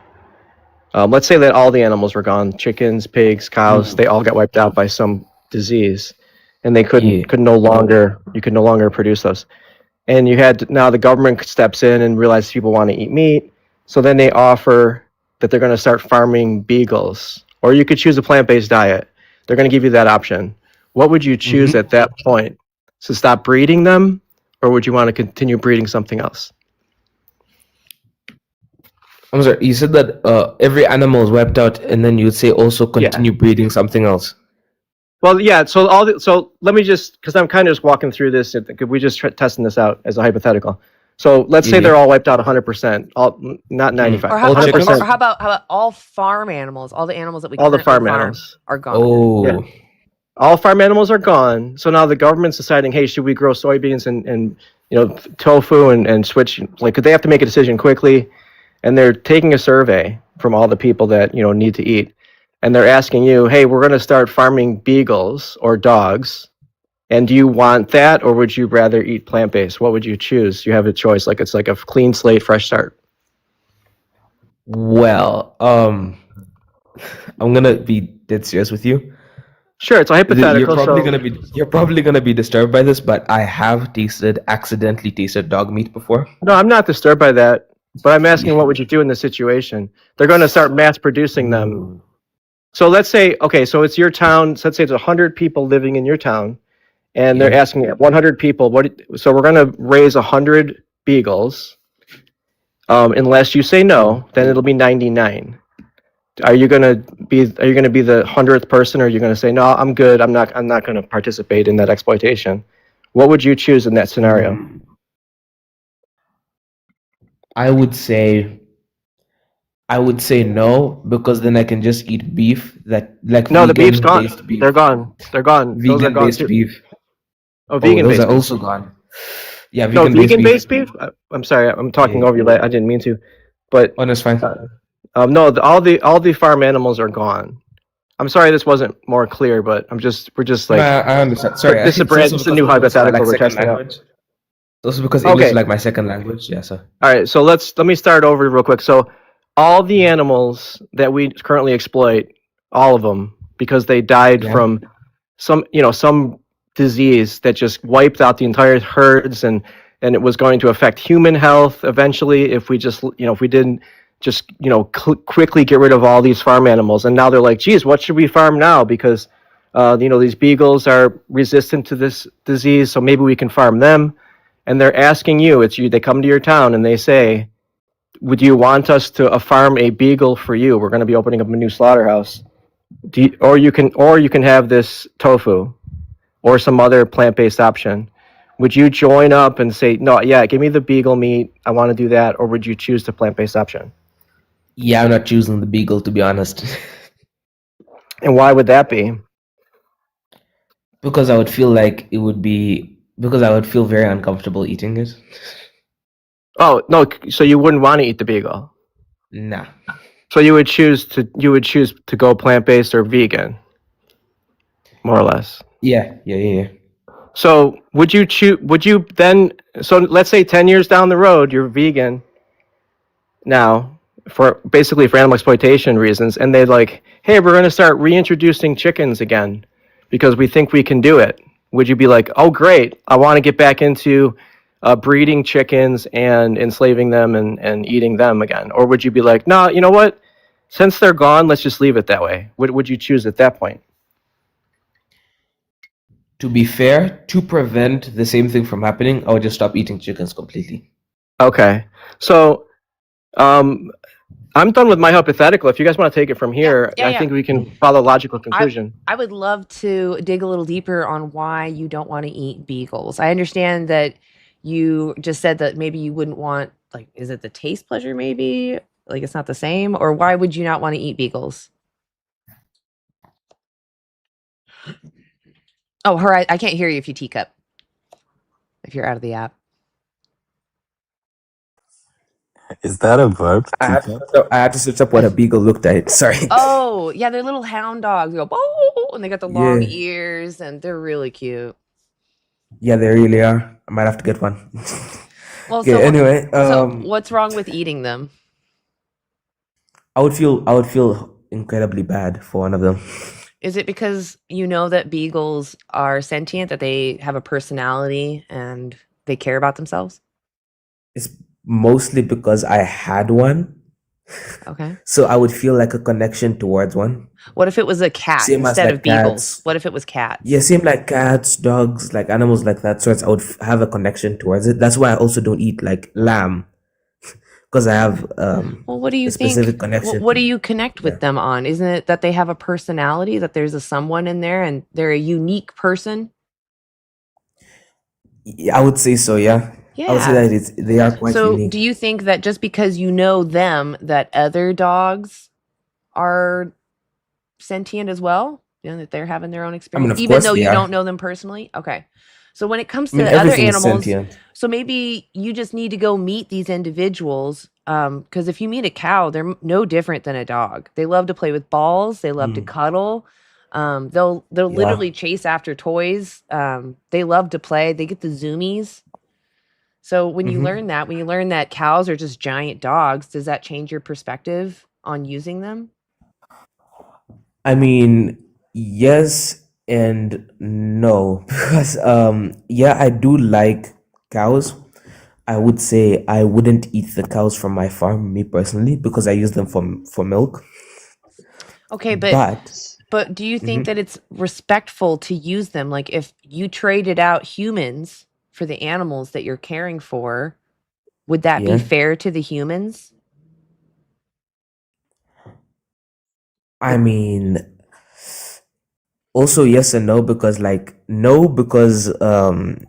let's say that all the animals were gone, chickens, pigs, cows, they all got wiped out by some disease, and they you could no longer produce those. And now the government steps in and realizes people want to eat meat, so then they offer that they're going to start farming beagles, or you could choose a plant-based diet. They're going to give you that option. What would you choose at that point? To stop breeding them, or would you want to continue breeding something else? I'm sorry, you said that every animal is wiped out, and then you'd say also continue breeding something else. Well, yeah. So let me just, because I'm kind of just walking through this. Could we just testing this out as a hypothetical? So let's say they're all wiped out 100%, not 95. Or how about all farm animals? All the animals that we all the currently farm animals are gone. Oh, yeah. All farm animals are gone. So now the government's deciding, hey, should we grow soybeans and tofu and switch? Like, could they have to make a decision quickly? And they're taking a survey from all the people that need to eat, and they're asking you, hey, we're going to start farming beagles or dogs, and do you want that, or would you rather eat plant-based? What would you choose? You have a choice. Like, it's like a clean slate, fresh start. Well, I'm gonna be dead serious with you. Sure, it's a hypothetical. You're probably gonna be disturbed by this, but I have accidentally tasted dog meat before. No, I'm not disturbed by that. But I'm asking, what would you do in this situation? They're going to start mass producing them. So let's say, okay, so it's your town. So let's say it's 100 people living in your town, and they're asking 100 people. So we're going to raise 100 beagles. Unless you say no, then it'll be 99. Are you going to be the 100th person, or are you going to say no? I'm good. I'm not going to participate in that exploitation. What would you choose in that scenario? I would say no, because then I can just eat beef No, the beef's gone. Beef. They're gone. They're gone. Those are gone Vegan-based too. beef. Oh, vegan-based those are beef. also gone. Yeah, vegan-based beef. I'm sorry, I'm talking over you. I didn't mean to, but that's fine. No, all the farm animals are gone. I'm sorry, this wasn't more clear, but we're just like. I understand. Sorry, this is a new hypothetical we're testing out. Also because English is like my second language. Yeah, so. All right, so let me start over real quick. So all the animals that we currently exploit, all of them, because they died from some disease that just wiped out the entire herds, and it was going to affect human health eventually if we just if we didn't just quickly get rid of all these farm animals. And now they're like, geez, what should we farm now? Because these beagles are resistant to this disease, so maybe we can farm them. And they're asking you, they come to your town and they say, would you want us to farm a beagle for you? We're going to be opening up a new slaughterhouse. Or you can have this tofu or some other plant-based option. Would you join up and say, no, yeah, give me the beagle meat, I want to do that, or would you choose the plant-based option? Yeah, I'm not choosing the beagle, to be honest. And why would that be? Because I would feel like it would be... Because I would feel very uncomfortable eating it. Oh, no, so you wouldn't want to eat the beagle? Nah. So you would choose to go plant-based or vegan? More or less. Yeah. So would you then, so let's say 10 years down the road, you're vegan now, for basically for animal exploitation reasons, and they're like, hey, we're going to start reintroducing chickens again because we think we can do it. Would you be like, oh, great, I want to get back into breeding chickens and enslaving them and eating them again? Or would you be like, no, you know what? Since they're gone, let's just leave it that way. What would you choose at that point? To be fair, to prevent the same thing from happening, I would just stop eating chickens completely. Okay. So I'm done with my hypothetical. If you guys want to take it from here, I think we can follow a logical conclusion. I would love to dig a little deeper on why you don't want to eat beagles. I understand that you just said that maybe you wouldn't want, like, is it the taste pleasure maybe? Like it's not the same? Or why would you not want to eat beagles? Oh, I can't hear you if you teacup. If you're out of the app. Is that a verb? I had to search up what a beagle looked like. Sorry. Oh, yeah, they're little hound dogs. They go, oh, and they got the long Yeah. ears, and they're really cute. Yeah, they really are. I might have to get one. Well, Okay, so anyway, so what's wrong with eating them? I would feel incredibly bad for one of them. Is it because you know that beagles are sentient, that they have a personality and they care about themselves? It's mostly because I had one. Okay. So I would feel like a connection towards one. What if it was a cat Same as, instead like, of beagles? cats. What if it was cats? Yeah, same like cats, dogs, like animals like that. So I would have a connection towards it. That's why I also don't eat like lamb, because I have Well, what do you a specific think? connection. What do you connect with them on? Isn't it that they have a personality, that there's a someone in there and they're a unique person? Yeah, I would say so. Yeah, I would say Yeah. that they are quite So, unique. do you think that just because you know them, that other dogs are sentient as well? You know, that they're having their own experience, of even course though they you are. don't know them personally? Okay. So when it comes I mean, to other everything is animals, sentient. so maybe you just need to go meet these individuals. Because if you meet a cow, they're no different than a dog. They love to play with balls. They love to cuddle. They'll Yeah. literally chase after toys. They love to play. They get the zoomies. So when you Mhm. learn that cows are just giant dogs, does that change your perspective on using them? I mean, yes and no, because yeah, I do like cows. I would say I wouldn't eat the cows from my farm, me personally, because I use them for milk. Okay, But but do you think Mhm. that it's respectful to use them? Like if you traded out humans for the animals that you're caring for, would that be Yeah. fair to the humans? I mean, also yes and no, because like no, because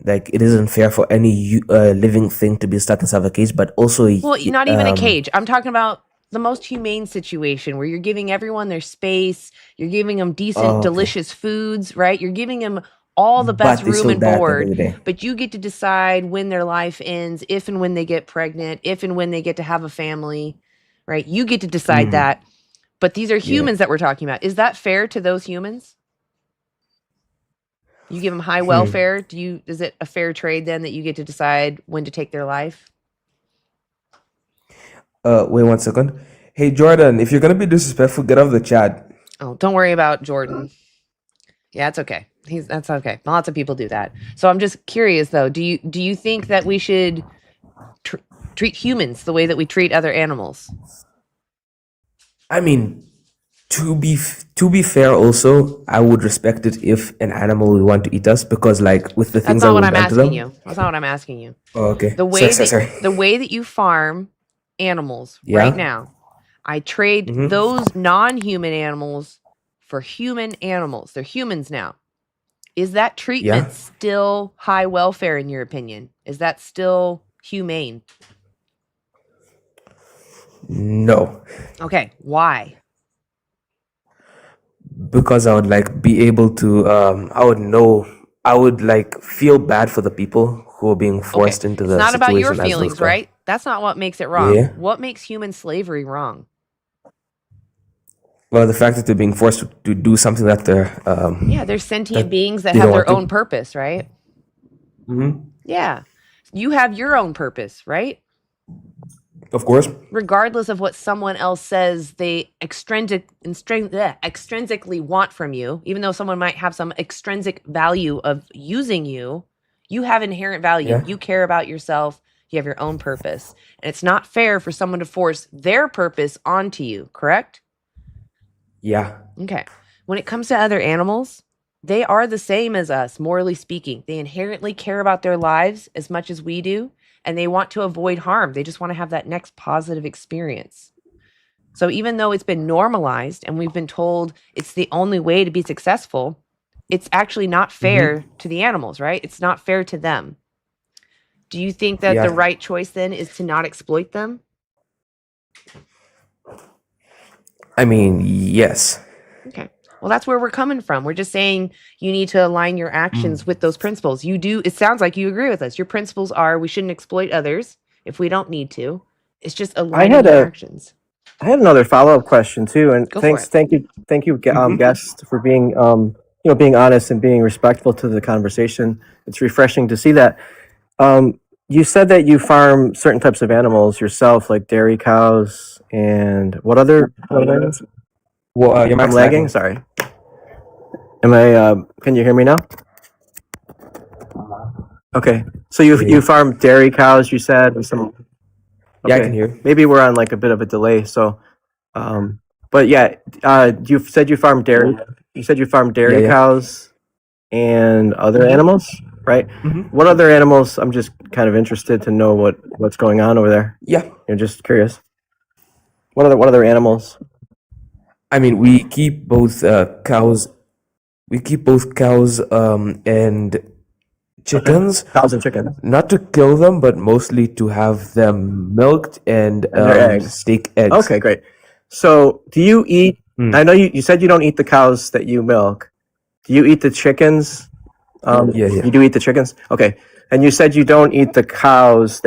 like it isn't fair for any living thing to be stuck inside a cage, but also Well, not even a cage. I'm talking about the most humane situation where you're giving everyone their space, you're giving them decent, oh, okay. delicious foods, right? You're giving them all the best But they room still and die at the end board, of the day. but you get to decide when their life ends, if and when they get pregnant, if and when they get to have a family, right? You get to decide Mhm. that. But these are Yeah. humans that we're talking about. Is that fair to those humans? You give them high Hmm. welfare. Is it a fair trade then that you get to decide when to take their life? Wait 1 second. Hey Jordan, if you're gonna be disrespectful, get off the chat. Oh, don't worry about Jordan. Yeah, it's okay. That's okay. Lots of people do that. So I'm just curious though. Do you think that we should treat humans the way that we treat other animals? I mean, to be fair, also, I would respect it if an animal would want to eat us, because like with the That's things not that what we've I'm done to asking them. you. That's not what I'm asking you. Oh, okay. The way Sorry. the way that you farm animals Yeah. right now, I trade Mhm. those non-human animals for human animals. They're humans now. Is that treatment Yeah. still high welfare in your opinion? Is that still humane? No, Okay, why? because I would like be able to. I would like feel bad for the people who are being forced into It's the not about your situation as those feelings, guys. right? That's not what makes it wrong. Yeah. What makes human slavery wrong? Well, the fact that they're being forced to do something that they're Yeah, they're sentient that beings that they have don't their want own purpose, right? to. Mhm. Yeah. You have your own purpose, right? Of course. Regardless of what someone else says they extrinsically want from you, even though someone might have some extrinsic value of using you, you have inherent value. Yeah. You care about yourself. You have your own purpose. And it's not fair for someone to force their purpose onto you, correct? Yeah. Okay. When it comes to other animals, they are the same as us, morally speaking. They inherently care about their lives as much as we do, and they want to avoid harm. They just want to have that next positive experience. So even though it's been normalized and we've been told it's the only way to be successful, it's actually not fair to the animals, right? It's not fair to them. Do you think that the right choice then is to not exploit them? I mean, yes. Okay. Well, that's where we're coming from. We're just saying you need to align your actions with those principles. You do. It sounds like you agree with us. Your principles are we shouldn't exploit others if we don't need to. It's just aligning your actions. I had another follow-up question too, and Go for it. thank you, guest, for being being honest and being respectful to the conversation. It's refreshing to see that. You said that you farm certain types of animals yourself, like dairy cows and what other animals? Well, your I'm mic's lagging. lagging. Sorry. Am I? Can you hear me now? Okay. So you farm dairy cows. You said and some. Yeah, I can hear. Maybe we're on like a bit of a delay. So, but yeah, you said you farm dairy. You said you farm dairy Yeah. cows and other animals, right? What other animals? I'm just kind of interested to know what's going on over there. Yeah. You're just curious. What other animals? I mean, we keep both cows. We keep both cows and chickens. Cows and chickens. Not to kill them, but mostly to have them milked and their eggs. steak eggs. Okay, great. So, do you eat? I know you said you don't eat the cows that you milk. Do you eat the chickens? Yeah. You do eat the chickens? Okay. And you said you don't eat the cows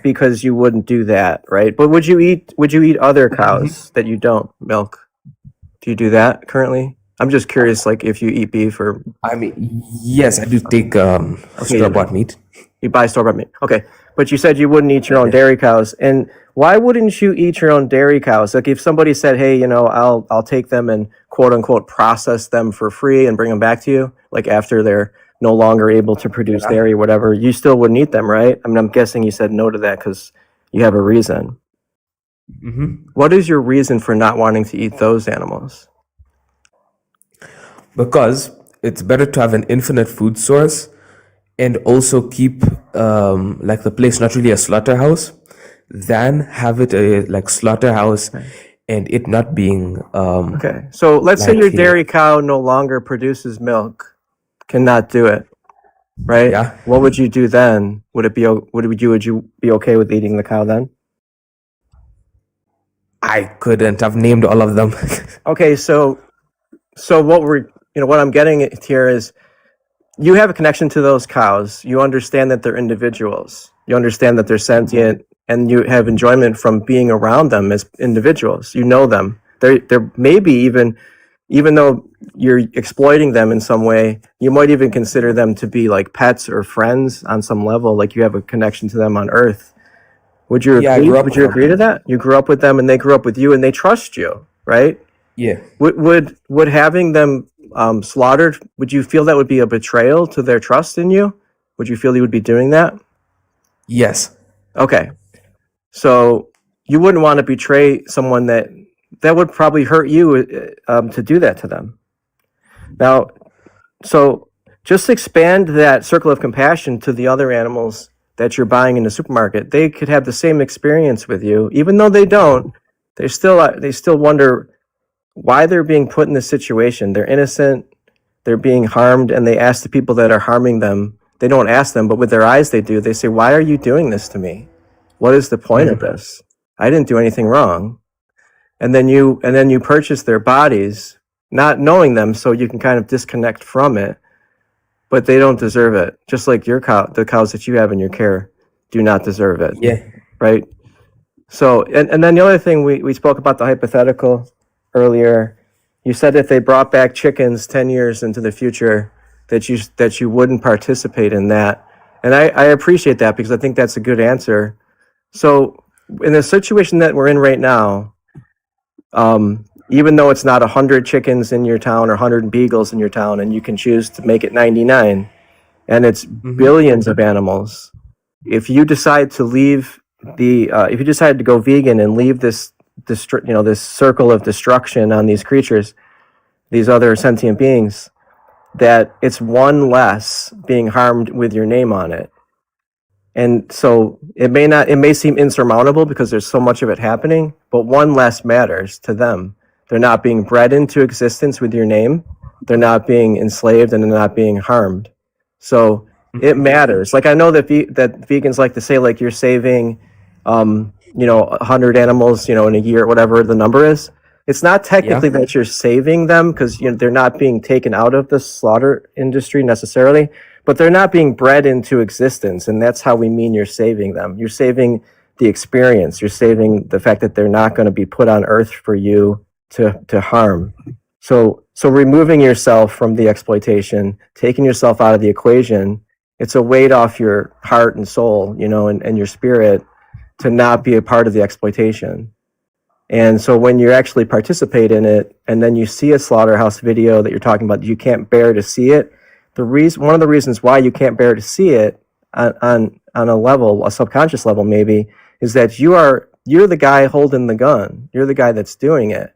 because you wouldn't do that, right? But would you eat other cows that you don't milk? Do you do that currently? I'm just curious, like if you eat beef or. I mean, yes, I do take store-bought meat. You buy store-bought meat. Okay. But you said you wouldn't eat your own dairy cows. And why wouldn't you eat your own dairy cows? Like if somebody said, hey, I'll take them and quote unquote process them for free and bring them back to you, like after they're no longer able to produce dairy or whatever, you still wouldn't eat them, right? I mean, I'm guessing you said no to that because you have a reason. What is your reason for not wanting to eat those animals? Because it's better to have an infinite food source and also keep like the place not really a slaughterhouse than have it a like slaughterhouse and it not being okay. So let's say your dairy cow no longer produces milk, cannot do it, right? Yeah. What would you do then? Would you be okay with eating the cow then? I couldn't. I've named all of them. Okay, so what I'm getting at here is you have a connection to those cows. You understand that they're individuals. You understand that they're sentient, and you have enjoyment from being around them as individuals. You know them. They're maybe even though you're exploiting them in some way, you might even consider them to be like pets or friends on some level, like you have a connection to them on Earth. Would you agree? Would you agree to that? You grew up with them and they grew up with you and they trust you, right? Yeah. Would having them slaughtered, would you feel that would be a betrayal to their trust in you? Would you feel you would be doing that? Yes. Okay. So you wouldn't want to betray someone that would probably hurt you to do that to them. Now, so just expand that circle of compassion to the other animals that you're buying in the supermarket. They could have the same experience with you, even though they don't. They still wonder why they're being put in this situation. They're innocent. They're being harmed, and they ask the people that are harming them. They don't ask them, but with their eyes they do. They say, "Why are you doing this to me? What is the point of this? I didn't do anything wrong." And then you purchase their bodies, not knowing them, so you can kind of disconnect from it. But they don't deserve it. Just like your cow, the cows that you have in your care do not deserve it. Yeah. Right? So, and then the other thing, we spoke about the hypothetical earlier. You said if they brought back chickens 10 years into the future, that you wouldn't participate in that. And I appreciate that because I think that's a good answer. So in the situation that we're in right now, even though it's not 100 chickens in your town or 100 beagles in your town, and you can choose to make it 99, and it's billions of animals, if you decide to leave if you decide to go vegan and leave this circle of destruction on these creatures, these other sentient beings, that it's one less being harmed with your name on it. And so it may seem insurmountable because there's so much of it happening, but one less matters to them. They're not being bred into existence with your name. They're not being enslaved, and they're not being harmed. So it matters. Like, I know that that vegans like to say, like, you're saving 100 animals, in a year, whatever the number is. It's not technically that you're saving them, because they're not being taken out of the slaughter industry necessarily, but they're not being bred into existence, and that's how we mean you're saving them. You're saving the experience. You're saving the fact that they're not going to be put on Earth for you to harm. So removing yourself from the exploitation, taking yourself out of the equation, it's a weight off your heart and soul, and your spirit, to not be a part of the exploitation. And so when you actually participate in it, and then you see a slaughterhouse video that you're talking about, you can't bear to see it. One of the reasons why you can't bear to see it on a subconscious level maybe, is that you're the guy holding the gun. You're the guy that's doing it,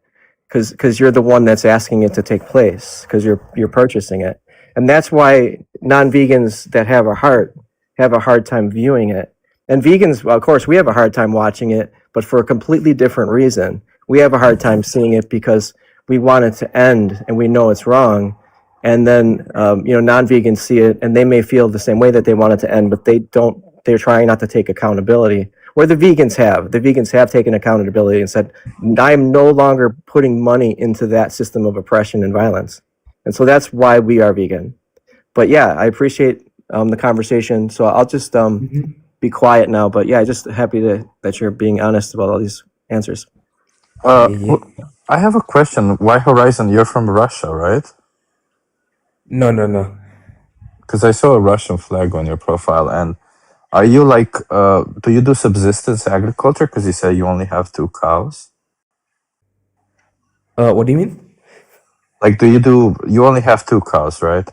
because you're the one that's asking it to take place, because you're purchasing it. And that's why non-vegans that have a heart have a hard time viewing it. And vegans, well, of course, we have a hard time watching it, but for a completely different reason. We have a hard time seeing it because we want it to end, and we know it's wrong. And then, non-vegans see it, and they may feel the same way that they want it to end, but they're trying not to take accountability. Where the vegans have taken accountability and said, I'm no longer putting money into that system of oppression and violence. And so that's why we are vegan. But yeah, I appreciate the conversation. So I'll just be quiet now. But yeah, just happy that you're being honest about all these answers. I have a question. Why Horizon? You're from Russia, right? No. Because I saw a Russian flag on your profile. And are you do you do subsistence agriculture? Because you say you only have 2 cows. What do you mean? Like, you only have 2 cows, right?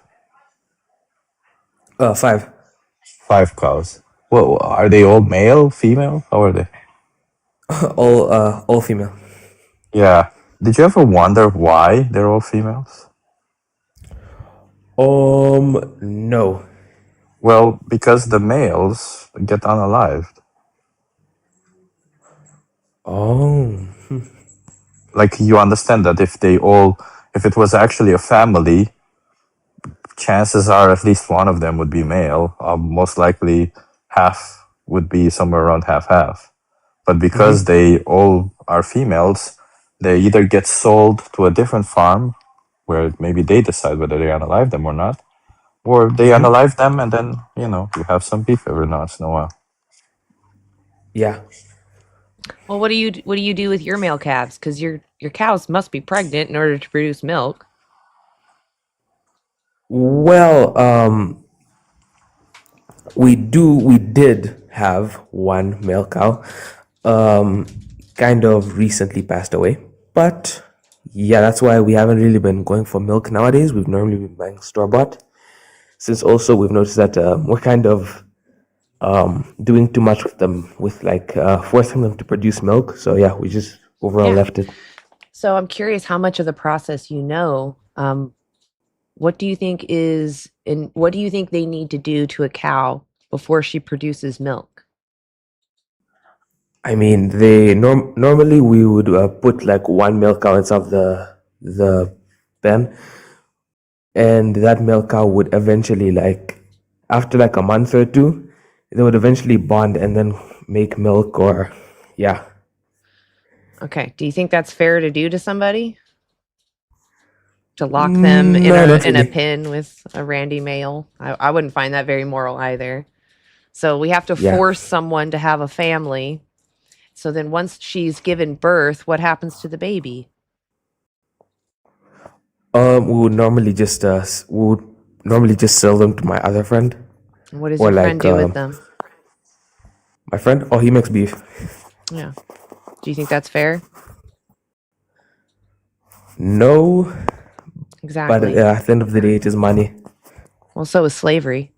5. 5 cows. Well, are they all male, female? How are they? All female. Yeah. Did you ever wonder why they're all females? No. Well, because the males get unalived. Oh. Like, you understand that if it was actually a family, chances are at least one of them would be male. Most likely half would be somewhere around half. But because they all are females, they either get sold to a different farm where maybe they decide whether they unalive them or not, or they unalive them and then, you have some beef every once in a while. Yeah. Well, what do you do with your male calves? Because your cows must be pregnant in order to produce milk. Well, we did have one male cow, kind of recently passed away. But yeah, that's why we haven't really been going for milk nowadays. We've normally been buying store-bought. Since also we've noticed that we're kind of doing too much with them, with forcing them to produce milk. So yeah, we just overall left it. So I'm curious how much of the process you know. What do you think what do you think they need to do to a cow before she produces milk? I mean, normally we would put one milk cow inside of the pen, and that milk cow would eventually, after a month or two, they would eventually bond and then make milk, or yeah. Okay. Do you think that's fair to do to somebody? To lock them in a pen with a randy male? I wouldn't find that very moral either. So we have to force someone to have a family. So then once she's given birth, what happens to the baby? We would normally just sell them to my other friend. What does your friend do with them? My friend? Oh, he makes beef. Yeah. Do you think that's fair? No, but Exactly. at the end of the day, it is money. Well, so is slavery.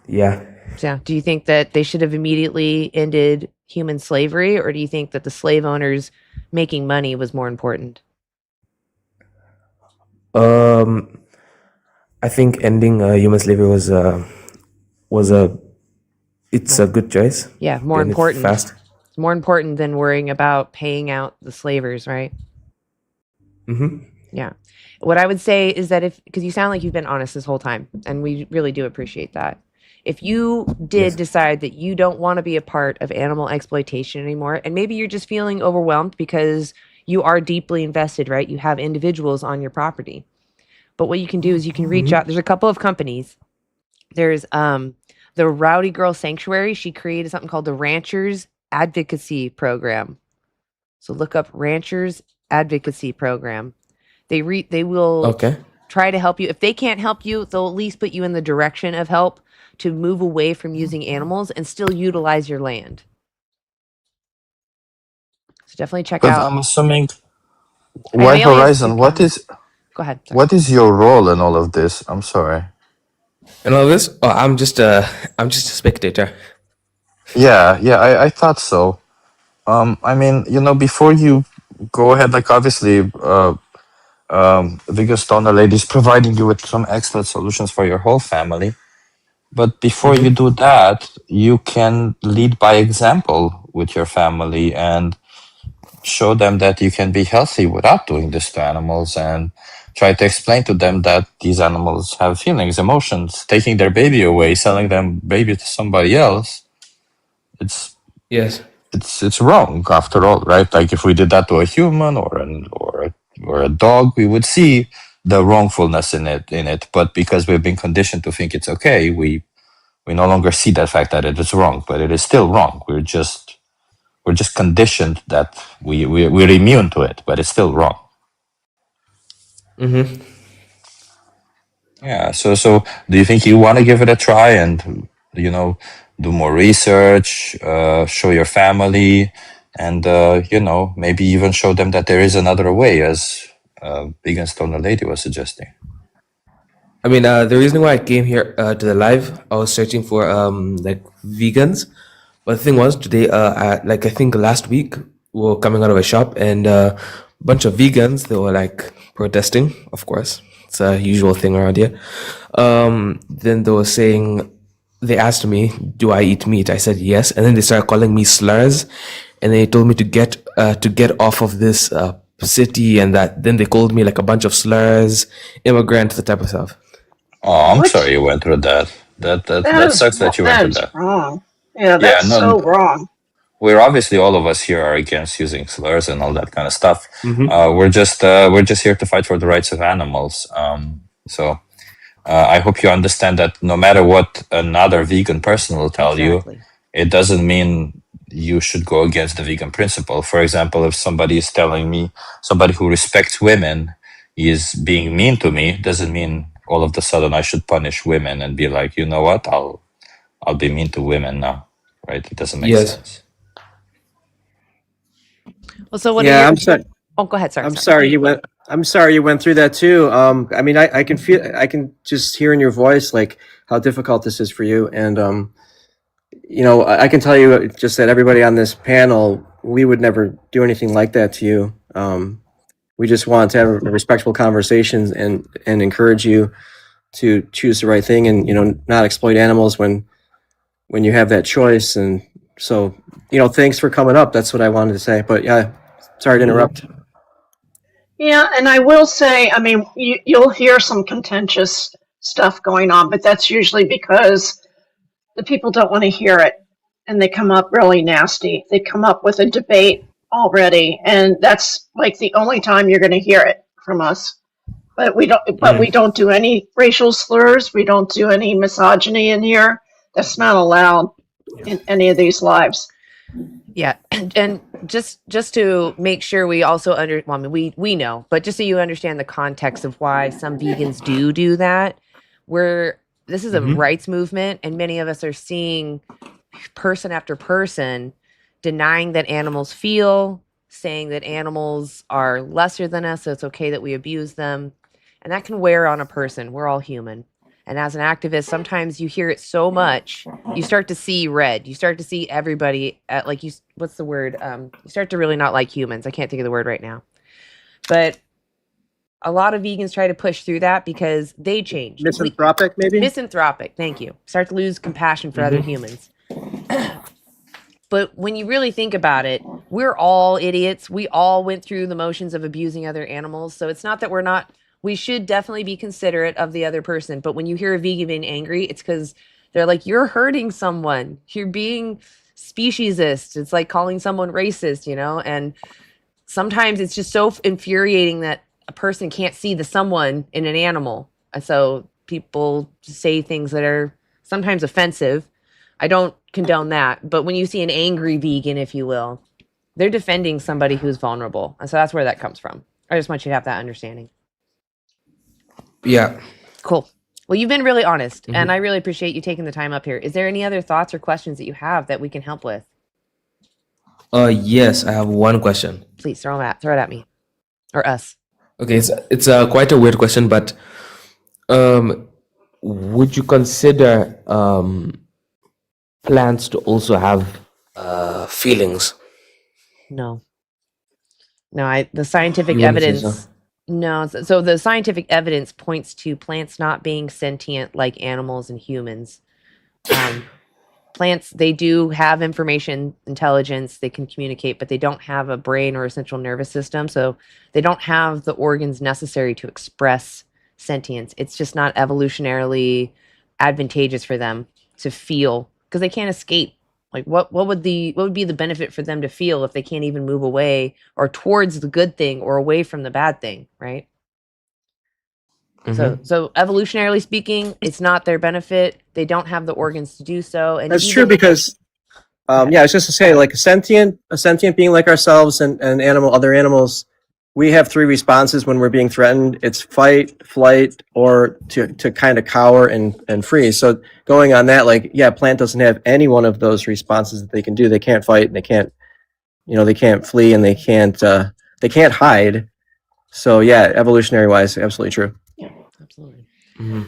Yeah. Yeah. Do you think that they should have immediately ended human slavery, or do you think that the slave owners making money was more important? I think ending human slavery was a it's a good choice. Yeah, more Doing it important. fast. It's more important than worrying about paying out the slavers, right? Mm-hmm. Yeah. What I would say is that because you sound like you've been honest this whole time, and we really do appreciate that. If you did decide that you don't want to be a part of animal exploitation anymore, and maybe you're just feeling overwhelmed because you are deeply invested, right? You have individuals on your property. But what you can do is you can reach out. There's a couple of companies. There's the Rowdy Girl Sanctuary. She created something called the Ranchers Advocacy Program. So look up Ranchers Advocacy Program. They will try to help you. If they can't help you, they'll at least put you in the direction of help to move away from using animals and still utilize your land. So definitely check But out. I'm assuming I White only have Horizon, two what comments. is Go ahead. Sorry. what is your role in all of this? I'm sorry. And all this? Oh, I'm just a spectator. Yeah, I thought so. I mean, before you go ahead, like obviously, Vegan Stoner Lady is providing you with some excellent solutions for your whole family. But before you do that, you can lead by example with your family and show them that you can be healthy without doing this to animals, and try to explain to them that these animals have feelings, emotions. Taking their baby away, selling them baby to somebody else, it's wrong after all, right? Like if we did that to a human or a dog, we would see the wrongfulness in it. But because we've been conditioned to think it's okay, we no longer see that fact that it is wrong. But it is still wrong. We're just conditioned that we're immune to it, but it's still wrong. Mm-hmm. Yeah. So do you think you want to give it a try and do more research, show your family, and maybe even show them that there is another way, as Vegan Stoner Lady was suggesting? I mean, the reason why I came here to the live, I was searching for like vegans, but the thing was today, I think last week we were coming out of a shop and a bunch of vegans, they were like protesting. Of course, it's a usual thing around here. Then they were saying, they asked me, "Do I eat meat?" I said yes, and then they started calling me slurs, and they told me to get off of this city, and that. Then they called me like a bunch of slurs, immigrant, the type of stuff. Oh, I'm sorry you went through that. That sucks that you went through that. Wrong. Yeah, that's so wrong. We're obviously, all of us here are against using slurs and all that kind of stuff. We're just here to fight for the rights of animals. So I hope you understand that no matter what another vegan person will tell you, it doesn't mean you should go against the vegan principle. For example, if somebody is telling me, somebody who respects women is being mean to me, doesn't mean all of a sudden I should punish women and be like, you know what, I'll be mean to women now, right? It doesn't make sense. Well, so what? I'm sorry. Oh, go ahead. Sorry. I'm sorry you went. I'm sorry you went through that too. I mean, I can feel. I can just hear in your voice like how difficult this is for you, and I can tell you just that everybody on this panel, we would never do anything like that to you. We just want to have a respectful conversations and encourage you to choose the right thing, and not exploit animals when you have that choice. And so, thanks for coming up. That's what I wanted to say. But yeah, sorry to interrupt. Yeah, and I will say, I mean, you'll hear some contentious stuff going on, but that's usually because the people don't want to hear it, and they come up really nasty. They come up with a debate already, and that's like the only time you're going to hear it from us. But we don't do any racial slurs. We don't do any misogyny in here. That's not allowed in any of these lives. Yeah, and just to make sure we also we know, but just so you understand the context of why some vegans do that, this is a rights movement, and many of us are seeing person after person denying that animals feel, saying that animals are lesser than us, so it's okay that we abuse them. And that can wear on a person. We're all human. And as an activist, sometimes you hear it so much, you start to see red. You start to see everybody at like you. What's the word? You start to really not like humans. I can't think of the word right now. But a lot of vegans try to push through that because they change. Misanthropic, maybe? Misanthropic. Thank you. Start to lose compassion for other humans. But when you really think about it, we're all idiots. We all went through the motions of abusing other animals. So it's not that we're not. We should definitely be considerate of the other person. But when you hear a vegan being angry, it's because they're like, you're hurting someone. You're being speciesist. It's like calling someone racist, you know? And sometimes it's just so infuriating that a person can't see the someone in an animal. And so people say things that are sometimes offensive. I don't condone that. But when you see an angry vegan, if you will, they're defending somebody who's vulnerable. And so that's where that comes from. I just want you to have that understanding. Yeah. Cool. Well, you've been really honest, and I really appreciate you taking the time up here. Is there any other thoughts or questions that you have that we can help with? Yes, I have one question. Please throw it at me or us. Okay, it's quite a weird question, but would you consider plants to also have feelings? No. No, the scientific You wouldn't say so? evidence. No, so the scientific evidence points to plants not being sentient like animals and humans. Plants, they do have information, intelligence, they can communicate, but they don't have a brain or a central nervous system. So they don't have the organs necessary to express sentience. It's just not evolutionarily advantageous for them to feel because they can't escape. Like what would be the benefit for them to feel if they can't even move away or towards the good thing or away from the bad thing, right? So evolutionarily speaking, it's not their benefit. They don't have the organs to do so. And That's true because, yeah, it's just to say, like a sentient being like ourselves and other animals, we have three responses when we're being threatened. It's fight, flight, or to kind of cower and freeze. So going on that, like, yeah, plant doesn't have any one of those responses that they can do. They can't fight and they can't, they can't flee and they can't hide. So yeah, evolutionary wise, absolutely true. Absolutely.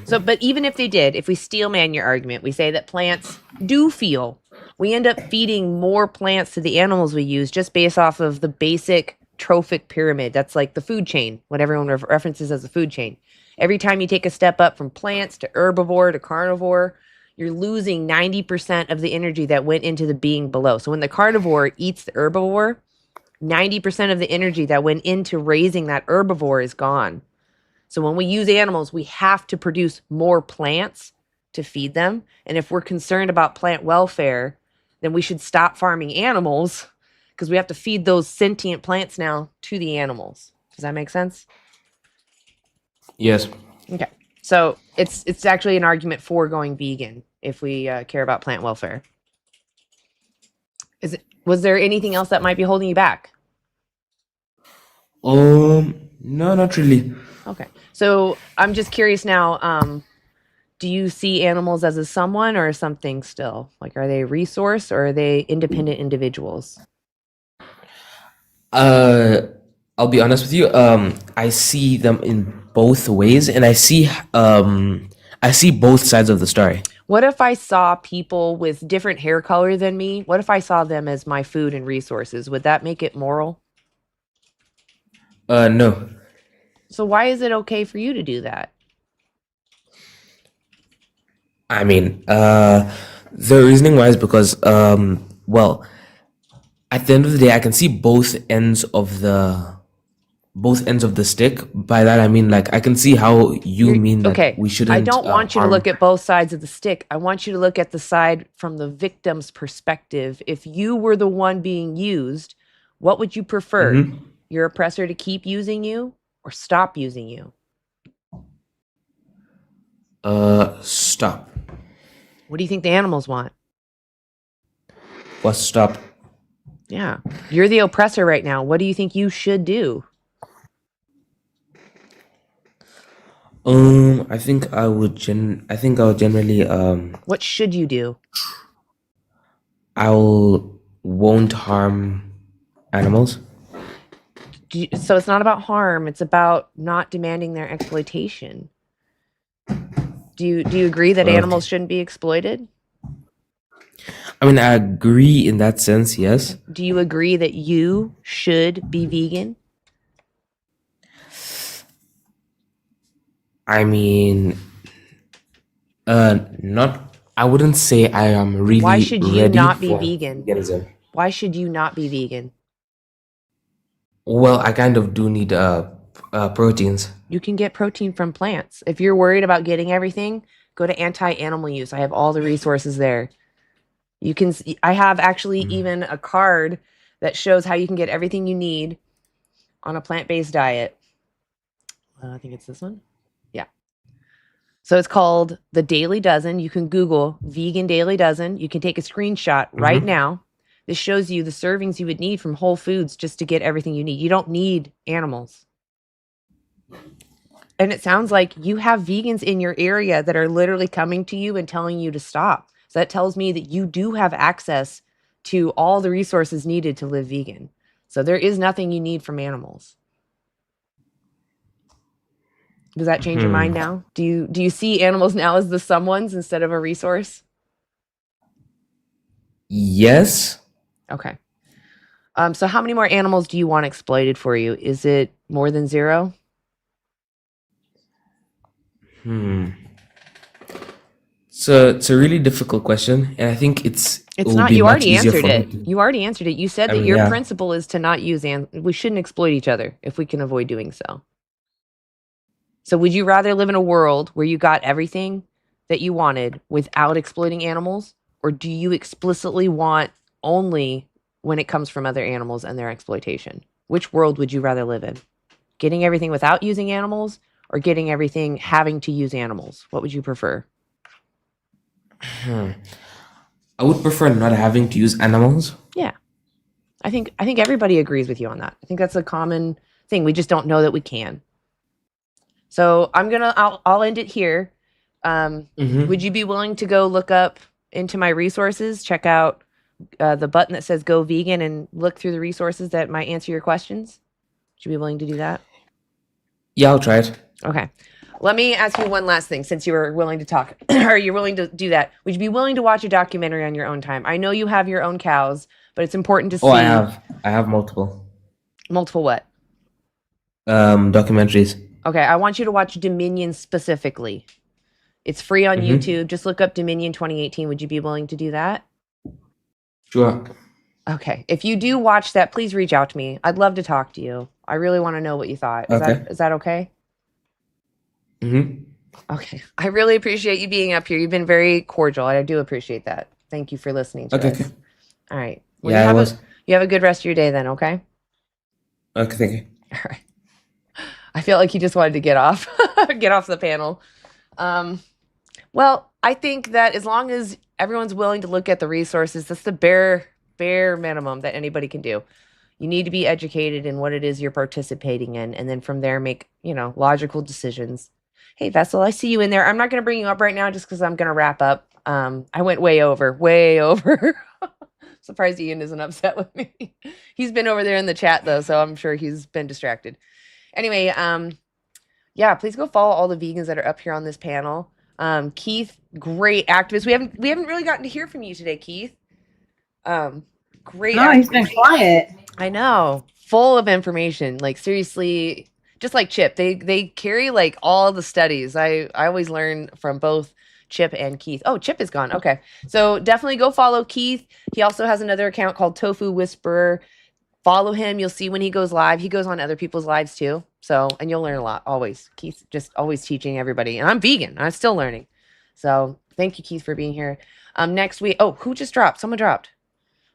So, but even if they did, if we steel man your argument, we say that plants do feel, we end up feeding more plants to the animals we use just based off of the basic trophic pyramid. That's like the food chain, what everyone references as the food chain. Every time you take a step up from plants to herbivore to carnivore, you're losing 90% of the energy that went into the being below. So when the carnivore eats the herbivore, 90% of the energy that went into raising that herbivore is gone. So when we use animals, we have to produce more plants to feed them. And if we're concerned about plant welfare, then we should stop farming animals because we have to feed those sentient plants now to the animals. Does that make sense? Yes. Okay. So it's actually an argument for going vegan if we care about plant welfare. Was there anything else that might be holding you back? No, not really. Okay. So I'm just curious now, do you see animals as a someone or something still? Like, are they a resource or are they independent individuals? I'll be honest with you. I see them in both ways, and I see both sides of the story. What if I saw people with different hair color than me? What if I saw them as my food and resources? Would that make it moral? No. So why is it okay for you to do that? I mean, the reasoning why is because, well, at the end of the day, I can see both ends of the stick. By that I mean, like, I can see how you mean that Okay. we shouldn't. I don't want you to harm- look at both sides of the stick. I want you to look at the side from the victim's perspective. If you were the one being used, what would you prefer? Your oppressor to keep using you or stop using you? Stop. What do you think the animals want? What stop? Yeah. You're the oppressor right now. What do you think you should do? I think I would generally What should you do? I'll won't harm animals. So it's not about harm, it's about not demanding their exploitation. Do you agree that animals shouldn't be exploited? I mean, I agree in that sense, yes. Do you agree that you should be vegan? I mean, not. I wouldn't say I am really. Why should you ready not be for vegan? veganism. Why should you not be vegan? Well, I kind of do need proteins. You can get protein from plants. If you're worried about getting everything, go to anti-animal use. I have all the resources there. You can. I have actually even a card that shows how you can get everything you need on a plant-based diet. I think it's this one. Yeah. So it's called the Dailey Dozen. You can Google vegan Dailey Dozen. You can take a screenshot right now. This shows you the servings you would need from Whole Foods just to get everything you need. You don't need animals. And it sounds like you have vegans in your area that are literally coming to you and telling you to stop. So that tells me that you do have access to all the resources needed to live vegan. So there is nothing you need from animals. Does that change your mind now? Do you see animals now as the someones instead of a resource? Yes. Okay. So how many more animals do you want exploited for you? Is it more than 0? So it's a really difficult question, and I think it's not. You already answered it. to- You already answered it. You said I that mean, your yeah. principle is to not use we shouldn't exploit each other if we can avoid doing so. So would you rather live in a world where you got everything that you wanted without exploiting animals, or do you explicitly want only when it comes from other animals and their exploitation? Which world would you rather live in? Getting everything without using animals, or getting everything having to use animals? What would you prefer? I would prefer not having to use animals. Yeah. I think everybody agrees with you on that. I think that's a common thing. We just don't know that we can. So I'll end it here. Would you be willing to go look up into my resources, check out the button that says go vegan and look through the resources that might answer your questions? Would you be willing to do that? Yeah, I'll try it. Okay. Let me ask you one last thing, since you were willing to talk, or you're willing to do that. Would you be willing to watch a documentary on your own time? I know you have your own cows, but it's important to see. Oh, I have multiple. Multiple what? Documentaries. Okay, I want you to watch Dominion specifically. It's free on YouTube. Just look up Dominion 2018. Would you be willing to do that? Sure. Okay. If you do watch that, please reach out to me. I'd love to talk to you. I really want to know what you thought. Is that okay? Okay. I really appreciate you being up here. You've been very cordial. I do appreciate that. Thank you for listening to us. All right. Well, Yeah, you have a good rest of your day then, okay? Okay, thank you. All right. I feel like he just wanted to get off the panel. Well, I think that as long as everyone's willing to look at the resources, that's the bare minimum that anybody can do. You need to be educated in what it is you're participating in, and then from there make, logical decisions. Hey, Vessel, I see you in there. I'm not going to bring you up right now just because I'm going to wrap up. I went way over. Surprised Ian isn't upset with me. He's been over there in the chat though, so I'm sure he's been distracted. Anyway, yeah, please go follow all the vegans that are up here on this panel. Keith, great activist. We haven't really gotten to hear from you today, Keith. Great. No, he's been quiet. I know, full of information. Like seriously, just like Chip, they carry like all the studies. I always learn from both Chip and Keith. Oh, Chip is gone. Okay, so definitely go follow Keith. He also has another account called Tofu Whisperer. Follow him. You'll see when he goes live. He goes on other people's lives too. So, and you'll learn a lot always. Keith just always teaching everybody. And I'm vegan. I'm still learning. So thank you, Keith, for being here. Next week. Oh, who just dropped? Someone dropped.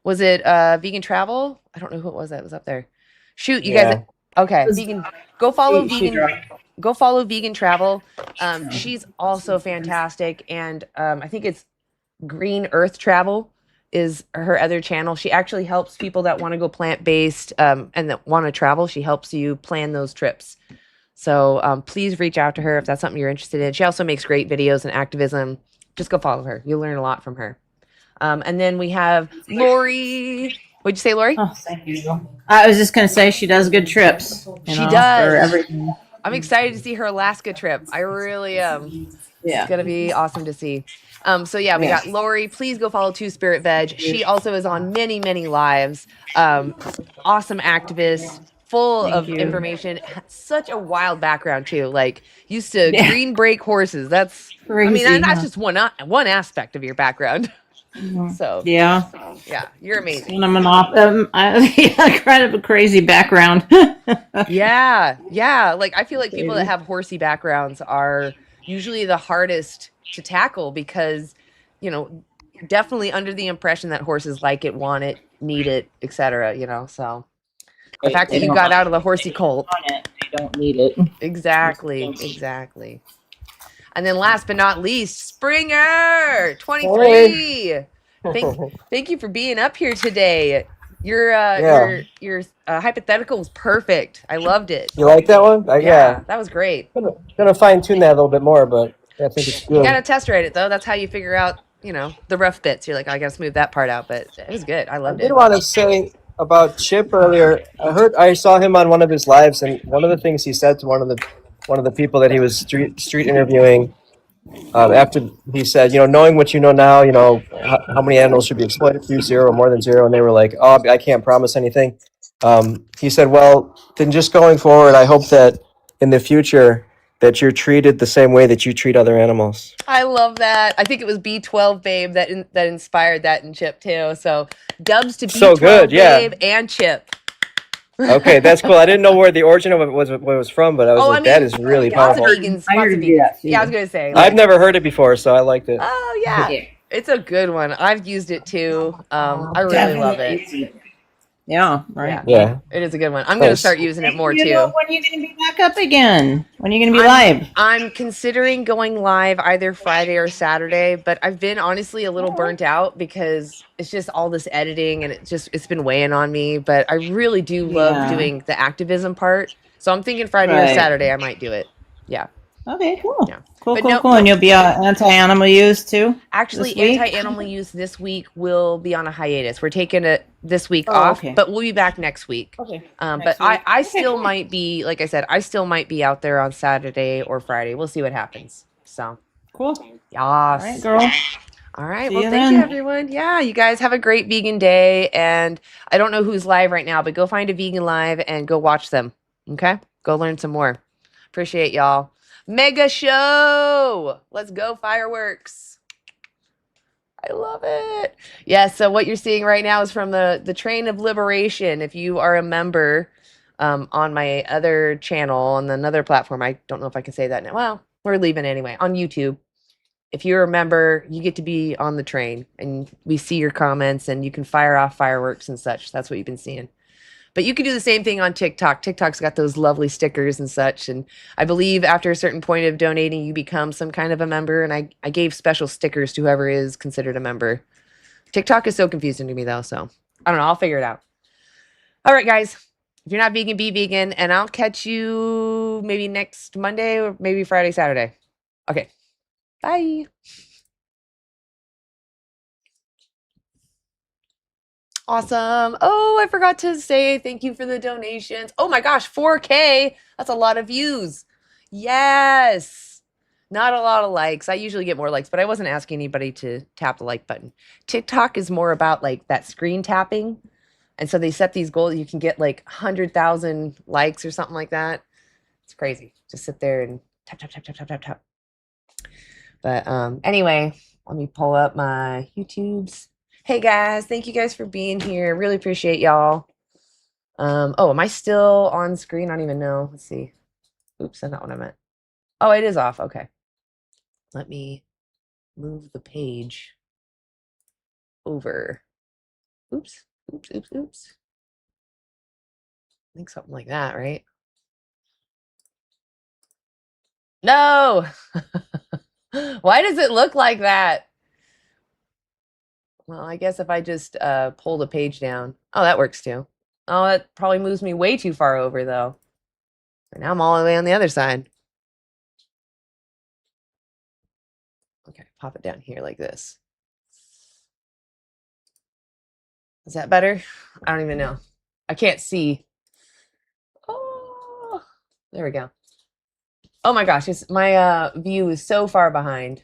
Was it Vegan Travel? I don't know who it was that was up there. Shoot, you guys. Okay. Vegan. Go follow Vegan. Go follow Vegan Travel. She's also fantastic. And I think it's Green Earth Travel is her other channel. She actually helps people that want to go plant-based and that want to travel. She helps you plan those trips. So please reach out to her if that's something you're interested in. She also makes great videos and activism. Just go follow her. You'll learn a lot from her. And then we have Lori. What'd you say, Lori? Oh, thank you. I was just gonna say she does good trips. She For does. everything. I'm excited to see her Alaska trip. I really am. Yeah. It's gonna be awesome to see. So yeah, we Yeah. got Lori. Please go follow Two Spirit Veg. She also is on many, many lives. Awesome activist, full Thank of you. information. Such a wild background too. Like used to Yeah. green brake horses. That's Crazy, and that's huh? just one aspect of your background. So Yeah. yeah, you're amazing. And yeah, kind of a crazy background. Yeah. Like I feel like people that Crazy. have horsey backgrounds are usually the hardest to tackle because, you're definitely under the impression that horses like it, want it, need it, etc. So the fact that They you don't got out of the horsey cult. want it. They don't need it. Exactly. And then last but not least, Springer 23. Thank you for being up here today. Your Yeah. hypothetical was perfect. I loved it. You like that one? Yeah. That was great. Gonna fine tune that a little bit more, but I think it's You good. gotta test rate it though. That's how you figure out, the rough bits. You're like, I gotta smooth that part out, but it was good. I I loved did it. want to say about Chip earlier. I saw him on one of his lives, and one of the things he said to one of the people that he was street interviewing, after he said, knowing what you know now, how many animals should be exploited for you, 0 or more than 0, and they were like, oh, I can't promise anything. He said, well, then just going forward, I hope that in the future that you're treated the same way that you treat other animals. I love that. I think it was B12 Babe that inspired that in Chip too. So dubs to B12 So good, yeah. Babe and Chip. Okay, that's cool. I didn't know where the origin of it was from, but I was that is really lots powerful. of vegans. Lots of vegans. Yeah, I was gonna say. I've never heard it before, so I liked it. Oh yeah, it's a good one. I've used it too. I really love it. Yeah, right. Yeah. It is a good one. I'm gonna start using it more too. When are you gonna be back up again? When are you gonna be live? I'm considering going live either Friday or Saturday, but I've been honestly a little burnt out because it's just all this editing and it's been weighing on me. But I really do love doing the activism part. So I'm thinking Friday or Saturday I might do it. Yeah. Okay, cool. Yeah. Cool, But cool, no- cool. And you'll be anti-animal use too? Actually, this week? anti-animal use this week will be on a hiatus. We're taking it this week Oh, off, okay. but we'll be back next week. Okay. But Next I week. still might be, like I said, I still might be out there on Saturday or Friday. We'll see what happens. So cool. Yes. All right, girl. All right. See Well, you thank you, then. everyone. Yeah, you guys have a great vegan day. And I don't know who's live right now, but go find a vegan live and go watch them. Okay? Go learn some more. Appreciate y'all. Mega show. Let's go, fireworks. I love it. Yeah, so what you're seeing right now is from the Train of Liberation. If you are a member on my other channel, on another platform, I don't know if I can say that now. Well, we're leaving anyway. On YouTube. If you're a member, you get to be on the train and we see your comments and you can fire off fireworks and such. That's what you've been seeing. But you can do the same thing on TikTok. TikTok's got those lovely stickers and such. And I believe after a certain point of donating, you become some kind of a member. And I gave special stickers to whoever is considered a member. TikTok is so confusing to me, though. So I don't know. I'll figure it out. All right, guys. If you're not vegan, be vegan. And I'll catch you maybe next Monday or maybe Friday, Saturday. Okay. Bye. Awesome. Oh, I forgot to say thank you for the donations. Oh my gosh, 4K. That's a lot of views. Yes. Not a lot of likes. I usually get more likes, but I wasn't asking anybody to tap the like button. TikTok is more about like that screen tapping. And so they set these goals. You can get like 100,000 likes or something like that. It's crazy. Just sit there and tap, tap, tap, tap, tap, tap, tap. But anyway, let me pull up my YouTubes. Hey guys, thank you guys for being here. Really appreciate y'all. Oh, am I still on screen? I don't even know. Let's see. Oops, that's not what I meant. Oh, it is off. Okay. Let me move the page over. Oops. Oops. I think something like that, right? No! Why does it look like that? Well, I guess if I just pull the page down. Oh, that works too. Oh, that probably moves me way too far over, though. And now I'm all the way on the other side. Okay, pop it down here like this. Is that better? I don't even know. I can't see. Oh, there we go. Oh my gosh, my view is so far behind.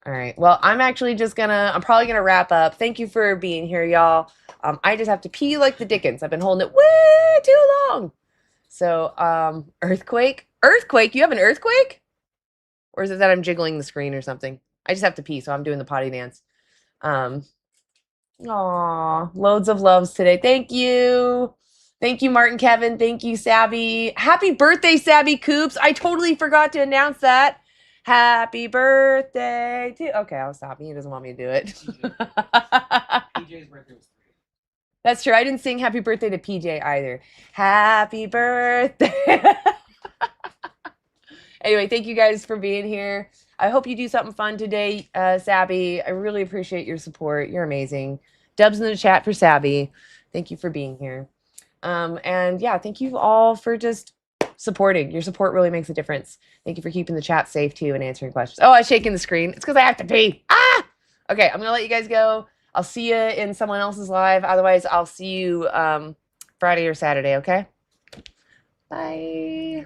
All right. Well, I'm probably gonna wrap up. Thank you for being here, y'all. I just have to pee like the dickens. I've been holding it way too long. So, earthquake? Earthquake? You have an earthquake? Or is it that I'm jiggling the screen or something? I just have to pee, so I'm doing the potty dance. Aw, loads of loves today. Thank you. Thank you, Martin Kevin. Thank you, Sabby. Happy birthday, Sabby Coops. I totally forgot to announce that. Happy birthday to... Okay, I'll stop. He doesn't want me to do it. PJ's birthday was 3. That's true. I didn't sing happy birthday to PJ either. Happy birthday. Anyway, thank you guys for being here. I hope you do something fun today, Sabby. I really appreciate your support. You're amazing. Dubs in the chat for Sabby. Thank you for being here. And yeah, thank you all for just supporting. Your support really makes a difference. Thank you for keeping the chat safe too and answering questions. Oh, I'm shaking the screen. It's because I have to pee. Ah! Okay, I'm going to let you guys go. I'll see you in someone else's live. Otherwise, I'll see you Friday or Saturday, okay? Bye.